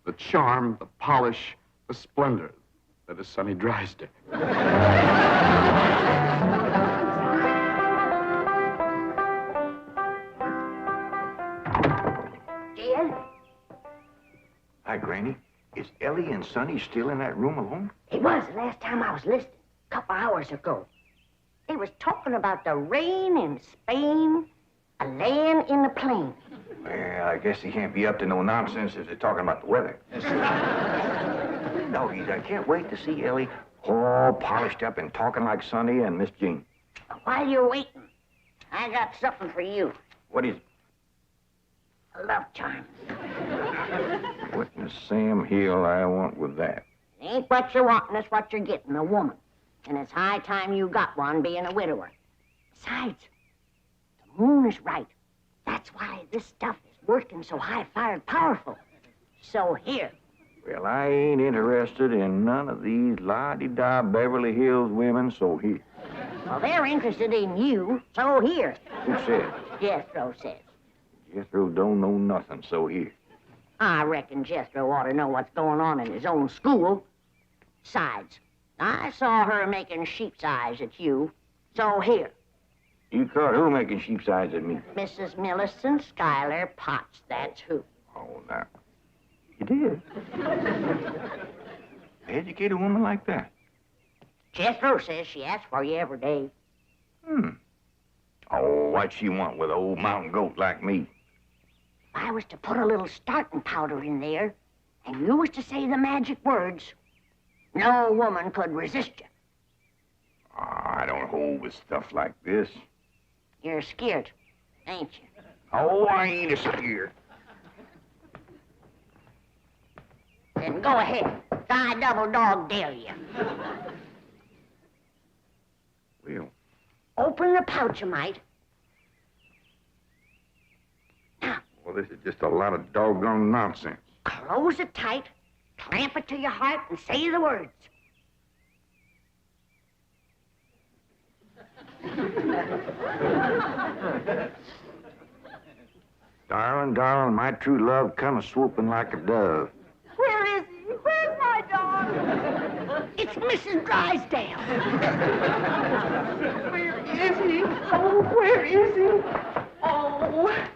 the charm, the polish, the splendor that is sunny Drysdale. Jed? Hi, Granny. Is Elly and Sonny still in that room alone? It was the last time I was listening, a couple hours ago. They was talking about the rain in Spain, a land in the plain. Well, I guess he can't be up to no nonsense if they're talking about the weather. Doggies, I can't wait to see Elly all polished up and talking like Sonny and Miss Jean. While you're waiting, I got something for you. What is it? A love charm. What in the Sam Hill I want with that? It ain't what you want, and it's what you're getting, a woman. And it's high time you got one, being a widower. Besides, the moon is right. That's why this stuff is working so high-fired powerful. So here. Well, I ain't interested in none of these la-di-da Beverly Hills women, so here. Well, they're interested in you, so here. Who said? Jethro says. Jethro don't know nothing, so here. I reckon Jethro ought to know what's going on in his own school. Besides, I saw her making sheep's eyes at you, so here. You caught who making sheep's eyes at me? Mrs. Millicent Schuyler Potts, that's who. Oh, now. You did? Educate a woman like that? Jethro says she asks for you every day. Oh, what'd she want with an old mountain goat like me? If I was to put a little starting powder in there, and you was to say the magic words, no woman could resist you. Oh, I don't hold with stuff like this. You're scared, ain't you? Oh, I ain't a scared. Then go ahead. I double dog dare you. Well. Open the pouch, you might. Well, this is just a lot of doggone nonsense. Close it tight, clamp it to your heart, and say the words. Darling, darling, my true love come a-swooping like a dove. Where is he? Where's my dog? It's Mrs. Drysdale. Where is he? Oh, where is he? Oh,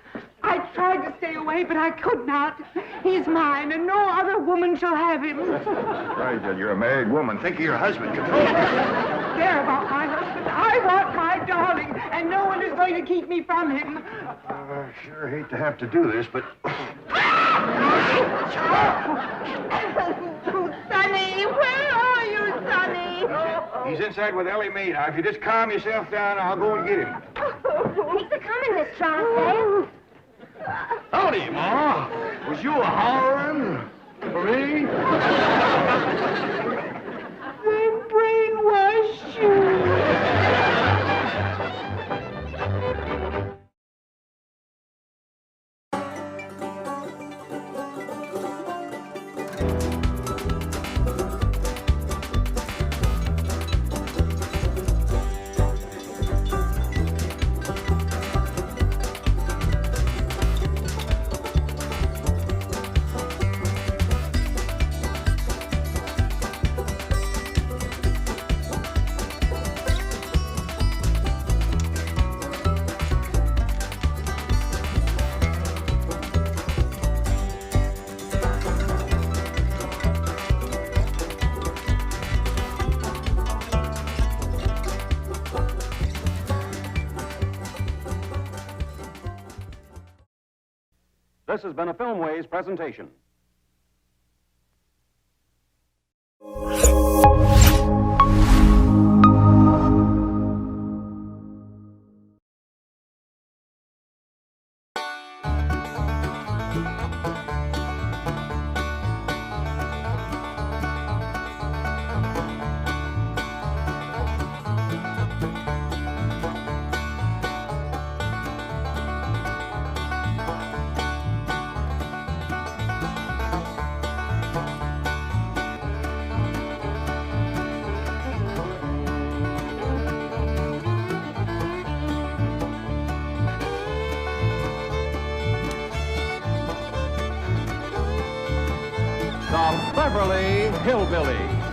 I tried to stay away, but I could not. He's mine, and no other woman shall have him. Drysdale, you're a married woman. Think of your husband. Care about my husband. I want my darling, and no one is going to keep me from him. I sure hate to have to do this, but... Sonny, where are you, Sonny? He's inside with Elly Mae. Now, if you just calm yourself down, I'll go and get him. Thanks for coming, Miss Drysdale. Howdy, Ma. Was you a-hollering for me? They brainwashed you. This has been a Filmways presentation. Beverly Hillbillies.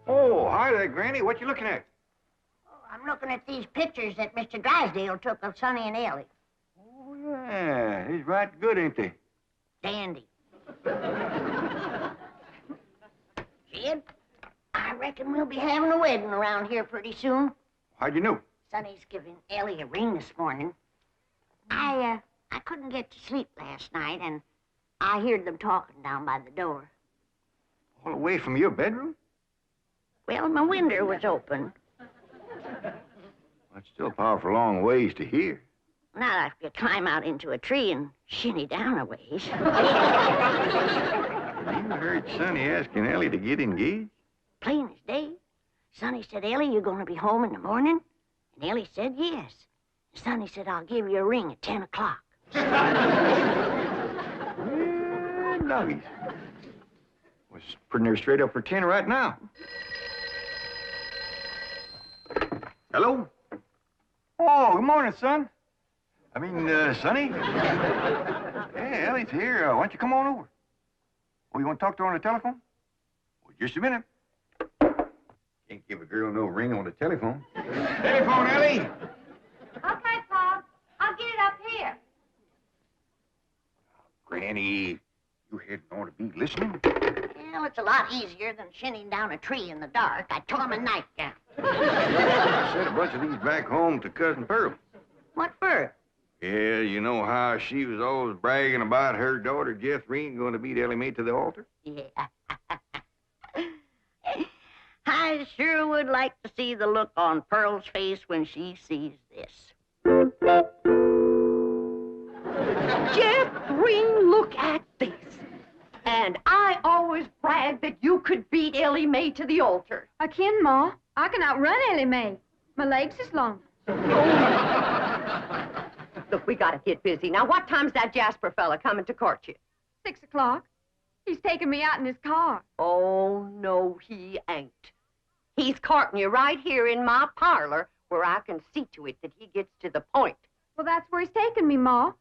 Oh, hi there, Granny. What you looking at? I'm looking at these pictures that Mr. Drysdale took of Sonny and Elly. Oh, yeah. He's right good, ain't they? Dandy. Jed, I reckon we'll be having a wedding around here pretty soon. How'd you know? Sonny's giving Elly a ring this morning. I couldn't get to sleep last night, and I heard them talking down by the door. All the way from your bedroom? Well, my window was open. That's still a powerful long ways to hear. Now I have to climb out into a tree and shinny down a ways. You heard Sonny asking Elly to get engaged? Plain as day. Sonny said, Elly, you going to be home in the morning? And Elly said, yes. Sonny said, I'll give you a ring at 10 o'clock. Nuggies. Was pretty near straight up for 10 right now. Hello? Oh, good morning, son. I mean, Sonny? Hey, Elly's here. Why don't you come on over? Oh, you want to talk to her on the telephone? Well, just a minute. Can't give a girl no ring on the telephone. Telephone, Elly! Okay, Pop. I'll get it up here. Granny, you hadn't ought to be listening. Well, it's a lot easier than shinning down a tree in the dark. I tore my nightgown. I sent a bunch of these back home to Cousin Pearl. What for? Yeah, you know how she was always bragging about her daughter, Jethrine, going to beat Elly Mae to the altar? Yeah. I sure would like to see the look on Pearl's face when she sees this. Jethrine, look at this. And I always bragged that you could beat Elly Mae to the altar. I can, Ma. I can outrun Elly Mae. My legs is long. Look, we gotta get busy. Now, what time's that Jasper fella coming to court you? 6 o'clock. He's taking me out in his car. Oh, no, he ain't. He's courting you right here in my parlor where I can see to it that he gets to the point. Well, that's where he's taking me, Ma.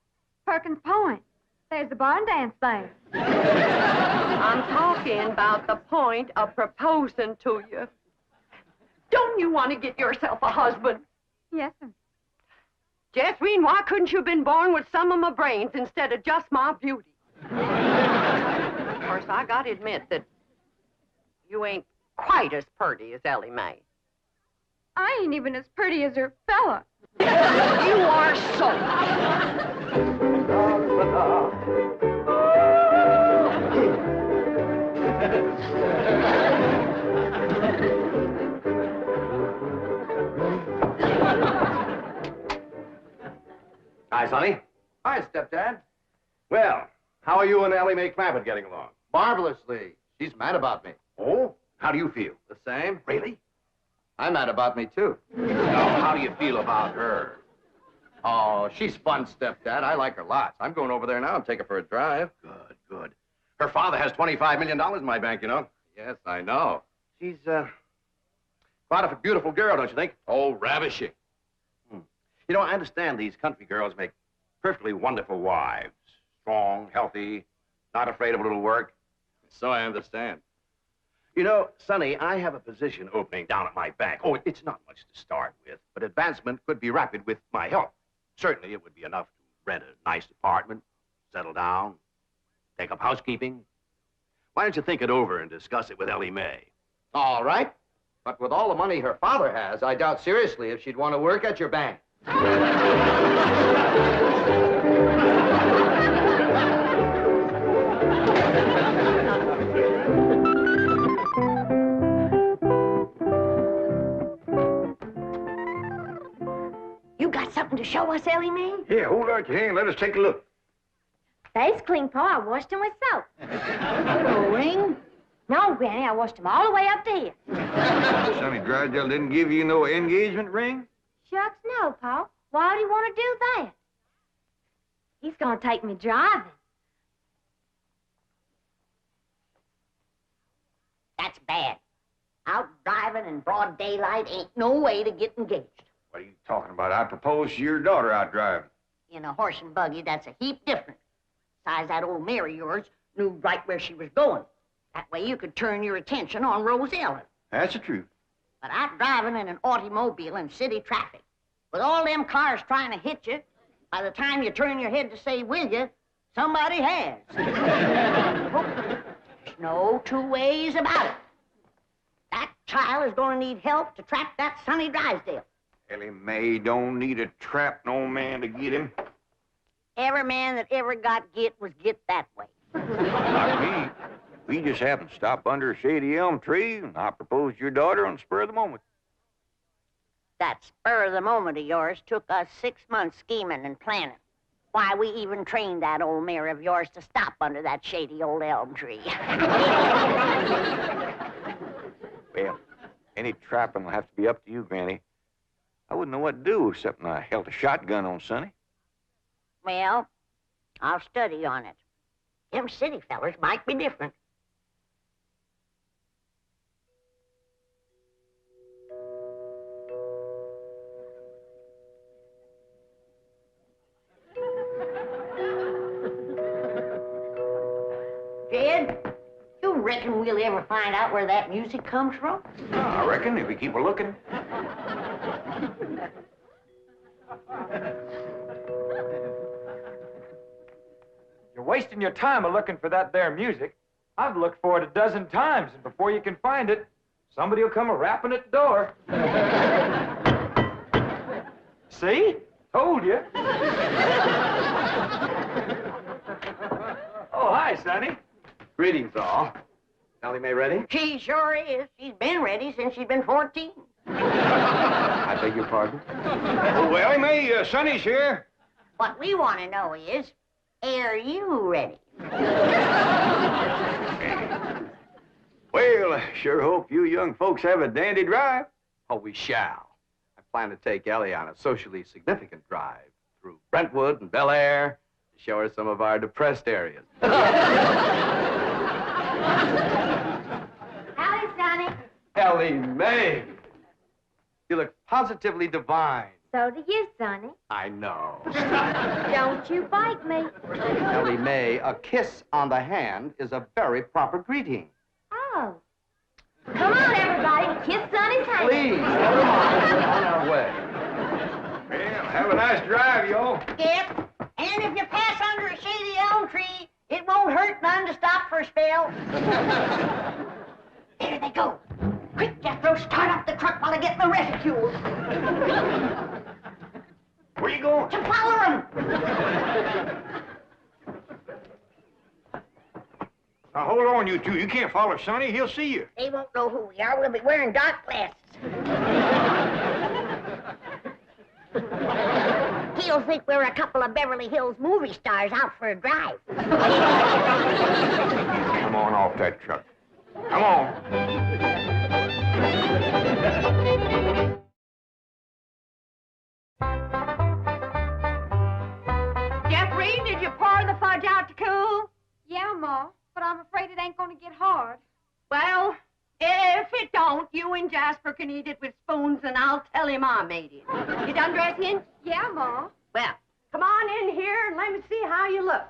Perkins Point. There's the barn dance there. I'm talking about the point of proposing to you. Don't you want to get yourself a husband? Yes, sir. Jethrine, why couldn't you have been born with some of my brains instead of just my beauty? Of course, I gotta admit that you ain't quite as pretty as Elly Mae. I ain't even as pretty as her fella. You are so. Hi, Sonny. Hi, stepdad. Well, how are you and Elly Mae Clampett getting along? Marvelously. She's mad about me. Oh? How do you feel? The same. Really? I'm mad about me, too. Now, how do you feel about her? Oh, she's fun, stepdad. I like her lots. I'm going over there now and take her for a drive. Good, good. Her father has $25 million in my bank, you know. Yes, I know. She's, quite a beautiful girl, don't you think? Oh, ravishing. You know, I understand these country girls make perfectly wonderful wives. Strong, healthy, not afraid of a little work. So I understand. You know, Sonny, I have a position opening down at my bank. Oh, it's not much to start with, but advancement could be rapid with my help. Certainly, it would be enough to rent a nice apartment, settle down, take up housekeeping. Why don't you think it over and discuss it with Elly Mae? All right. But with all the money her father has, I doubt seriously if she'd want to work at your bank. You what Elly mean? Here, hold out your hand. Let us take a look. They's clean, Pa. I washed them with soap. No ring? No, Granny, I washed them all the way up to here. Sonny Drysdale didn't give you no engagement ring? Shucks, no, Pa. Why would he want to do that? He's gonna take me driving. That's bad. Out driving in broad daylight ain't no way to get engaged. What are you talking about? I proposed to your daughter out driving. In a horse and buggy, that's a heap different. Besides, that old mare of yours knew right where she was going. That way you could turn your attention on Rose Ellen. That's the truth. But out driving in an automobile in city traffic, with all them cars trying to hit you, by the time you turn your head to say, will you, somebody has. There's no two ways about it. That child is going to need help to trap that Sonny Drysdale. Ellie Mae don't need to trap no man to get him. Every man that ever got was get that way. Not me. We just happened to stop under a shady elm tree, and I proposed to your daughter on the spur of the moment. That spur of the moment of yours took us 6 months scheming and planning. Why, we even trained that old mare of yours to stop under that shady old elm tree. Well, any trapping will have to be up to you, Granny. I wouldn't know what to do except I held a shotgun on Sonny. Well, I'll study on it. Them city fellers might be different. Jed, you reckon we'll ever find out where that music comes from? I reckon if we keep a looking. You're wasting your time looking for that there music. I've looked for it a dozen times, and before you can find it, somebody will come a-rapping at the door. See? Told you. Oh, hi, Sonny. Greetings, all. Elly Mae ready? She sure is. She's been ready since she's been 14. I beg your pardon? Oh, Ellie Mae, Sonny's here. What we want to know is, are you ready? Well, I sure hope you young folks have a dandy drive. Oh, we shall. I plan to take Ellie on a socially significant drive through Brentwood and Bel Air to show her some of our depressed areas. Howdy, Sonny. Elly Mae! You look positively divine. So do you, Sonny. I know. Don't you bite me. Elly Mae, a kiss on the hand is a very proper greeting. Oh. Come on, everybody. Kiss Sonny's hand. Please, never mind. We're on our way. Well, have a nice drive, y'all. Yep. And if you pass under a shady elm tree, it won't hurt none to stop for a spell. There they go. Quick, Jethro, start up the truck while I get my reticule. Where you going? To follow them. Now, hold on, you two. You can't follow Sonny. He'll see you. They won't know who we are. We'll be wearing dark glasses. He'll think we're a couple of Beverly Hills movie stars out for a drive. Come on off that truck. Come on. Jethrine, did you pour the fudge out to cool? Yeah, Ma, but I'm afraid it ain't gonna get hard. Well, if it don't, you and Jasper can eat it with spoons, and I'll tell him I made it. You done dressing? Yeah, Ma. Well, come on in here and let me see how you look.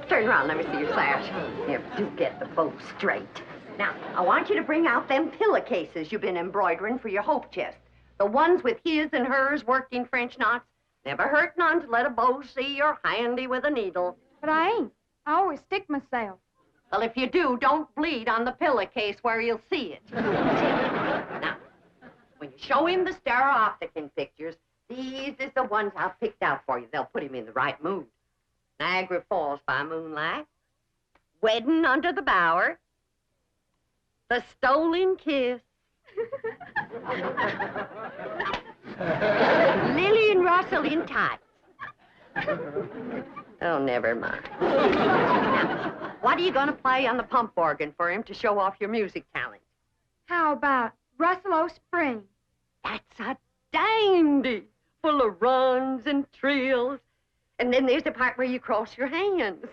Turn around, let me see your sash. Here, do get the bow straight. Now, I want you to bring out them pillowcases you've been embroidering for your hope chest. The ones with his and hers worked in French knots. Never hurt none to let a beau see you're handy with a needle. But I ain't. I always stick myself. Well, if you do, don't bleed on the pillowcase where you'll see it. Now, when you show him the stereopticon pictures, these is the ones I've picked out for you. They'll put him in the right mood. Niagara Falls by moonlight, Wedding under the Bower, The stolen kiss. Lily and Russell in tights. Oh, never mind. Now, what are you going to play on the pump organ for him to show off your music talent? How about Russell O'Spring? That's a dandy, full of runs and trills. And then there's the part where you cross your hands.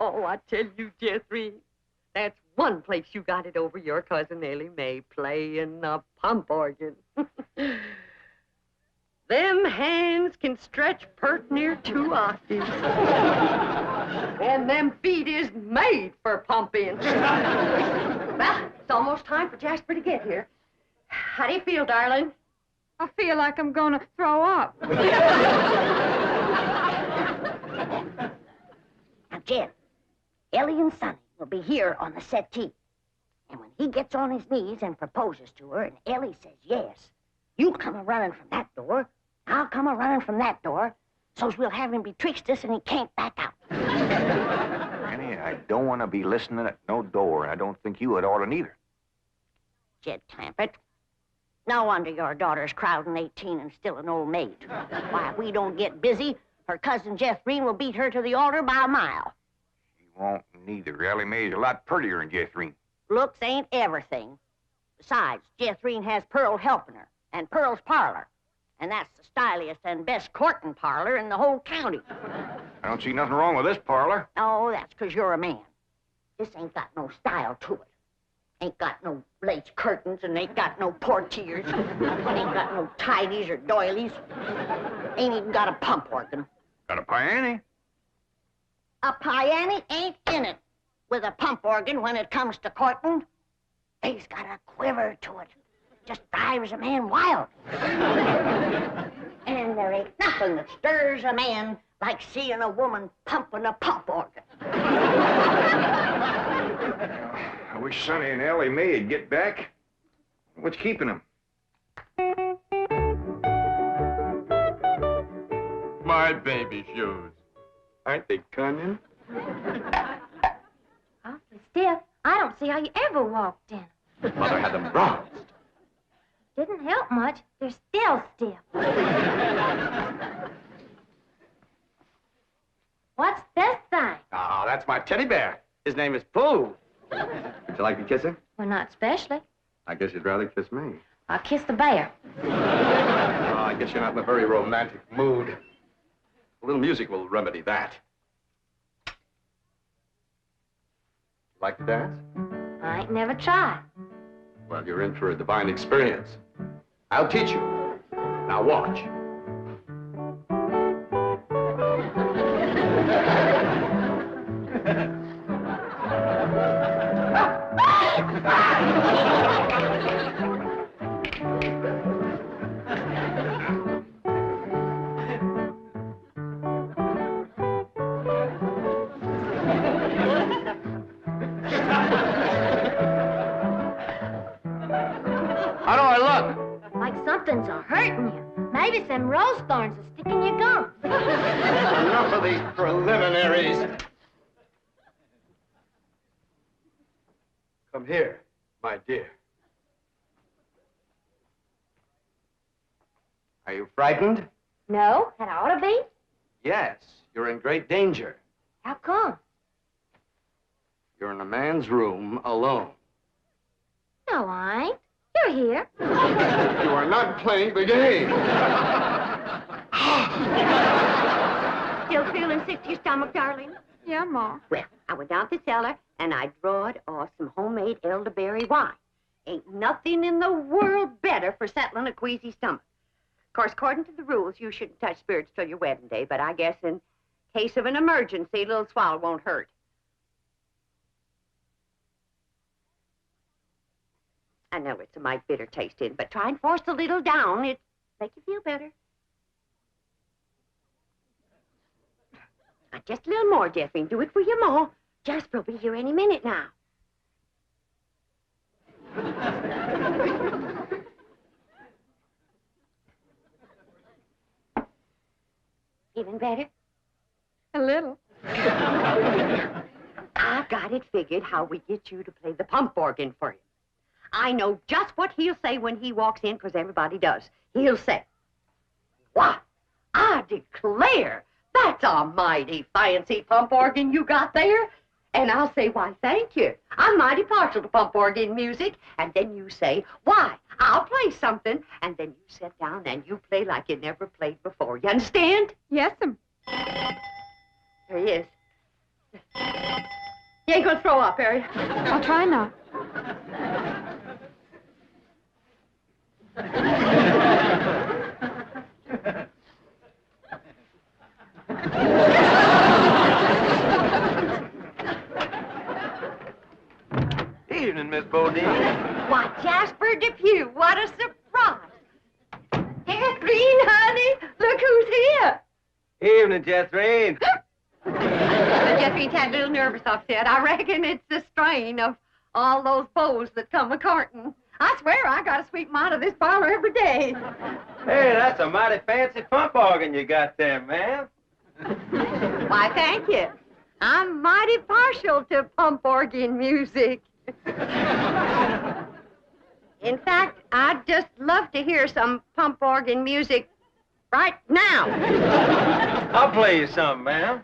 Oh, I tell you, Jethrine, that's one place you got it over your cousin Ellie Mae, playing the pump organ. Them hands can stretch pert near 2 octaves. And them feet is made for pumping. Well, it's almost time for Jasper to get here. How do you feel, darling? I feel like I'm gonna throw up. Now, Jed, Ellie and Sonny will be here on the settee. And when he gets on his knees and proposes to her, and Ellie says yes, you come a-running from that door, I'll come a-running from that door, so's we'll have him betwixt us and he can't back out. Annie, I don't want to be listening at no door, and I don't think you would ought to neither. Jed Clampett, no wonder your daughter's crowding 18 and still an old maid. Why, if we don't get busy, her cousin Jethrine will beat her to the altar by a mile. She won't neither. Ellie Mae's a lot prettier than Jethrine. Looks ain't everything. Besides, Jethrine has Pearl helping her, and Pearl's parlor. And that's the styliest and best courting parlor in the whole county. I don't see nothing wrong with this parlor. Oh, that's 'cause you're a man. This ain't got no style to it. Ain't got no lace curtains and ain't got no portiers. Ain't got no tidies or doilies. Ain't even got a pump organ. Got a piano? A piano ain't in it with a pump organ when it comes to courting. They's got a quiver to it. Just drives a man wild. And there ain't nothing that stirs a man like seeing a woman pumping a pump organ. I wish Sonny and Ellie Mae'd get back. What's keeping them? My baby shoes. Aren't they cunning? Awfully stiff. I don't see how you ever walked in. Mother had them bronzed. Didn't help much. They're still stiff. What's this thing? Oh, that's my teddy bear. His name is Pooh. Would you like to kiss him? Well, not especially. I guess you'd rather kiss me. I'll kiss the bear. Oh, I guess you're not in a very romantic mood. A little music will remedy that. Like to dance? I ain't never tried. Well, you're in for a divine experience. I'll teach you. Now watch. How do I look? Like something's a-hurting you. Maybe some rose thorns are sticking your gum. Enough of these preliminaries. Come here, my dear. Are you frightened? No, that ought to be. Yes, you're in great danger. How come? You're in a man's room alone. No, I ain't. You're here. You are not playing the game. Still feeling sick to your stomach, darling? Yeah, Ma. Well, I went down to the cellar and I drawed off some homemade elderberry wine. Ain't nothing in the world better for settling a queasy stomach. Of course, according to the rules, you shouldn't touch spirits till your wedding day, but I guess in case of an emergency, a little swallow won't hurt. I know it's a mite bitter tasting, but try and force a little down. It'll make you feel better. Now, just a little more, Jethrine. Do it for your ma. Jasper will be here any minute now. Feeling better? A little. I got it figured how we get you to play the pump organ for you. I know just what he'll say when he walks in, because everybody does. He'll say, "Why, I declare, that's a mighty fancy pump organ you got there." And I'll say, "Why, thank you. I'm mighty partial to pump organ music." And then you say, "Why, I'll play something." And then you sit down and you play like you never played before. You understand? Yes, ma'am. There he is. You ain't gonna throw up, are you? I'll try not. Evening, Miss Bodine. Why, Jasper Depew, what a surprise. Jethrine, honey, look who's here. Evening, Jethrine. Jethrine's had a little nervous upset. I reckon it's the strain of all those beaux that come a-courting. I swear I gotta sweep 'em out of this parlor every day. Hey, that's a mighty fancy pump organ you got there, ma'am. Why, thank you. I'm mighty partial to pump organ music. In fact, I'd just love to hear some pump organ music right now. I'll play you something, ma'am.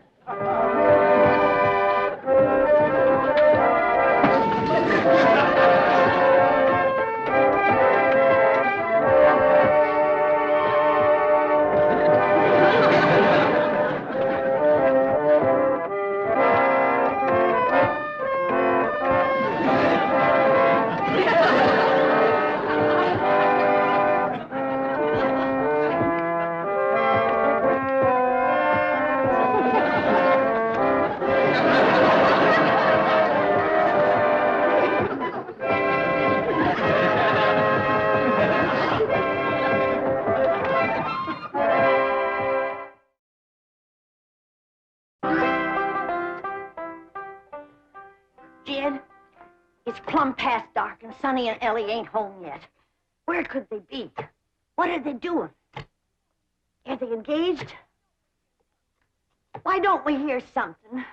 Jed, it's plumb past dark and Sonny and Elly ain't home yet. Where could they be? What are they doing? Are they engaged? Why don't we hear something?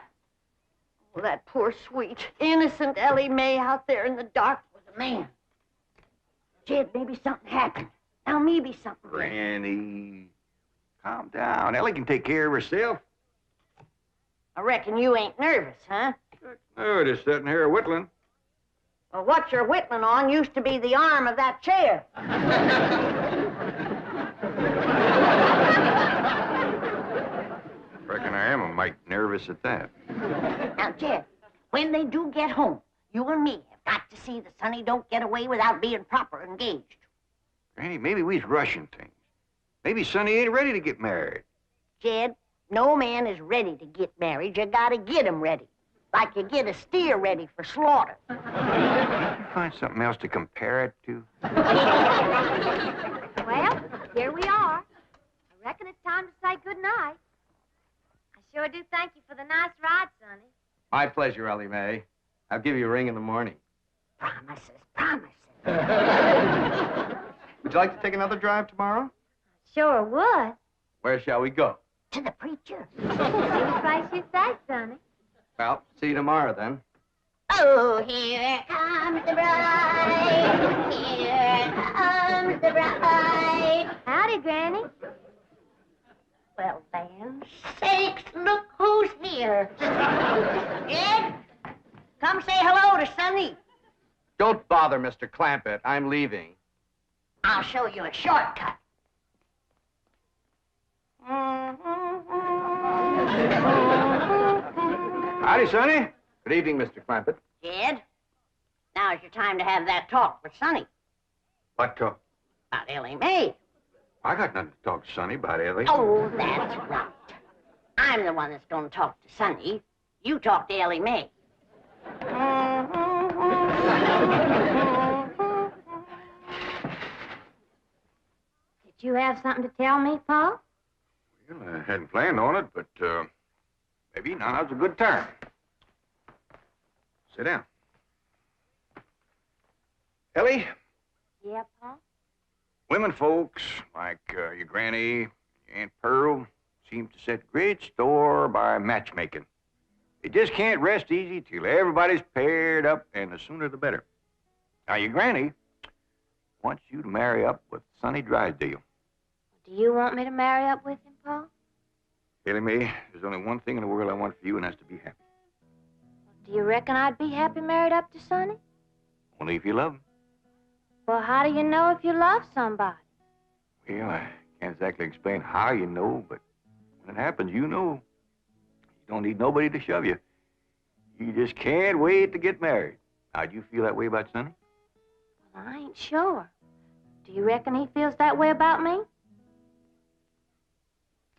Oh, that poor, sweet, innocent Elly May out there in the dark with a man. Jed, maybe something happened. Now maybe something. Granny, calm down. Elly can take care of herself. I reckon you ain't nervous, huh? No, just sitting here whittling. Well, what you're whittling on used to be the arm of that chair. Reckon I am a mite nervous at that. Now, Jed, when they do get home, you and me have got to see that Sonny don't get away without being proper engaged. Granny, maybe we's rushing things. Maybe Sonny ain't ready to get married. Jed, no man is ready to get married. You gotta get him ready. Like you get a steer ready for slaughter. Can't you find something else to compare it to? Well, here we are. I reckon it's time to say goodnight. I sure do thank you for the nice ride, Sonny. My pleasure, Elly May. I'll give you a ring in the morning. Promises, promises. Would you like to take another drive tomorrow? Sure would. Where shall we go? To the preacher. Any place you say, Sonny. Well, see you tomorrow, then. Oh, here comes the bride. Here comes the bride. Howdy, Granny. Well, then, sakes, look who's here. Jed, come say hello to Sonny. Don't bother, Mr. Clampett. I'm leaving. I'll show you a shortcut. Howdy, Sonny. Good evening, Mr. Clampett. Jed, now's your time to have that talk with Sonny What talk? about Elly May. I got nothing to talk to Sonny about, Elly. Oh, that's right. I'm the one that's going to talk to Sonny. You talk to Elly May. Did you have something to tell me, Paul? Well, I hadn't planned on it, but maybe now's a good time. Sit down. Elly, Yeah, Paul? women folks like your granny, your Aunt Pearl, seem to set great store by matchmaking. They just can't rest easy till everybody's paired up, and the sooner the better. Now, your granny wants you to marry up with Sonny Drysdale. Do you want me to marry up with him, Paul? Ellie Mae, there's only one thing in the world I want for you, and that's to be happy. Do you reckon I'd be happy married up to Sonny? Only if you love him. Well, how do you know if you love somebody? Well, I can't exactly explain how you know, but when it happens, you know. You don't need nobody to shove you. You just can't wait to get married. Now, do you feel that way about Sonny? Well, I ain't sure. Do you reckon he feels that way about me?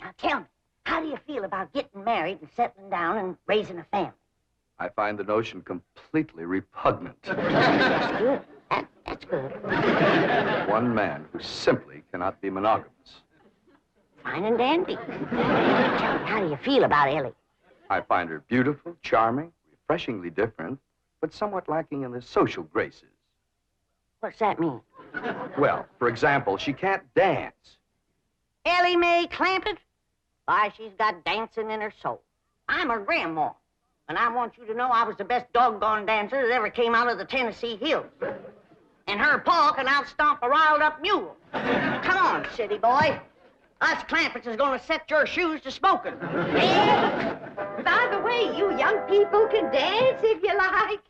Now tell me, how do you feel about getting married and settling down and raising a family? I find the notion completely repugnant. That's good. That's good. One man who simply cannot be monogamous. Fine and dandy. Tell me, how do you feel about Elly? I find her beautiful, charming, refreshingly different, but somewhat lacking in the social graces. What's that mean? Well, for example, she can't dance. Elly Mae Clampett? Why, she's got dancing in her soul. I'm her grandma, and I want you to know I was the best doggone dancer that ever came out of the Tennessee hills. And her pa can outstomp a riled-up mule. Come on, city boy. Us Clampetts is gonna set your shoes to smoking. Yeah. By the way, you young people can dance if you like.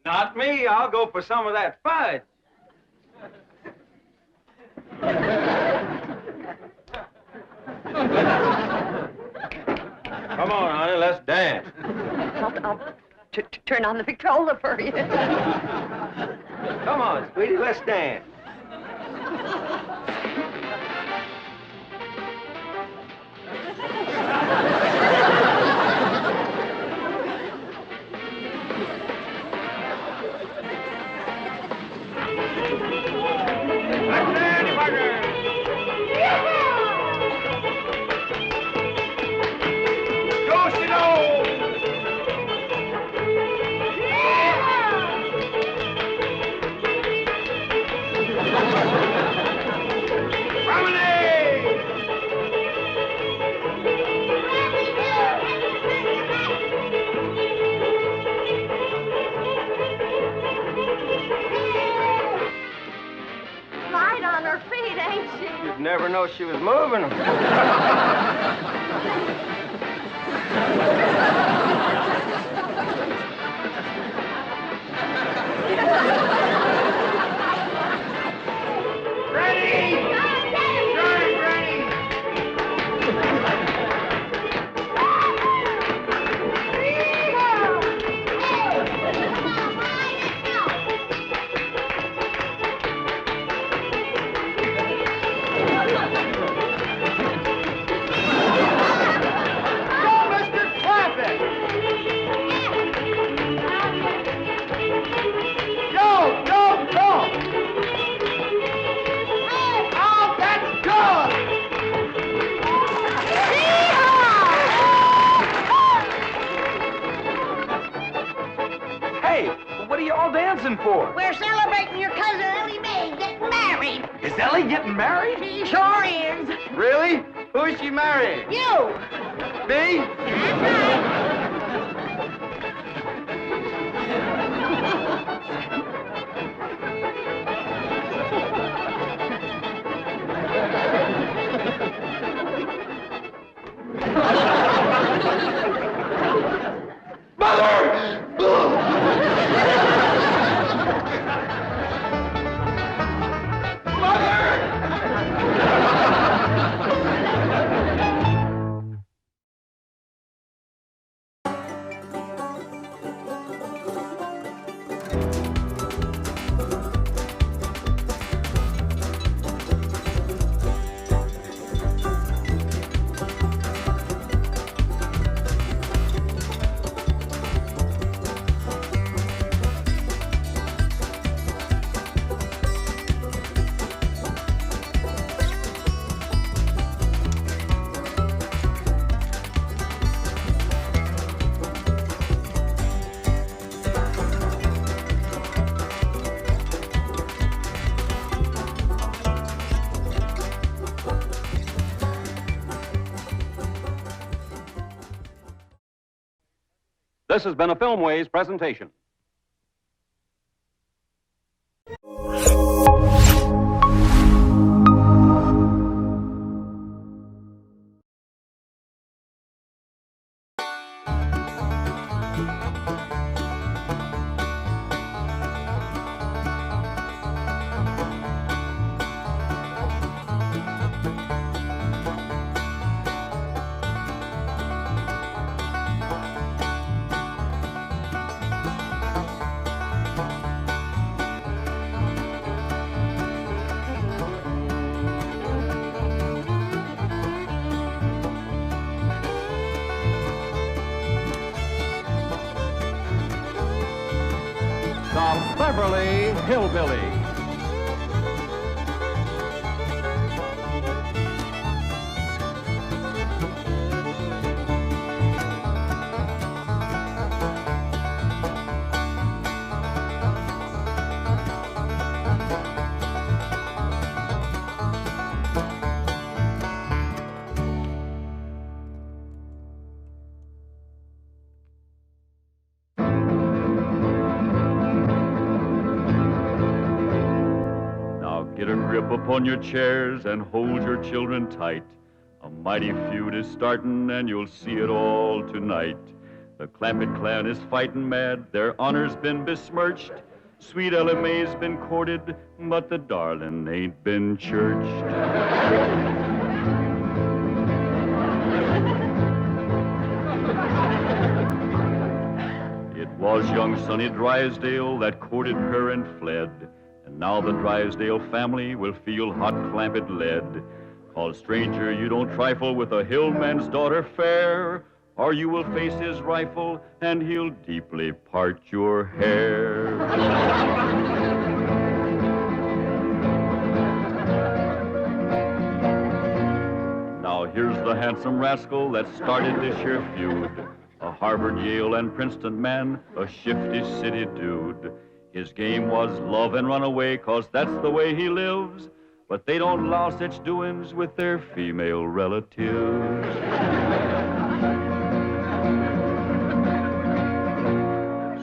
Not me. I'll go for some of that fudge. Come on, honey, let's dance. I'll turn on the Victrola for you. Come on, sweetie, let's dance. Never know she was moving them. For? We're celebrating your cousin Elly Mae getting married. Is Elly getting married? She sure is. Really? Who is she marrying? You. Me? This has been a Filmways presentation. Beverly Hillbillies. Get a grip upon your chairs and hold your children tight. A mighty feud is starting and you'll see it all tonight. The Clampett clan is fighting mad, their honor's been besmirched. Sweet Elly Mae's been courted, but the darling ain't been churched. It was young Sonny Drysdale that courted her and fled. And now the Drysdale family will feel hot Clampett lead. 'Cause stranger, you don't trifle with a hillman's daughter fair, or you will face his rifle and he'll deeply part your hair. Now here's the handsome rascal that started this here feud. A Harvard, Yale, and Princeton man, a shifty city dude. His game was love and run away, 'cause that's the way he lives. But they don't allow such doings with their female relatives.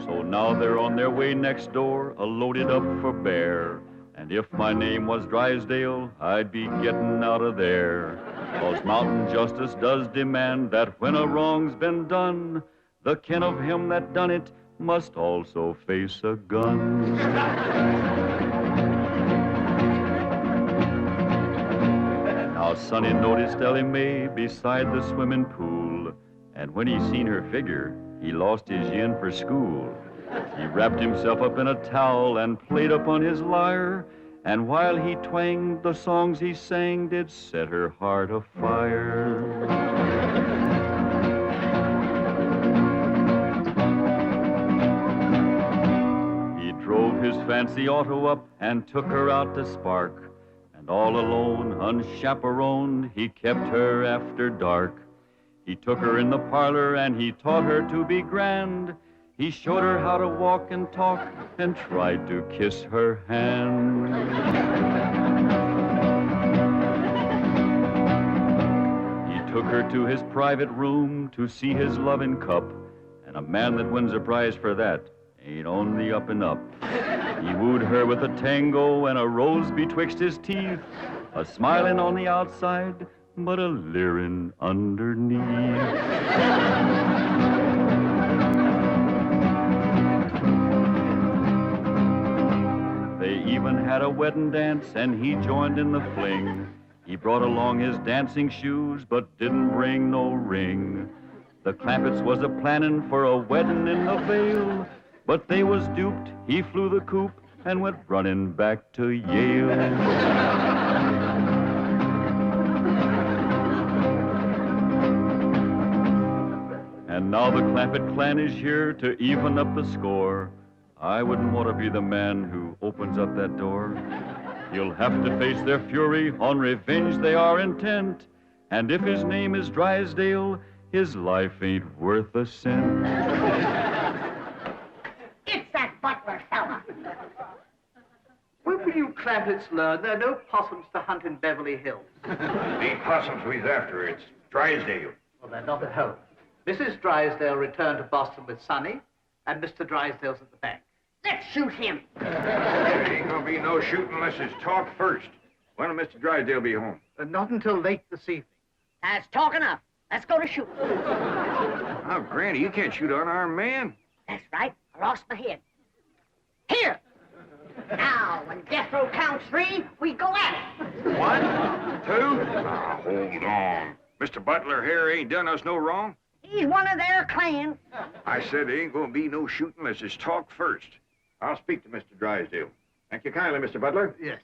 So now they're on their way next door, loaded up for bear. And if my name was Drysdale, I'd be getting out of there. 'Cause mountain justice does demand that when a wrong's been done, the kin of him that done it must also face a gun. Now Sonny noticed Elly Mae beside the swimming pool, and when he seen her figure, he lost his yen for school. He wrapped himself up in a towel and played upon his lyre, and while he twanged, the songs he sang did set her heart afire. Drove his fancy auto up and took her out to Spark. And all alone, unchaperoned, he kept her after dark. He took her in the parlor and he taught her to be grand. He showed her how to walk and talk and tried to kiss her hand. He took her to his private room to see his loving cup. And a man that wins a prize for that ain't on the up and up. He wooed her with a tango and a rose betwixt his teeth, a smiling on the outside, but a leering underneath. They even had a wedding dance and he joined in the fling. He brought along his dancing shoes but didn't bring no ring. The Clampetts was a planning for a wedding in the Vale, but they was duped. He flew the coop and went running back to Yale. And now the Clampett clan is here to even up the score. I wouldn't want to be the man who opens up that door. He'll have to face their fury, on revenge they are intent. And if his name is Drysdale, his life ain't worth a cent. It's that butler fella. When will you Clampetts learn there are no possums to hunt in Beverly Hills? Ain't possums we's after, it's Drysdale. Well, they're not at home. Mrs. Drysdale returned to Boston with Sonny, and Mr. Drysdale's at the bank. Let's shoot him. There ain't gonna be no shooting unless it's talk first. When will Mr. Drysdale be home? Not until late this evening. That's talk enough. Let's go to shoot. Now, Granny, you can't shoot unarmed man. That's right. I lost my head. Here. Now, when Jethro counts 3, we go at it. 1, 2. Now, hold on. Mr. Butler here ain't done us no wrong. He's one of their clan. I said there ain't gonna be no shooting unless it's talk first. I'll speak to Mr. Drysdale. Thank you kindly, Mr. Butler. Yes.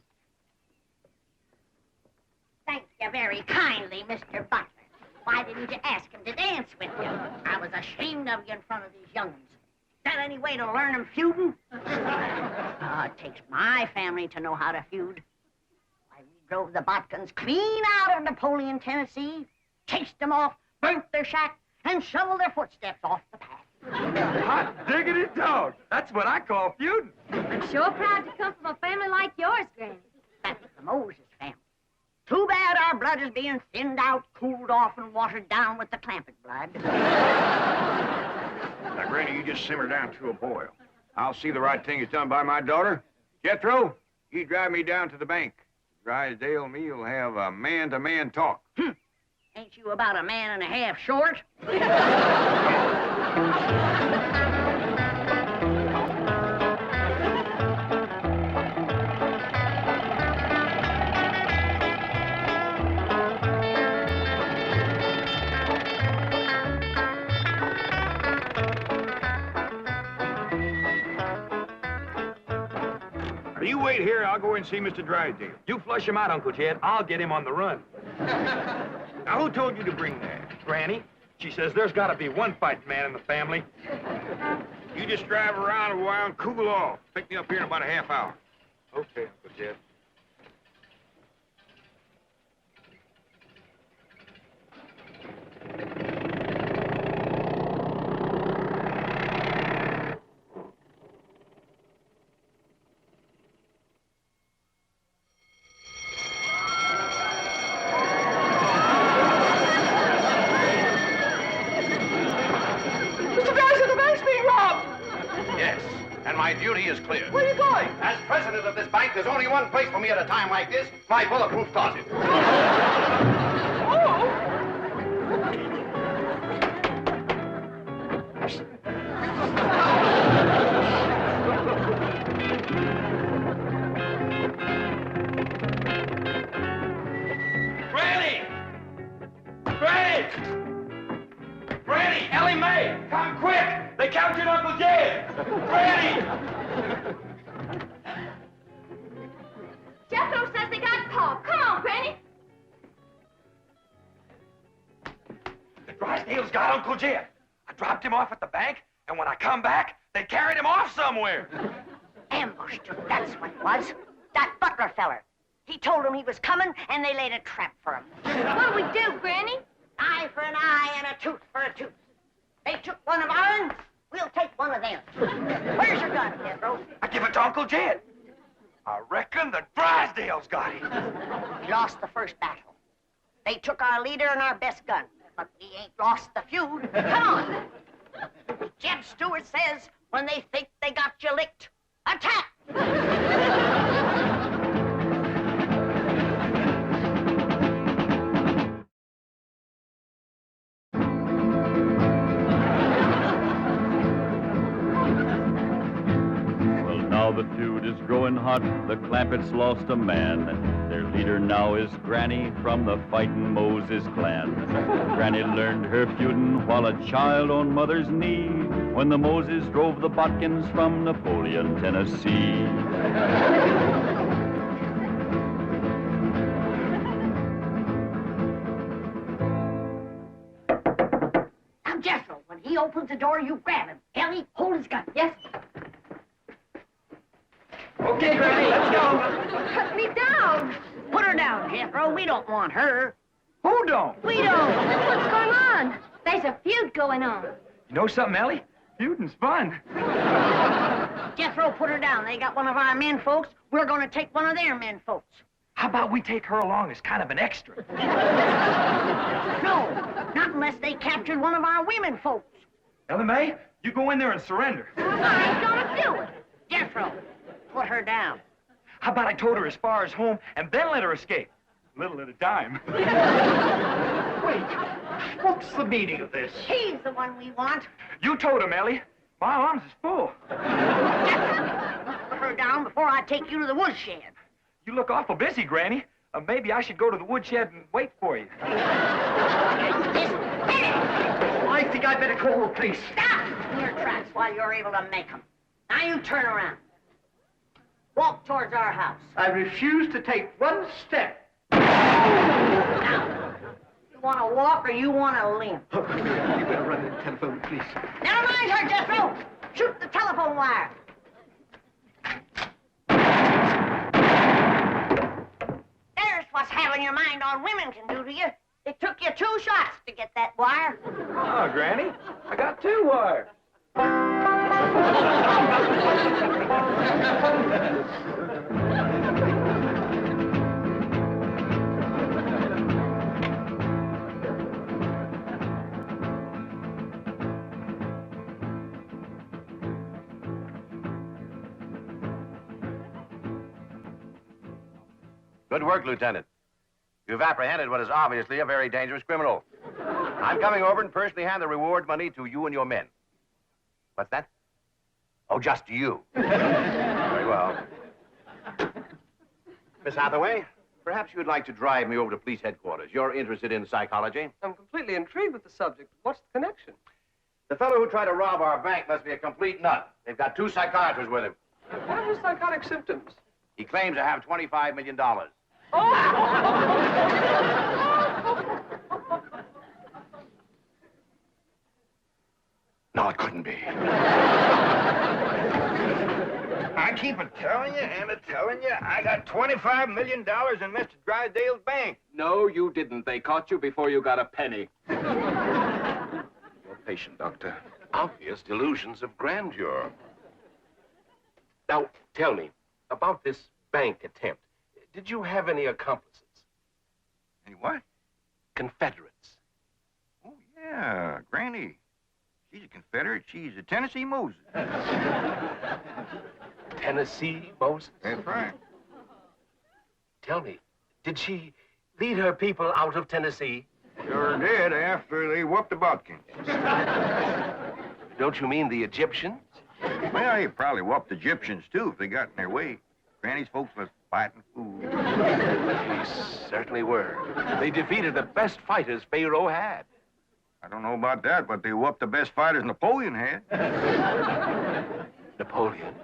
Thank you very kindly, Mr. Butler. Why didn't you ask him to dance with you? I was ashamed of you in front of these young'uns. that any way to learn 'em feuding? It takes my family to know how to feud. Why, we drove the Botkins clean out of Napoleon, Tennessee, chased them off, burnt their shack, and shoveled their footsteps off the path. Hot diggity dog. That's what I call feuding. I'm sure proud to come from a family like yours, Granny. That's the Moses family. Too bad our blood is being thinned out, cooled off, and watered down with the Clampett blood. Now, Granny, you just simmer down to a boil. I'll see the right thing is done by my daughter. Jethro, you drive me down to the bank. Drysdale and me will have a man-to-man talk. Ain't you about a man and a half short? You wait here, I'll go and see Mr. Drysdale. You flush him out, Uncle Jed. I'll get him on the run. Now, who told you to bring that? Granny, she says there's got to be one fighting man in the family. You just drive around a while and cool off. Pick me up here in about a half hour. Okay, Uncle Jed. My duty is clear. Where are you going? As president of this bank, there's only one place for me at a time like this, my bulletproof closet. Granny! Granny! Granny! Elly May! Come quick! They captured Uncle Jed! Granny! Jethro says they got Paul. Come on, Granny. The Drysdales got Uncle Jed. I dropped him off at the bank, and when I come back, they carried him off somewhere. Ambushed him, that's what it was. That butler feller. He told them he was coming, and they laid a trap for him. What'll we do, Granny? Eye for an eye and a tooth for a tooth. They took one of ours, we'll take one of them. Where's your gun, Jethro? I give it to Uncle Jed. I reckon the Drysdales got it. We lost the first battle. They took our leader and our best gun, but we ain't lost the feud. Come on. Jed Stewart says, when they think they got you licked, attack! Now the feud is growing hot, the Clampetts lost a man. Their leader now is Granny from the fightin' Moses clan. Granny learned her feudin' while a child on mother's knee, when the Moses drove the Botkins from Napoleon, Tennessee. Now, Jethro, when he opens the door, you grab him. Elly, hold his gun. Yes. Okay, Granny, let's go. Cut me down. Put her down, Jethro. We don't want her. Who don't? We don't. What's going on? There's a feud going on. You know something, Elly? Feuding's fun. Jethro, put her down. They got one of our men folks. We're going to take one of their men folks. How about we take her along as kind of an extra? No, not unless they captured one of our women folks. Elly May, you go in there and surrender. I ain't gonna do it. Jethro, put her down. How about I towed her as far as home and then let her escape? A little at a time. Wait, what's the meaning of this? He's the one we want. You towed him, Elly. My arms is full. Put her down before I take you to the woodshed. You look awful busy, Granny. Maybe I should go to the woodshed and wait for you. I think I'd better call the police. Stop in your tracks while you're able to make them. Now you turn around. Walk towards our house. I refuse to take one step. Now, you want to walk or you want to limp? You better run and telephone the police. Never mind her, Jethro. Shoot the telephone wire. There's what's having your mind on women can do to you. It took you 2 shots to get that wire. Oh, Granny, I got 2 wires. Good work, Lieutenant. You've apprehended what is obviously a very dangerous criminal. I'm coming over and personally hand the reward money to you and your men. What's that? Oh, just to you. Very well. Miss Hathaway, perhaps you'd like to drive me over to police headquarters. You're interested in psychology. I'm completely intrigued with the subject. What's the connection? The fellow who tried to rob our bank must be a complete nut. They've got 2 psychiatrists with him. What are his psychotic symptoms? He claims to have $25 million. No, it couldn't be. I keep telling you and telling you, I got $25 million in Mr. Drysdale's bank. No, you didn't. They caught you before you got a penny. You're patient, Doctor. Obvious delusions of grandeur. Now, tell me, about this bank attempt, did you have any accomplices? Any what? Confederates. Oh, yeah, Granny. She's a Confederate. She's a Tennessee Moses. Tennessee Moses? That's right. Tell me, did she lead her people out of Tennessee? Sure did, after they whooped the Butkins. Don't you mean the Egyptians? Well, they probably whooped the Egyptians, too, if they got in their way. Granny's folks was fighting food. They certainly were. They defeated the best fighters Pharaoh had. I don't know about that, but they whooped the best fighters Napoleon had. Napoleon?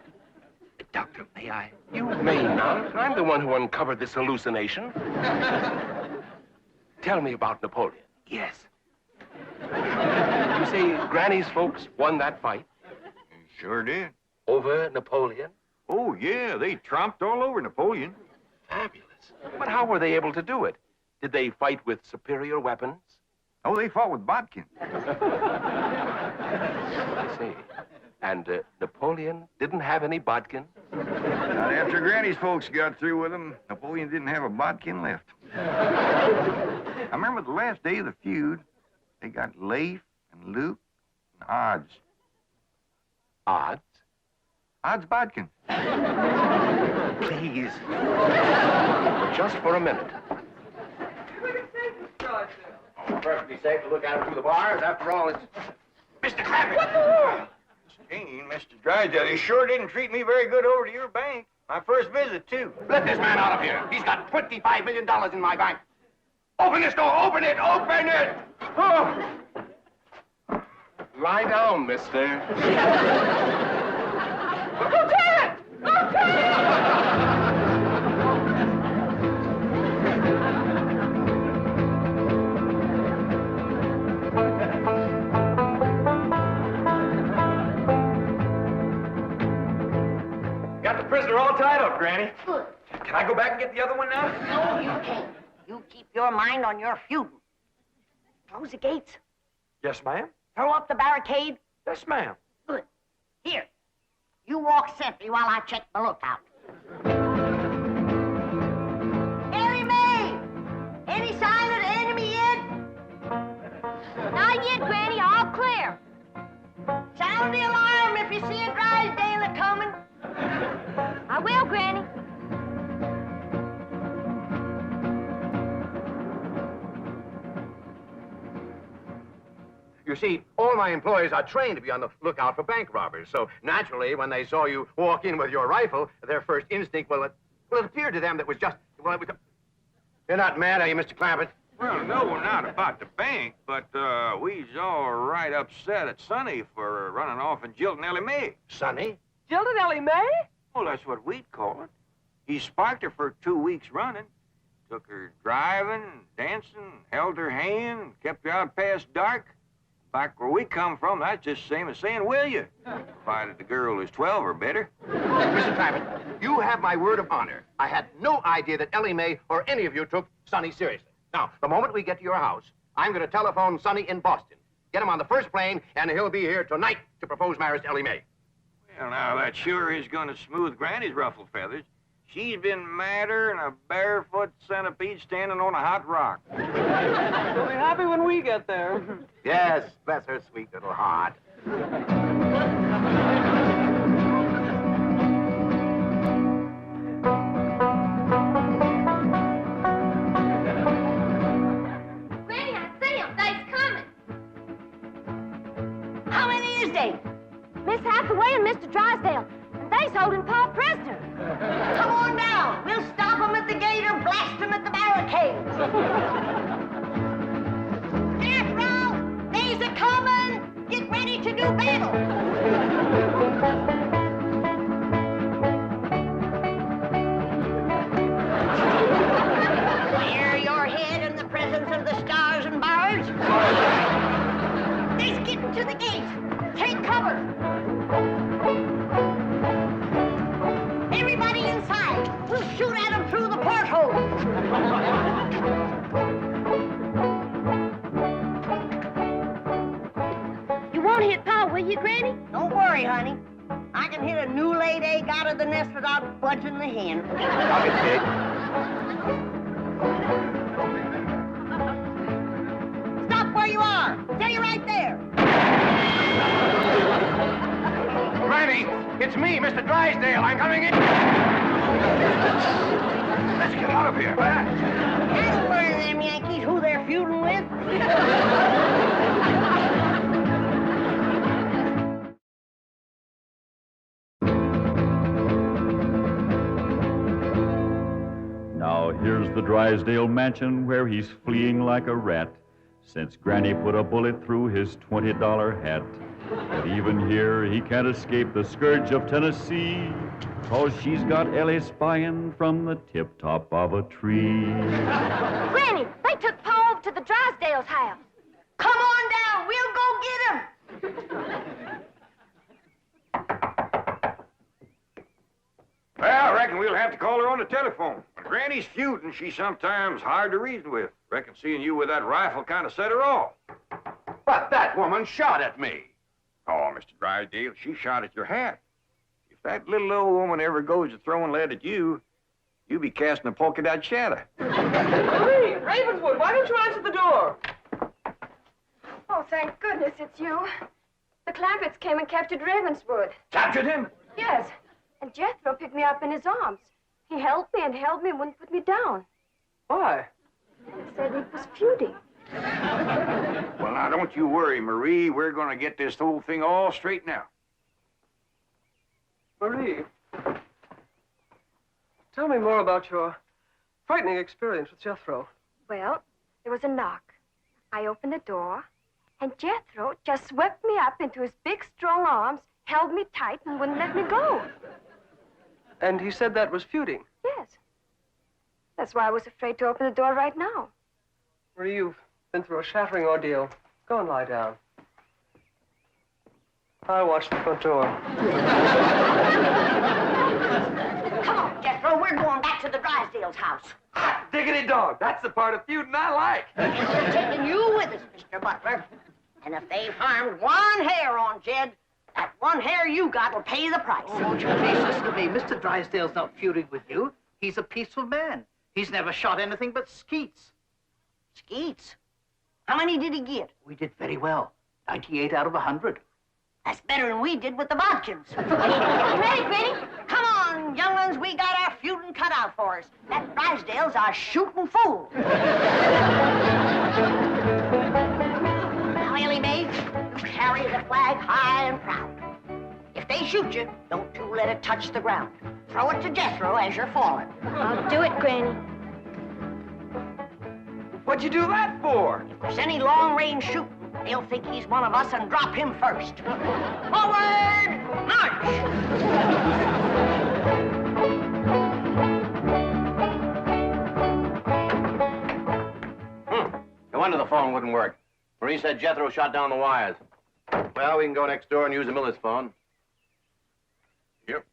Doctor, may I? You may not. I'm the one who uncovered this hallucination. Tell me about Napoleon. Yes. You say Granny's folks won that fight? Sure did. Over Napoleon? Oh, yeah, they tromped all over Napoleon. Fabulous. But how were they able to do it? Did they fight with superior weapons? Oh, they fought with bodkins. I see. And Napoleon didn't have any bodkin? Not after Granny's folks got through with him, Napoleon didn't have a bodkin left. I remember the last day of the feud, they got Leif and Luke and Odds. Odds? Odds bodkin. Please. Just for a minute. Perfectly safe to look at him through the bars. After all, it's Mr. Clampett. Jane, Mr. Drysdale, he sure didn't treat me very good over to your bank. My first visit, too. Let this man out of here. He's got $25 million in my bank. Open this door. Open it. Open it. Oh. Lie down, mister. Lieutenant! Lieutenant! Got the prisoner all tied up, Granny. Good. Can I go back and get the other one now? No, you can't. You keep your mind on your feuding. Close the gates. Yes, ma'am. Throw up the barricade. Yes, ma'am. Good. Here. You walk sentry while I check the lookout. Elly May! Any sign of the enemy yet? Not yet, Granny. All clear. Sound the alarm if you see a Drysdale coming. I will, Granny. You see, all my employees are trained to be on the lookout for bank robbers. So naturally, when they saw you walk in with your rifle, their first instinct, it appeared to them that was just, well, it was. You're not mad, are you, Mr. Clampett? Well, no, not about the bank, but we's all right upset at Sonny for running off and jilting Elly May. Sonny? Jilted Elly May? Well, that's what we'd call it. He sparked her for 2 weeks running. Took her driving, dancing, held her hand, kept her out past dark. Back where we come from, that's just the same as saying, will you? Provided the girl is 12 or better. Mr. Clampett, you have my word of honor. I had no idea that Elly May or any of you took Sonny seriously. Now, the moment we get to your house, I'm going to telephone Sonny in Boston. Get him on the first plane, and he'll be here tonight to propose marriage to Elly May. Well, now, that sure is going to smooth Granny's ruffled feathers. She's been madder than a barefoot centipede standing on a hot rock. We'll be happy when we get there. Yes, bless her sweet little heart. Granny, I see him. They's coming. How many is they? Miss Hathaway and Mr. Drysdale. And they's holding Paul prisoner. Come on down. We'll stop them at the gate or blast them at the barricades. Jethro, they's a-coming. Get ready to do battle. Clear your head in the presence of the stars and bars. They's getting to the gate. Take cover. Everybody inside. We'll shoot at them through the porthole. You won't hit Paul, will you, Granny? Don't worry, honey. I can hit a new-laid egg out of the nest without budging the hen. I'll get big. Stop where you are. Stay right there. Granny, it's me, Mr. Drysdale. I'm coming in. Let's get out of here. That'll learn them Yankees who they're feuding with. Now here's the Drysdale mansion where he's fleeing like a rat, since Granny put a bullet through his $20 hat. But even here, he can't escape the scourge of Tennessee, 'cause she's got Elly spying from the tip-top of a tree. Granny, they took Paul to the Drysdale's house. Come on down. We'll go get him. Well, I reckon we'll have to call her on the telephone. When Granny's feuding, she's sometimes hard to reason with. Reckon seeing you with that rifle kind of set her off. But that woman shot at me. Oh, Mr. Drysdale, she shot at your hat. If that little old woman ever goes to throwing lead at you, you'll be casting a polka dot shadow. Marie, Ravenswood, why don't you answer the door? Oh, thank goodness it's you. The Clampetts came and captured Ravenswood. Captured him? Yes. And Jethro picked me up in his arms. He held me and wouldn't put me down. Why? He said he was feuding. Well, now, don't you worry, Marie. We're going to get this whole thing all straightened out. Marie, tell me more about your frightening experience with Jethro. Well, there was a knock. I opened the door, and Jethro just swept me up into his big, strong arms, held me tight, and wouldn't let me go. And he said that was feuding. Yes. That's why I was afraid to open the door right now. Marie, you've been through a shattering ordeal. Go and lie down. I'll watch the front door. Come on, Jethro. We're going back to the Drysdale's house. Diggity dog, that's the part of feuding I like. And we're taking you with us, Mr. Butler. And if they've harmed one hair on Jed, that one hair you got will pay the price. Oh, won't you please listen to me? Mr. Drysdale's not feuding with you. He's a peaceful man. He's never shot anything but skeets. Skeets? How many did he get? We did very well. 98 out of 100. That's better than we did with the Bodkins. Ready, Granny? Come on, younglings. We got our feuding cut out for us. That Drysdale's a shooting fool. Now, Elly May, you carry the flag high and proud. If they shoot you, don't you let it touch the ground. Throw it to Jethro as you're falling. I'll do it, Granny. What'd you do that for? If there's any long-range shooting, they'll think he's one of us and drop him first. Forward, march! No wonder the phone wouldn't work. Marie said Jethro shot down the wires. Well, we can go next door and use the miller's phone. Yep.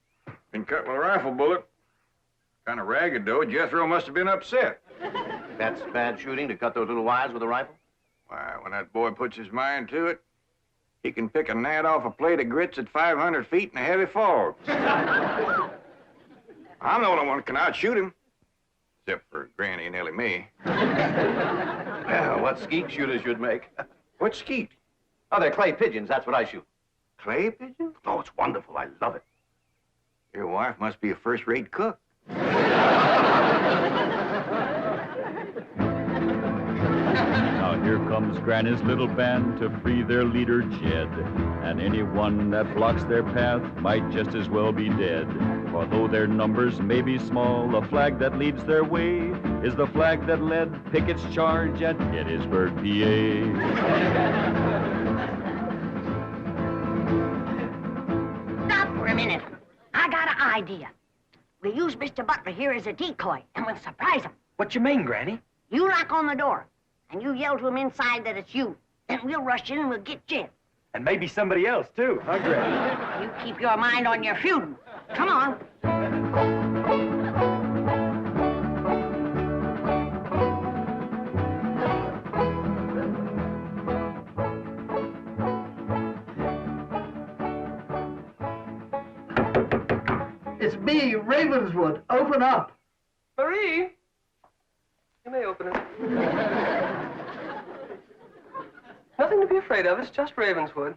Been cut with a rifle bullet. Kind of ragged, though. Jethro must have been upset. That's bad shooting to cut those little wires with a rifle? Why, when that boy puts his mind to it, he can pick a gnat off a plate of grits at 500 feet in a heavy fog. I'm the only one who can outshoot him. Except for Granny and Elly May. Yeah, what skeet shooters you'd make. What skeet? Oh, they're clay pigeons. That's what I shoot. Clay pigeons? Oh, it's wonderful. I love it. Your wife must be a first-rate cook. Now here comes Granny's little band to free their leader, Jed. And anyone that blocks their path might just as well be dead. For though their numbers may be small, the flag that leads their way is the flag that led Pickett's charge at Gettysburg, PA. Stop for a minute. I got an idea. We'll use Mr. Butler here as a decoy, and we'll surprise him. What you mean, Granny? You knock on the door, and you yell to him inside that it's you. Then we'll rush in and we'll get Jed. And maybe somebody else, too, huh, Granny? You keep your mind on your feuding. Come on. It's me, Ravenswood. Open up. Marie, you may open it. Nothing to be afraid of. It's just Ravenswood.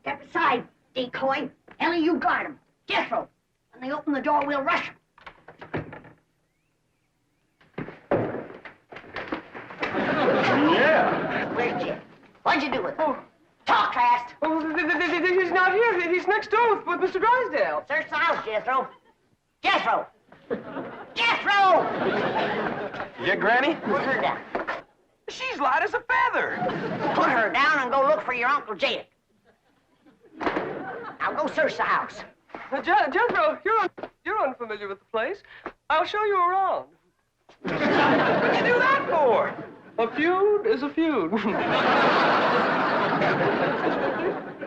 Step aside, decoy. Elly, you guard him. Jethro. When they open the door, we'll rush him. Yeah. Where's Jed? What'd you do with him? Talk fast. Oh, he's not here. He's next door with Mr. Drysdale. Search the house, Jethro. Jethro! Jethro! Yeah, Granny? Put her down. She's light as a feather. Put her down and go look for your Uncle Jed. Now go search the house. Jethro, you're unfamiliar with the place. I'll show you around. What'd you do that for? A feud is a feud.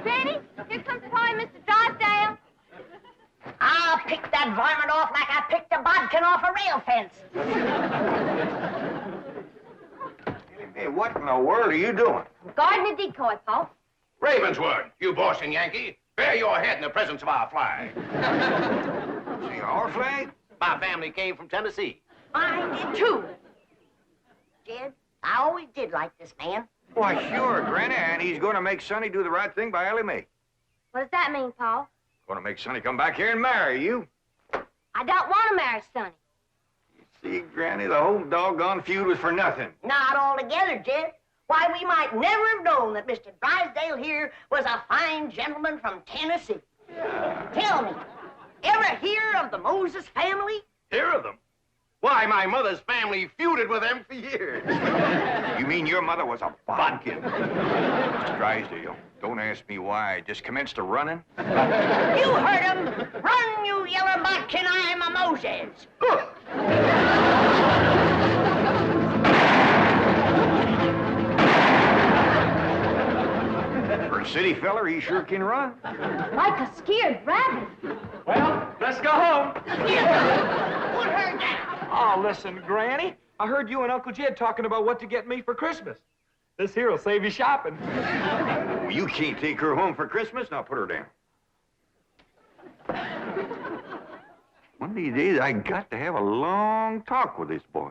Granny, here comes Paul and Mr. Drysdale. I'll pick that varmint off like I picked a bodkin off a rail fence. Hey, what in the world are you doing? Guarding the decoy, Paul. Ravenswood, you Boston Yankee, bear your head in the presence of our flag. See, our flag? My family came from Tennessee. Mine did too. Jed, I always did like this man. Why, sure, Granny, and he's going to make Sonny do the right thing by Elly May. What does that mean, Paul? Going to make Sonny come back here and marry you. I don't want to marry Sonny. See, Granny, the whole doggone feud was for nothing. Not altogether, Jed. Why, we might never have known that Mr. Drysdale here was a fine gentleman from Tennessee. Tell me, ever hear of the Moses family? Hear of them? Why, my mother's family feuded with them for years. You mean your mother was a bodkin? Mr. Drysdale, don't ask me why. I just commenced a running. You heard him. Run, you yellow bodkin, I'm a Moses. For a city feller, he sure can run. Like a scared rabbit. Well, let's go home. Put her down. Oh, listen, Granny. I heard you and Uncle Jed talking about what to get me for Christmas. This here'll save you shopping. Well, you can't take her home for Christmas. Now put her down. One of these days, I got to have a long talk with this boy.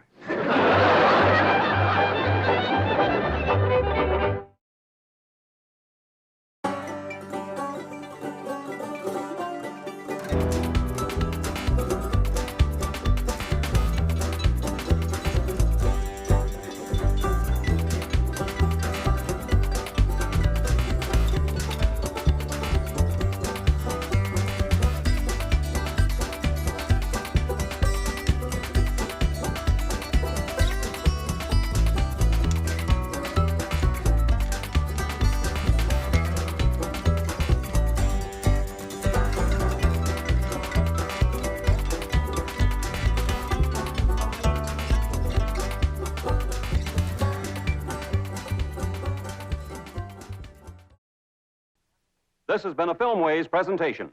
This has been a Filmways presentation.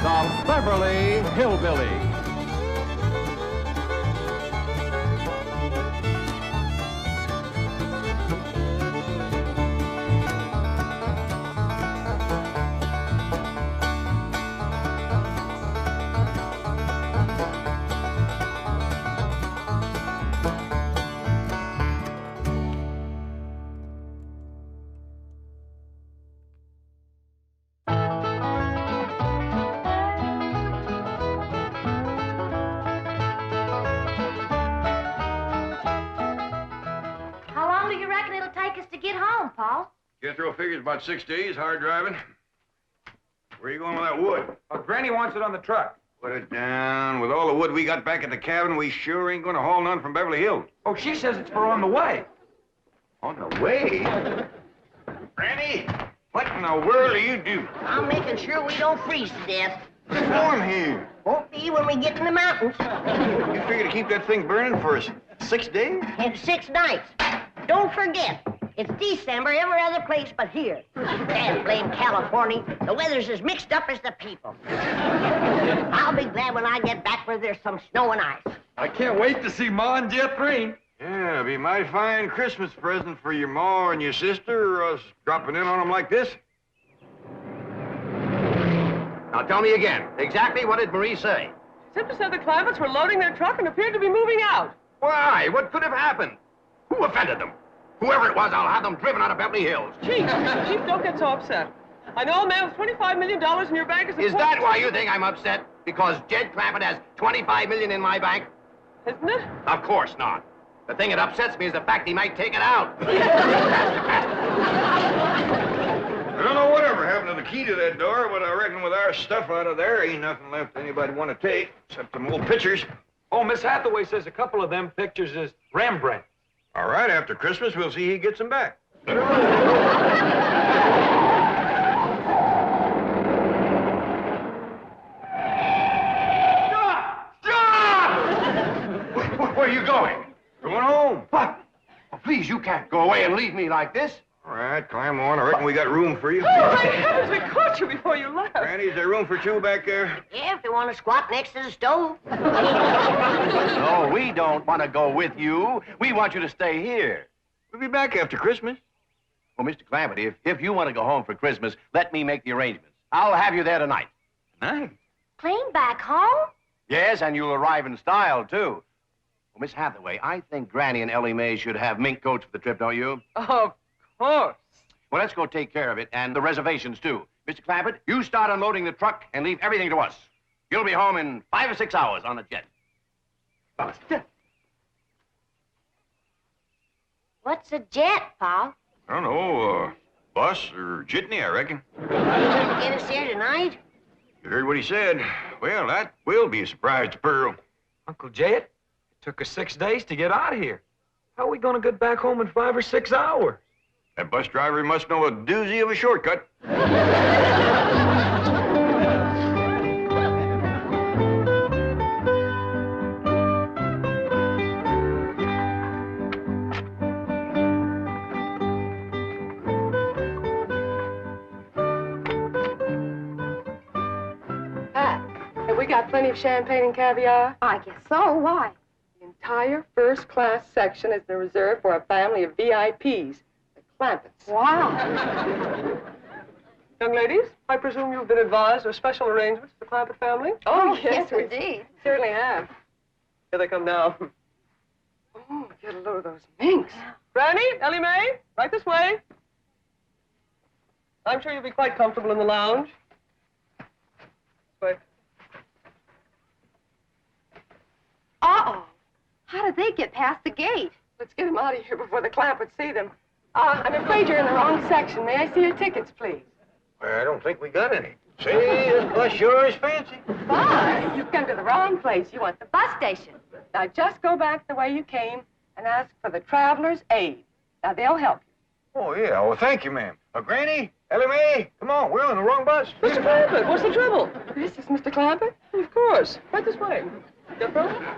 The Beverly Hillbillies. How long do you reckon it'll take us to get home, Paul? Jethro figures about 6 days, hard driving. Where are you going with that wood? Granny wants it on the truck. Put it down. With all the wood we got back at the cabin, we sure ain't going to haul none from Beverly Hills. Oh, she says it's for on the way. On the way? Granny, what in the world do you do? I'm making sure we don't freeze to death. It's warm here. Won't be when we get in the mountains. You figure to keep that thing burning for us 6 days? And 6 nights. Don't forget, it's December every other place but here. Damn blame Californy. The weather's as mixed up as the people. I'll be glad when I get back where there's some snow and ice. I can't wait to see Ma and Jethrine. Yeah, it'll be a mighty fine Christmas present for your ma and your sister, or us dropping in on them like this. Now tell me again, exactly what did Marie say? Simply said the Clampetts were loading their truck and appeared to be moving out. Why? What could have happened? Who offended them? Whoever it was, I'll have them driven out of Beverly Hills. Chief, don't get so upset. I know a man with $25 million in your bank is... Is that why you think I'm upset? Because Jed Clampett has $25 million in my bank? Isn't it? Of course not. The thing that upsets me is the fact he might take it out. I don't know whatever happened to the key to that door, but I reckon with our stuff out of there, ain't nothing left anybody want to take, except some old pictures. Oh, Miss Hathaway says a couple of them pictures is Rembrandt. All right, after Christmas, we'll see he gets them back. Where are you going? Going home. What? Oh, please, you can't go away and leave me like this. All right, climb on. I reckon we got room for you. Oh, my heavens, we caught you before you left. Granny, is there room for 2 back there? Yeah, if they want to squat next to the stove. No, we don't want to go with you. We want you to stay here. We'll be back after Christmas. Well, Mr. Clampett, if you want to go home for Christmas, let me make the arrangements. I'll have you there tonight. Nice. Clean back home? Yes, and you'll arrive in style, too. Well, Miss Hathaway, I think Granny and Ellie Mae should have mink coats for the trip, don't you? Of course. Well, let's go take care of it, and the reservations, too. Mr. Clampett, you start unloading the truck and leave everything to us. You'll be home in 5 or 6 hours on the jet. What's a jet, Paul? I don't know, bus or jitney, I reckon. Get us there tonight? You heard what he said. Well, that will be a surprise to Pearl. Uncle Jed, it took us 6 days to get out of here. How are we going to get back home in 5 or 6 hours? That bus driver must know a doozy of a shortcut. Have we got plenty of champagne and caviar? I guess so. Why? The entire first-class section has been reserved for a family of VIPs, the Clampetts. Wow. Young ladies, I presume you've been advised of special arrangements for the Clampett family? Oh, yes, indeed. Certainly have. Here they come now. Oh, get a load of those minks. Granny, Ellie Mae, right this way. I'm sure you'll be quite comfortable in the lounge. Wait. Uh-oh. How did they get past the gate? Let's get them out of here before the Clampetts see them. I'm afraid you're in the wrong section. May I see your tickets, please? Well, I don't think we got any. See, this bus sure is fancy. Bus? You've come to the wrong place. You want the bus station. Now, just go back the way you came and ask for the Traveler's Aid. Now, they'll help you. Oh, yeah. Well, thank you, ma'am. Granny, Ellie Mae, come on. We're on the wrong bus. Mr. Clampett, what's the trouble? This is Mr. Clampett? Of course. Right this way. Jethro?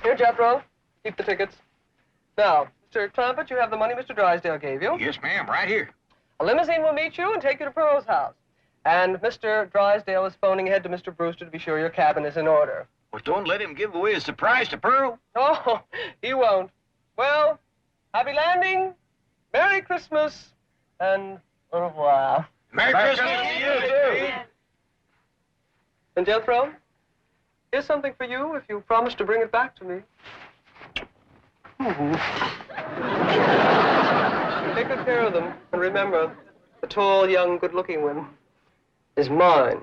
Here, Jethro. Keep the tickets. Now, Mr. Clampett, you have the money Mr. Drysdale gave you. Yes, ma'am. Right here. A limousine will meet you and take you to Pearl's house. And Mr. Drysdale is phoning ahead to Mr. Brewster to be sure your cabin is in order. Well, don't let him give away a surprise to Pearl. Oh, he won't. Well, happy landing, Merry Christmas, and au revoir. Merry Christmas to you, too. And Jethro, here's something for you if you promise to bring it back to me. Take good care of them, and remember, the tall, young, good-looking one is mine.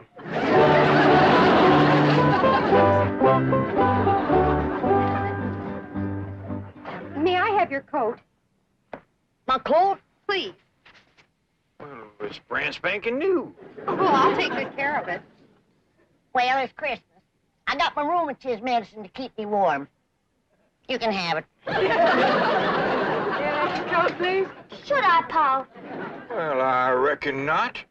May I have your coat? My coat? Please. Well, it's brand spanking new. Oh, I'll take good care of it. Well, it's Christmas. I got my rheumatism medicine to keep me warm. You can have it. Coat, please. Should I, Paul? Well, I reckon not.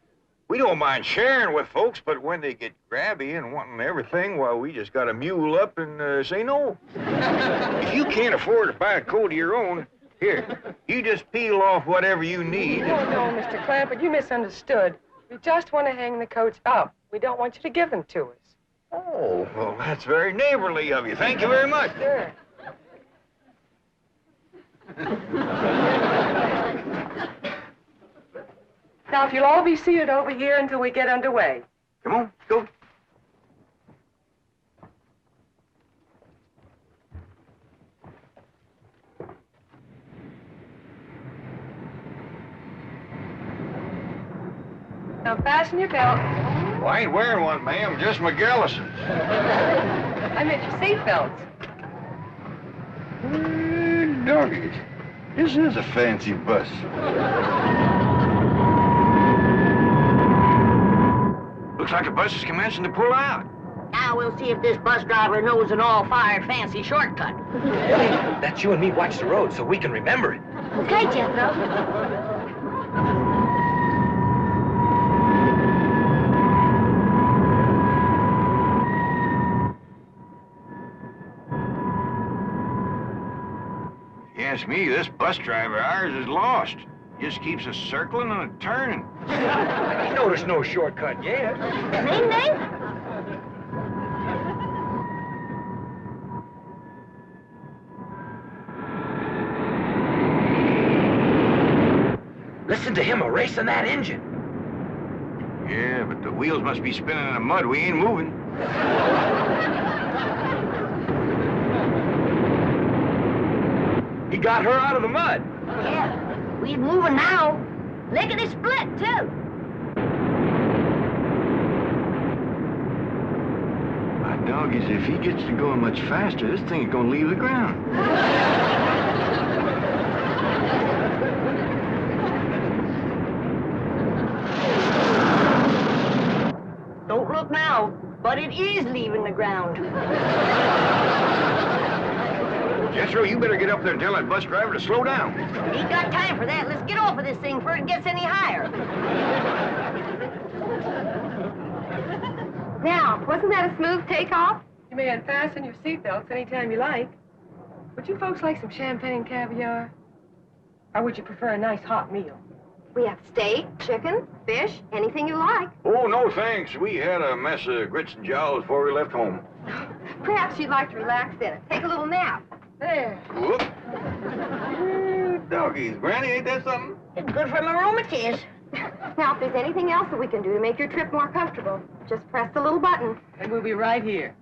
We don't mind sharing with folks, but when they get grabby and wanting everything, well, we just got to mule up and say no. If you can't afford to buy a coat of your own, here, you just peel off whatever you need. Oh, no, Mr. Clampett, you misunderstood. We just want to hang the coats up. We don't want you to give them to us. Oh, well, that's very neighborly of you. Thank you very much. Sure. Now, if you'll all be seated over here until we get underway. Come on, go. Now, fasten your belt. Well, I ain't wearing one, ma'am, just my Gallisons. I meant your seat belts. Doggies, this is a fancy bus. Looks like the bus is commencing to pull out. Now we'll see if this bus driver knows an all-fired fancy shortcut. That's you and me watch the road so we can remember it. Okay, Jethro. If you ask me, this bus driver of ours is lost. Just keeps us circling and a turning. I ain't noticed no shortcut yet. Name, name? Listen to him erasing that engine. Yeah, but the wheels must be spinning in the mud. We ain't moving. He got her out of the mud. Yeah, we're moving now. Lickety split, too. My doggies, if he gets to going much faster, this thing is gonna leave the ground. Don't look now, but it is leaving the ground. Jethro, you better get up there and tell that bus driver to slow down. Ain't got time for that. Let's get off of this thing before it gets any higher. Now, wasn't that a smooth takeoff? You may unfasten your seat belts anytime you like. Would you folks like some champagne caviar? Or would you prefer a nice hot meal? We have steak, chicken, fish, anything you like. Oh, no, thanks. We had a mess of grits and jowls before we left home. Perhaps you'd like to relax in it. Take a little nap. There. Whoop. Doggies, Granny, ain't that something? It's good for my rheumatiz. Now, if there's anything else that we can do to make your trip more comfortable, just press the little button. And we'll be right here.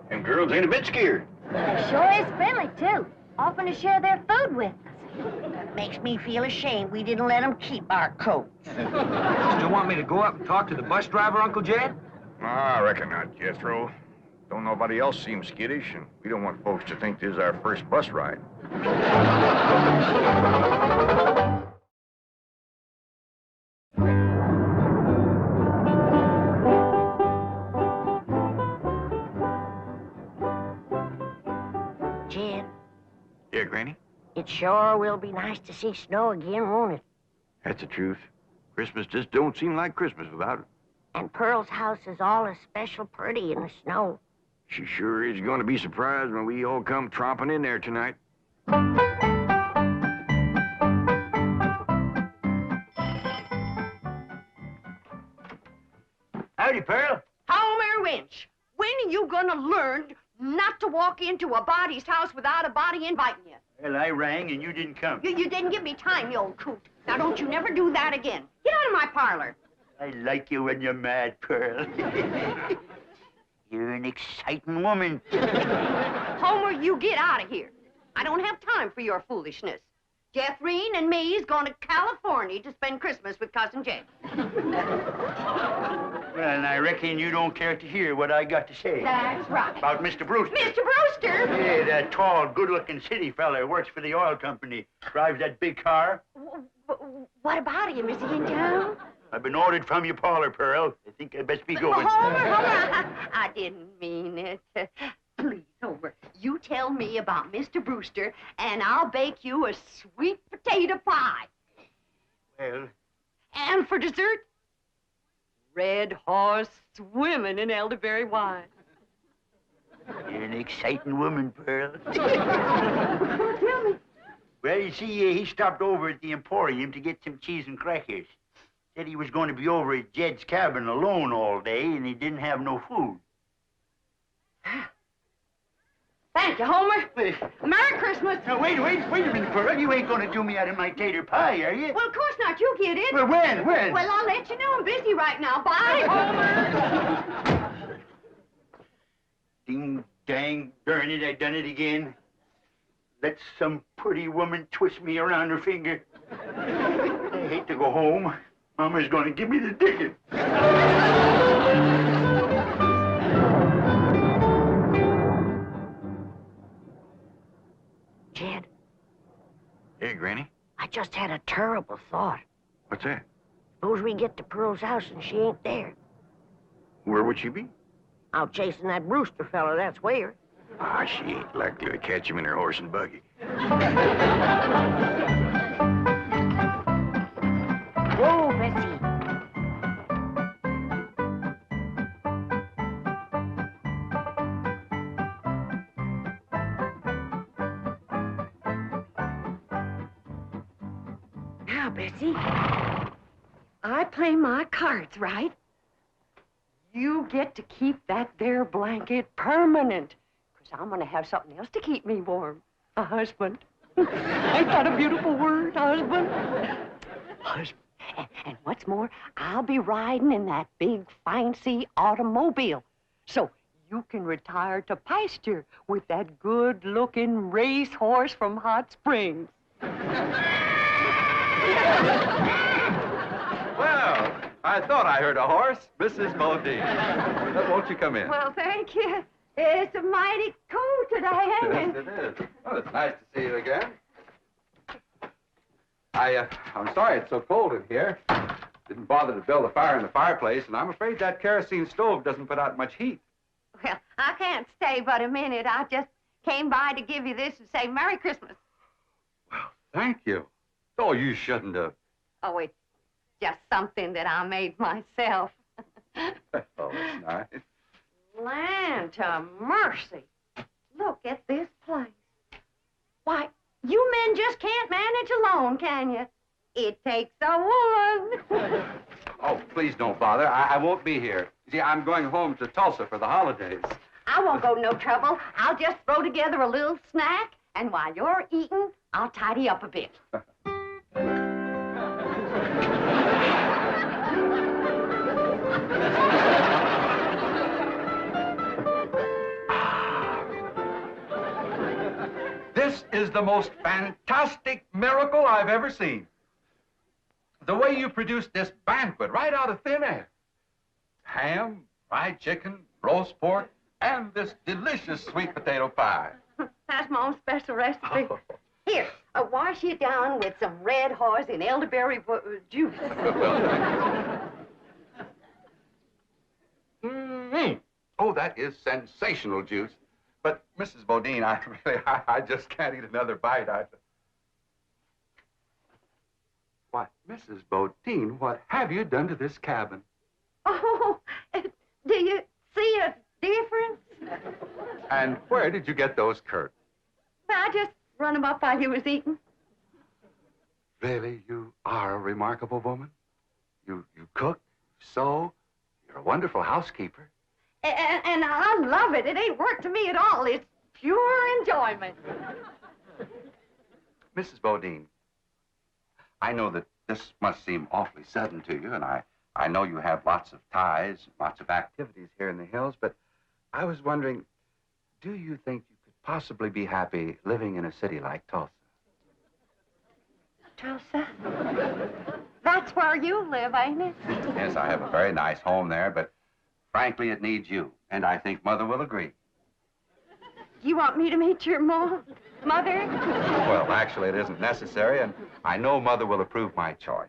Them girls ain't a bit scared. It sure is friendly, too. offering to share their food with us. Makes me feel ashamed we didn't let them keep our coats. Still want me to go up and talk to the bus driver, Uncle Jed? I reckon not, Jethro. Don't nobody else seem skittish, and we don't want folks to think this is our first bus ride. Jed, Yeah, Granny? it sure will be nice to see snow again, won't it? That's the truth. Christmas just don't seem like Christmas without it. And Pearl's house is all especial pretty in the snow. She sure is going to be surprised when we all come tromping in there tonight. Howdy, Pearl. Homer Winch, when are you gonna learn not to walk into a body's house without a body inviting you? Well, I rang and you didn't come. You didn't give me time, you old coot. Now don't you never do that again. Get out of my parlor. I like you when you're mad, Pearl. You're an exciting woman. Homer, you get out of here. I don't have time for your foolishness. Jethrine and me's going to Californy to spend Christmas with Cousin Jed. Well, and I reckon you don't care to hear what I got to say. That's right. About Mr. Brewster. Mr. Brewster? Yeah, that tall, good-looking city fella who works for the oil company. Drives that big car. What about him? Is he in town? I've been ordered from your parlor, Pearl. I think I'd best be going. Homer, I didn't mean it. Please, Homer, you tell me about Mr. Brewster, and I'll bake you a sweet potato pie. Well, And for dessert, red horse swimming in elderberry wine. you're an exciting woman, Pearl. Tell me. Well, you see, he stopped over at the Emporium to get some cheese and crackers. Said he was going to be over at Jed's cabin alone all day, and he didn't have no food. Thank you, Homer. Merry Christmas. Now, wait a minute, Pearl. You ain't going to do me out of my tater pie, are you? Well, of course not. You get it. Well, when? Well, I'll let you know. I'm busy right now. Bye, Homer. Ding, dang, darn it, I done it again. Let some pretty woman twist me around her finger. I hate to go home. Mama's going to give me the ticket. Jed, Hey, Granny? I just had a terrible thought. What's that? Suppose we get to Pearl's house and she ain't there. Where would she be? Out chasing that Brewster fella, that's where. Ah, she ain't likely to catch him in her horse and buggy. Whoa, Bessie. Now, Bessie, I play my cards right. You get to keep that there blanket permanent, 'cause I'm going to have something else to keep me warm. A husband. Ain't that a beautiful word, husband? Husband. And what's more, I'll be riding in that big, fancy automobile. So you can retire to pasture with that good-looking racehorse from Hot Springs. Well, I thought I heard a horse. Mrs. Modine. Won't you come in? Well, thank you. It's mighty cool today, ain't Yes, it? it is. Well, it's nice to see you again. I'm sorry it's so cold in here. Didn't bother to build a fire in the fireplace, and I'm afraid that kerosene stove doesn't put out much heat. Well, I can't stay but a minute. I just came by to give you this and say Merry Christmas. Thank you. Oh, you shouldn't have. Oh, it's just something that I made myself. Oh, that's nice. Land to mercy. Look at this place. Why, you men just can't manage alone, can you? It takes a woman. Oh, please don't bother. I won't be here. See, I'm going home to Tulsa for the holidays. I won't go no trouble. I'll just throw together a little snack, and while you're eating, I'll tidy up a bit. This This is the most fantastic miracle I've ever seen. The way you produced this banquet right out of thin air. Ham, fried chicken, roast pork, and this delicious sweet potato pie. That's my own special recipe. Here, wash it down with some red horse and elderberry juice. Oh, that is sensational juice. But, Mrs. Bodine, I just can't eat another bite. Why, Mrs. Bodine, what have you done to this cabin? Oh, do you see a difference? And where did you get those curtains? I just run them up while he was eating. Really, you are a remarkable woman. You cook, sew, you're a wonderful housekeeper. And I love it. It ain't work to me at all. It's pure enjoyment. Mrs. Bodine, I know that this must seem awfully sudden to you, and I know you have lots of ties, lots of activities here in the hills, but I was wondering, do you think you could possibly be happy living in a city like Tulsa? Tulsa? That's where you live, ain't it? Yes, I have a very nice home there, but frankly, it needs you, and I think Mother will agree. You want me to meet your mother? Well, actually, it isn't necessary, and I know Mother will approve my choice.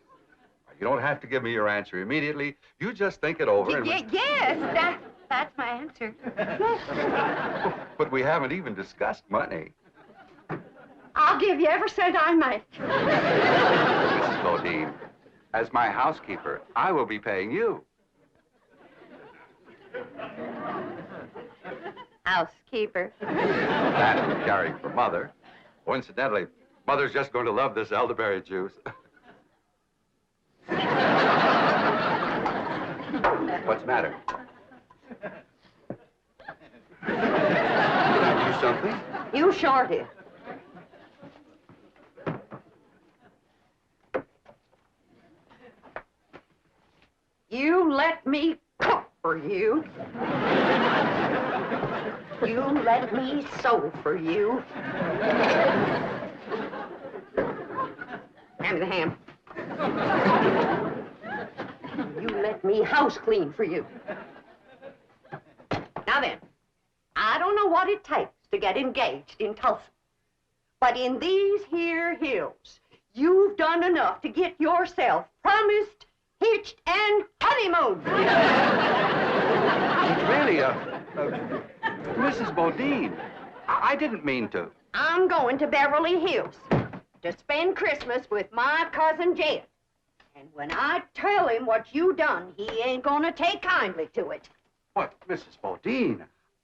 You don't have to give me your answer immediately. You just think it over. Yes, that's my answer. Yes. But we haven't even discussed money. I'll give you every cent I make. Mrs. Bodine, as my housekeeper, I will be paying you. Housekeeper. That caring for Mother. Coincidentally, Mother's just going to love this elderberry juice. What's the matter? Did I do something? You sure did. You let me cook for you. You let me sew for you. Hand me the ham. You let me house clean for you. Now then, I don't know what it takes to get engaged in Tulsa, but in these here hills, you've done enough to get yourself promised, hitched, and honeymooned. It's really Mrs. Bodine, I didn't mean to. I'm going to Beverly Hills to spend Christmas with my cousin Jed. And when I tell him what you done, he ain't gonna take kindly to it. What, Mrs. Bodine?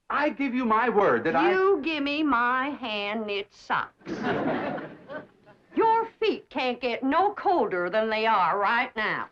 I give you my word that You give me my hand-knit socks. Your feet can't get no colder than they are right now.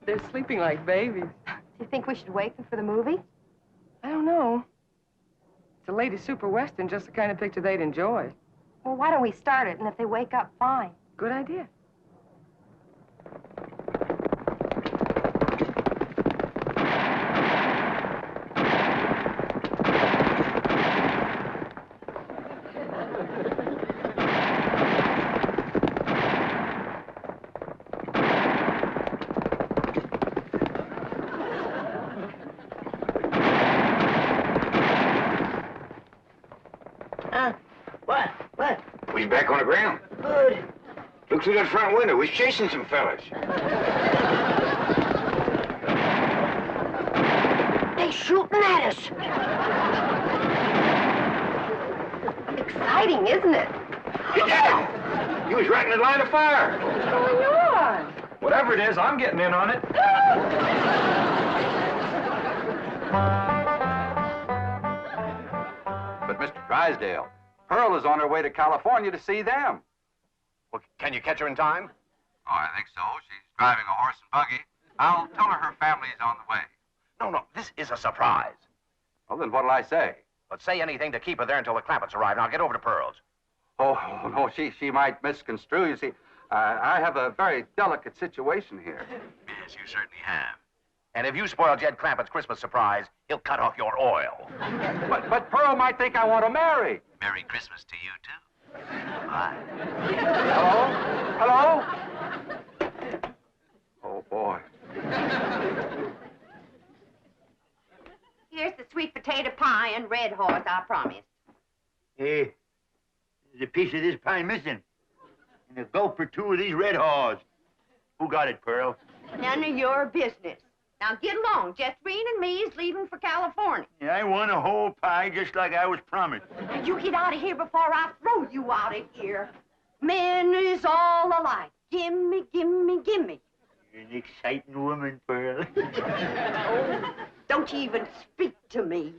They're sleeping like babies. Do you think we should wake them for the movie? I don't know. It's a lady super western, just the kind of picture they'd enjoy. Well, why don't we start it, and if they wake up, fine. Good idea. What? We back on the ground. Good. Look through that front window. We're chasing some fellas. They shooting at us. Exciting, isn't it? Get down! You was right in the line of fire. What's going on? Whatever it is, I'm getting in on it. But, Mr. Drysdale, Pearl is on her way to California to see them. Well, can you catch her in time? Oh, I think so. She's driving a horse and buggy. I'll tell her family's on the way. No, this is a surprise. Well, then what'll I say? But say anything to keep her there until the Clampetts arrive, and I'll get over to Pearl's. Oh, no, she might misconstrue. You see, I have a very delicate situation here. Yes, you certainly have. And if you spoil Jed Clampett's Christmas surprise, he'll cut off your oil. But Pearl might think I want to marry. Merry Christmas to you, too. Bye. Hello? Oh, boy. Here's the sweet potato pie and red horse I promised. Hey, there's a piece of this pie missing. And a gulp or two of these red haws. Who got it, Pearl? None of your business. Now get along. Jethrine and me is leaving for California. Yeah, I want a whole pie just like I was promised. Now you get out of here before I throw you out of here. Men is all alike. Gimme, gimme, gimme. You're an exciting woman, Pearl. Oh, don't you even speak to me.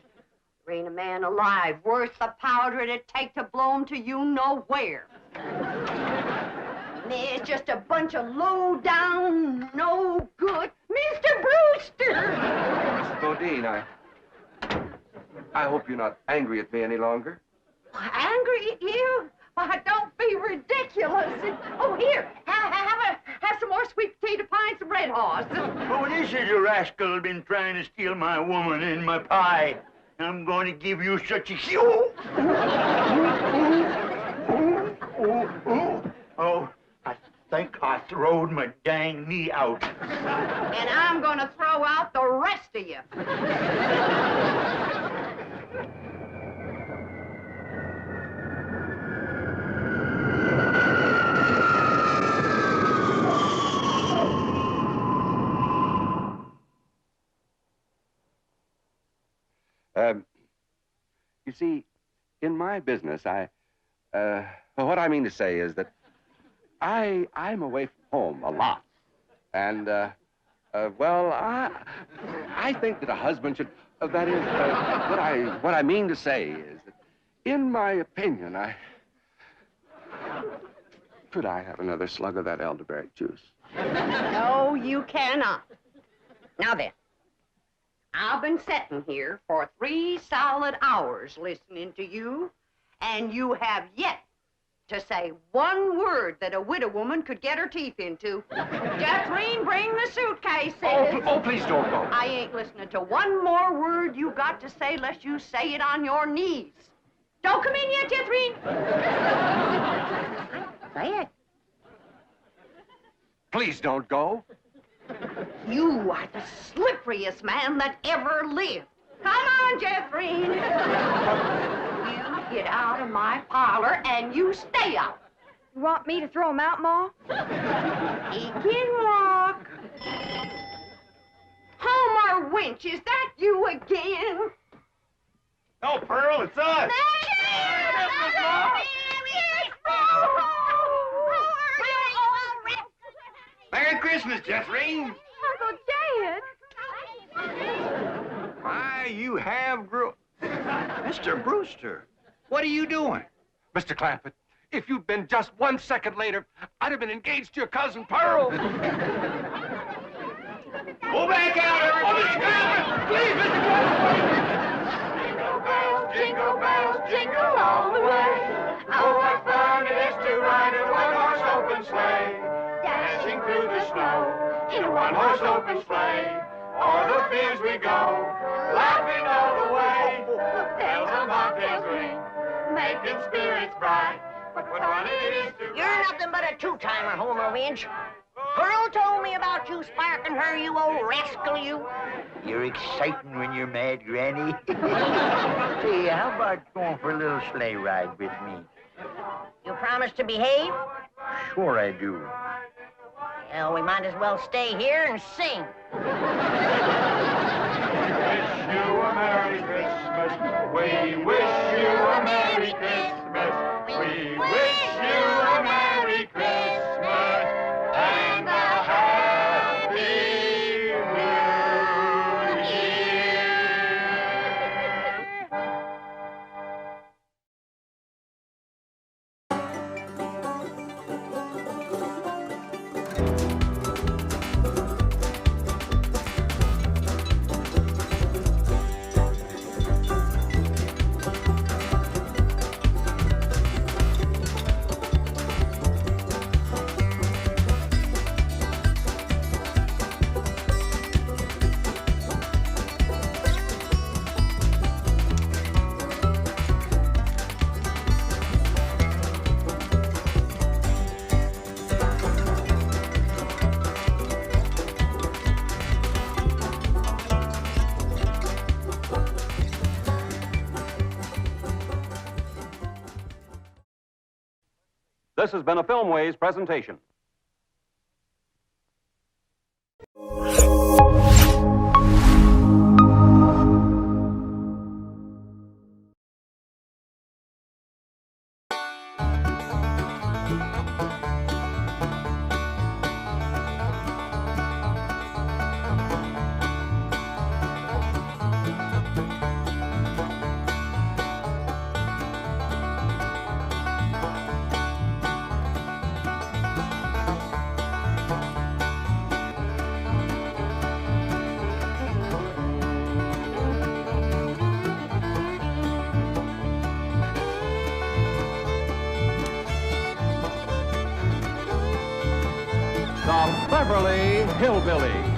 There ain't a man alive worth the powder it'd take to blow him to you nowhere. There's just a bunch of low-down, no-good Mr. Brewster! Mrs. Bodine, I hope you're not angry at me any longer. Angry at you? Why, don't be ridiculous. Oh, here, have some more sweet potato pie and some red horse. Oh, this is a rascal been trying to steal my woman and my pie. I'm going to give you such a... Oh, I think I throwed my dang knee out. And I'm going to throw out the rest of you. You see, in my business, what I mean to say is that I'm away from home a lot. And, well, I think that a husband should, that is, what I mean to say is that, in my opinion, could I have another slug of that elderberry juice? No, you cannot. Now then, I've been sitting here for 3 solid hours listening to you, and you have yet to say one word that a widow woman could get her teeth into. Jethrine, bring the suitcases. Oh, please don't go. I ain't listening to one more word you got to say lest you say it on your knees. Don't come in yet, Jethrine. Say it. Please don't go. You are the slipperiest man that ever lived. Come on, Jethrine. You get out of my parlor and you stay out. You want me to throw him out, Ma? He can walk. Homer Winch, is that you again? No, Pearl, it's us. Merry Christmas, Jethrine. Uncle Jed. Why, you have Mr. Brewster, what are you doing? Mr. Clampett, if you'd been just 1 second later, I'd have been engaged to your cousin Pearl. Go back out, everybody! Please, Mr. Clampett! Jingle bells, jingle all the way. Oh, what fun it is to ride in a one-horse open sleigh. Dashing through the snow in a one-horse open sleigh. O'er the fields we go, laughing all the way. Bells on bobtails ring, making spirits bright. What fun it is to You're nothing but a two-timer, Homer Winch. Pearl told me about you sparking her, you old rascal, you. You're exciting when you're mad, Granny. Say, how about going for a little sleigh ride with me? You promise to behave? Sure I do. Well, we might as well stay here and sing. Wish you a Merry Christmas. We wish you a Merry Christmas. We wish you a Merry Christmas. This has been a Filmways presentation. The Beverly Hillbillies.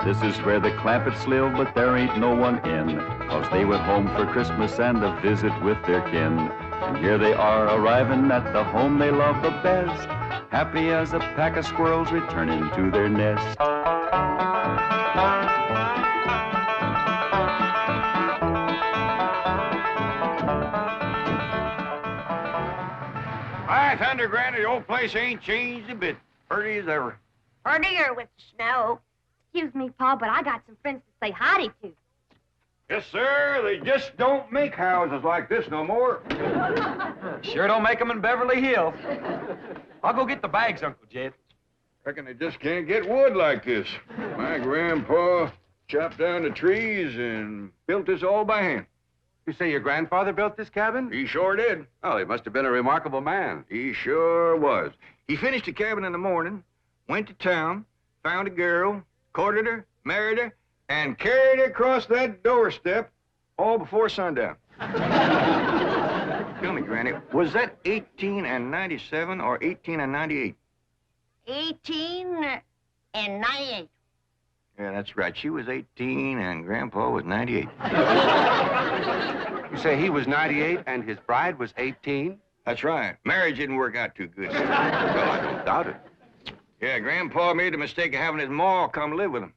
This is where the Clampetts live, but there ain't no one in, 'cause they went home for Christmas and a visit with their kin. And here they are arriving at the home they love the best, happy as a pack of squirrels returning to their nest. Hi, Thunder Granny, the old place ain't changed a bit. Pretty as ever. Prettier with the snow. Excuse me, Pa, but I got some friends to say howdy to. Yes, sir. They just don't make houses like this no more. Sure don't make them in Beverly Hills. I'll go get the bags, Uncle Jed. Reckon they just can't get wood like this. My grandpa chopped down the trees and built this all by hand. You say your grandfather built this cabin? He sure did. Oh, he must have been a remarkable man. He sure was. He finished the cabin in the morning, went to town, found a girl, courted her, married her, and carried her across that doorstep all before sundown. Tell me, Granny, was that 1897 or 1898? 1898. Yeah, that's right. She was 18 and Grandpa was 98. You say he was 98 and his bride was 18? That's right. Marriage didn't work out too good. Well, I don't doubt it. Yeah, Grandpa made the mistake of having his ma come live with him.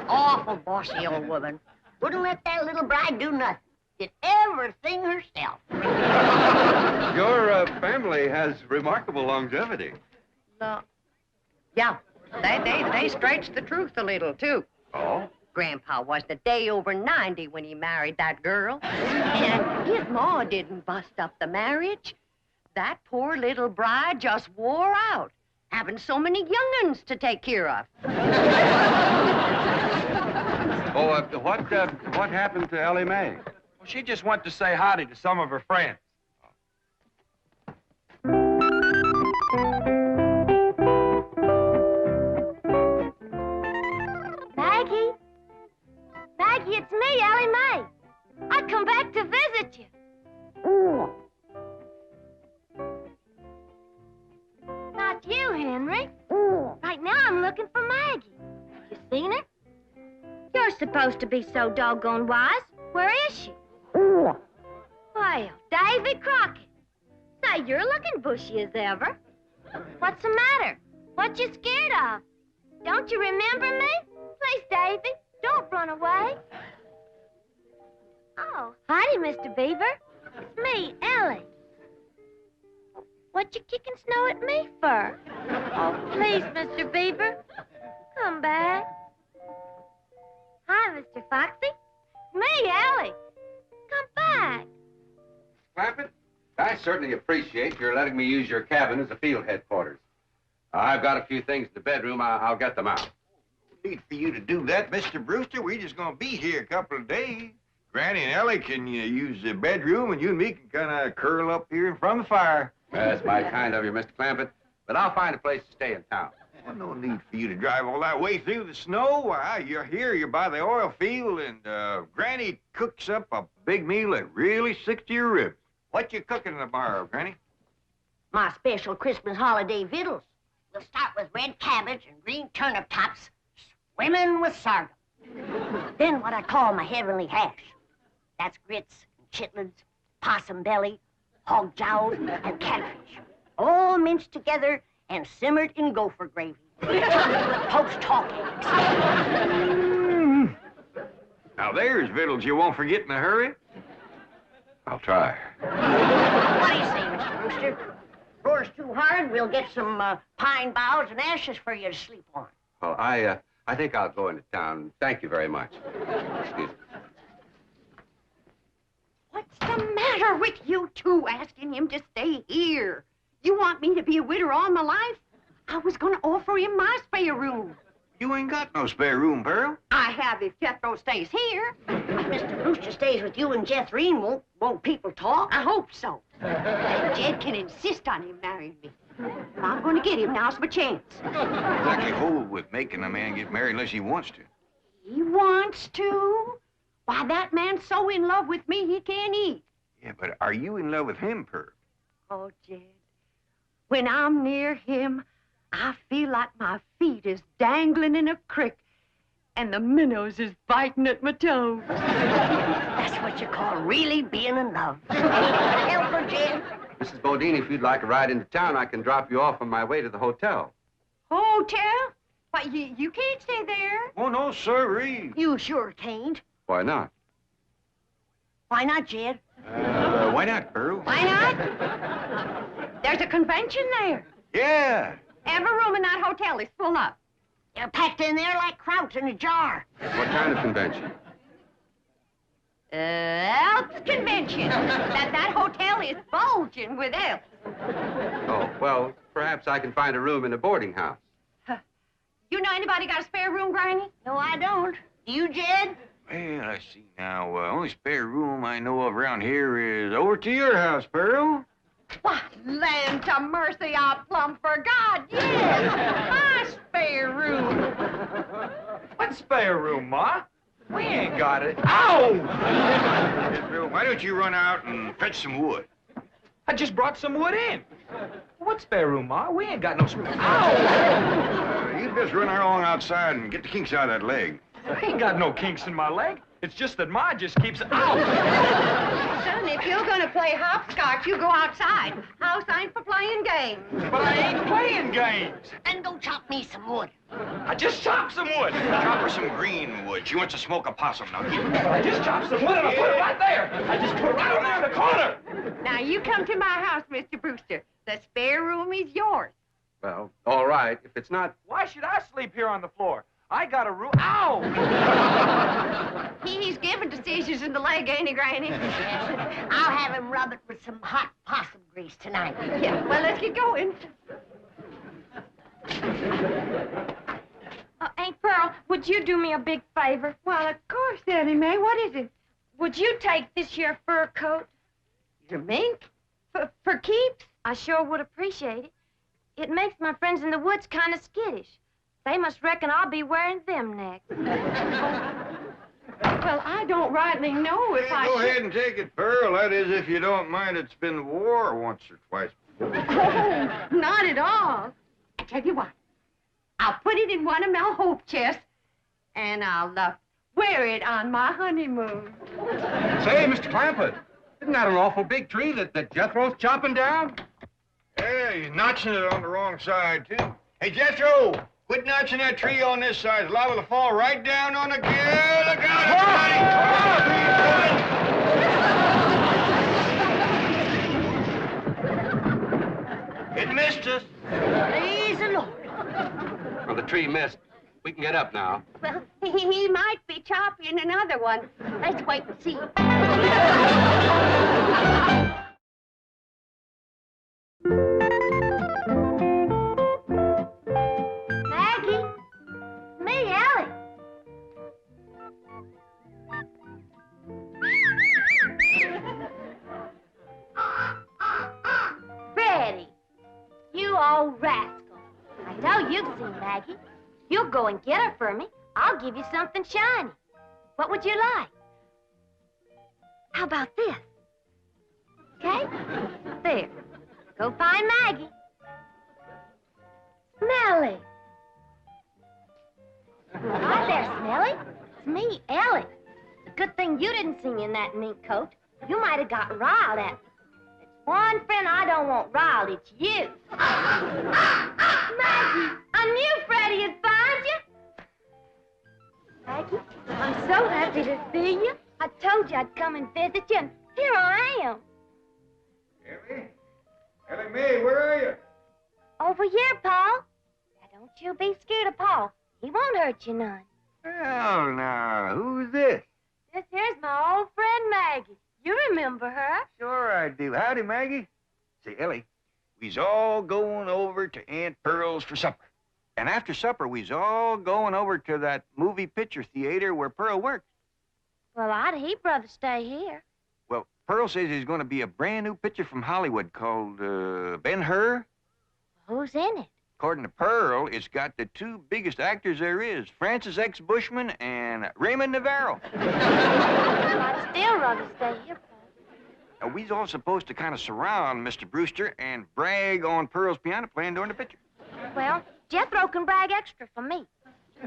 Awful bossy old woman. Wouldn't let that little bride do nothing. Did everything herself. Your family has remarkable longevity. No. Yeah, they stretched the truth a little, too. Oh? Grandpa was a day over 90 when he married that girl. And his ma didn't bust up the marriage. That poor little bride just wore out, having so many young'uns to take care of. Oh, what happened to Elly Mae? Well, she just went to say howdy to some of her friends. Maggie? Maggie, it's me, Elly Mae. I come back to visit you. Not you, Henry. Right now I'm looking for Maggie. You seen her? You're supposed to be so doggone wise. Where is she? Well, Davy Crockett. Say, you're looking bushy as ever. What's the matter? What you scared of? Don't you remember me? Please, Davy, don't run away. Oh, howdy, Mr. Beaver. It's me, Elly. What you kicking snow at me for? Oh, please, Mr. Beaver, come back. Hi, Mr. Foxy. Me, Elly. Come back. Clampett, I certainly appreciate your letting me use your cabin as a field headquarters. I've got a few things in the bedroom. I'll get them out. No need for you to do that, Mr. Brewster. We're just going to be here a couple of days. Granny and Elly can use the bedroom, and you and me can kind of curl up here in front of the fire. That's mighty kind of you, Mr. Clampett, but I'll find a place to stay in town. Well, no need for you to drive all that way through the snow. Why, you're here, you're by the oil field, and Granny cooks up a big meal that really sticks to your ribs. What you cooking tomorrow, Granny? My special Christmas holiday victuals. We'll start with red cabbage and green turnip tops, swimming with sorghum. Then what I call my heavenly hash. That's grits and chitlins, possum belly, hog jowls, and catfish. All minced together and simmered in gopher gravy. With poached hawk eggs. Now, there's victuals you won't forget in a hurry. I'll try. What do you say, Mr. Brewster? Roars too hard, we'll get some pine boughs and ashes for you to sleep on. Well, I think I'll go into town. Thank you very much. Excuse me. What's the matter with you two asking him to stay here? You want me to be a widow all my life? I was going to offer him my spare room. You ain't got no spare room, Pearl. I have if Jethro stays here. If Mr. Brewster stays with you and Jethrine, won't people talk? I hope so. And Jed can insist on him marrying me. I'm going to get him. Now's my chance. Exactly hold with making a man get married unless he wants to. He wants to? Why, that man's so in love with me he can't eat. Yeah, but are you in love with him, Pearl? Oh, Jed, when I'm near him, I feel like my feet is dangling in a creek and the minnows is biting at my toes. That's what you call really being in love. Help her, Jed. Mrs. Bodine, if you'd like a ride into town, I can drop you off on my way to the hotel. Hotel? Why, you can't stay there. Oh, no, sirree. You sure can't. Why not? Why not, Jed? Why not, Pearl? Why not? There's a convention there. Yeah. Every room in that hotel is full up. They're packed in there like krauts in a jar. What kind of convention? Elks convention. that hotel is bulging with elks. Oh, well, perhaps I can find a room in a boarding house. You know anybody got a spare room, Granny? No, I don't. Do you, Jed? Well, I see now. Only spare room I know of around here is over to your house, Pearl. Why, land to mercy, I'll plumb for God, yes! My spare room. What spare room, Ma? We ain't got it. Ow! Pearl, why don't you run out and fetch some wood? I just brought some wood in. What spare room, Ma? We ain't got no spare. Ow! You just run along outside and get the kinks out of that leg. I ain't got no kinks in my leg. It's just that Ma just keeps... Ow! Son, if you're gonna play hopscotch, you go outside. House ain't for playing games. But I ain't playing games. Then go chop me some wood. I just chopped some wood. Chop her some green wood. She wants to smoke a possum. Now, give her. I just chopped some wood and I put it right there. I just put it right over there in the corner. Now, you come to my house, Mr. Brewster. The spare room is yours. Well, all right. If it's not... Why should I sleep here on the floor? I got a room. Ow! He's given to seizures in the leg, ain't he, Granny? I'll have him rub it with some hot possum grease tonight. Yeah, well, let's get going. Aunt Pearl, would you do me a big favor? Well, of course, Annie Mae. What is it? Would you take this here fur coat? Your mink? For keeps? I sure would appreciate it. It makes my friends in the woods kind of skittish. They must reckon I'll be wearing them next. Well, I don't rightly know if I Go should... ahead and take it, Pearl. That is, if you don't mind it's been war once or twice before. Oh, not at all. I tell you what. I'll put it in one of my hope chests, and I'll wear it on my honeymoon. Say, Mr. Clampett, isn't that an awful big tree that Jethro's chopping down? Yeah, he's notching it on the wrong side, too. Hey, Jethro, quit notching that tree on this side. It's liable to fall right down on the gear. Look out, everybody! It missed us. Praise the Lord. Well, the tree missed. We can get up now. Well, he might be chopping another one. Let's wait and see. Maggie? Me, Elly. Freddie, you old rascal. I know you've seen Maggie. You'll go and get her for me. I'll give you something shiny. What would you like? How about this? Okay? There. Go find Maggie. Elly. Hi there, Smelly. It's me, Elly. It's a good thing you didn't see me in that mink coat. You might have gotten riled at me. It's one friend I don't want riled, it's you. Maggie, I knew Freddie would find you. Maggie, I'm so happy to see you. I told you I'd come and visit you, and here I am. Elly Mae, where are you? Over here, Paul. Now, don't you be scared of Paul. He won't hurt you none. Well, now, who's this? This here's my old friend Maggie. You remember her? Sure I do. Howdy, Maggie. Say, Elly, we's all going over to Aunt Pearl's for supper. And after supper, we's all going over to that movie picture theater where Pearl works. Well, I'd he'd rather stay here. Well, Pearl says there's going to be a brand new picture from Hollywood called Ben-Hur. Who's in it? According to Pearl, it's got the two biggest actors there is, Francis X. Bushman and Raymond Navarro. I'd still rather stay here, Paul. Now, we's all supposed to kind of surround Mr. Brewster and brag on Pearl's piano playing during the picture. Well, Jethro can brag extra for me.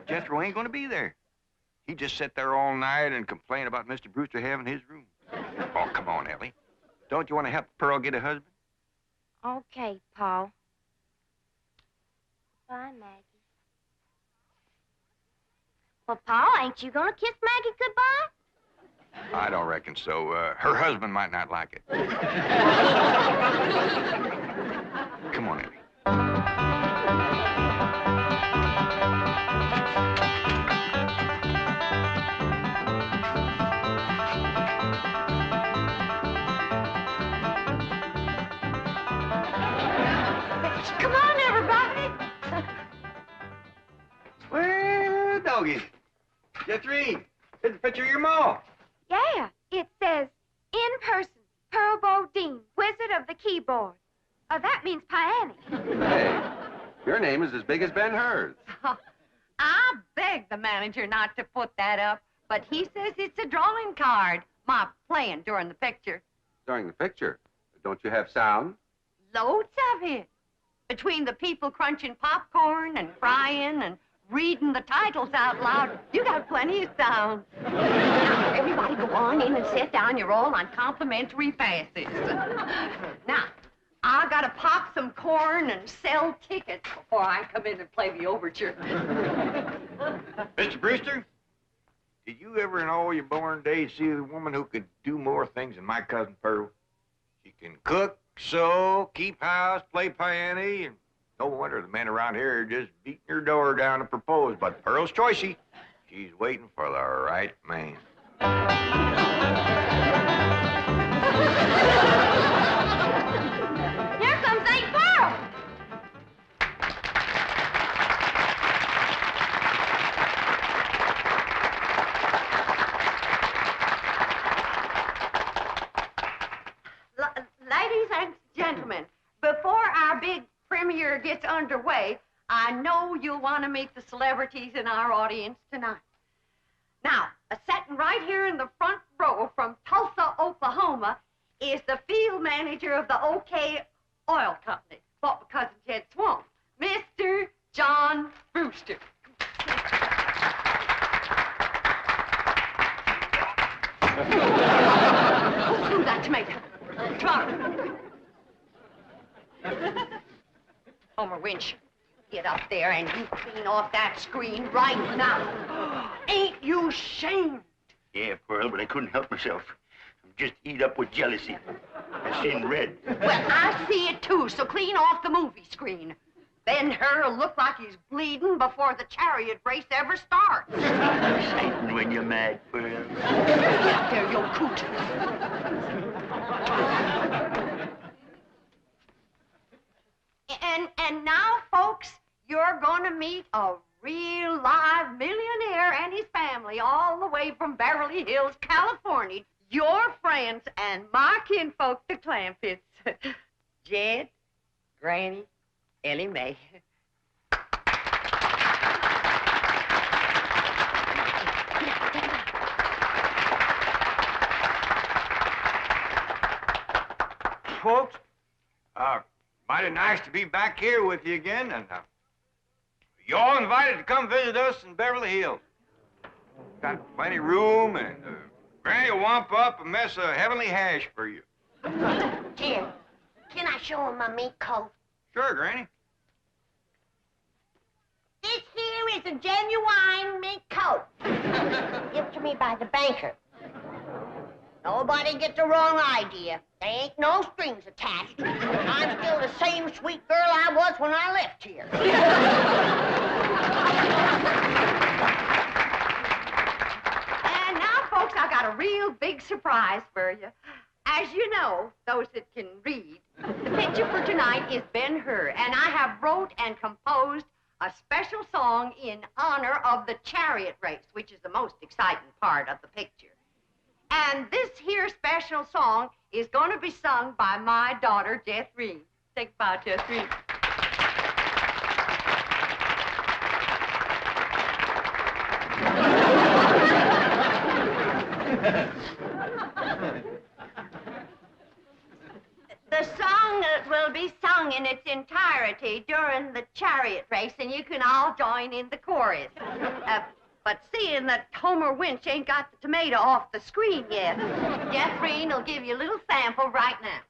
Jethro ain't going to be there. He just sat there all night and complained about Mr. Brewster having his room. Oh, come on, Elly. Don't you want to help Pearl get a husband? Okay, Paul. Bye, Maggie. Well, Paul, ain't you gonna kiss Maggie goodbye? I don't reckon so. Her husband might not like it. Come on, Elly. Come on, everybody. Well, doggy. Jethrine, it's a picture of your ma. Yeah, it says, in person, Pearl Bodine, Wizard of the Keyboard. That means Piany. Hey, your name is as big as Ben-Hur's. I begged the manager not to put that up, but he says it's a drawing card. My playing during the picture. During the picture, don't you have sound? Loads of it. Between the people crunching popcorn and crying and reading the titles out loud, you got plenty of sound. Now, everybody go on in and sit down. You're all on complimentary passes. Now, I gotta pop some corn and sell tickets before I come in and play the overture. Mr. Brewster, did you ever in all your born days see a woman who could do more things than my cousin Pearl? She can cook, sew, keep house, play piano, and no wonder the men around here are just beating her door down to propose. But Pearl's choicey. She's waiting for the right man. Here comes Aunt Pearl. Ladies and gentlemen, before our big premiere gets underway, I know you'll want to meet the celebrities in our audience tonight. Now, sitting right here in the front row from Tulsa, Oklahoma, is the field manager of the OK Oil Company, bought by Cousin Jed Swamp, Mr. John Brewster. Who threw that tomato? Come on. Homer Winch, get up there and you clean off that screen right now. Ain't you ashamed? Yeah, Pearl, but I couldn't help myself. I'm just eat up with jealousy. I seen red. Well, I see it too, so clean off the movie screen. Ben-Hur'll look like he's bleeding before the chariot race ever starts. Exciting when you're mad, Pearl. Get up there, you coot. And now, folks, you're going to meet a real live millionaire and his family all the way from Beverly Hills, California. Your friends and my kinfolk, the Clampetts. Jed, Granny, Elly Mae. Folks, mighty nice to be back here with you again, and You're all invited to come visit us in Beverly Hills. Got plenty of room, and Granny will wamp up a mess of heavenly hash for you. Jim, can I show him my mink coat? Sure, Granny. This here is a genuine mink coat. Given to me by the banker. Nobody get the wrong idea. There ain't no strings attached. I'm still the same sweet girl I was when I left here. And now, folks, I got a real big surprise for you. As you know, those that can read, the picture for tonight is Ben-Hur, and I have wrote and composed a special song in honor of the chariot race, which is the most exciting part of the picture. And this here special song is going to be sung by my daughter, Jethrine. Think about Jethrine. The song will be sung in its entirety during the chariot race, and you can all join in the chorus. But seeing that Homer Winch ain't got the tomato off the screen yet, Jethrine will give you a little sample right now.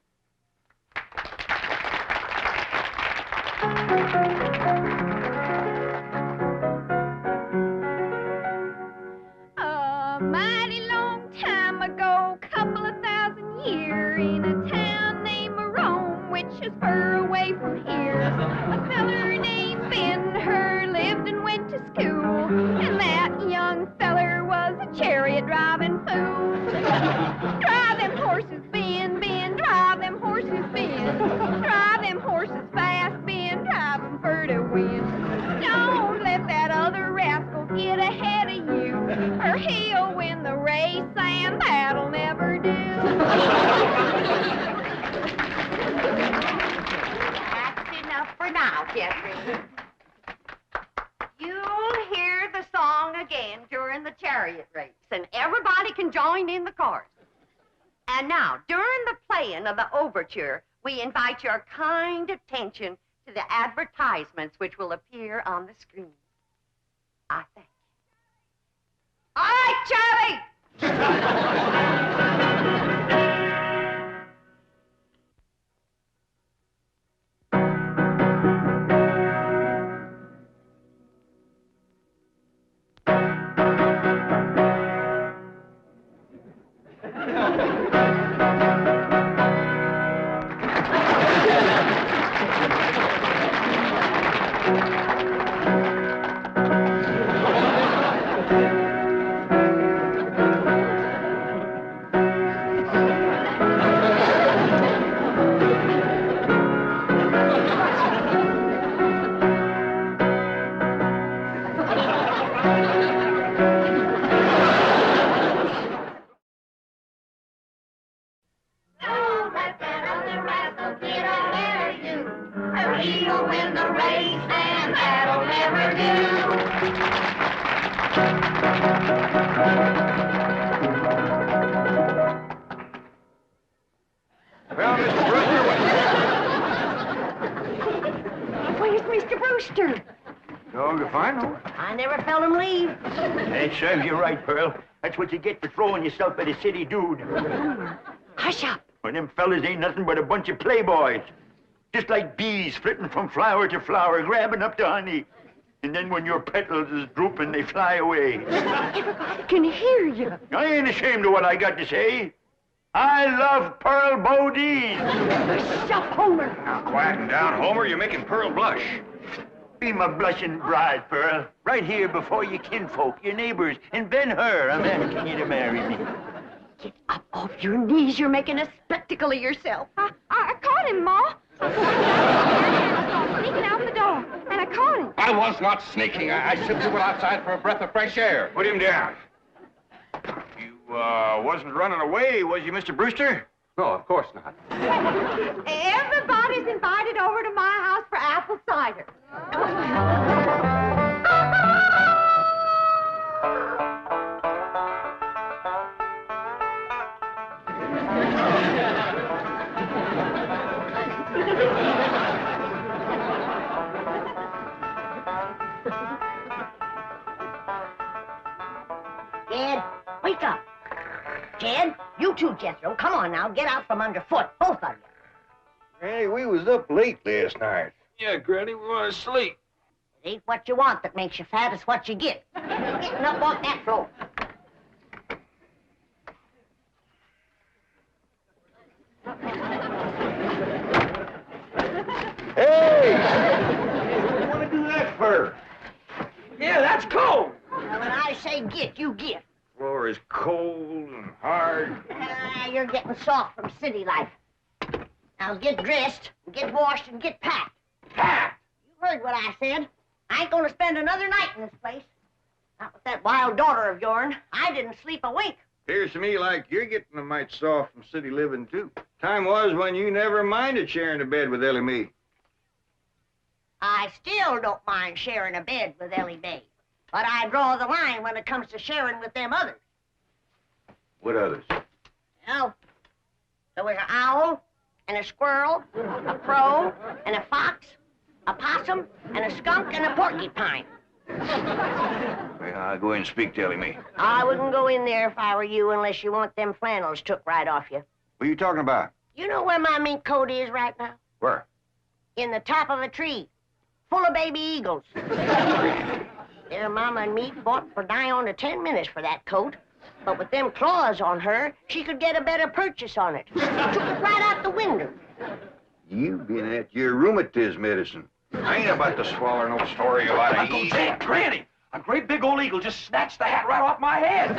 A mighty long time ago, couple of thousand years, in a town named Rome, which is far away from here, a feller named Ben-Hur lived and went to school, and that young feller was a chariot driving fool. Drive them horses, Ben, Ben, drive them horses, Ben. Drive them horses fast, Ben, drive them for to win. Don't let that other rascal get ahead of you, or he'll win the race, and that'll never do. That's enough for now, Jethrine. You'll hear the song again during the chariot race, and everybody can join in the chorus. And now, during the playing of the overture, we invite your kind attention to the advertisements which will appear on the screen. I thank you. All right, Charlie! He'll win the race, and that'll never do. Well, Mr. Brewster, Where's Mr. Brewster? no, you find no. I never felt him leave. That serves you right, Pearl. That's what you get for throwing yourself at a city dude. Hush up. Well, them fellas ain't nothing but a bunch of playboys. Just like bees flitting from flower to flower, grabbing up the honey. And then when your petals is drooping, they fly away. Everybody can hear you. I ain't ashamed of what I got to say. I love Pearl Bodine. Hush up, Homer. Now, quieten down, Homer. You're making Pearl blush. Be my blushing bride, Pearl. Right here before your kinfolk, your neighbors, and Ben-Hur, I'm asking you to marry me. Get up off your knees. You're making a spectacle of yourself. I caught him, Ma. Sneaking out the door, and I caught him. I was not sneaking. I simply went outside for a breath of fresh air. Put him down. You, wasn't running away, was you, Mr. Brewster? No, of course not. Everybody's invited over to my house for apple cider. on now, get out from underfoot, both of you. Hey, we was up late last night. Yeah, Granny, we want to sleep. It ain't what you want that makes you fat, it's what you get. Getting up off that floor. Hey! What do you want to do that for? Yeah, that's cold. Now, when I say get, you get. Floor is cold and hard. You're getting soft from city life. Now get dressed, get washed, and get packed. Packed? You heard what I said. I ain't gonna spend another night in this place. Not with that wild daughter of yourn. I didn't sleep a wink. Appears to me like you're getting a mite soft from city living, too. Time was when you never minded sharing a bed with Ellie Mae. I still don't mind sharing a bed with Ellie Mae. But I draw the line when it comes to sharing with them others. What others? Well, there was an owl, and a squirrel, a crow, and a fox, a possum, and a skunk, and a porcupine. Well, I'll go in and speak to Ellie Mae. I wouldn't go in there if I were you unless you want them flannels took right off you. What are you talking about? You know where my mink coat is right now? Where? In the top of a tree, full of baby eagles. Their mama and me fought for nigh on to 10 minutes for that coat. But with them claws on her, she could get a better purchase on it. Took it right out the window. You've been at your rheumatism medicine. I ain't about to swallow no story about Uncle a Jed, Granny, a great big old eagle just snatched the hat right off my head.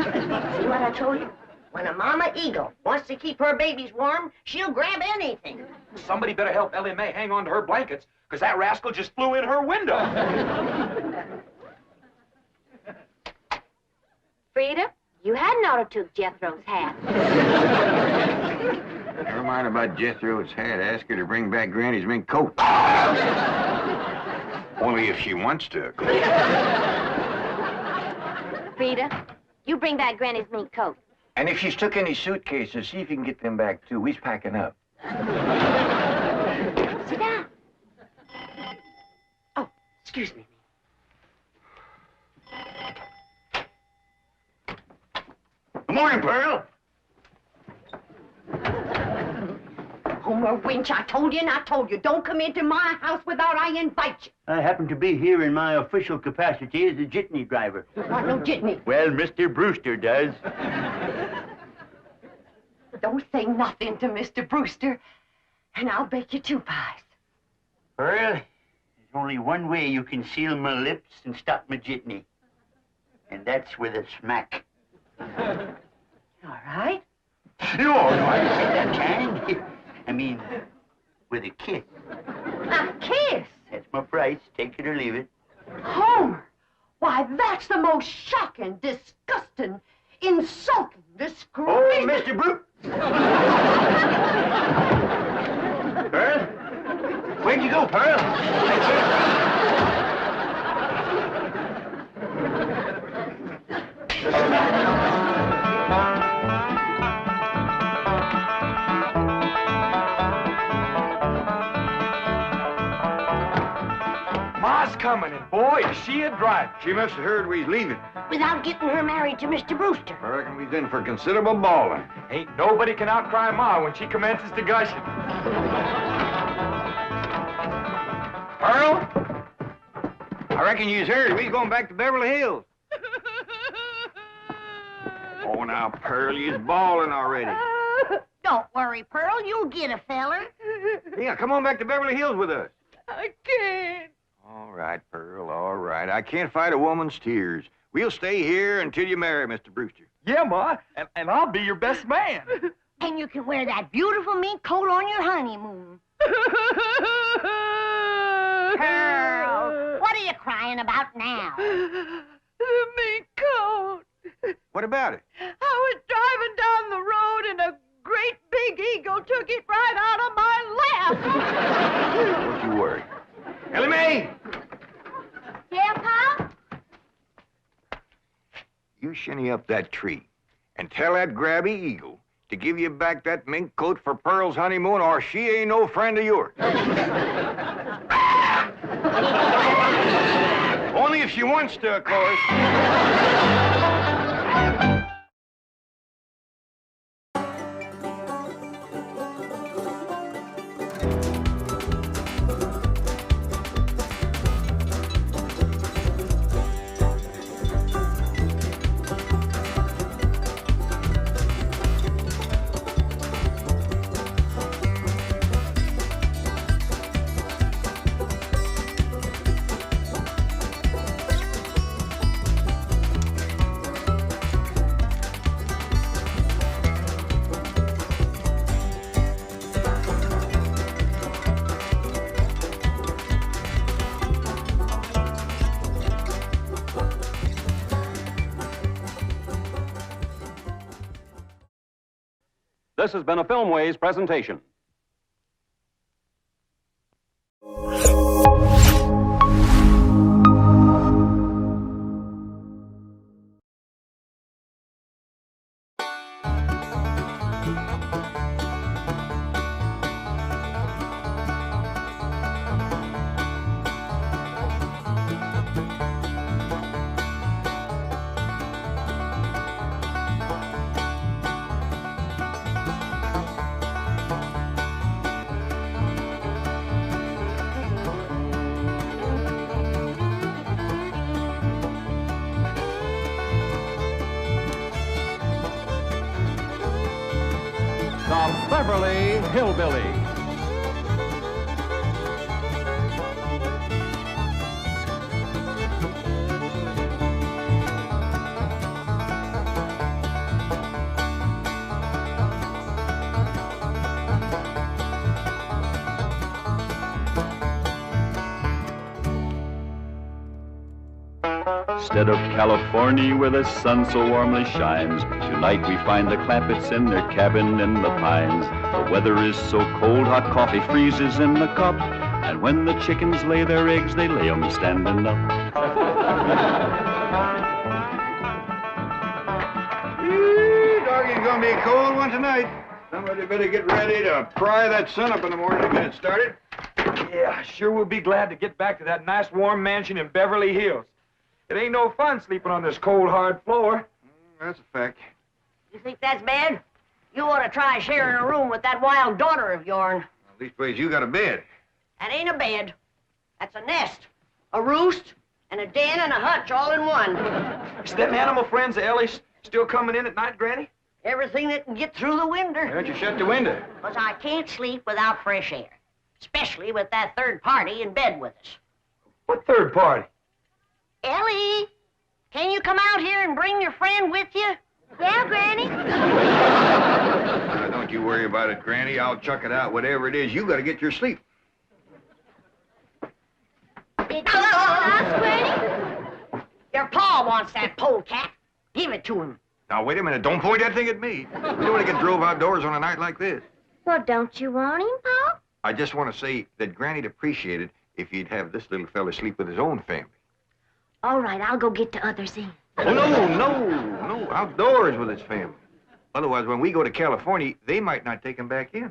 See what I told you? When a mama eagle wants to keep her babies warm, she'll grab anything. Somebody better help Ellie Mae hang on to her blankets, because that rascal just flew in her window. Frida, you hadn't ought to took Jethro's hat. Never mind about Jethro's hat. Ask her to bring back Granny's mink coat. Only if she wants to. Frida, you bring back Granny's mink coat. And if she's took any suitcases, see if you can get them back, too. We's packing up. Sit down. Oh, excuse me. Good morning, Pearl. Homer Winch, I told you and I told you, don't come into my house without I invite you. I happen to be here in my official capacity as a jitney driver. What, no jitney? Well, Mr. Brewster does. Don't say nothing to Mr. Brewster, and I'll bake you 2 pies. Pearl, there's only one way you can seal my lips and stop my jitney. And that's with a smack. All right. No, I didn't say that kind. I mean, with a kiss. A kiss? That's my price. Take it or leave it. Homer, why, that's the most shocking, disgusting, insulting, disgraceful... Oh, Mr. Brute! Pearl? Where'd you go, Pearl? Ma's coming, and boy, is she a driver. She must have heard we was leaving. Without getting her married to Mr. Brewster. I reckon we's in for considerable bawling. Ain't nobody can outcry Ma when she commences to gushing. Pearl? I reckon you's heard we's going back to Beverly Hills. Oh, now, Pearl, you's bawling already. Don't worry, Pearl. You'll get a feller. Yeah, come on back to Beverly Hills with us. I can't. All right, Pearl, all right. I can't fight a woman's tears. We'll stay here until you marry Mr. Brewster. Yeah, Ma, and I'll be your best man. And you can wear that beautiful mink coat on your honeymoon. Pearl, what are you crying about now? The mink coat. What about it? I was driving down the road and a great big eagle took it right out of my lap. Don't you worry. Ellie Mae! Yeah, Pa? You shinny up that tree and tell that grabby eagle to give you back that mink coat for Pearl's honeymoon, or she ain't no friend of yours. Only if she wants to, of course. This has been a Filmways presentation. The Beverly Hillbillies. Instead of Californy where the sun so warmly shines, tonight we find the Clampetts in their cabin in the pines. The weather is so cold, hot coffee freezes in the cup, and when the chickens lay their eggs, they lay 'em standing up. Doggy's gonna be a cold one tonight. Somebody better get ready to pry that sun up in the morning to get it started. Yeah, sure we'll be glad to get back to that nice warm mansion in Beverly Hills. It ain't no fun sleeping on this cold, hard floor. That's a fact. You think that's bad? You ought to try sharing a room with that wild daughter of yourn. At least ways you got a bed. That ain't a bed. That's a nest, a roost, and a den and a hutch all in one. Is them animal friends of Elly's still coming in at night, Granny? Everything that can get through the window. Why don't you shut the window? Because I can't sleep without fresh air, especially with that third party in bed with us. What third party? Elly, can you come out here and bring your friend with you? Yeah, Granny? Don't you worry about it, Granny. I'll chuck it out. Whatever it is, you gotta get your sleep. It's us, Granny? Your pa wants that polecat. Give it to him. Now, wait a minute. Don't point that thing at me. You don't want to get drove outdoors on a night like this. Well, don't you want him, Pa? I just want to say that Granny'd appreciate it if he'd have this little fella sleep with his own family. All right, I'll go get the others in. Oh, no, outdoors with his family. Otherwise, when we go to California, they might not take him back in.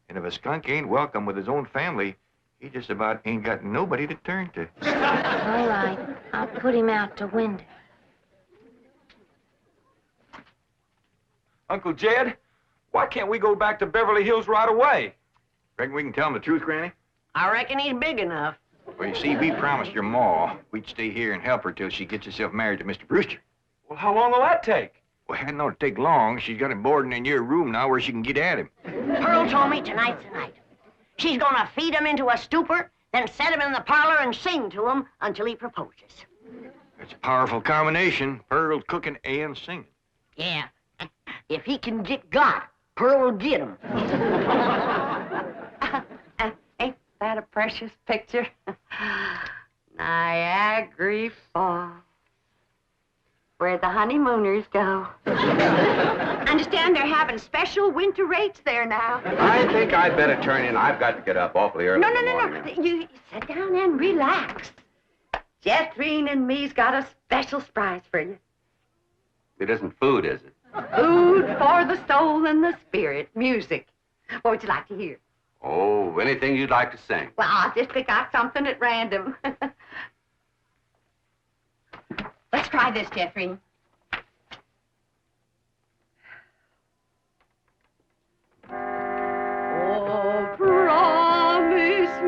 And if a skunk ain't welcome with his own family, he just about ain't got nobody to turn to. All right, I'll put him out the window. Uncle Jed, why can't we go back to Beverly Hills right away? Reckon we can tell him the truth, Granny? I reckon he's big enough. Well, you see, we promised your ma we'd stay here and help her till she gets herself married to Mr. Brewster. Well, how long will that take? Well, it hadn't ought to take long. She's got him boarding in your room now where she can get at him. Pearl told me tonight's the night. She's gonna feed him into a stupor, then set him in the parlor and sing to him until he proposes. That's a powerful combination. Pearl cooking and singing. Yeah. If he can get got, Pearl will get him. Ain't that a precious picture? Niagara Falls, where the honeymooners go. Understand they're having special winter rates there now. I think I'd better turn in. I've got to get up awfully early. No. You sit down and relax. Jethrine and me's got a special surprise for you. It isn't food, is it? Food for the soul and the spirit. Music. What would you like to hear? Oh, anything you'd like to sing. Well, I'll just pick out something at random. Let's try this, Jethrine. Oh,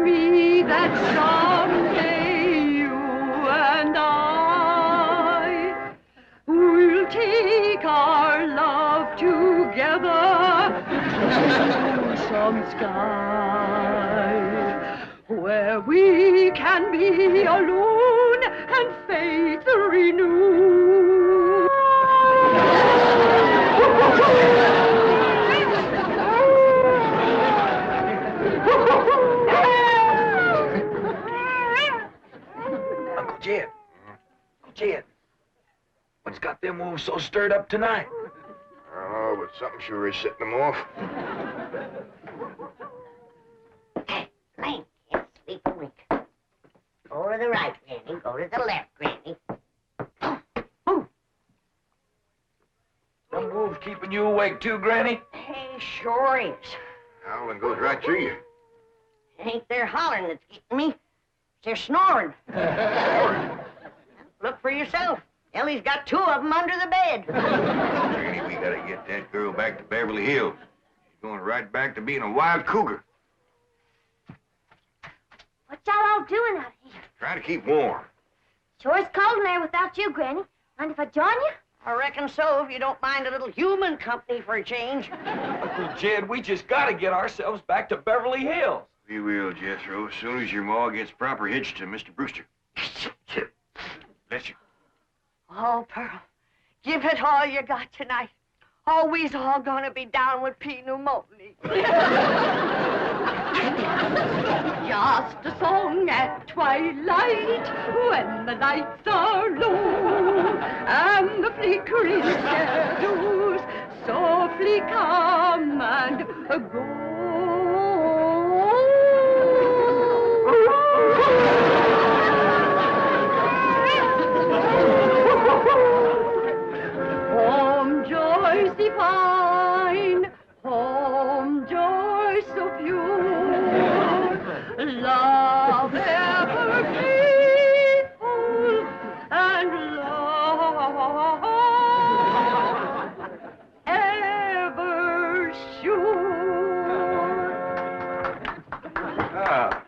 me that someday you and I will take our love together to some sky where we can be alone and faith renew. Uncle Jed. Uncle Jed. What's got them wolves so stirred up tonight? Oh, but something sure is setting them off. Lane, can't sleep a wink. Go to the right, Granny. Go to the left, Granny. Them wolves keeping you awake too, Granny? Hey, sure is. Howling goes right through you. It ain't their hollering that's getting me. They're snoring. Look for yourself. Ellie's got 2 of them under the bed. Granny, we gotta get that girl back to Beverly Hills. She's going right back to being a wild cougar. What y'all all doing out here? Trying to keep warm. Sure is cold in there without you, Granny. Mind if I join you? I reckon so, if you don't mind a little human company for a change. Uncle Jed, we just gotta get ourselves back to Beverly Hills. We will, Jethro, as soon as your ma gets proper hitched to Mr. Brewster. Bless you. Oh, Pearl, give it all you got tonight. Oh, we's all gonna be down with pneumonia. Just a song at twilight when the lights are low and the flickering shadows softly come and go. Home joys divine, home joys so pure, love ever faithful and love ever sure. Ah,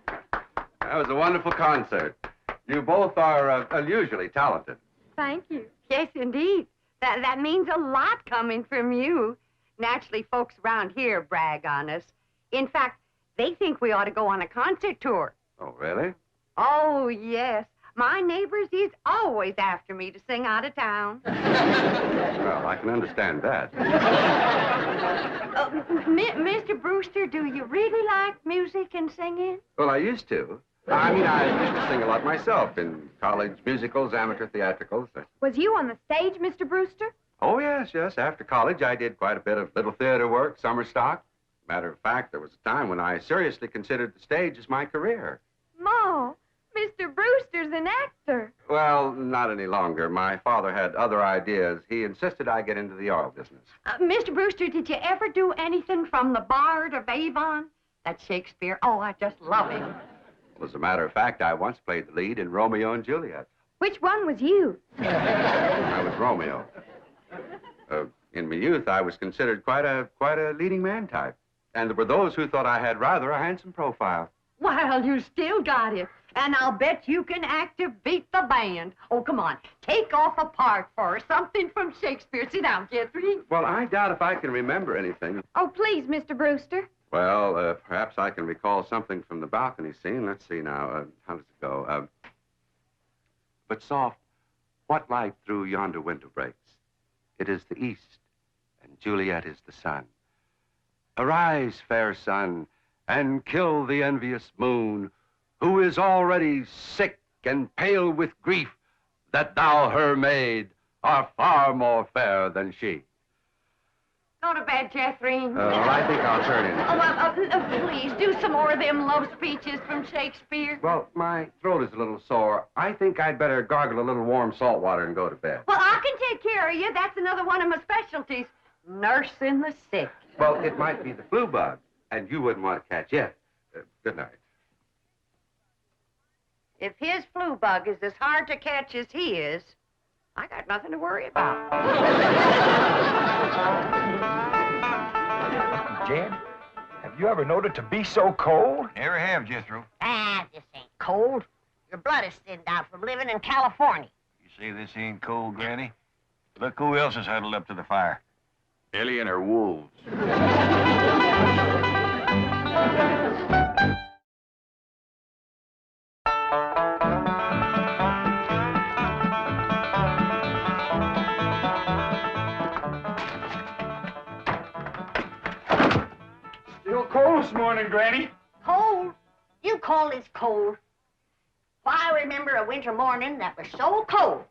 that was a wonderful concert. You both are unusually talented. Thank you. Yes, indeed. That means a lot coming from you. Naturally, folks around here brag on us. In fact, they think we ought to go on a concert tour. Oh, really? Oh, yes. My neighbors is always after me to sing out of town. Well, I can understand that. Mr. Brewster, do you really like music and singing? Well, I used to. I mean, I used to sing a lot myself in college musicals, amateur theatricals. Was you on the stage, Mr. Brewster? Oh, yes, yes. After college, I did quite a bit of little theater work, summer stock. Matter of fact, there was a time when I seriously considered the stage as my career. Ma, Mr. Brewster's an actor. Well, not any longer. My father had other ideas. He insisted I get into the oil business. Mr. Brewster, did you ever do anything from The Bard of Avon? That's Shakespeare. Oh, I just love him. Well, as a matter of fact, I once played the lead in Romeo and Juliet. Which one was you? I was Romeo. In my youth, I was considered quite a leading man type. And there were those who thought I had rather a handsome profile. Well, you still got it. And I'll bet you can act to beat the band. Oh, come on. Take off a part for us. Something from Shakespeare. Sit down, Jethrine. Well, I doubt if I can remember anything. Oh, please, Mr. Brewster. Well, perhaps I can recall something from the balcony scene. Let's see now. How does it go? But soft, what light through yonder window breaks? It is the east, and Juliet is the sun. Arise, fair sun, and kill the envious moon, who is already sick and pale with grief that thou, her maid, art far more fair than she. Go to bed, Jethrine. Well, I think I'll turn in. Oh, please, do some more of them love speeches from Shakespeare. Well, my throat is a little sore. I think I'd better gargle a little warm salt water and go to bed. Well, I can take care of you. That's another one of my specialties. Nursing the sick. Well, it might be the flu bug, and you wouldn't want to catch it. Good night. If his flu bug is as hard to catch as he is, I got nothing to worry about. Jed, have You ever known it to be so cold? Never have, Jethro. This ain't cold. Your blood is thinned out from living in California. You say this ain't cold, Granny? Look who else is huddled up to the fire. Elly and her wolves. Still cold this morning, Granny. Cold? You call this cold? Why, I remember a winter morning that was so cold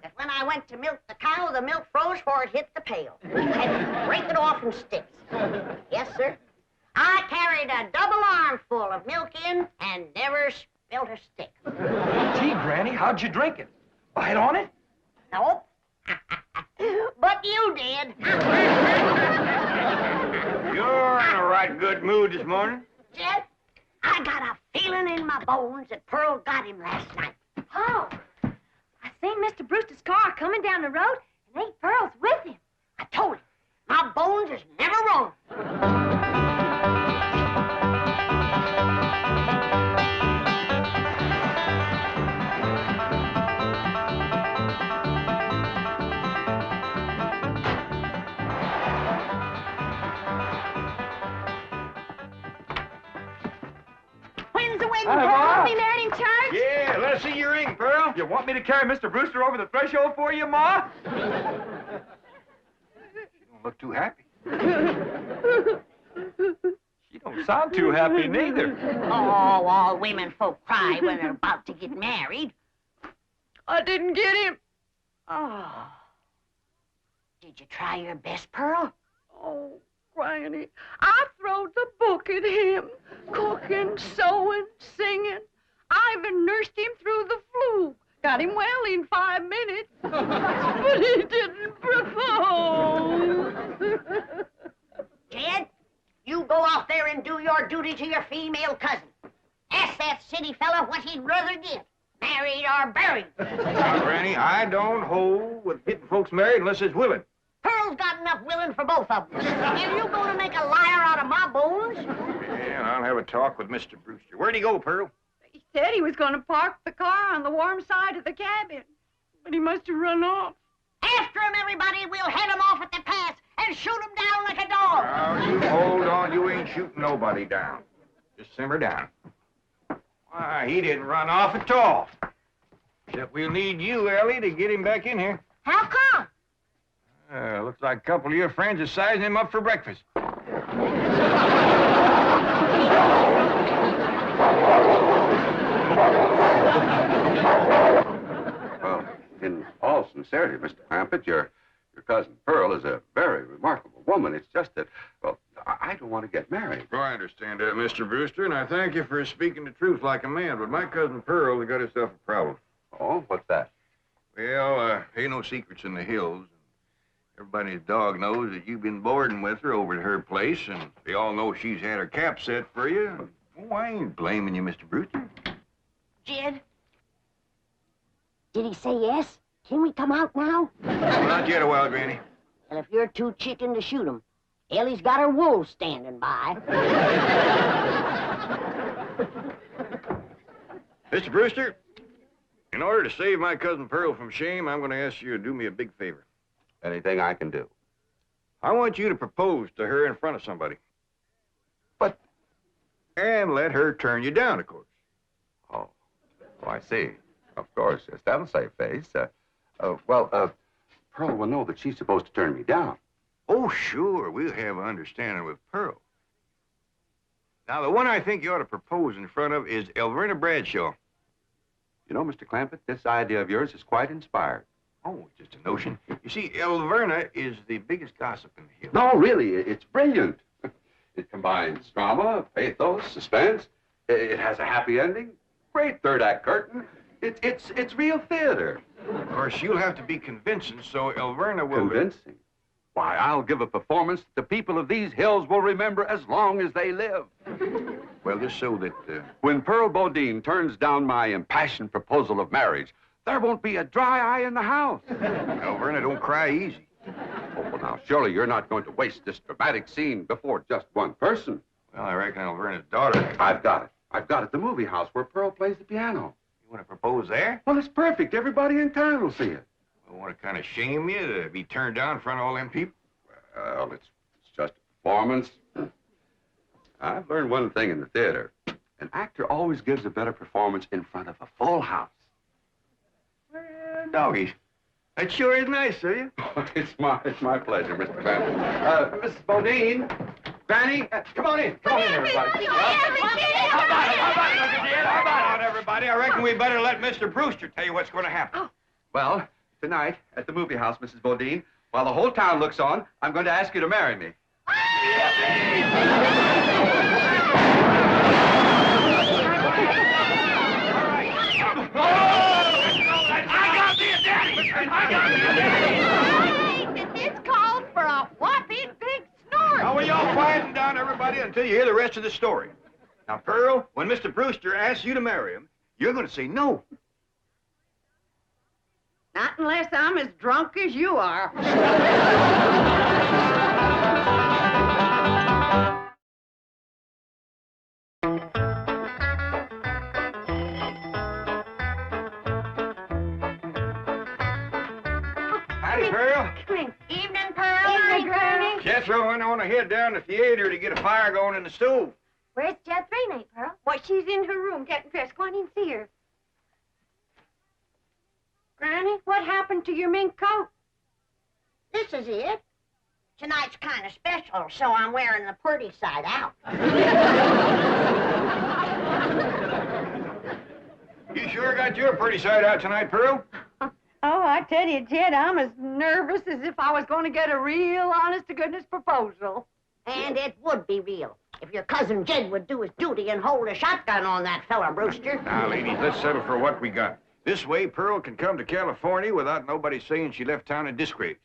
that when I went to milk the cow, the milk froze before it hit the pail. I had to break it off in sticks. Yes, sir. I carried a double armful of milk in and never spilled a stick. Gee, Granny, how'd you drink it? Bite on it? Nope. But you did. You're in a right good mood this morning. Jed, I got a feeling in my bones that Pearl got him last night. Oh, I seen Mr. Brewster's car coming down the road, and Aunt Pearl's with him. I told him, my bones is never wrong. When's the wedding, Hi, Pearl? Ma. Want me married in church? Yeah, let's see your ring, Pearl. You want me to carry Mr. Brewster over the threshold for you, Ma? You don't look too happy. You don't sound too happy, neither. Oh, all women folk cry when they're about to get married. I didn't get him. Oh. Did you try your best, Pearl? Oh, Granny, I throwed the book at him. Cooking, sewing, singing. I even nursed him through the flu. Got him well in 5 minutes. But he didn't propose. Jed, you go out there and do your duty to your female cousin. Ask that city fella what he'd rather get, married or buried. Now, Granny, I don't hold with getting folks married unless it's willing. Pearl's got enough willing for both of them. And you going to make a liar out of my bones? Yeah, and I'll have a talk with Mr. Brewster. Where'd he go, Pearl? He said he was going to park the car on the warm side of the cabin. But he must have run off. After him, everybody. We'll head him off at the pass and shoot him down like a dog. Now, you hold on. You ain't shooting nobody down. Just simmer down. Why, he didn't run off at all. Except we'll need you, Elly, to get him back in here. How come? Looks like a couple of your friends are sizing him up for breakfast. Well, in all sincerity, Mr. Clampett, your cousin Pearl is a very remarkable woman. It's just that, well, I don't want to get married. Oh, I understand that, Mr. Brewster, and I thank you for speaking the truth like a man. But my cousin Pearl has got herself a problem. Oh, what's that? Well, ain't no secrets in the hills. Everybody's dog knows that you've been boarding with her over at her place, and they all know she's had her cap set for you. Oh, I ain't blaming you, Mr. Brewster. Jed? Did he say yes? Can we come out now? Well, not yet a while, Granny. Well, if you're too chicken to shoot him, Ellie's got her wolves standing by. Mr. Brewster, in order to save my cousin Pearl from shame, I'm going to ask you to do me a big favor. Anything I can do. I want you to propose to her in front of somebody. But... And let her turn you down, of course. Oh, I see. Of course, yes, that'll save face. Pearl will know that she's supposed to turn me down. Oh, sure, we'll have an understanding with Pearl. Now, the one I think you ought to propose in front of is Elverna Bradshaw. You know, Mr. Clampett, this idea of yours is quite inspired. Oh, just a notion. You see, Elverna is the biggest gossip in the hills. No, really, it's brilliant. It combines drama, pathos, suspense. It has a happy ending. Great third-act curtain. It's real theater. Of course, you'll have to be convincing, so Elverna will... Convincing? Why, I'll give a performance that the people of these hills will remember as long as they live. Well, just so that... When Pearl Bodine turns down my impassioned proposal of marriage, there won't be a dry eye in the house. Elverna, don't cry easy. Oh, well, now, surely you're not going to waste this dramatic scene before just one person. Well, I reckon Alverna's daughter. I've got it. I've got it. The movie house where Pearl plays the piano. You want to propose there? Well, it's perfect. Everybody in town will see it. I want to kind of shame you to be turned down in front of all them people. Well, it's just a performance. I've learned one thing in the theater. An actor always gives a better performance in front of a full house. Well, doggy, that sure is nice of you. It's my pleasure, Mr. Clampett. Mrs. Bodine, Granny, come on in. Come on in, everybody. How about it, everybody? I reckon we better let Mr. Brewster tell you what's going to happen. Well, tonight at the movie house, Mrs. Bodine, while the whole town looks on, I'm going to ask you to marry me. It's called for a whopping big snort. Now, will y'all quieten down, everybody, until you hear the rest of the story. Now, Pearl, when Mr. Brewster asks you to marry him, you're going to say no. Not unless I'm as drunk as you are. Howdy, Pearl. Evening, Pearl. Evening, Granny. Jethro went on ahead down to the theater to get a fire going in the stove. Where's Jethrine, Aunt Pearl? Why, she's in her room getting dressed. Go on in and see her. Granny, what happened to your mink coat? This is it. Tonight's kind of special, so I'm wearing the pretty side out. You sure got your pretty side out tonight, Pearl? Oh, I tell you, Jed, I'm as nervous as if I was going to get a real honest-to-goodness proposal. And it would be real if your cousin Jed would do his duty and hold a shotgun on that fella, Brewster. Now, ladies, let's settle for what we got. This way, Pearl can come to California without nobody saying she left town in disgrace.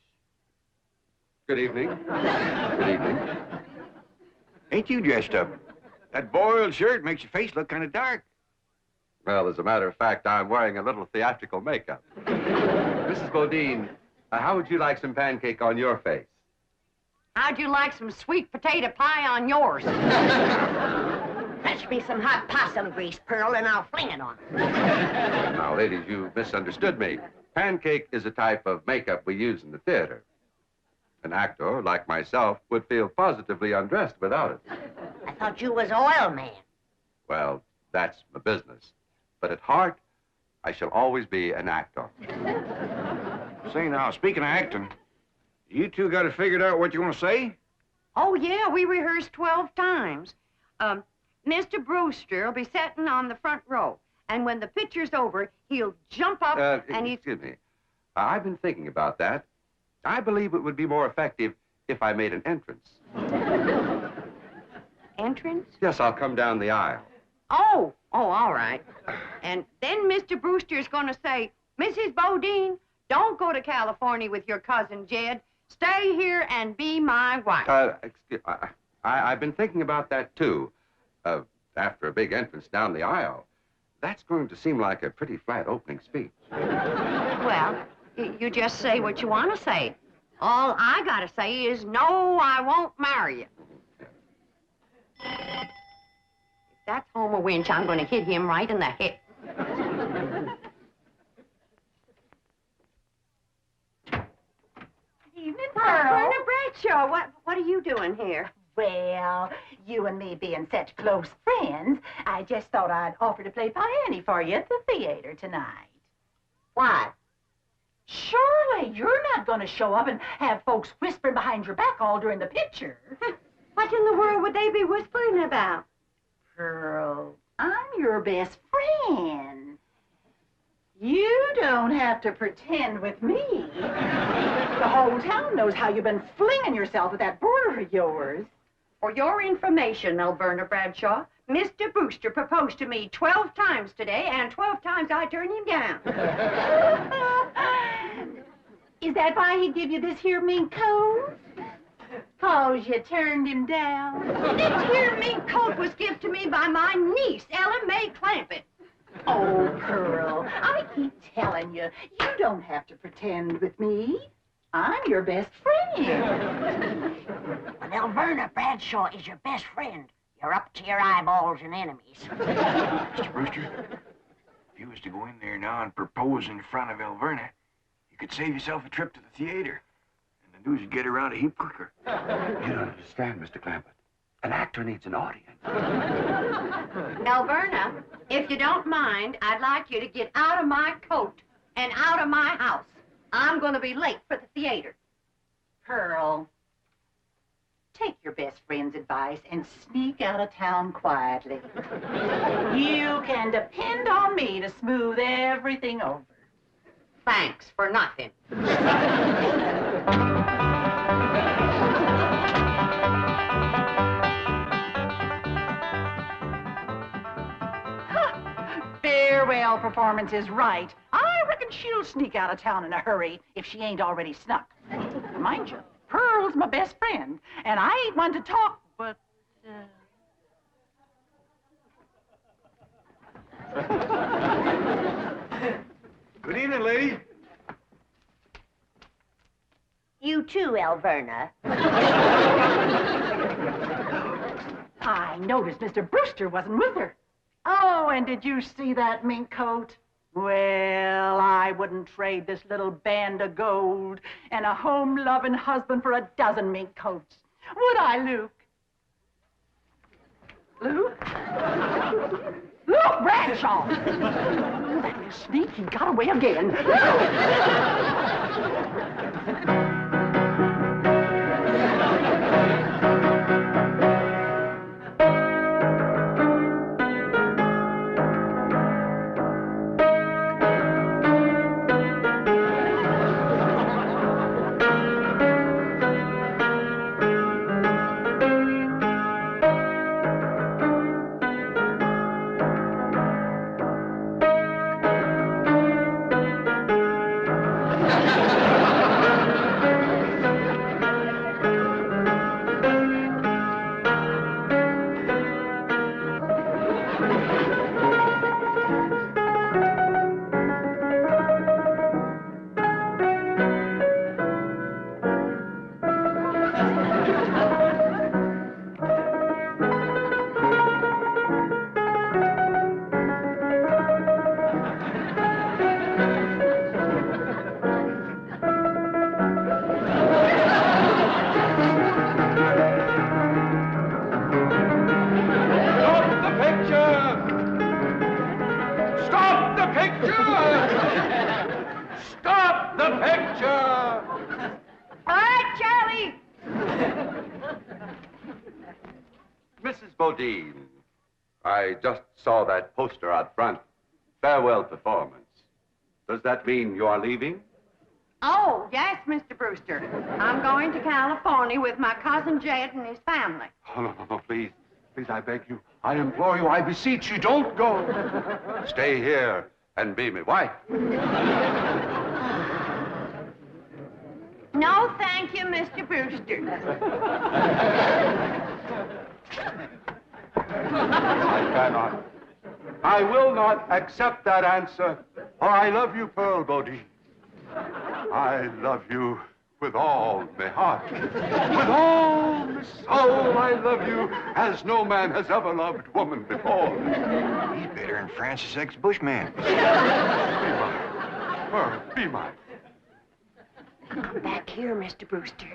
Good evening. Good evening. Ain't you dressed up? That boiled shirt makes your face look kind of dark. Well, as a matter of fact, I'm wearing a little theatrical makeup. Mrs. Bodine, how would you like some pancake on your face? How'd you like some sweet potato pie on yours? Fetch me some hot possum grease, Pearl, and I'll fling it on her. Now, ladies, you misunderstood me. Pancake is a type of makeup we use in the theater. An actor, like myself, would feel positively undressed without it. I thought you was oil man. Well, that's my business. But at heart, I shall always be an actor. Say now, speaking of acting, you two got it figured out what you want to say? Oh, yeah, we rehearsed 12 times. Mr. Brewster will be sitting on the front row, and when the picture's over, he'll jump up and he... Excuse me. I've been thinking about that. I believe it would be more effective if I made an entrance. Entrance? Yes, I'll come down the aisle. Oh, all right. And then Mr. Brewster's going to say, Mrs. Bodine, don't go to California with your cousin Jed. Stay here and be my wife. I've been thinking about that, too. After a big entrance down the aisle, that's going to seem like a pretty flat opening speech. Well, you just say what you want to say. All I got to say is, no, I won't marry you. If that's Homer Winch, I'm going to hit him right in the head. Evening, Pearl. Berna Bradshaw, what are you doing here? Well, you and me being such close friends, I just thought I'd offer to play Piany for you at the theater tonight. Why? Surely you're not going to show up and have folks whispering behind your back all during the picture. What in the world would they be whispering about? Pearl, I'm your best friend. You don't have to pretend with me. The whole town knows how you've been flinging yourself with that boarder of yours. For your information, Alverna Bradshaw, Mr. Brewster proposed to me 12 times today, and 12 times I turned him down. Is that why he give you this here mink coat? 'Cause you turned him down? This here mink coat was given to me by my niece, Ella Mae Clampett. Oh, Pearl, I keep telling you, you don't have to pretend with me. I'm your best friend. But Alverna Bradshaw is your best friend. You're up to your eyeballs in enemies. Mr. Brewster, if you was to go in there now and propose in front of Elverna, you could save yourself a trip to the theater. And the news would get around a heap quicker. You don't understand, Mr. Clampett. An actor needs an audience. Elverna, if you don't mind, I'd like you to get out of my coat and out of my house. I'm going to be late for the theater. Pearl, take your best friend's advice and sneak out of town quietly. You can depend on me to smooth everything over. Thanks for nothing. Farewell performance is right. I reckon she'll sneak out of town in a hurry if she ain't already snuck. Mind you, Pearl's my best friend, and I ain't one to talk, but... Good evening, lady. You too, Elverna. I noticed Mr. Brewster wasn't with her. Oh, and did you see that mink coat? Well, I wouldn't trade this little band of gold and a home-loving husband for a dozen mink coats. Would I, Luke? Luke? Luke Bradshaw! That little sneak, he got away again. I just saw that poster out front. Farewell performance. Does that mean you are leaving? Oh, yes, Mr. Brewster. I'm going to California with my cousin Jed and his family. Oh, no, please. Please, I beg you. I implore you. I beseech you. Don't go. Stay here and be my wife. No, thank you, Mr. Brewster. I cannot. I will not accept that answer, for I love you, Pearl Bodine. I love you with all my heart. With all my soul, I love you as no man has ever loved woman before. He's better than Francis X. Bushman. Be mine. Pearl, be mine. Come back here, Mr. Brewster.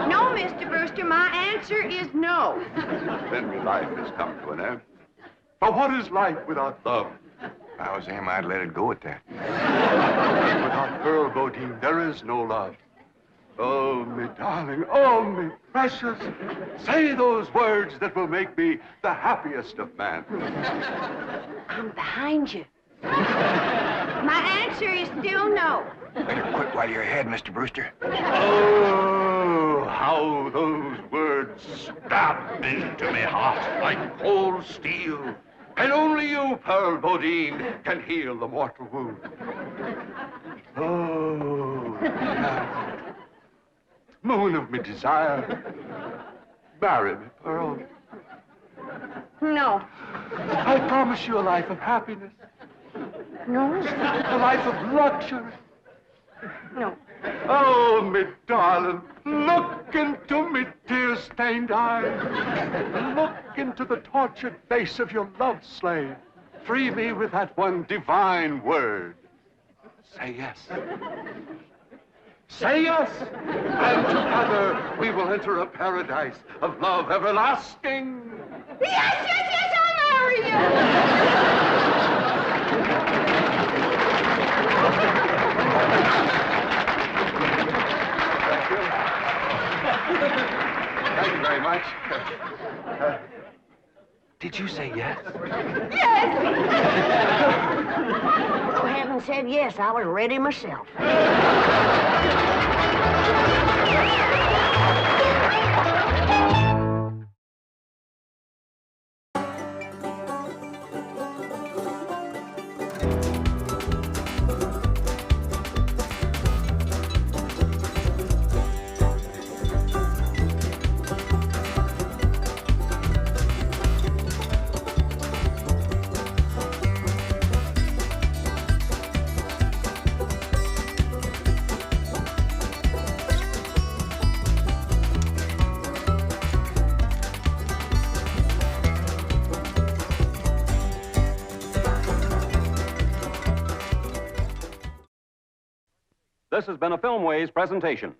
No, Mr. Brewster, my answer is no. Then my life has come to an end. For what is life without love? If I was him, I'd let it go at that. Without Pearl Bodine, there is no love. Oh, me darling, oh, me precious, say those words that will make me the happiest of men. I'm behind you. My answer is still no. Better quit while you're ahead, Mr. Brewster. Oh, how those words stabbed into me heart like cold steel. And only you, Pearl Bodine, can heal the mortal wound. Oh, moon of me desire, marry me, Pearl. No. I promise you a life of happiness. No. A life of luxury. No. Oh, me darling, look into me tear-stained eyes. Look into the tortured face of your love slave. Free me with that one divine word. Say yes. Say yes, and together we will enter a paradise of love everlasting. Yes, yes, yes, I'll marry you! Thank you very much. Did you say yes? Yes! I haven't said yes. I was ready myself. This has been a Filmways presentation.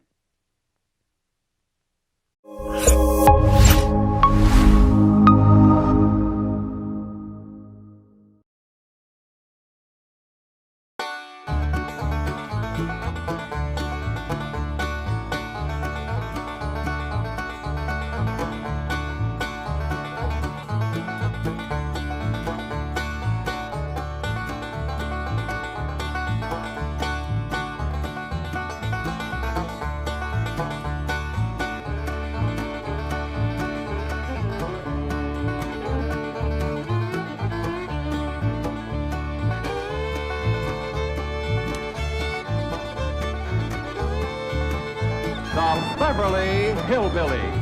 The Beverly Hillbillies.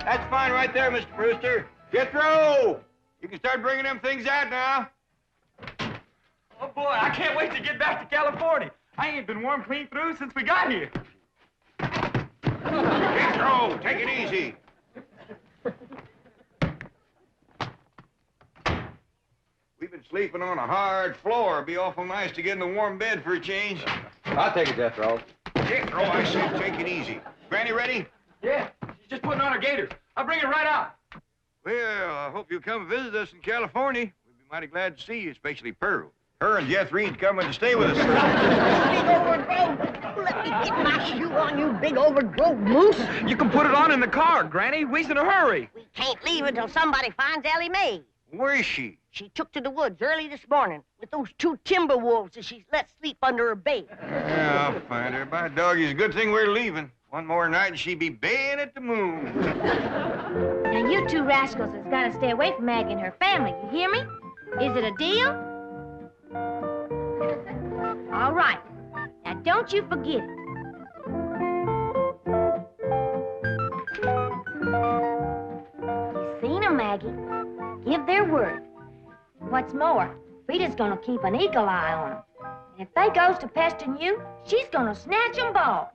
That's fine right there, Mr. Brewster. Jethro! You can start bringing them things out now. Oh, boy, I can't wait to get back to California. I ain't been warm clean through since we got here. Jethro, take it easy. We've been sleeping on a hard floor. It'd be awful nice to get in a warm bed for a change. I'll take it, Jethro. Jethro, I said take it easy. Granny ready? Yeah, she's just putting on her gaiters. I'll bring her right out. Well, I hope you'll come visit us in California. We'd be mighty glad to see you, especially Pearl. Her and Jethrine's coming to stay with us. Big overgrown. Let me get my shoe on, you big overgrown moose. You can put it on in the car, Granny. We's in a hurry. We can't leave until somebody finds Elly Mae. Where is she? She took to the woods early this morning with those two timber wolves that she's let sleep under her bed. Yeah, I'll find her. By doggy, it's a good thing we're leaving. One more night and she'd be baying at the moon. Now, you two rascals has got to stay away from Maggie and her family. You hear me? Is it a deal? All right. Now, don't you forget it. You seen 'em, Maggie. Give their word. What's more, Frida's gonna keep an eagle eye on 'em. And if they goes to pestering you, she's gonna snatch 'em both.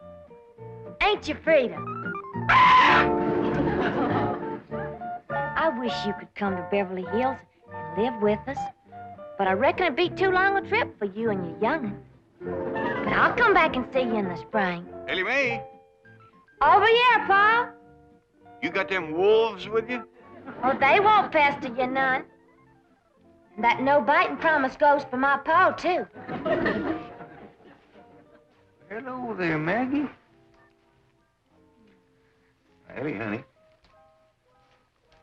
Ain't you, Frida? I wish you could come to Beverly Hills and live with us. But I reckon it'd be too long a trip for you and your young'un. But I'll come back and see you in the spring. Elly Mae, Over here, Pa. you got them wolves with you? Oh, they won't pester you none. And that no-biting promise goes for my Pa, too. Hello there, Maggie. Elly, honey.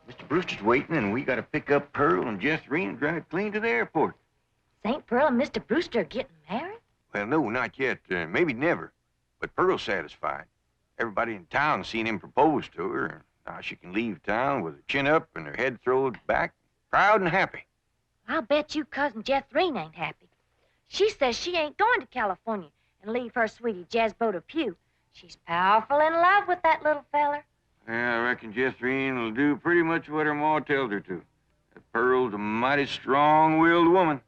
Mr. Brewster's waiting, and we got to pick up Pearl and Jethrine and drive clean to the airport. St. Pearl and Mr. Brewster are getting married? Well, no, not yet. Maybe never. But Pearl's satisfied. Everybody in town seen him propose to her. And now she can leave town with her chin up and her head thrown back, proud and happy. I'll bet you Cousin Jethrine ain't happy. She says she ain't going to California and leave her sweetie Jasbo to Pew. She's powerful in love with that little feller. Yeah, I reckon Jethrine will do pretty much what her ma tells her to. That Pearl's a mighty strong-willed woman.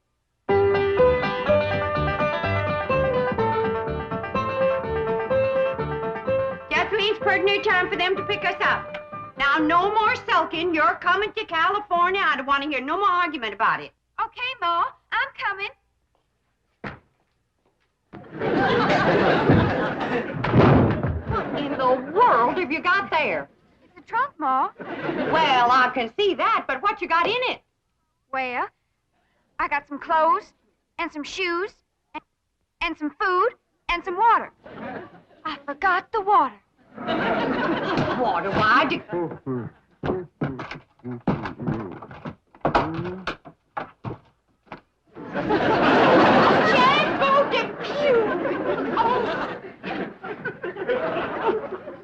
Jethrine's pretty near time for them to pick us up. Now, no more sulking. You're coming to California. I don't want to hear no more argument about it. Okay, Ma, I'm coming. What in the world have you got there? It's a trunk, Ma. Well, I can see that, but what you got in it? Well, I got some clothes and some shoes and some food and some water. I forgot the water. Water, why?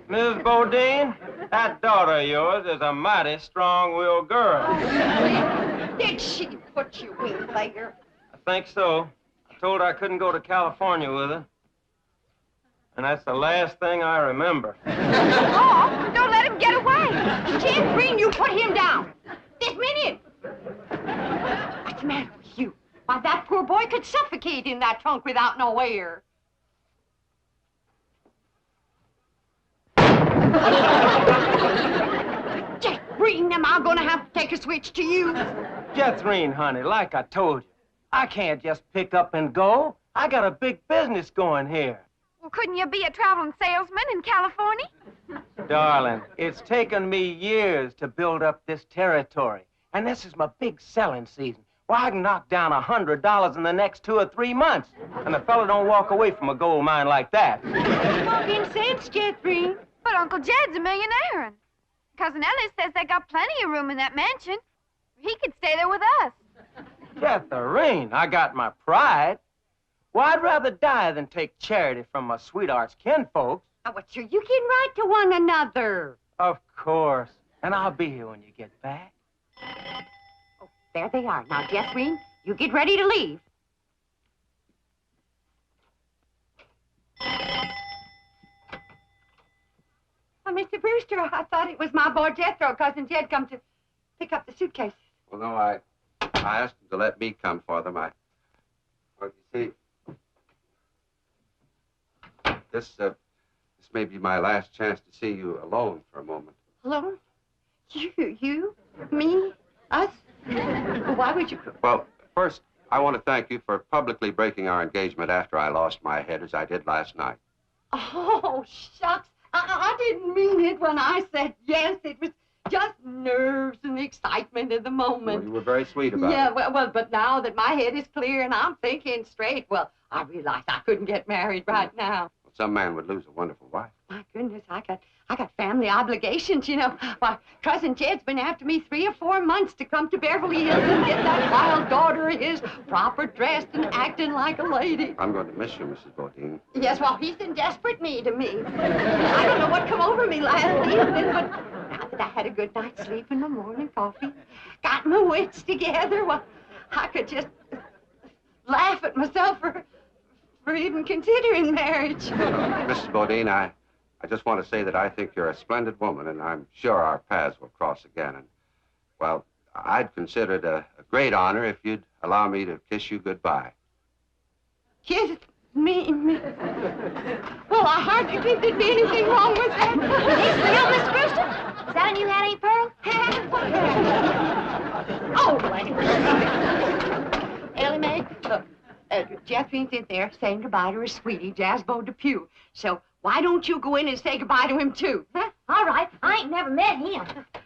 Miss Bodine, that daughter of yours is a mighty strong-willed girl. Did she put you in there? I think so. I told her I couldn't go to California with her. And that's the last thing I remember. Oh, don't let him get away. Jethrine, you put him down. This minute. What's the matter with you? Why, that poor boy could suffocate in that trunk without no air. Jethrine, am I gonna have to take a switch to you? Jethrine, honey, like I told you, I can't just pick up and go. I got a big business going here. Well, couldn't you be a traveling salesman in California? Darling, it's taken me years to build up this territory, and this is my big selling season. Well, I can knock down $100 in the next 2 or 3 months, and the fella don't walk away from a gold mine like that. Talking sense, Jethrine. But Uncle Jed's a millionaire, and Cousin Elly says they got plenty of room in that mansion. He could stay there with us. Jethrine, I got my pride. Well, I'd rather die than take charity from my sweetheart's kinfolks. Now, what sure you can write to one another. Of course. And I'll be here when you get back. Oh, there they are. Now, Jethrine, you get ready to leave. Oh, Mr. Brewster, I thought it was my boy Jethro. Cousin Jed come to pick up the suitcase. Well, no, I asked him to let me come for them. Well, you see, this may be my last chance to see you alone for a moment. Alone? You? Me? Us? Why would you... Well, first, I want to thank you for publicly breaking our engagement after I lost my head, as I did last night. Oh, shucks. I didn't mean it when I said yes. It was just nerves and the excitement of the moment. Well, you were very sweet about it. Yeah, well, but now that my head is clear and I'm thinking straight, well, I realized I couldn't get married right now. Well, some man would lose a wonderful wife. My goodness, I got family obligations, you know. Why, Cousin Jed's been after me 3 or 4 months to come to Beverly Hills and get that wild daughter of his proper dressed and acting like a lady. I'm going to miss you, Mrs. Bodine. Yes, well, he's in desperate need of me. I don't know what come over me last evening, but now that I had a good night's sleep and my morning coffee, got my wits together, well, I could just laugh at myself for even considering marriage. Mrs. Bodine, I just want to say that I think you're a splendid woman, and I'm sure our paths will cross again. And, well, I'd consider it a great honor if you'd allow me to kiss you goodbye. Kiss me? Well, I hardly think there'd be anything wrong with that. Is real, Miss Brewster? Is that a new hat, ain't Pearl? Oh, Ellie Mae, look, Jethrine's in there saying goodbye to her sweetie, Jasbo Depew. So why don't you go in and say goodbye to him, too? Huh? All right. I ain't never met him.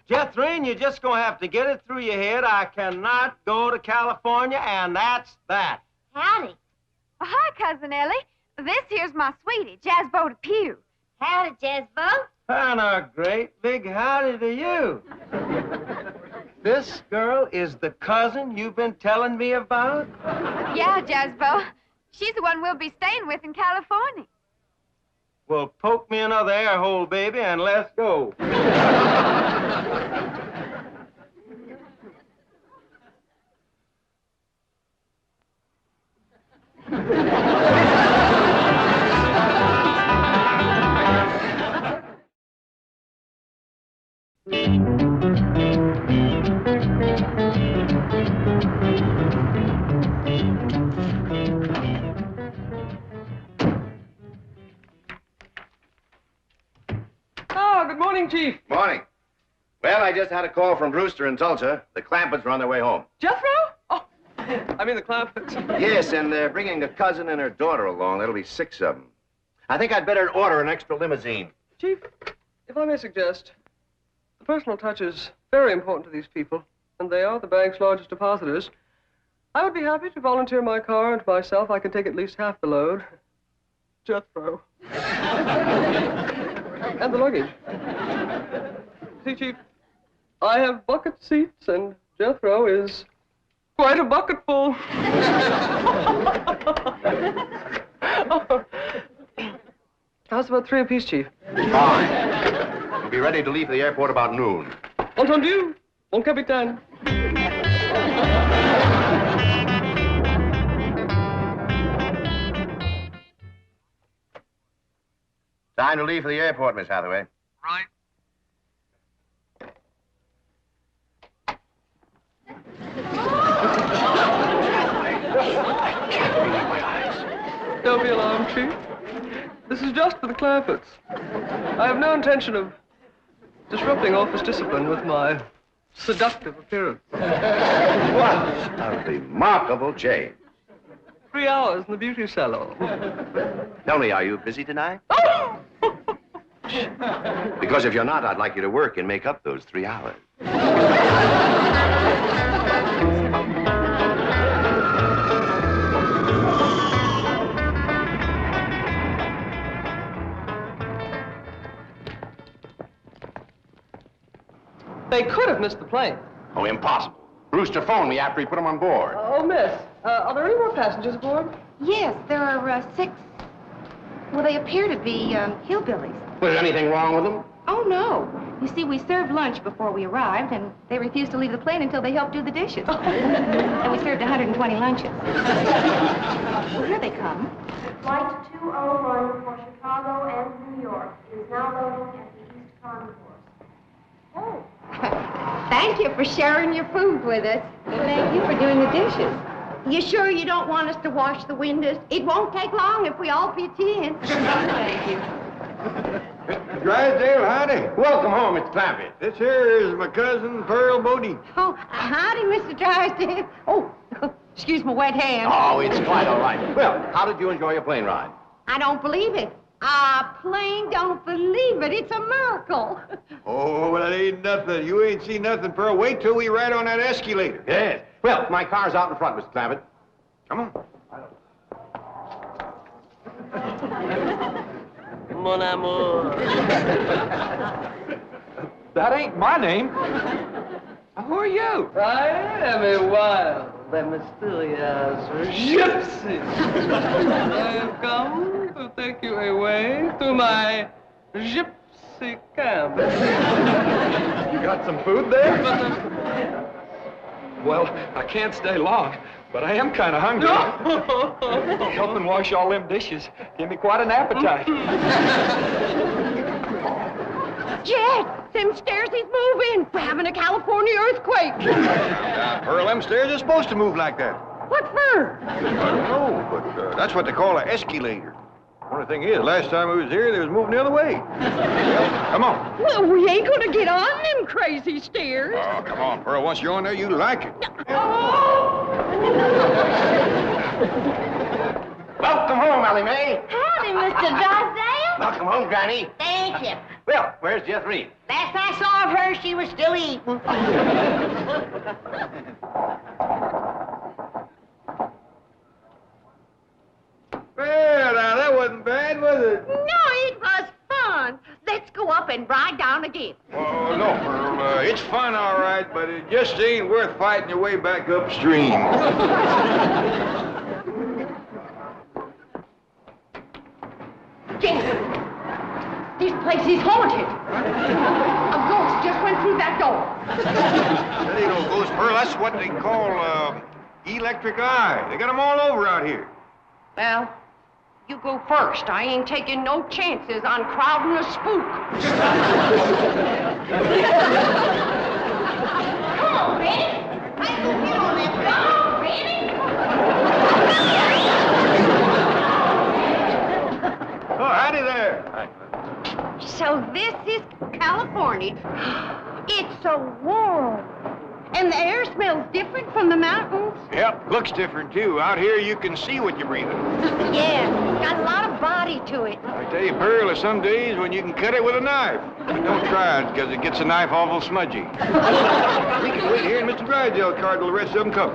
Jethrine, you're just going to have to get it through your head. I cannot go to California, and that's that. Howdy. Well, hi, Cousin Elly. This here's my sweetie, Jasbo Depew. Howdy, Jasbo. And a great big howdy to you. This girl is the cousin you've been telling me about? Yeah, Jasbo. She's the one we'll be staying with in California. Well, poke me another air hole, baby, and let's go. Oh, good morning, Chief. Morning. Well, I just had a call from Brewster in Tulsa. The Clampetts are on their way home. Jethro? Oh, I mean the Clampetts. Yes, and they're bringing a cousin and her daughter along. That'll be 6 of them. I think I'd better order an extra limousine. Chief, if I may suggest, the personal touch is very important to these people, and they are the bank's largest depositors. I would be happy to volunteer my car and myself. I can take at least half the load. Jethro. And the luggage. See, Chief, I have bucket seats, and Jethro is quite a bucketful. How's about 3 apiece, Chief? Fine. We'll be ready to leave for the airport about noon. Entendu, mon capitaine. Time to leave for the airport, Miss Hathaway. Right. Don't be alarmed, Chief. This is just for the Clampetts. I have no intention of disrupting office discipline with my seductive appearance. What a remarkable change. 3 hours in the beauty salon. Tell me, are you busy tonight? Because if you're not, I'd like you to work and make up those 3 hours. They could have missed the plane. Oh, impossible. Brewster phoned me after he put him on board. Oh, miss, are there any more passengers aboard? Yes, there are 6. Well, they appear to be hillbillies. Was there anything wrong with them? Oh, no. You see, we served lunch before we arrived, and they refused to leave the plane until they helped do the dishes. And we served 120 lunches. Well, here they come. Flight 201 for Chicago and New York is now loading at the East Concourse. Oh. Thank you for sharing your food with us. Thank you for doing the dishes. You sure you don't want us to wash the windows? It won't take long if we all pitch in. Thank you. Drysdale, howdy. Welcome home, Mr. Clampett. This here is my cousin, Pearl Bodie. Oh, howdy, Mr. Drysdale. Oh, excuse my wet hand. Oh, it's quite all right. Well, how did you enjoy your plane ride? I don't believe it. I plain don't believe it. It's a miracle. Oh, well, it ain't nothing. You ain't seen nothing, Pearl. Wait till we ride on that escalator. Yes. Well, my car's out in front, Mr. Clampett. Come on. Mon amour. That ain't my name. Who are you? I am a wild and mysterious gypsy. I have come to take you away to my gypsy camp. You got some food there? Well, I can't stay long, but I am kind of hungry. Helping wash all them dishes give me quite an appetite. Jed, them stairs is moving. We're having a California earthquake. Pearl, them stairs are supposed to move like that. What for? I don't know, but that's what they call an escalator. Only thing is, last time we was here, they was moving the other way. Come on. Well, we ain't gonna get on them crazy stairs. Oh, come on, Pearl. Once you're on there, you like it. Welcome home, Ellie Mae. Howdy, Mr. Drysdale. Welcome home, Granny. Thank you. Well, where's Jethrine? Last I saw of her, she was still eating. Well, now, that wasn't bad, was it? No, it was fun. Let's go up and ride down again. Oh, no, Pearl. It's fun, all right, but it just ain't worth fighting your way back upstream. Jed, place is haunted. A ghost just went through that door. That ain't no ghost, Pearl. That's what they call, electric eye. They got 'em all over out here. Well, you go first. I ain't taking no chances on crowding a spook. Come on, Granny. I can get on that dog, Granny. Oh, howdy there. So this is California. It's so warm. And the air smells different from the mountains. Yep, looks different, too. Out here, you can see what you're breathing. Yeah, got a lot of body to it. I tell you, Pearl, there's some days when you can cut it with a knife. But don't try it, because it gets the knife awful smudgy. We can wait here in Mr. Drysdale's car till the rest of them come.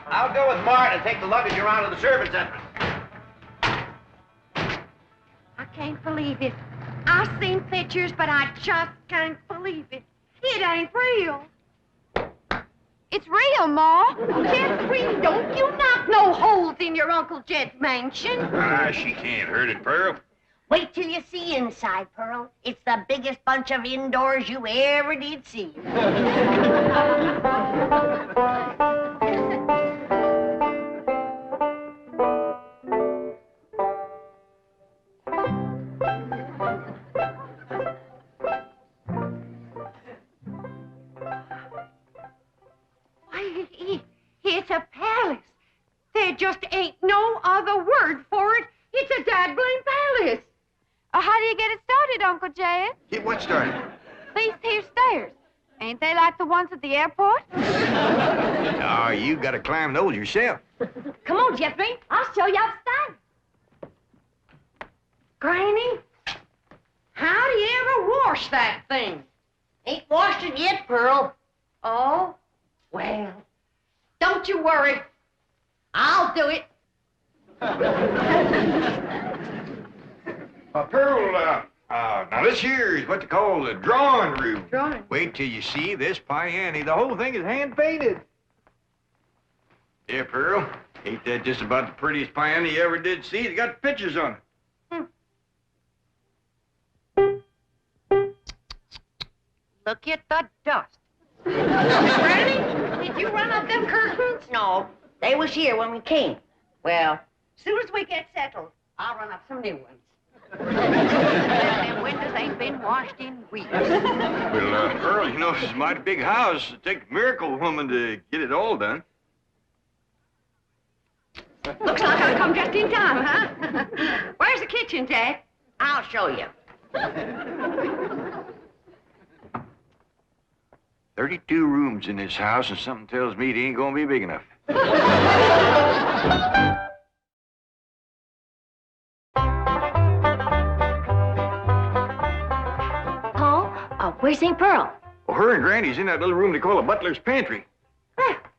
I'll go with Martin and take the luggage around to the servants' entrance. I can't believe it. I've seen pictures, but I just can't believe it. It ain't real. It's real, Ma. Jethrine, don't you knock no holes in your Uncle Jed's mansion. Ah, she can't hurt it, Pearl. Wait till you see inside, Pearl. It's the biggest bunch of indoors you ever did see. It's a palace. There just ain't no other word for it. It's a dazzling palace. How do you get it started, Uncle Jed? Get what started? These here stairs. Ain't they like the ones at the airport? Oh, you gotta climb those yourself. Come on, Jethrine. I'll show you upstairs. Granny, how do you ever wash that thing? Ain't washed it yet, Pearl. Oh, well, don't you worry. I'll do it. Pearl, now this here is what they call the drawing room. Drawing? Wait till you see this piano. The whole thing is hand-painted. Yeah, Pearl, ain't that just about the prettiest piano you ever did see? It's got pictures on it. Look at the dust. Granny, did you run up them curtains? No, they was here when we came. Well, as soon as we get settled, I'll run up some new ones. Them windows ain't been washed in weeks. Well, Pearl, you know, it's a mighty big house. It'd take a miracle woman to get it all done. Looks like I come just in time, huh? Where's the kitchen, Jed? I'll show you. 32 rooms in this house, and something tells me it ain't gonna be big enough. Paul, where's St. Pearl? Well, her and Granny's in that little room they call a butler's pantry.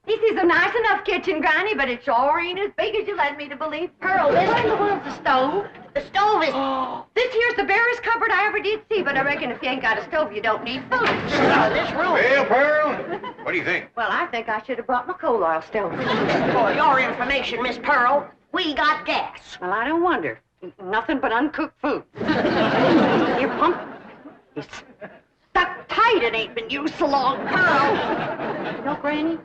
This is a nice enough kitchen, Granny, but it sure ain't as big as you led me to believe. Pearl, this ain't the one with the stove. The stove is... This here's the barest cupboard I ever did see, but I reckon if you ain't got a stove, you don't need food. This room... Well, Pearl, what do you think? Well, I think I should have brought my coal oil stove. For your information, Miss Pearl, we got gas. Well, I don't wonder. Nothing but uncooked food. Your pump is stuck tight. It ain't been used so long. Pearl. You know, Granny,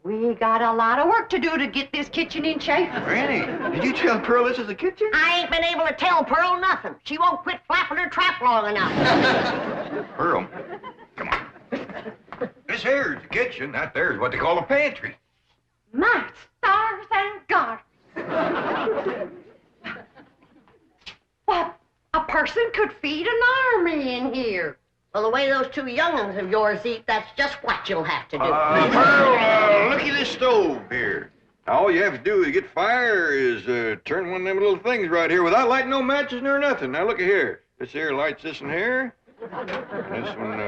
we got a lot of work to do to get this kitchen in shape. Granny, did you tell Pearl this is the kitchen? I ain't been able to tell Pearl nothing. She won't quit flapping her trap long enough. Pearl, come on. This here is the kitchen. That there is what they call a pantry. My stars and God. What? A person could feed an army in here. Well, the way those two young'uns of yours eat, that's just what you'll have to do. Pearl, look at this stove here. Now, all you have to do to get fire is turn one of them little things right here without lighting no matches nor nothing. Now, look at here. This here lights this in here. And this one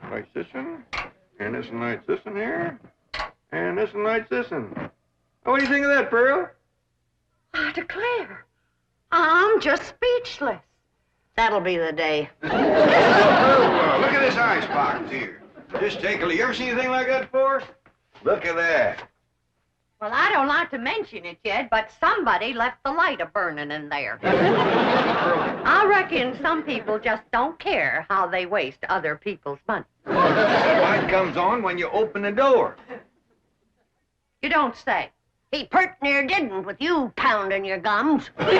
lights this one. And this one lights this in here. And this one lights this one. Oh, what do you think of that, Pearl? I declare, I'm just speechless. That'll be the day. Look at this ice box here. Just take a look. You ever seen anything like that before? Look at that. Well, I don't like to mention it, Jed, but somebody left the light a-burning in there. I reckon some people just don't care how they waste other people's money. The light comes on when you open the door. You don't say. He pert near didn't with you pounding your gums. Hey,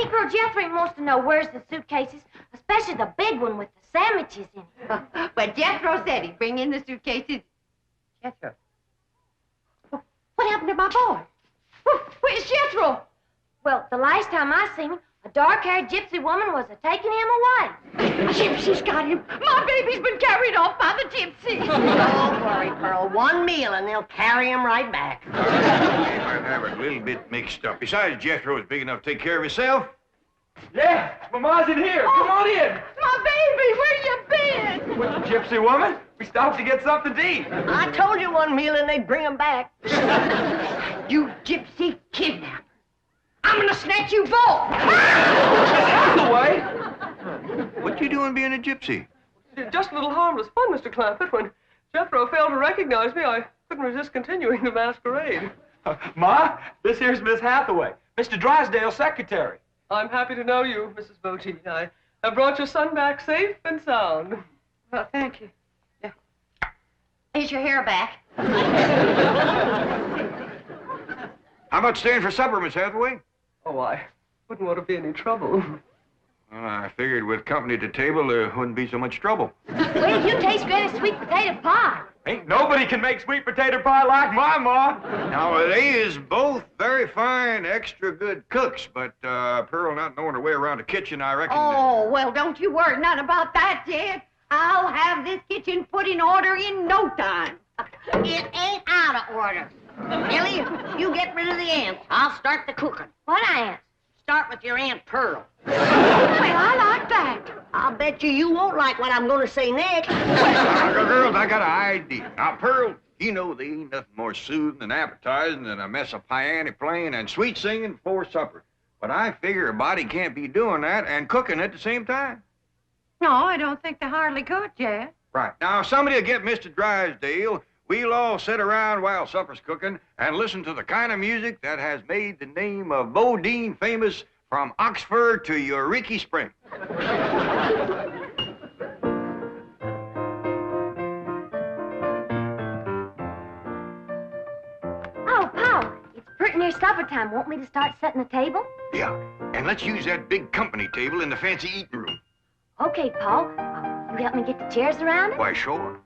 Pearl, Jethrine wants to know where's the suitcases, especially the big one with the sandwiches in it. But Jethro said he'd bring in the suitcases. Jethro. What happened to my boy? Where's Jethro? Well, the last time I seen him, a dark-haired gypsy woman was taking him away. Gypsy's got him. My baby's been carried off by the gypsy. Don't worry, Pearl. One meal and they'll carry him right back. They might have it a little bit mixed up. Besides, Jethro is big enough to take care of himself. Yeah, Mama's in here. Come on in. My baby, where you been? With the gypsy woman? We stopped to get something to eat. I told you one meal and they'd bring him back. You gypsy kidnapper. I'm gonna snatch you both. Hathaway! What you doing being a gypsy? Just a little harmless fun, Mr. Clampett. When Jethro failed to recognize me, I couldn't resist continuing the masquerade. Ma, this here's Miss Hathaway, Mr. Drysdale's secretary. I'm happy to know you, Mrs. Botine. I have brought your son back safe and sound. Well, thank you. Yeah. Is your hair back? How about staying for supper, Miss Hathaway? Oh, I wouldn't want to be any trouble. Well, I figured with company at the table, there wouldn't be so much trouble. Wait till you taste Granny's sweet potato pie. Ain't nobody can make sweet potato pie like my ma. Now, they is both very fine, extra good cooks, but Pearl not knowing her way around the kitchen, I reckon. Oh, well, don't you worry none about that, Jed. I'll have this kitchen put in order in no time. It ain't out of order. Elly, you get rid of the ants. I'll start the cooking. What ants? Start with your Aunt Pearl. Well, I like that. I'll bet you won't like what I'm going to say next. Girls, I got an idea. Now, Pearl, you know there ain't nothing more soothing and appetizing than a mess of piano playing and sweet singing before supper. But I figure a body can't be doing that and cooking at the same time. No, I don't think they hardly could, Jed. Right. Now, somebody will get Mr. Drysdale. We'll all sit around while supper's cooking and listen to the kind of music that has made the name of Bodine famous from Oxford to Eureka Spring. Oh, Pa, it's pretty near supper time. Want me to start setting the table? Yeah, and let's use that big company table in the fancy eating room. Okay, Paul. You help me get the chairs around it? Why, sure.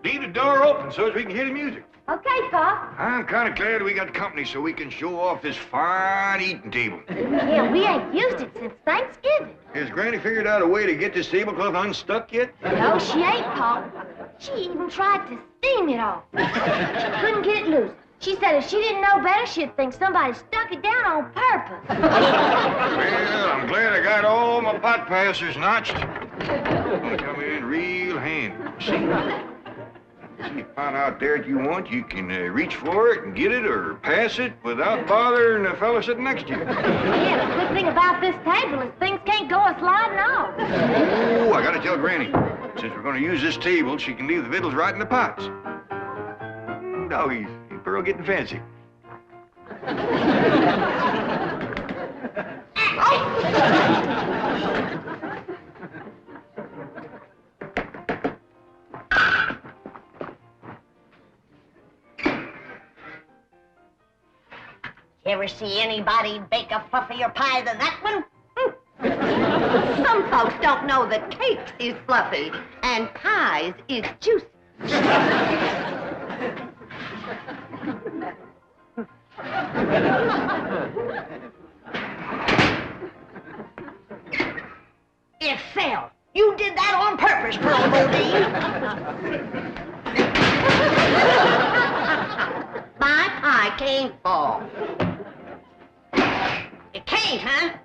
Leave the door open so as we can hear the music. Okay, Pa. I'm kind of glad we got company so we can show off this fine eating table. Yeah, we ain't used it since Thanksgiving. Has Granny figured out a way to get this tablecloth unstuck yet? No, she ain't, Pa. She even tried to steam it off. She couldn't get it loose. She said if she didn't know better, she'd think somebody stuck it down on purpose. Well, I'm glad I got all my pot passers notched. They come in real handy. See? See, you find out there what you want, you can reach for it and get it or pass it without bothering the fella sitting next to you. Yeah, the good thing about this table is things can't go a-sliding off. Oh, I gotta tell Granny. Since we're gonna use this table, she can leave the victuals right in the pots. Doggies, ain't Pearl getting fancy. Ever see anybody bake a fluffier pie than that one? Some folks don't know that cakes is fluffy and pies is juicy. It fell. You did that on purpose, Pearl Bodine. My pie can't fall. It can't, huh?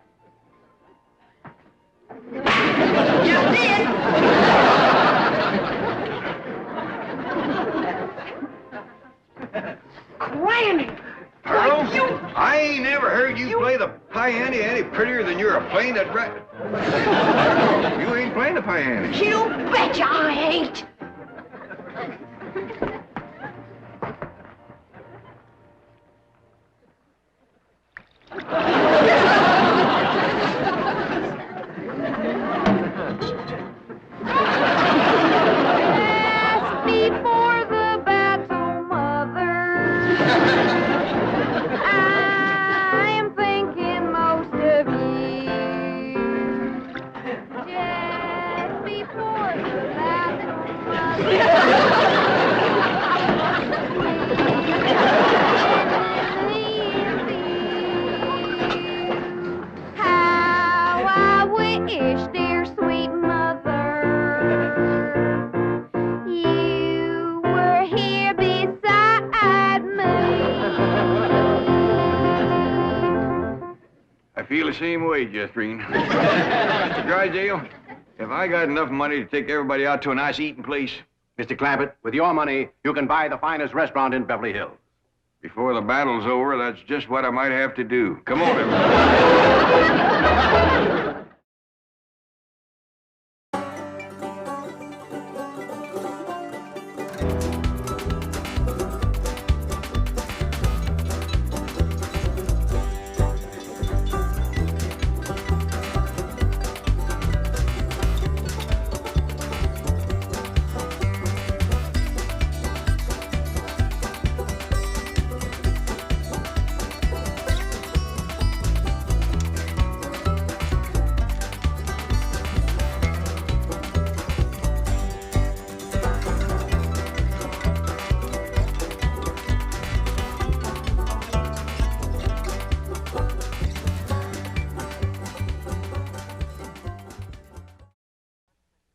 You did. Whammy! Pearl, Why, you... I ain't never heard you play the piano any prettier than you're playing that You ain't playing the piano. You betcha I ain't! Before the battle, mother, I am thinking most of you. Just before the battle, mother, how I wish, dear sweet mother, you were here beside me. I feel the same way, Jethrine. Mr. Drysdale, have I got enough money to take everybody out to a nice eating place? Mr. Clampett, with your money, you can buy the finest restaurant in Beverly Hills. Before the battle's over, that's just what I might have to do. Come on, everybody.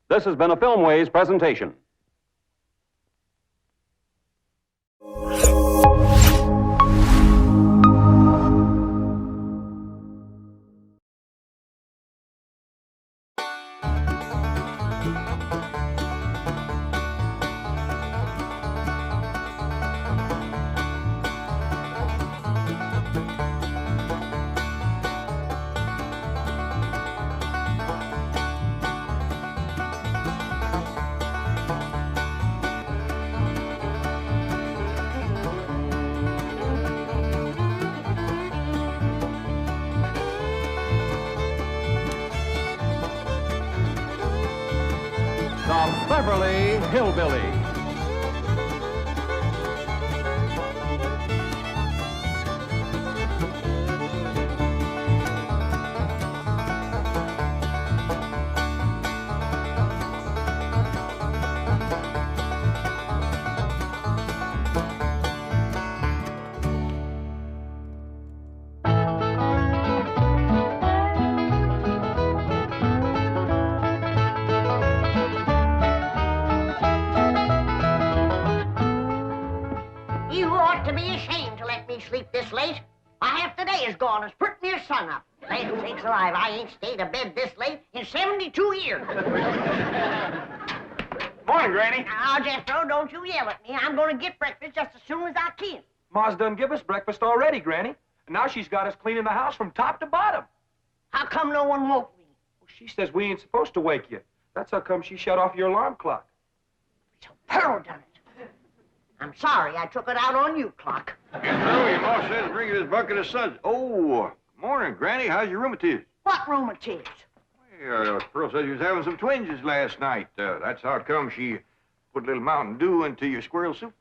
This has been a Filmways presentation. The Beverly Hillbillies. You ought to be ashamed to let me sleep this late. My half the day is gone as pretty near sunup. Land sakes alive, I ain't stayed abed this late in 72 years. Morning, Granny. Now, Jethro, don't you yell at me. I'm going to get breakfast just as soon as I can. Ma's done give us breakfast already, Granny. And now she's got us cleaning the house from top to bottom. How come no one woke me? Well, she says we ain't supposed to wake you. That's how come she shut off your alarm clock. Pearl done it. I'm sorry I took it out on you, Clock. Jethro, your ma says bring you this bucket of suds. Oh, morning, Granny. How's your rheumatiz? What rheumatiz? Pearl says you was having some twinges last night. That's how come she put a little Mountain Dew into your squirrel soup.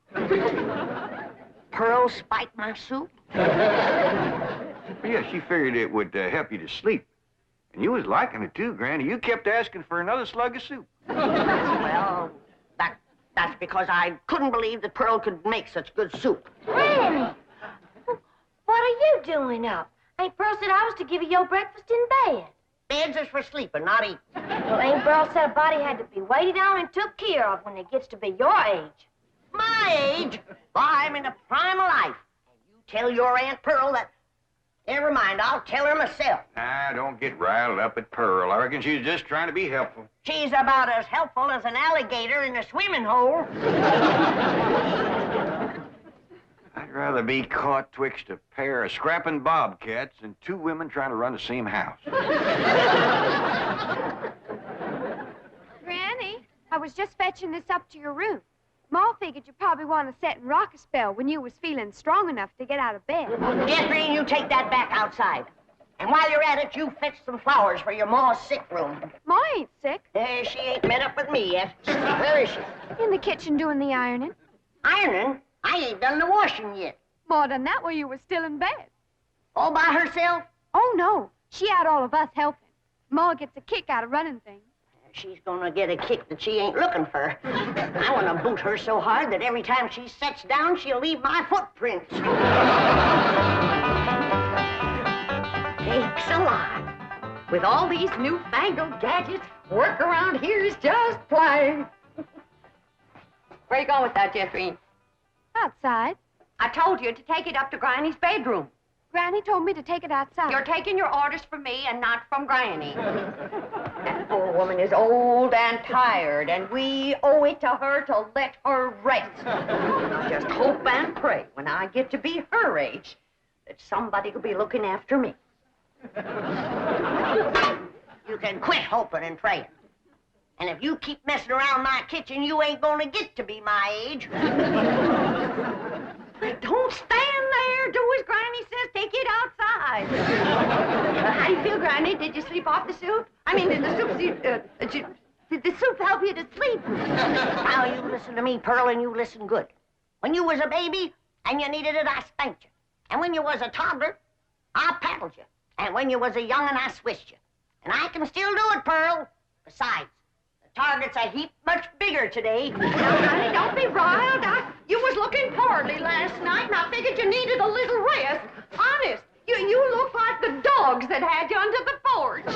Pearl spiked my soup? Yeah, she figured it would help you to sleep. And you was liking it too, Granny. You kept asking for another slug of soup. Well, that's because I couldn't believe that Pearl could make such good soup. Granny, what are you doing up? Ain't Pearl said I was to give you your breakfast in bed? Beds is for sleeping, not eating. Well, ain't Pearl said a body had to be waited on and took care of when it gets to be your age? My age? Well, I'm in the prime of life. And you tell your Aunt Pearl that... Never mind, I'll tell her myself. Nah, don't get riled up at Pearl. I reckon she's just trying to be helpful. She's about as helpful as an alligator in a swimming hole. I'd rather be caught twixt a pair of scrapping bobcats than two women trying to run the same house. Granny, I was just fetching this up to your room. Ma figured you probably want to sit and rock a spell when you was feeling strong enough to get out of bed. Jethrine, you take that back outside. And while you're at it, you fetch some flowers for your ma's sick room. Ma ain't sick. She ain't met up with me yet. Where is she? In the kitchen doing the ironing. Ironing? I ain't done the washing yet. Ma done that while you was still in bed. All by herself? Oh, no. She had all of us helping. Ma gets a kick out of running things. She's gonna get a kick that she ain't looking for. I want to boot her so hard that every time she sits down, she'll leave my footprints. Sakes alive. With all these newfangled gadgets, work around here is just plain. Where you going with that, Jethrine? Outside. I told you to take it up to Granny's bedroom. Granny told me to take it outside. You're taking your orders from me and not from Granny. That poor woman is old and tired, and we owe it to her to let her rest. I just hope and pray when I get to be her age that somebody will be looking after me. You can quit hoping and praying. And if you keep messing around my kitchen, you ain't gonna get to be my age. Don't stand there. Do as Granny says. Take it outside. How do you feel, Granny? Did you sleep off the soup? I mean, did the soup help you to sleep? Now, you listen to me, Pearl, and you listen good. When you was a baby and you needed it, I spanked you. And when you was a toddler, I paddled you. And when you was a young'un, I swished you. And I can still do it, Pearl. Besides, the target's a heap much bigger today. Now, Granny, don't be riled. You was looking poorly last night, and I figured you needed a little rest. Honest, you look like the dogs that had you under the porch.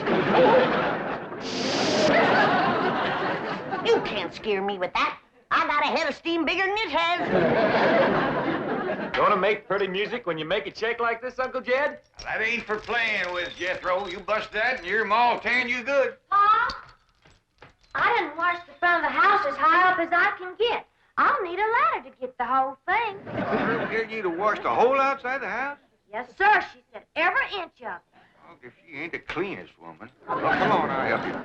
You can't scare me with that. I got a head of steam bigger than it has. Gonna make pretty music when you make it shake like this, Uncle Jed? That ain't for playing with, Jethro. You bust that and your ma'll tan you good. Pa, I didn't wash the front of the house as high up as I can get. I'll need a ladder to get the whole thing. Girl get you to wash the whole outside the house? Yes, sir, she said. Every inch of it. Oh, if she ain't the cleanest woman. Well, come on, I'll help you.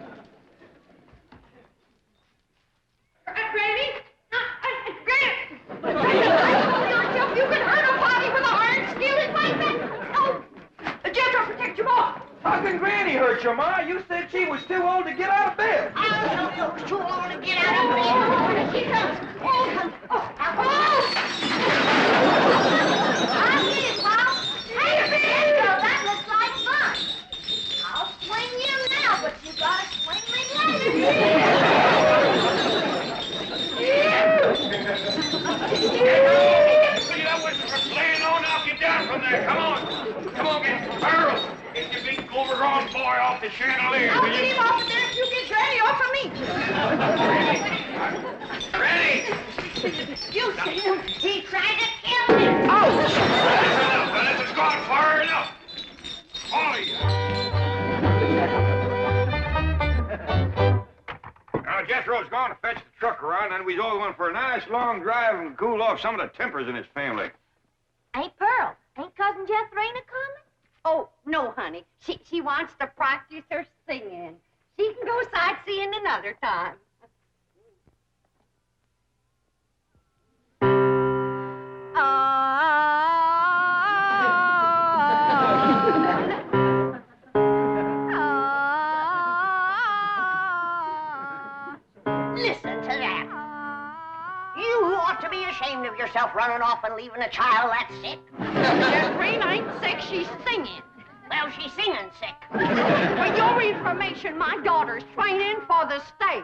Granny? Granny! You can hurt a body with an iron skillet like that? Oh, Jethro, protect your boy. How can Granny hurt you, Ma? You said she was too old to get out of bed. I know you was too old to get out of bed. Here she comes. I get it, Pop. Hey, Jethro, that looks like fun. I'll swing you now, but you gotta swing me later. That was for playing on. I'll get down from there. Come on. Come on, get Pearl. Get your big overgrown boy off the chandelier. I'll get him off of there if you get Granny off of me. Ready? You see him? He tried to kill me. Oh! That's enough. This has gone far enough. All of you. Now, Jethro's gone to fetch the truck around, and we's all going for a nice long drive and cool off some of the tempers in his family. Ain't Pearl? Ain't Cousin Jethrine coming? Oh, no, honey. She wants to practice her singing. She can go sightseeing another time. Listen to that. You ought to be ashamed of yourself running off and leaving a child that sick. Jethrine ain't sick, she's singing. Well, she's singing sick. For your information, my daughter's training for the stage.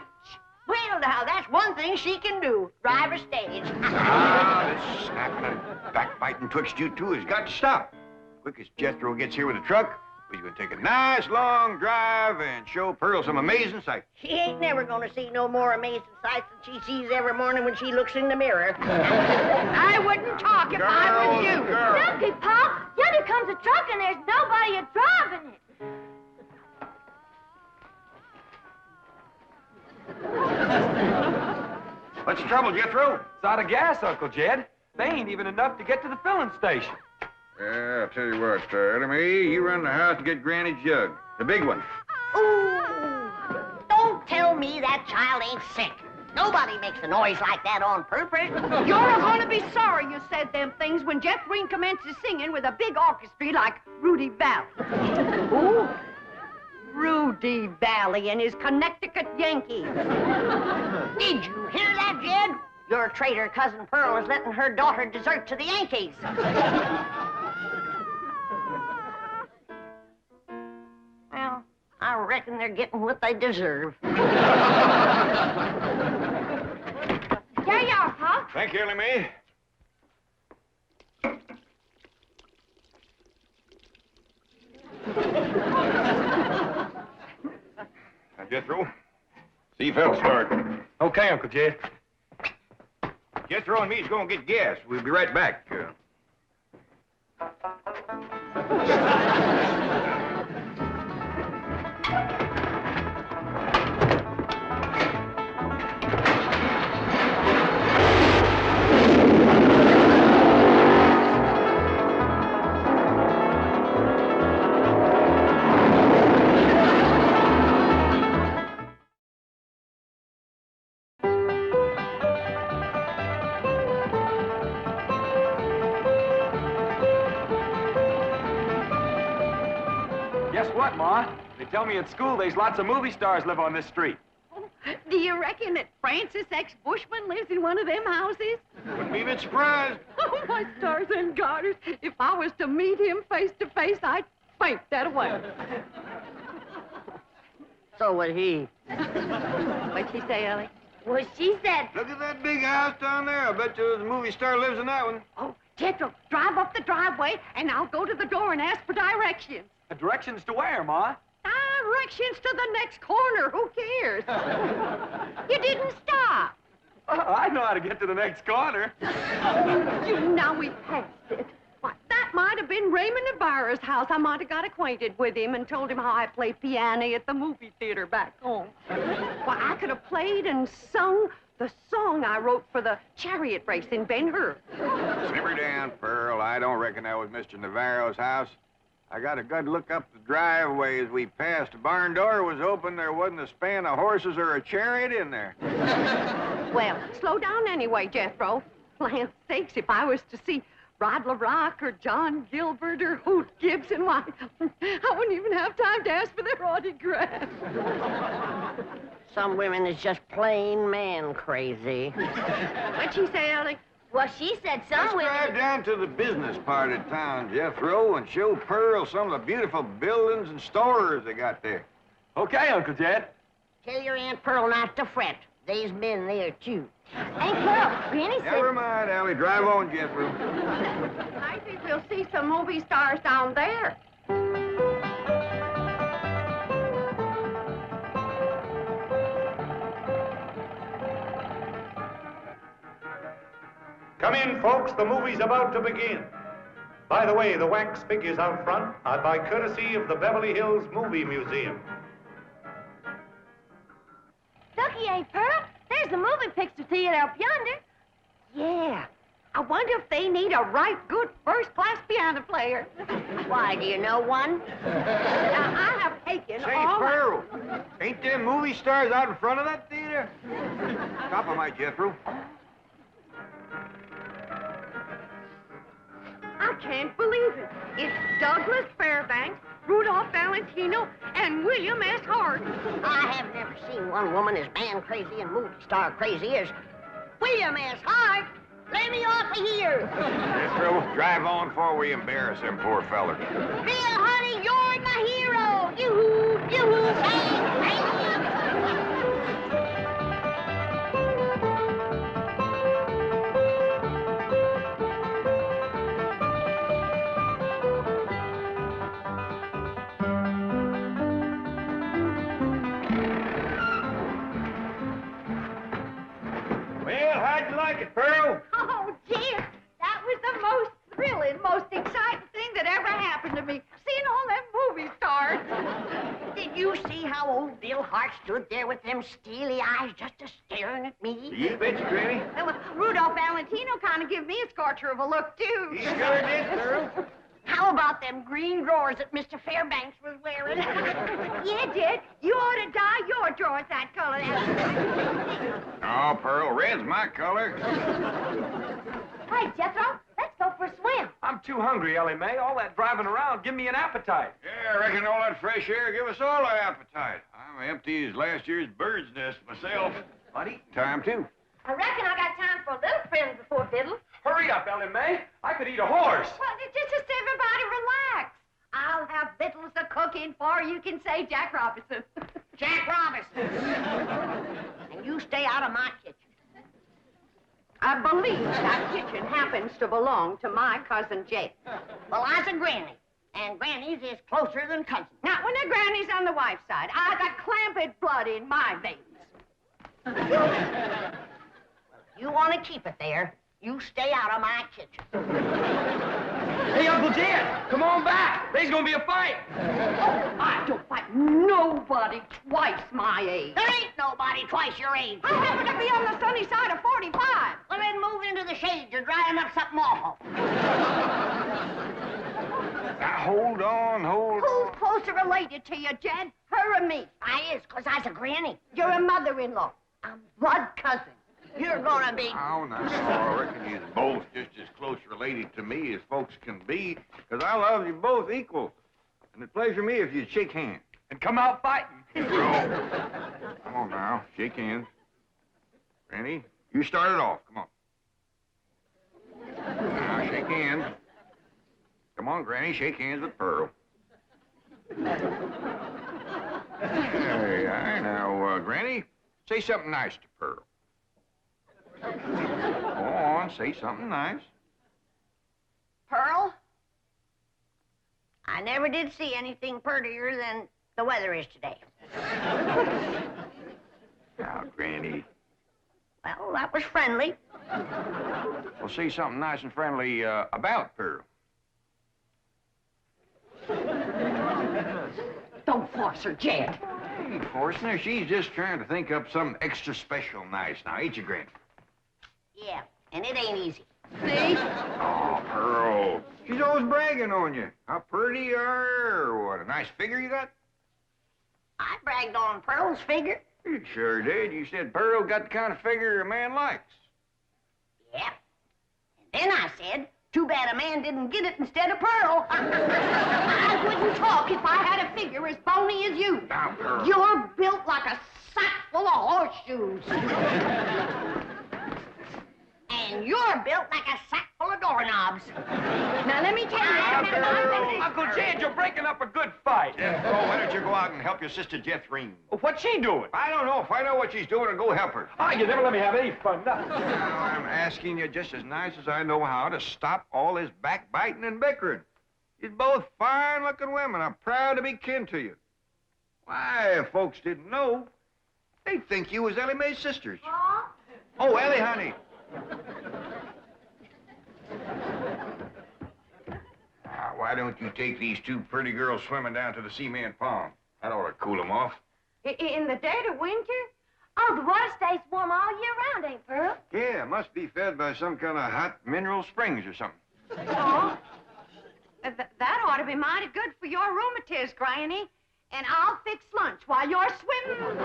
Well, now, that's one thing she can do, drive a stage. This snapping and backbiting twixt you two has got to stop. Quick as Jethro gets here with the truck, we're going to take a nice long drive and show Pearl some amazing sights. She ain't never gonna see no more amazing sights than she sees every morning when she looks in the mirror. I wouldn't talk if I was you. Looky, Pop. Yonder comes a truck and there's nobody driving it. What's the trouble, Jethro? It's out of gas, Uncle Jed. They ain't even enough to get to the filling station. Yeah, I'll tell you what, Elly Mae, you run the house and get Granny's jug. The big one. Ooh, don't tell me that child ain't sick. Nobody makes a noise like that on purpose. You're going to be sorry you said them things when Jethrine commences singing with a big orchestra like Rudy Valley. Ooh, Rudy Valley and his Connecticut Yankees. Did you hear that, Jed? Your traitor cousin Pearl is letting her daughter desert to the Yankees. Well, I reckon they're getting what they deserve. There you are, Pa. Thank you, Elly Mae. Now, Jethro, see fellas start. Okay, Uncle Jed. Jethro and me's gonna get gas. We'll be right back. Guess what, Ma? They tell me at school there's lots of movie stars live on this street. Do you reckon that Francis X. Bushman lives in one of them houses? Wouldn't be a bit surprised. Oh, my stars and garters. If I was to meet him face to face, I'd faint that away. So would he. What'd she say, Ellie? Well, she said... Look at that big house down there. I bet you the movie star lives in that one. Oh, Jethro, drive up the driveway, and I'll go to the door and ask for directions. Directions to where, Ma? Directions to the next corner. Who cares? You didn't stop. I know how to get to the next corner. Now we passed it. Why, that might have been Raymond Ibarra's house. I might have got acquainted with him and told him how I play piano at the movie theater back home. Why, I could have played and sung the song I wrote for the chariot race in Ben-Hur. Simmer down, Pearl. I don't reckon that was Mr. Navarro's house. I got a good look up the driveway as we passed. The barn door was open. There wasn't a span of horses or a chariot in there. Well, slow down anyway, Jethro. Land sakes, if I was to see Rod LaRock or John Gilbert or Hoot Gibson, why, I wouldn't even have time to ask for their autograph. Some women is just plain man crazy. What'd she say, Ellie? Well, she said some Let's drive down to the business part of town, Jethro, and show Pearl some of the beautiful buildings and stores they got there. Okay, Uncle Jed. Tell your Aunt Pearl not to fret. There's men there, too. Aunt Pearl, Granny said... Never mind, Ellie. Drive on, Jethro. I think we'll see some movie stars down there. Come in, folks. The movie's about to begin. By the way, the wax figures out front are by courtesy of the Beverly Hills Movie Museum. Looky, Aunt Pearl, there's a moving picture theater up yonder. Yeah. I wonder if they need a right good first-class piano player. Why, do you know one? Now, I have taken Say, all... Pearl, ain't them movie stars out in front of that theater? Stop 'em, my Jethro. I can't believe it. It's Douglas Fairbanks, Rudolph Valentino, and William S. Hart. I have never seen one woman as man crazy and movie star crazy as William S. Hart. Let me off of here. Jethro, drive on before we embarrass them poor fellers. Bill, honey, you're my hero. Yoo-hoo, yoo-hoo, bang, bang. Well, how'd you like it, Pearl? Oh, dear. That was the most thrilling, most exciting thing that ever happened to me. Seeing all them how old Bill Hart stood there with them steely eyes just a-staring at me? You bet you, Granny. Well, Rudolph Valentino kind of give me a scorcher of a look, too. He sure did, girl. How about them green drawers that Mr. Fairbanks was wearing? Yeah, Jed, you ought to dye your drawers that color. Oh, Pearl, red's my color. Hey, Jethro, let's go for a swim. I'm too hungry, Ellie Mae. All that driving around give me an appetite. Yeah, I reckon all that fresh air give us all an appetite. I'm empty as last year's bird's nest myself. But eating time, too. I reckon I got time for a little friend before Biddle. Hurry up, Ellie Mae. I could eat a horse. Well, just everybody relax. I'll have victuals to cook in for you can say Jack Robinson. Jack Robinson. And you stay out of my kitchen. I believe that kitchen happens to belong to my cousin Jed. Well, I's a granny, and grannies is closer than cousins. Not when the granny's on the wife's side. I got Clampett blood in my veins. You want to keep it there, you stay out of my kitchen. Hey, Uncle Jed, come on back. There's gonna be a fight. I don't fight nobody twice my age. There ain't nobody twice your age. I happen to be on the sunny side of 45. Well, then move into the shade. You're drying up something awful. Now, hold on. Who's closer related to you, Jed? Her or me? I is, 'cause I's a granny. You're a mother-in-law. I'm blood cousin. You're gonna be... Oh, no, I reckon you're both just as close related to me as folks can be, 'cause I love you both equal. And it'd pleasure me if you'd shake hands. And come out fighting. Come on now, shake hands. Granny, you start it off. Come on. Now, shake hands. Come on, Granny, shake hands with Pearl. Hey, now, Granny, say something nice to Pearl. Go on, say something nice. Pearl, I never did see anything prettier than the weather is today. Now, Granny. Well, that was friendly. Well, say something nice and friendly about Pearl. Don't force her, Jed. I ain't forcing her. She's just trying to think up something extra special nice. Now, ain't you, Granny? Yeah, and it ain't easy. See? Oh, Pearl. She's always bragging on you. How pretty you are, or what, a nice figure you got? I bragged on Pearl's figure. You sure did. You said Pearl got the kind of figure a man likes. Yeah. And then I said, too bad a man didn't get it instead of Pearl. I wouldn't talk if I had a figure as bony as you. Now, Pearl. You're built like a sack full of horseshoes. And you're built like a sack full of doorknobs. Now, let me tell you... Uncle Jed, you're breaking up a good fight. Jethro, why don't you go out and help your sister Jethrine? What's she doing? I don't know. Find out what she's doing and go help her. Ah, you never let me have any fun. Now, I'm asking you just as nice as I know how to stop all this backbiting and bickering. You're both fine-looking women. I'm proud to be kin to you. Why, if folks didn't know, they'd think you was Ellie Mae's sisters. Oh, Ellie, honey. Now, why don't you take these two pretty girls swimming down to the cement pond? That ought to cool them off. In the dead of winter? Oh, the water stays warm all year round, ain't Pearl? Yeah, it must be fed by some kind of hot mineral springs or something. Oh, that ought to be mighty good for your rheumatiz, Granny. And I'll fix lunch while you're swimming.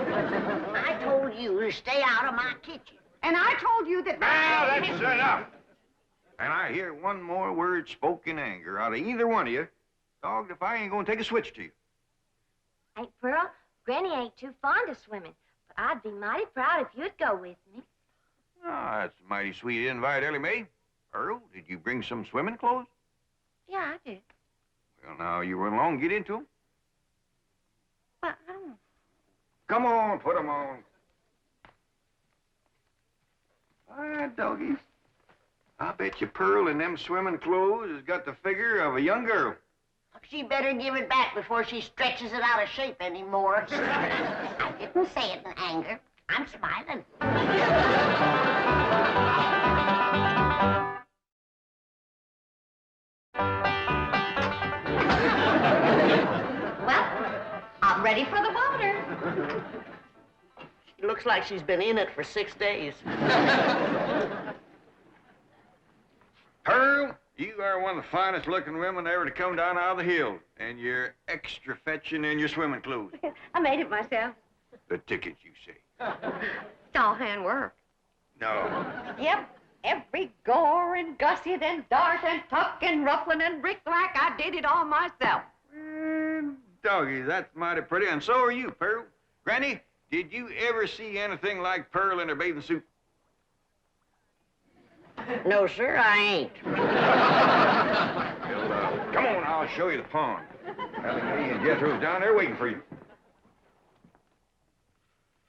I told you to stay out of my kitchen. And I told you that... Now, that's enough. And I hear one more word spoken in anger out of either one of you, dogged if I ain't gonna take a switch to you. Ain't Pearl, Granny ain't too fond of swimming, but I'd be mighty proud if you'd go with me. Ah, that's a mighty sweet invite, Ellie Mae. Earl, did you bring some swimming clothes? Yeah, I did. Well, now, you run along and get into them. But I don't... Come on, put them on. All right, doggies. I bet you Pearl in them swimming clothes has got the figure of a young girl. She better give it back before she stretches it out of shape anymore. I didn't say it in anger. I'm smiling. Well, a I'm ready for the boater. It looks like she's been in it for 6 days. Pearl, you are one of the finest looking women ever to come down out of the hills. And you're extra fetching in your swimming clothes. I made it myself. The ticket, you say? It's all handwork. No. Yep. Every gore and gusset and dart and tuck and ruffling and brick-rack, I did it all myself. Doggy, that's mighty pretty, and so are you, Pearl. Granny, did you ever see anything like Pearl in her bathing suit? No, sir, I ain't. Well, come on, I'll show you the pond. Elly and Jethro's down there waiting for you.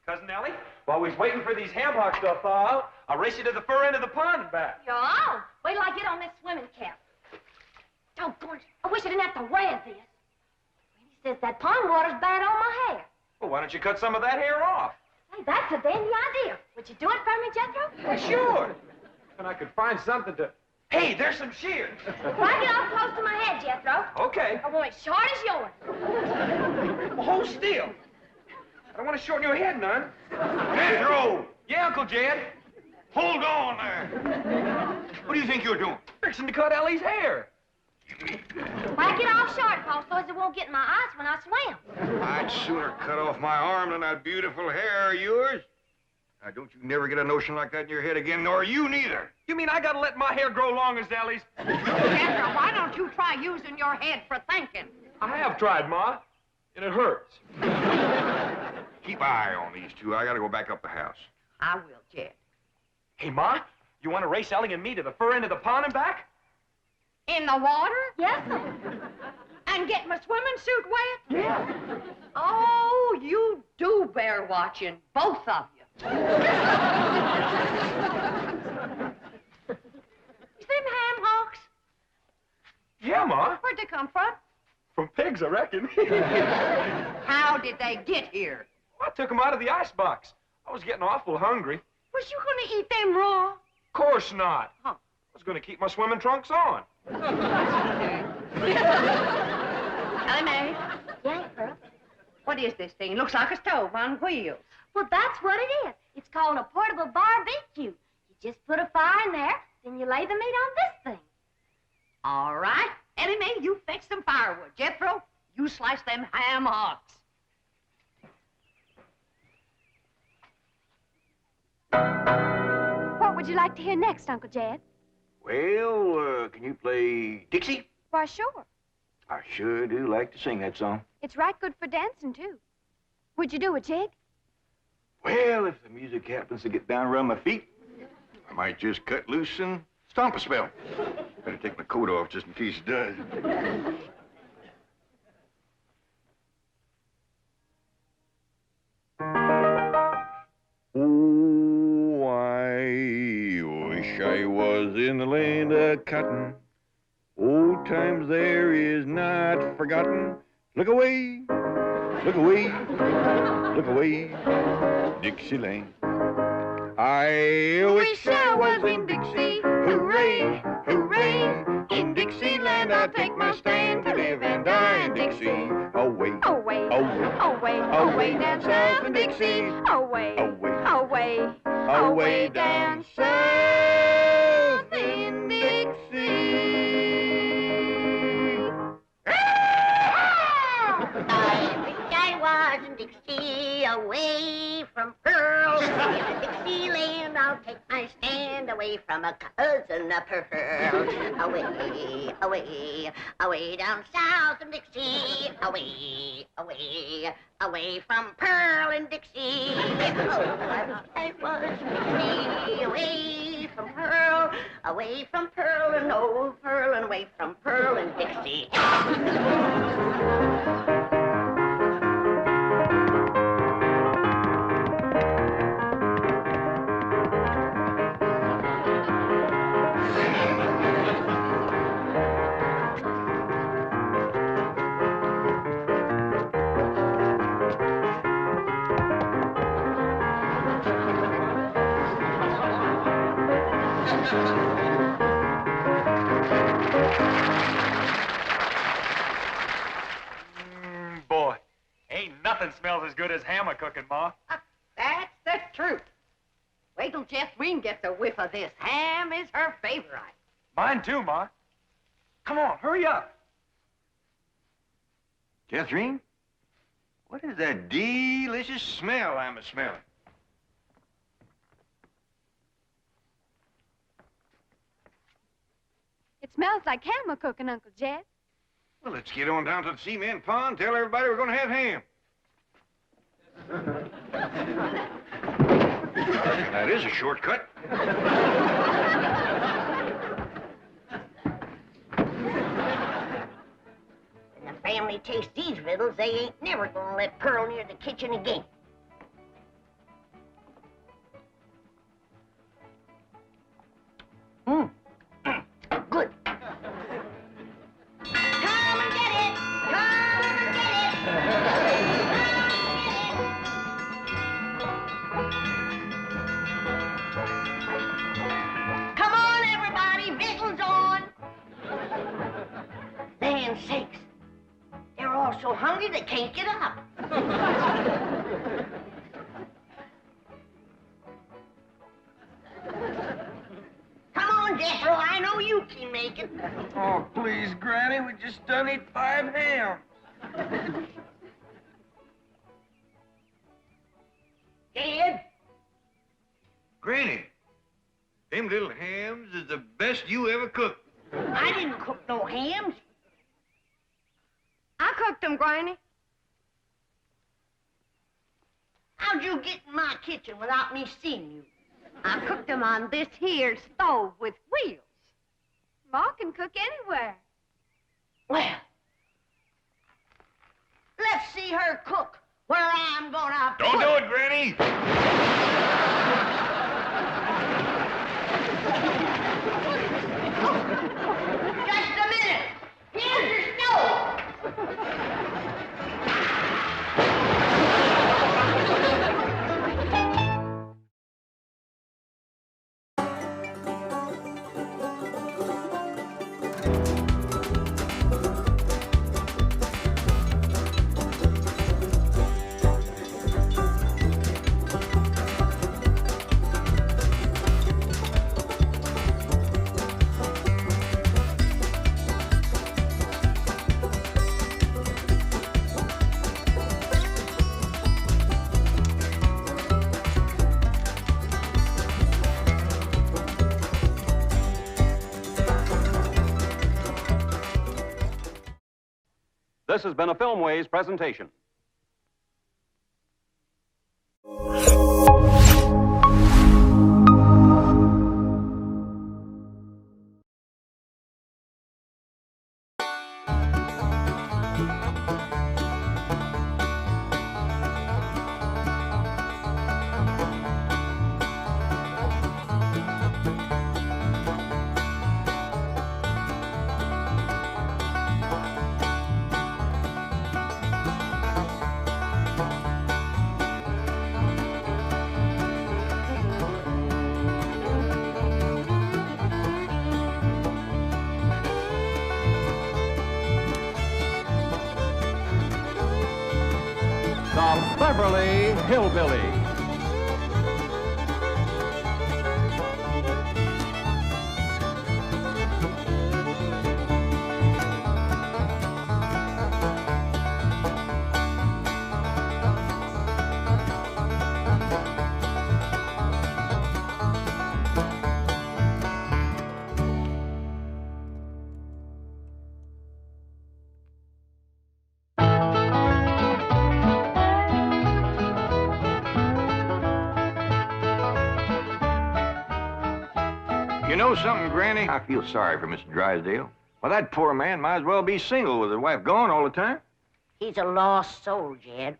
Cousin Elly, while we was waiting for these ham hocks to thaw out, I'll race you to the fur end of the pond and back. You're on. Wait till I get on this swimming cap. Doggone it. I wish I didn't have to wear this. He says that pond water's bad on my hair. Well, why don't you cut some of that hair off? Hey, that's a dandy idea. Would you do it for me, Jethro? Well, sure. And I could find something to... Hey, there's some shears. Why get off close to my head, Jethro? Okay. I want it short as yours. Well, hold still. I don't want to shorten your head none. Jethro! Yeah, Uncle Jed? Hold on there. What do you think you're doing? Fixing to cut Ellie's hair. Whack it off short, Paul, so as it won't get in my eyes when I swim. I'd sooner cut off my arm than that beautiful hair of yours. Now, don't you never get a notion like that in your head again, nor you neither. You mean I gotta let my hair grow long as Ellie's? Jethro, why don't you try using your head for thinking? I have tried, Ma, and it hurts. Keep an eye on these two. I gotta go back up the house. I will, Jed. Hey, Ma, you want to race Ellie and me to the fur end of the pond and back? In the water? Yes, sir. And get my swimming suit wet? Yeah. Oh, you do bear watching, both of you. You see them ham hocks? Yeah, Ma. Where'd they come from? From pigs, I reckon. How did they get here? I took them out of the icebox. I was getting awful hungry. Was you gonna eat them raw? Of course not. Huh. I was going to keep my swimming trunks on. Elly Mae, Yeah, Pearl. what is this thing? Looks like a stove on wheels. Well, that's what it is. It's called a portable barbecue. You just put a fire in there, then you lay the meat on this thing. All right. Elly Mae, you fetch some firewood. Jethro, you slice them ham hocks. What would you like to hear next, Uncle Jed? Well, can you play Dixie? Why, sure. I sure do like to sing that song. It's right good for dancing, too. Would you do a jig? Well, if the music happens to get down around my feet, I might just cut loose and stomp a spell. Better take my coat off just in case it does. Oh, I wish I was in the land of cotton. Old times there is not forgotten. Look away, look away, look away, Dixieland. I wish I was in Dixie. Hooray, hooray. In Dixieland I'll take my stand to live and die in Dixie. Away, Away, away, away, away down south in Dixie. Away, away, away down south in Dixie. I wish I was in Dixie, away from Pearl. In Dixieland, I'll take my stand away from a cousin of Pearl. Away, away, away down south in Dixie. Away, away, away from Pearl and Dixie. Oh, I wish I was in Dixie, away from Pearl and old Pearl, and away from Pearl and Dixie. Nothing smells as good as hammer cooking, Ma. That's the truth. Wait till Jethrine gets a whiff of this. Ham is her favorite. Mine too, Ma. Come on, hurry up. Jethrine, what is that delicious smell I'm a-smelling? It smells like ham cooking, Uncle Jed. Well, let's get on down to the cement pond, tell everybody we're gonna have ham. That is a shortcut. When the family tastes these riddles, they ain't never gonna let Pearl near the kitchen again. Good. Come and get it! Come and get it! Come on, everybody! Victuals on! Land sakes! They're all so hungry they can't get up. Come on, Jethro, I know you can make it. Oh, please, Granny, we just done eat 5 hams. Jed? Granny, them little hams is the best you ever cooked. I didn't cook no hams. I cooked them, Granny. How'd you get in my kitchen without me seeing you? I cooked them on this here stove with wheels. Ma can cook anywhere. Well, let's see her cook where I'm gonna Don't put do it, Granny! Just a minute. Here's your stove. This has been a Filmways presentation. The Beverly Hillbillies. You know something, Granny? I feel sorry for Mr. Drysdale. Well, that poor man might as well be single with his wife gone all the time. He's a lost soul, Jed.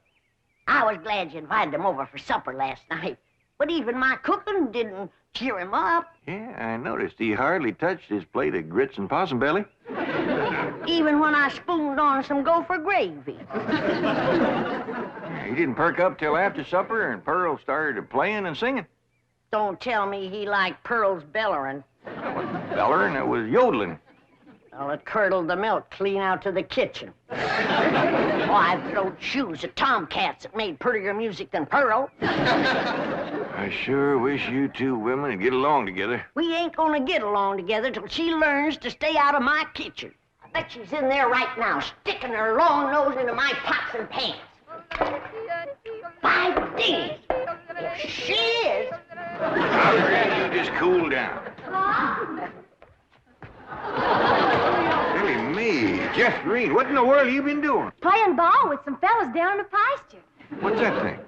I was glad you invited him over for supper last night. But even my cooking didn't cheer him up. Yeah, I noticed he hardly touched his plate of grits and possum belly. Even when I spooned on some gopher gravy. He didn't perk up till after supper, and Pearl started playing and singing. Don't tell me he liked Pearl's bellering. That wasn't bellering, that was yodeling. Well, it curdled the milk clean out to the kitchen. Oh, I've thrown shoes at tomcats that made prettier music than Pearl. I sure wish you two women would get along together. We ain't gonna get along together till she learns to stay out of my kitchen. I bet she's in there right now, sticking her long nose into my pots and pans. By dingy, if she is... Now, Granny, you just cool down. Really, me, Jethrine, what in the world have you been doing? Playing ball with some fellas down in the pasture. What's that thing?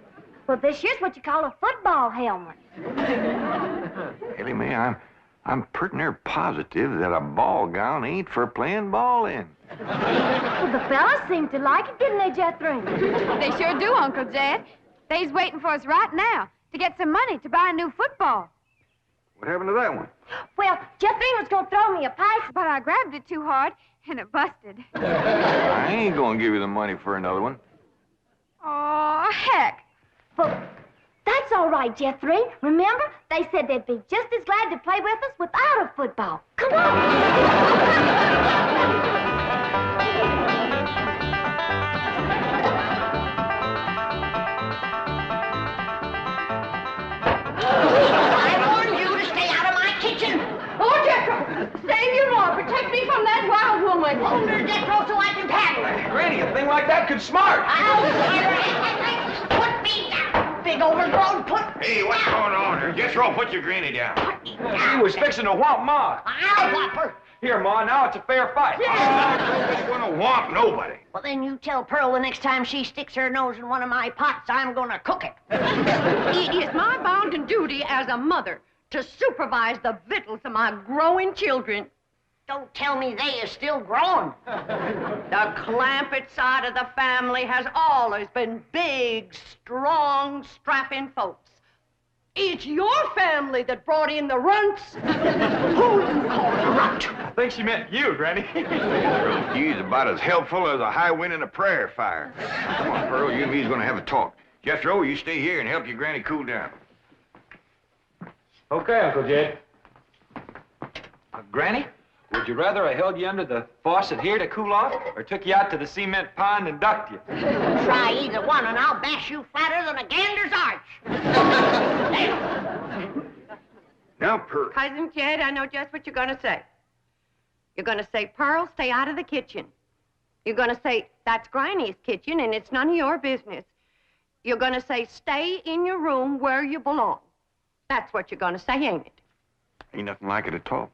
Well, this here's what you call a football helmet. Elly May, I'm pretty near positive that a ball gown ain't for playing ball in. Well, the fellas seem to like it, didn't they, Jethrine? They sure do, Uncle Jed. They's waiting for us right now to get some money to buy a new football. What happened to that one? Well, Jethrine was going to throw me a pass, but I grabbed it too hard, and it busted. I ain't gonna give you the money for another one. Oh, heck. Well, that's all right, Jethrine. Remember, they said they'd be just as glad to play with us without a football. Come on. Save your law. Protect me from that wild woman. Hold her, Jethro, so I can paddle her. Granny, a thing like that could smart. Put me down, big overgrown put. Hey, what's going on here? Jethro, put your granny down. He was fixing to whomp Ma. I'll whop her. Here, Ma, now it's a fair fight. Nobody's gonna whomp nobody. Well, then you tell Pearl the next time she sticks her nose in one of my pots, I'm gonna cook it. It is my bounden duty as a mother to supervise the victuals of my growing children. Don't tell me they is still growing. The Clampetts side of the family has always been big, strong, strapping folks. It's your family that brought in the runts. Who you call a runt? I think she meant you, Granny. He's about as helpful as a high wind in a prairie fire. Come on, Pearl, you and me's gonna have a talk. Jethro, you stay here and help your granny cool down. Okay, Uncle Jed. Granny, would you rather I held you under the faucet here to cool off, or took you out to the cement pond and ducked you? Try either one, and I'll bash you flatter than a gander's arch. Now, Pearl. Cousin Jed, I know just what you're going to say. You're going to say, Pearl, stay out of the kitchen. You're going to say, that's Granny's kitchen, and it's none of your business. You're going to say, stay in your room where you belong. That's what you're going to say, ain't it? Ain't nothing like it at all.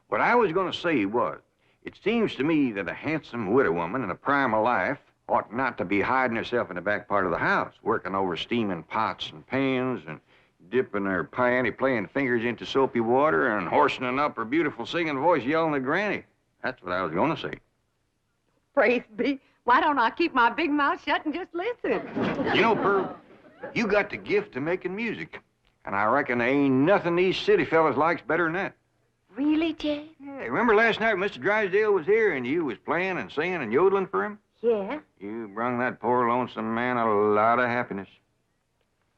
What I was going to say was, it seems to me that a handsome widow woman in the prime of life ought not to be hiding herself in the back part of the house, working over steaming pots and pans and dipping her panty-playing fingers into soapy water and hoarsening up her beautiful singing voice yelling at Granny. That's what I was going to say. Praise be. Why don't I keep my big mouth shut and just listen? You know, Pearl, you got the gift of making music. And I reckon there ain't nothing these city fellas likes better than that. Really, Jed? Yeah, remember last night Mr. Drysdale was here and you was playing and singing and yodeling for him? Yeah. You brung that poor lonesome man a lot of happiness.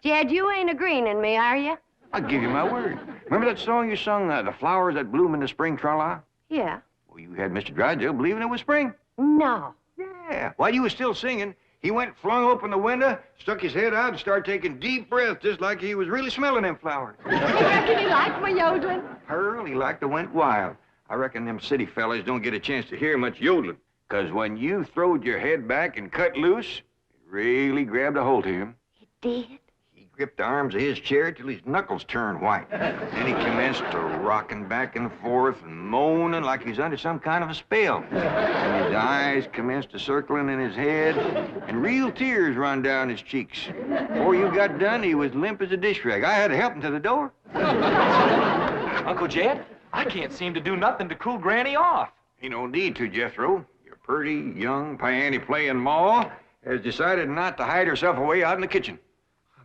Jed, you ain't agreeing in me, are you? I'll give you my word. Remember that song you sung, The Flowers That Bloom in the Spring, Tra-la? Yeah. Well, you had Mr. Drysdale believing it was spring. No. Yeah. While you was still singing, he went, flung open the window, stuck his head out, and started taking deep breaths, just like he was really smelling them flowers. You reckon he liked my yodeling? Pearl, he like to went wild. I reckon them city fellas don't get a chance to hear much yodeling. 'Cause when you throwed your head back and cut loose, it really grabbed a hold of him. It did? He gripped the arms of his chair till his knuckles turned white. Then he commenced to rocking back and forth and moaning like he's under some kind of a spell. And his eyes commenced to circling in his head, and real tears run down his cheeks. Before you got done, he was limp as a dish rag. I had to help him to the door. Uncle Jed, I can't seem to do nothing to cool Granny off. Ain't no need to, Jethro. Your pretty, young, piano-playing Ma has decided not to hide herself away out in the kitchen.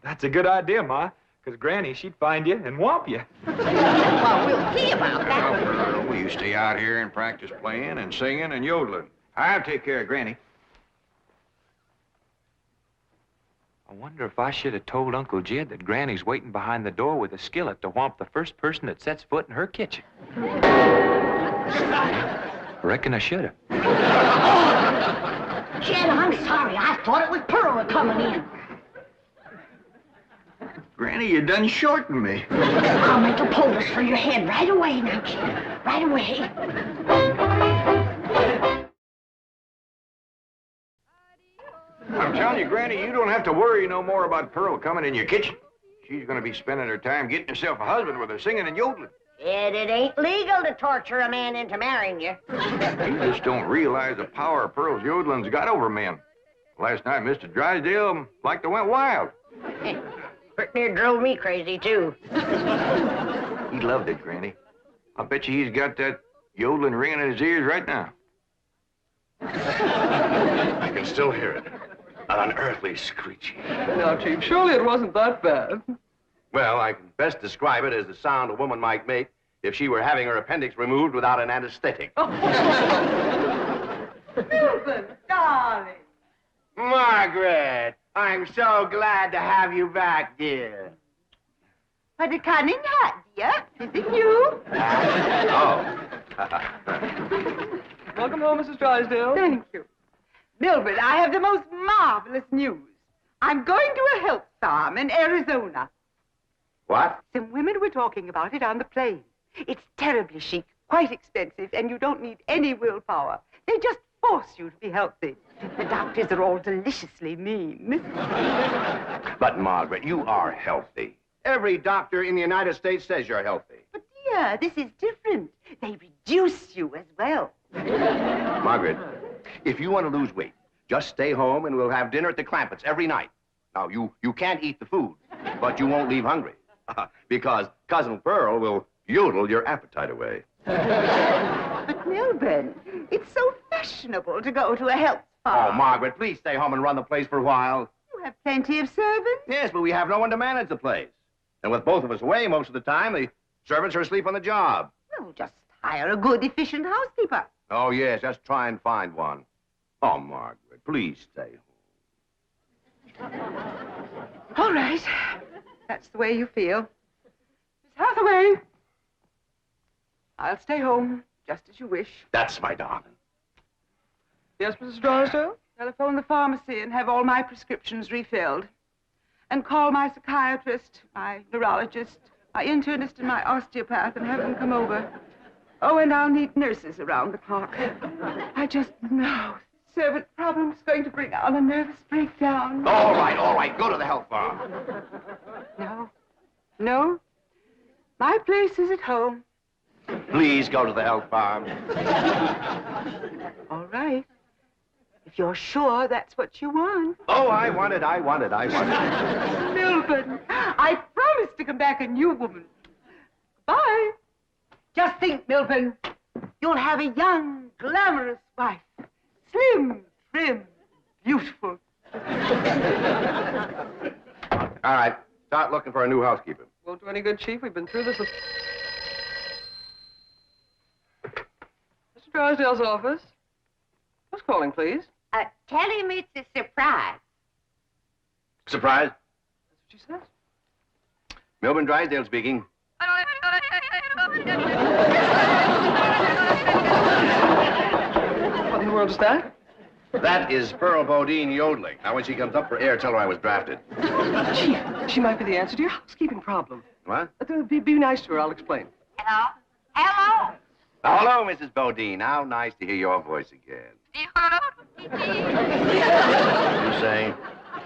That's a good idea, Ma, because Granny, she'd find you and whomp you. Well, we'll see about that. Well, will you stay out here and practice playing and singing and yodeling? I'll take care of Granny. I wonder if I should have told Uncle Jed that Granny's waiting behind the door with a skillet to whomp the first person that sets foot in her kitchen. reckon I should have. Jed, I'm sorry. I thought it was Pearl coming in. Granny, you done shortened me. I'll make a poultice for your head right away now, Jed. Right away. I'm telling you, Granny, you don't have to worry no more about Pearl coming in your kitchen. She's going to be spending her time getting herself a husband with her singing and yodeling. Jed, it ain't legal to torture a man into marrying you. You just don't realize the power Pearl's yodeling's got over men. Last night, Mr. Drysdale like to went wild. Pretty near drove me crazy, too. He loved it, Granny. I bet you he's got that yodeling ringing in his ears right now. I can still hear it. An unearthly screeching. Now, Chief, surely it wasn't that bad. Well, I can best describe it as the sound a woman might make if she were having her appendix removed without an anesthetic. Milton, darling. Margaret, I'm so glad to have you back, dear. What a cunning hat, dear. Is it you? Welcome home, Mrs. Drysdale. Thank you. Milburn, I have the most marvelous news. I'm going to a health farm in Arizona. What? Some women were talking about it on the plane. It's terribly chic, quite expensive, and you don't need any willpower. They just force you to be healthy. The doctors are all deliciously mean. But, Margaret, you are healthy. Every doctor in the United States says you're healthy. But, dear, this is different. They reduce you as well. Margaret, if you want to lose weight, just stay home and we'll have dinner at the Clampetts every night. Now, you can't eat the food, but you won't leave hungry. Because Cousin Pearl will yodel your appetite away. But, Milburn, it's so fashionable to go to a health farm. Oh, Margaret, please stay home and run the place for a while. You have plenty of servants. Yes, but we have no one to manage the place. And with both of us away most of the time, the servants are asleep on the job. Well, just hire a good, efficient housekeeper. Oh, yes, just try and find one. Oh, Margaret, please stay home. All right. That's the way you feel. Miss Hathaway. I'll stay home, just as you wish. That's my darling. Yes, Mrs. Drysdale? Telephone the pharmacy and have all my prescriptions refilled. And call my psychiatrist, my neurologist, my internist, and my osteopath and have them come over. Oh, and I'll need nurses around the clock. I just know servant problem's going to bring on a nervous breakdown. All right. Go to the health farm. No. My place is at home. Please go to the health farm. All right. If you're sure that's what you want. Oh, I want it. Milburn, I promise to come back a new woman. Bye. Just think, Milburn, you'll have a young, glamorous wife. Slim, trim, beautiful. All right. Start looking for a new housekeeper. Won't do any good, Chief. We've been through this with... Mr. Drysdale's office. Who's calling, please? Tell him it's a surprise. Surprise? That's what she says. Milburn Drysdale speaking. What in the world is that? That is Pearl Bodine yodeling. Now, when she comes up for air, tell her I was drafted. Chief, she might be the answer to your housekeeping problem. What? Be nice to her. I'll explain. Hello? Hello? Hello, Mrs. Bodine. How nice to hear your voice again. You saying?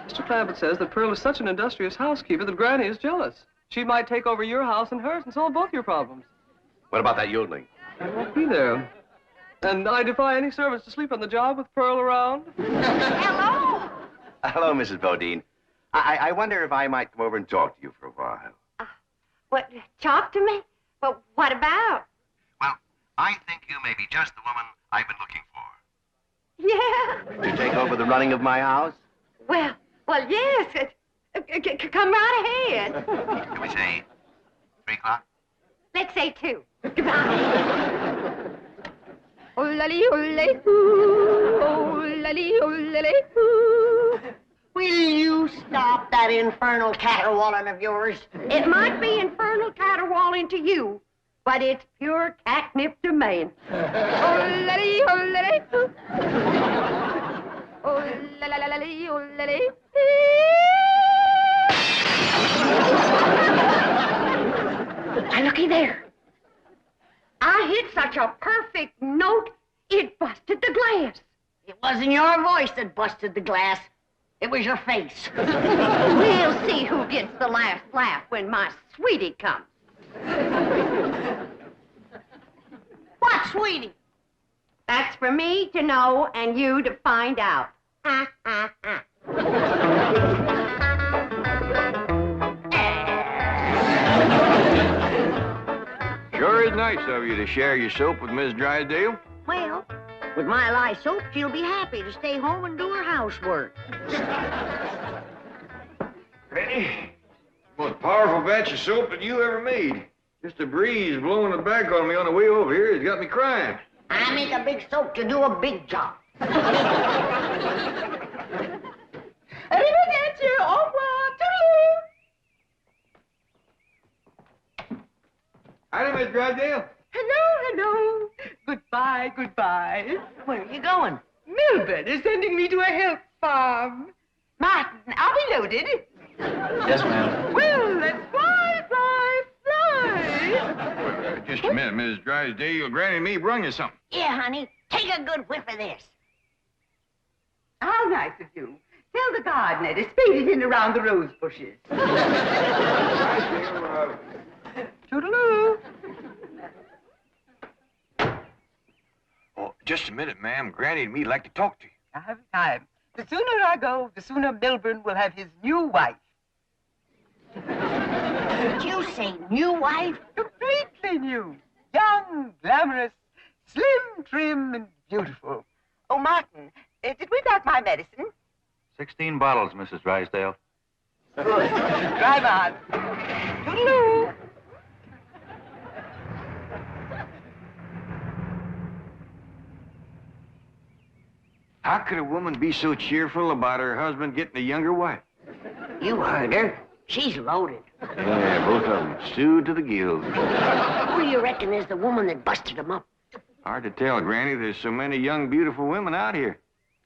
Mr. Clampett says that Pearl is such an industrious housekeeper that Granny is jealous. She might take over your house and hers and solve both your problems. What about that yodeling? I won't be there. And I defy any servants to sleep on the job with Pearl around. Hello? Hello, Mrs. Bodine. I wonder if I might come over and talk to you for a while. What, talk to me? Well, what about? Well, I think you may be just the woman I've been looking for. Yeah. To take over the running of my house? Well, yes. Come right ahead. Can we say 3 o'clock? Let's say 2. Will you stop that infernal caterwauling of yours? It might be infernal caterwauling to you, but it's pure catnip to man. Oh-la-dee, oh-la-dee. Oh-la-la-la-la-lee, oh-la-dee. Why, looky there. I hit such a perfect note, it busted the glass. It wasn't your voice that busted the glass. It was your face. We'll see who gets the last laugh when my sweetie comes. What, sweetie? That's for me to know and you to find out. Ha, ha, ha. Sure is nice of you to share your soap with Miss Drysdale. Well, with my lye soap, she'll be happy to stay home and do her housework. Ready? Most powerful batch of soap that you ever made. Just a breeze blowing it back on me on the way over here has got me crying. I make a big soap to do a big job. Arrivederci, au revoir, toodaloo. Howdy, Miss Drysdale. Hello, hello. Goodbye, goodbye. Where are you going? Milburn is sending me to a help farm. Martin, are we loaded? Yes, ma'am. Well, let's fly, fly, fly. Just a minute, Miss Drysdale. Granny and me brung you something. Yeah, honey. Take a good whiff of this. How nice of you. Tell the gardener to spade it in around the rose bushes. Toodaloo. Oh, just a minute, ma'am. Granny and me'd like to talk to you. I haven't time. The sooner I go, the sooner Milburn will have his new wife. Did you say new wife? Completely new. Young, glamorous, slim, trim, and beautiful. Oh, Martin, did we pack my medicine? 16 bottles, Mrs. Drysdale. Good. Drive on. Toodaloo. How could a woman be so cheerful about her husband getting a younger wife? You heard her. She's loaded. Yeah, both of them. Sued to the gills. Who do you reckon is the woman that busted him up? Hard to tell, Granny. There's so many young, beautiful women out here.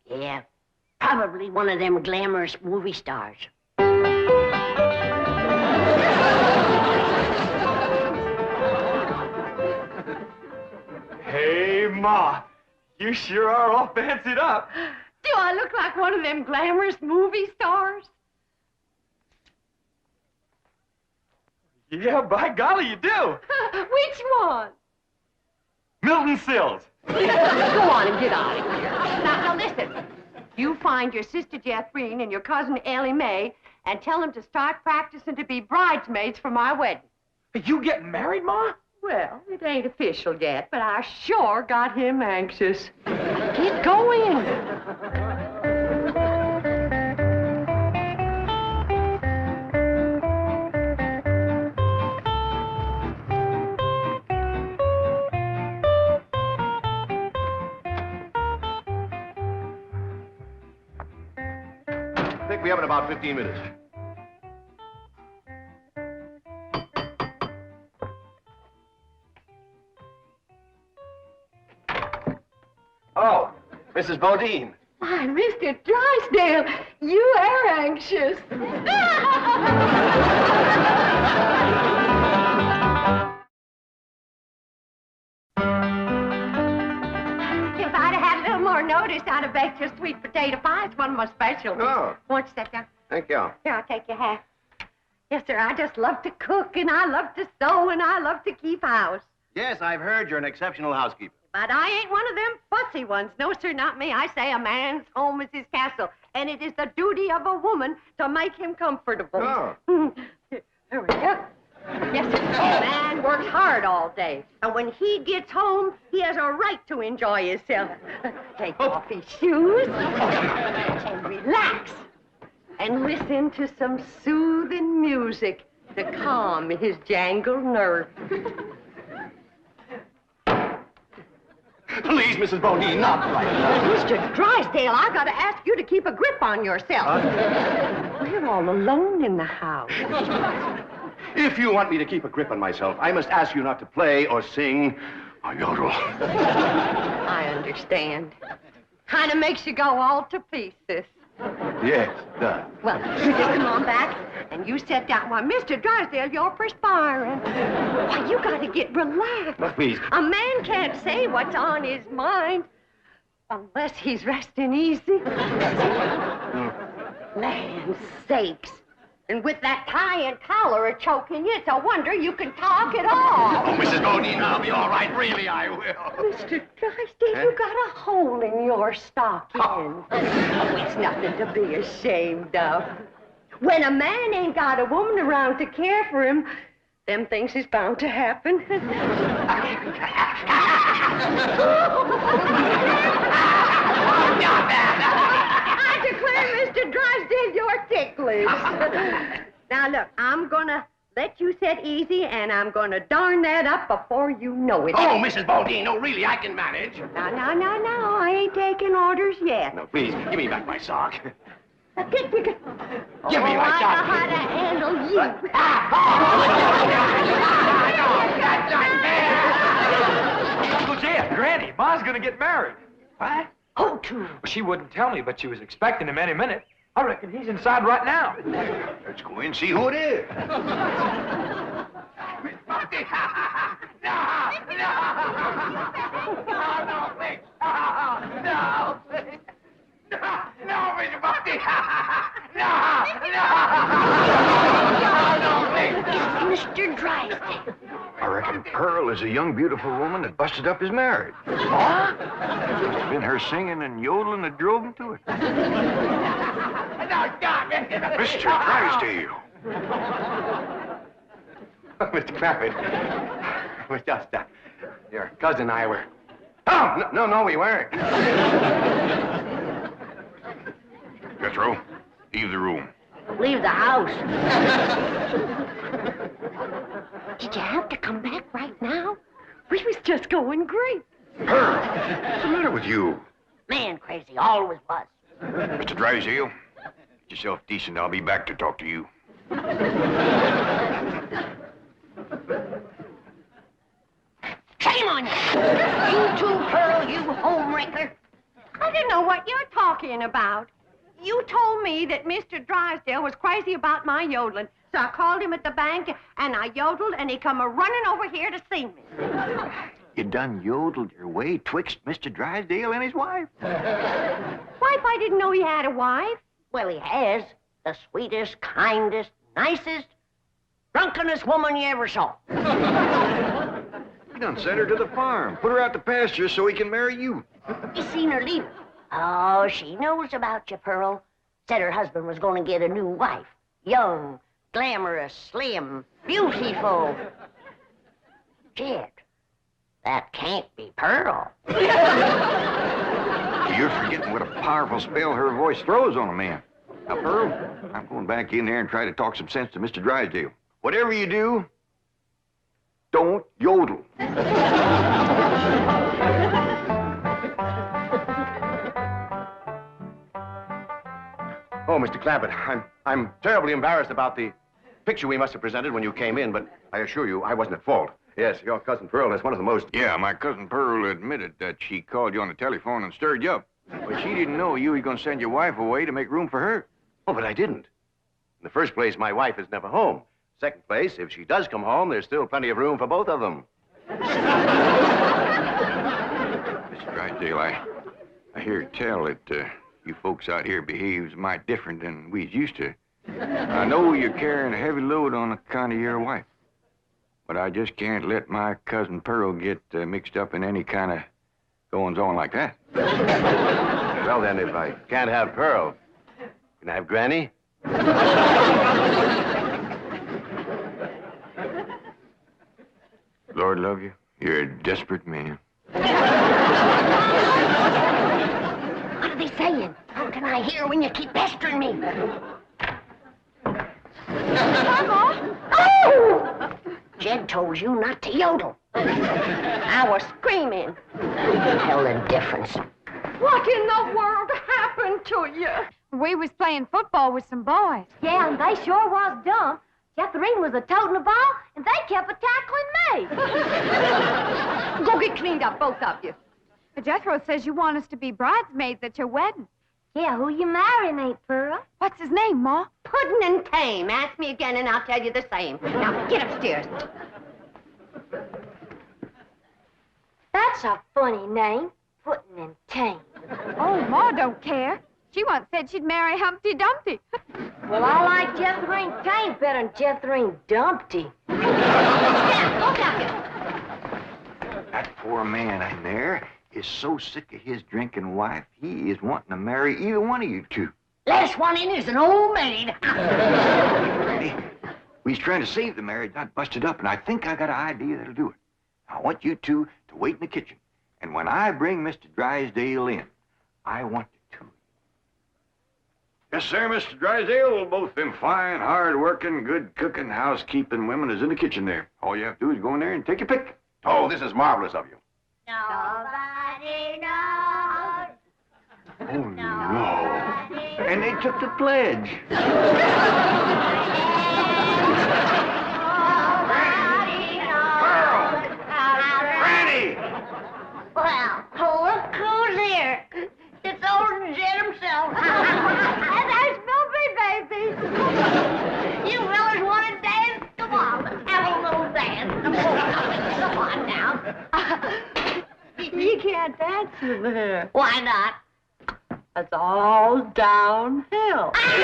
Yeah, probably one of them glamorous movie stars. Hey, Ma. You sure are all fancied up. Do I look like one of them glamorous movie stars? Yeah, by golly, you do. Which one? Milton Sills. Go on and get out of here. Now listen. You find your sister Jethrine and your cousin Elly May and tell them to start practicing to be bridesmaids for my wedding. Are you getting married, Ma? Well, it ain't official yet, but I sure got him anxious. Get going. I think we have in about 15 minutes. Oh, Mrs. Bodine. Why, Mr. Drysdale, you are anxious. If I'd had a little more notice, I'd have baked your sweet potato pie. It's one of my specialties. Oh. Won't you sit down? Thank you. Here, I'll take your hat. Yes, sir, I just love to cook, and I love to sew, and I love to keep house. Yes, I've heard you're an exceptional housekeeper. But I ain't one of them fussy ones. No, sir, not me. I say a man's home is his castle, and it is the duty of a woman to make him comfortable. Oh. There we go. Yes, sir. A man works hard all day, and when he gets home, he has a right to enjoy himself. Take off his shoes and relax, and listen to some soothing music to calm his jangled nerves. Please, Mrs. Bodine, not like that. Mr. Drysdale, I've got to ask you to keep a grip on yourself. We're all alone in the house. If you want me to keep a grip on myself, I must ask you not to play or sing or yodel. I understand. Kind of makes you go all to pieces. Yes, it does. Well, you just come on back, and you sit down. Why, Mr. Drysdale, you're perspiring. Why, you got to get relaxed. But please. A man can't say what's on his mind unless he's resting easy. Land's sakes. And with that tie and collar choking you, it's a wonder you can talk at all. Oh, Mrs. Bodine, I'll be all right. Really, I will. Mr. Drysdale, you got a hole in your stocking. Oh, it's nothing to be ashamed of. When a man ain't got a woman around to care for him, them things is bound to happen. I declare, Mr. Drysdale, you're ticklish. Now, look, I'm gonna let you sit easy, and I'm gonna darn that up before you know it. Oh, Mrs. Bodine, no, really, I can manage. No, I ain't taking orders yet. No, please, give me back my sock. Give me my I sock. know how to handle you. Uncle Jed, Granny, Ma's gonna get married. What? Who to? Well, she wouldn't tell me, but she was expecting him any minute. I reckon he's inside right now. Let's go in and see who it is. Mr. Drysdale. I reckon Pearl is a young, beautiful woman that busted up his marriage. What? It's been her singing and yodeling that drove him to it. Mr. Drysdale. Mr. Clampett, it was just your cousin and I were... Oh, no, we weren't. Jethro, leave the room. Leave the house. Did you have to come back right now? We was just going great. Pearl, what's the matter with you? Man crazy, always was. Mr. Drysdale, get yourself decent. I'll be back to talk to you. Shame on you! You too, Pearl, you homewrecker. I don't know what you're talking about. You told me that Mr. Drysdale was crazy about my yodeling, so I called him at the bank, and I yodeled, and he come a-running over here to see me. You done yodeled your way twixt Mr. Drysdale and his wife. Wife, I didn't know he had a wife. Well, he has. The sweetest, kindest, nicest, drunkenest woman you ever saw. You done sent her to the farm. Put her out to pasture so he can marry you. You seen her leave? Oh, she knows about you, Pearl. Said her husband was going to get a new wife. Young, glamorous, slim, beautiful. Jed, that can't be Pearl. You're forgetting what a powerful spell her voice throws on a man. Now, Pearl, I'm going back in there and try to talk some sense to Mr. Drysdale. Whatever you do, don't yodel. Oh, Mr. Clampett, I'm terribly embarrassed about the picture we must have presented when you came in, but I assure you I wasn't at fault. Yes, your cousin Pearl is one of the most... Yeah, my cousin Pearl admitted that she called you on the telephone and stirred you up. But she didn't know you were going to send your wife away to make room for her. Oh, but I didn't. In the first place, my wife is never home. Second place, if she does come home, there's still plenty of room for both of them. Mr. Drysdale, I hear tell that you folks out here behaves mighty different than we's used to. I know you're carrying a heavy load on account of your wife. But I just can't let my cousin Pearl get mixed up in any kind of goings-on like that. Well, then, if I can't have Pearl, can I have Granny? Lord love you, you're a desperate man. What are they saying? How can I hear when you keep pestering me? Mama! Oh! Jed told you not to yodel. I was screaming. Hell, the difference. What in the world happened to you? We was playing football with some boys. Yeah, and they sure was dumb. Jethrine was a-toting the ball, and they kept a-tackling me. Go get cleaned up, both of you. Jethro says you want us to be bridesmaids at your wedding. Yeah, who you marrying, Aunt Pearl? What's his name, Ma? Puddin' and Tame. Ask me again, and I'll tell you the same. Now, get upstairs. That's a funny name, Puddin' and Tame. Oh, Ma don't care. She once said she'd marry Humpty Dumpty. Well, I like Jethrine Tame better than Jethrine Dumpty. That poor man in there is so sick of his drinking wife, he is wanting to marry either one of you two. Last one in is an old maid. Ready? We's trying to save the marriage, not bust it up, and I think I got an idea that'll do it. I want you two to wait in the kitchen, and when I bring Mr. Drysdale in, I want the two of you. Yes, sir, Mr. Drysdale. Well, both them fine, hard-working, good-cooking, housekeeping women is in the kitchen there. All you have to do is go in there and take your pick. Oh, this is marvelous of you. Nobody knows. Oh, no. And they took the pledge. Well, look who's here. It's old Jed himself. And there's Milby, baby. You fellas want to dance? Come on, let's have a little dance. Come on now. You can't dance with her. Why not? It's all downhill. Take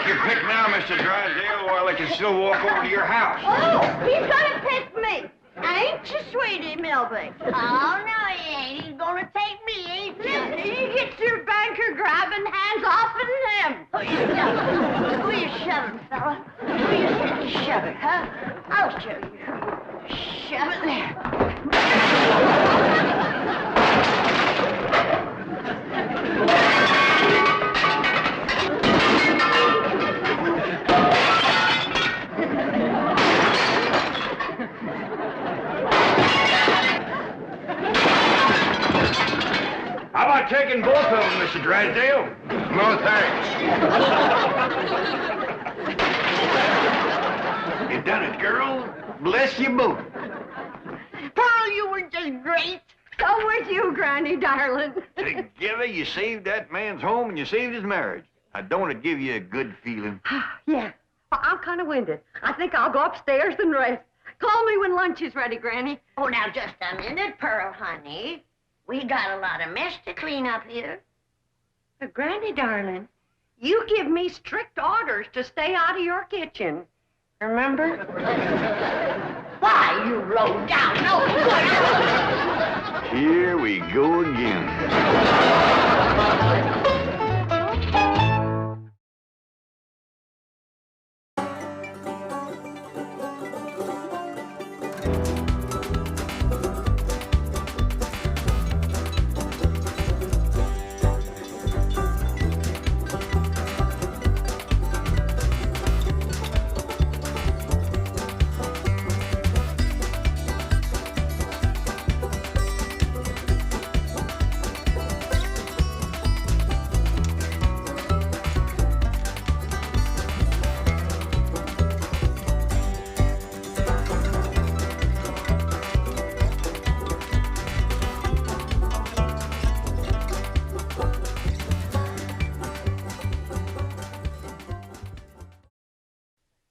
your pick now, Mr. Drysdale, while I can still walk over to your house. Oh, he's gonna pick me. Ain't you, sweetie, Milby? Oh, no, he ain't. He's gonna take me, ain't you? You get your banker grabbing hands off of him. Who you shoving, fella? Who you shoving, huh? I'll show you. Shove it there. How about taking both of them, Mr. Drysdale? No, thanks. You done it, girl. Bless you both. Pearl, you were just great. So with you, Granny, darling. Together, you saved that man's home and you saved his marriage. Now, don't it give you a good feeling? Yeah. Well, I'm kind of winded. I think I'll go upstairs and rest. Call me when lunch is ready, Granny. Oh, now, just a minute, Pearl, honey. We got a lot of mess to clean up here. But Granny, darling, you give me strict orders to stay out of your kitchen. Remember? Why, you low down, no good. Here we go again.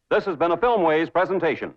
This has been a Filmways presentation.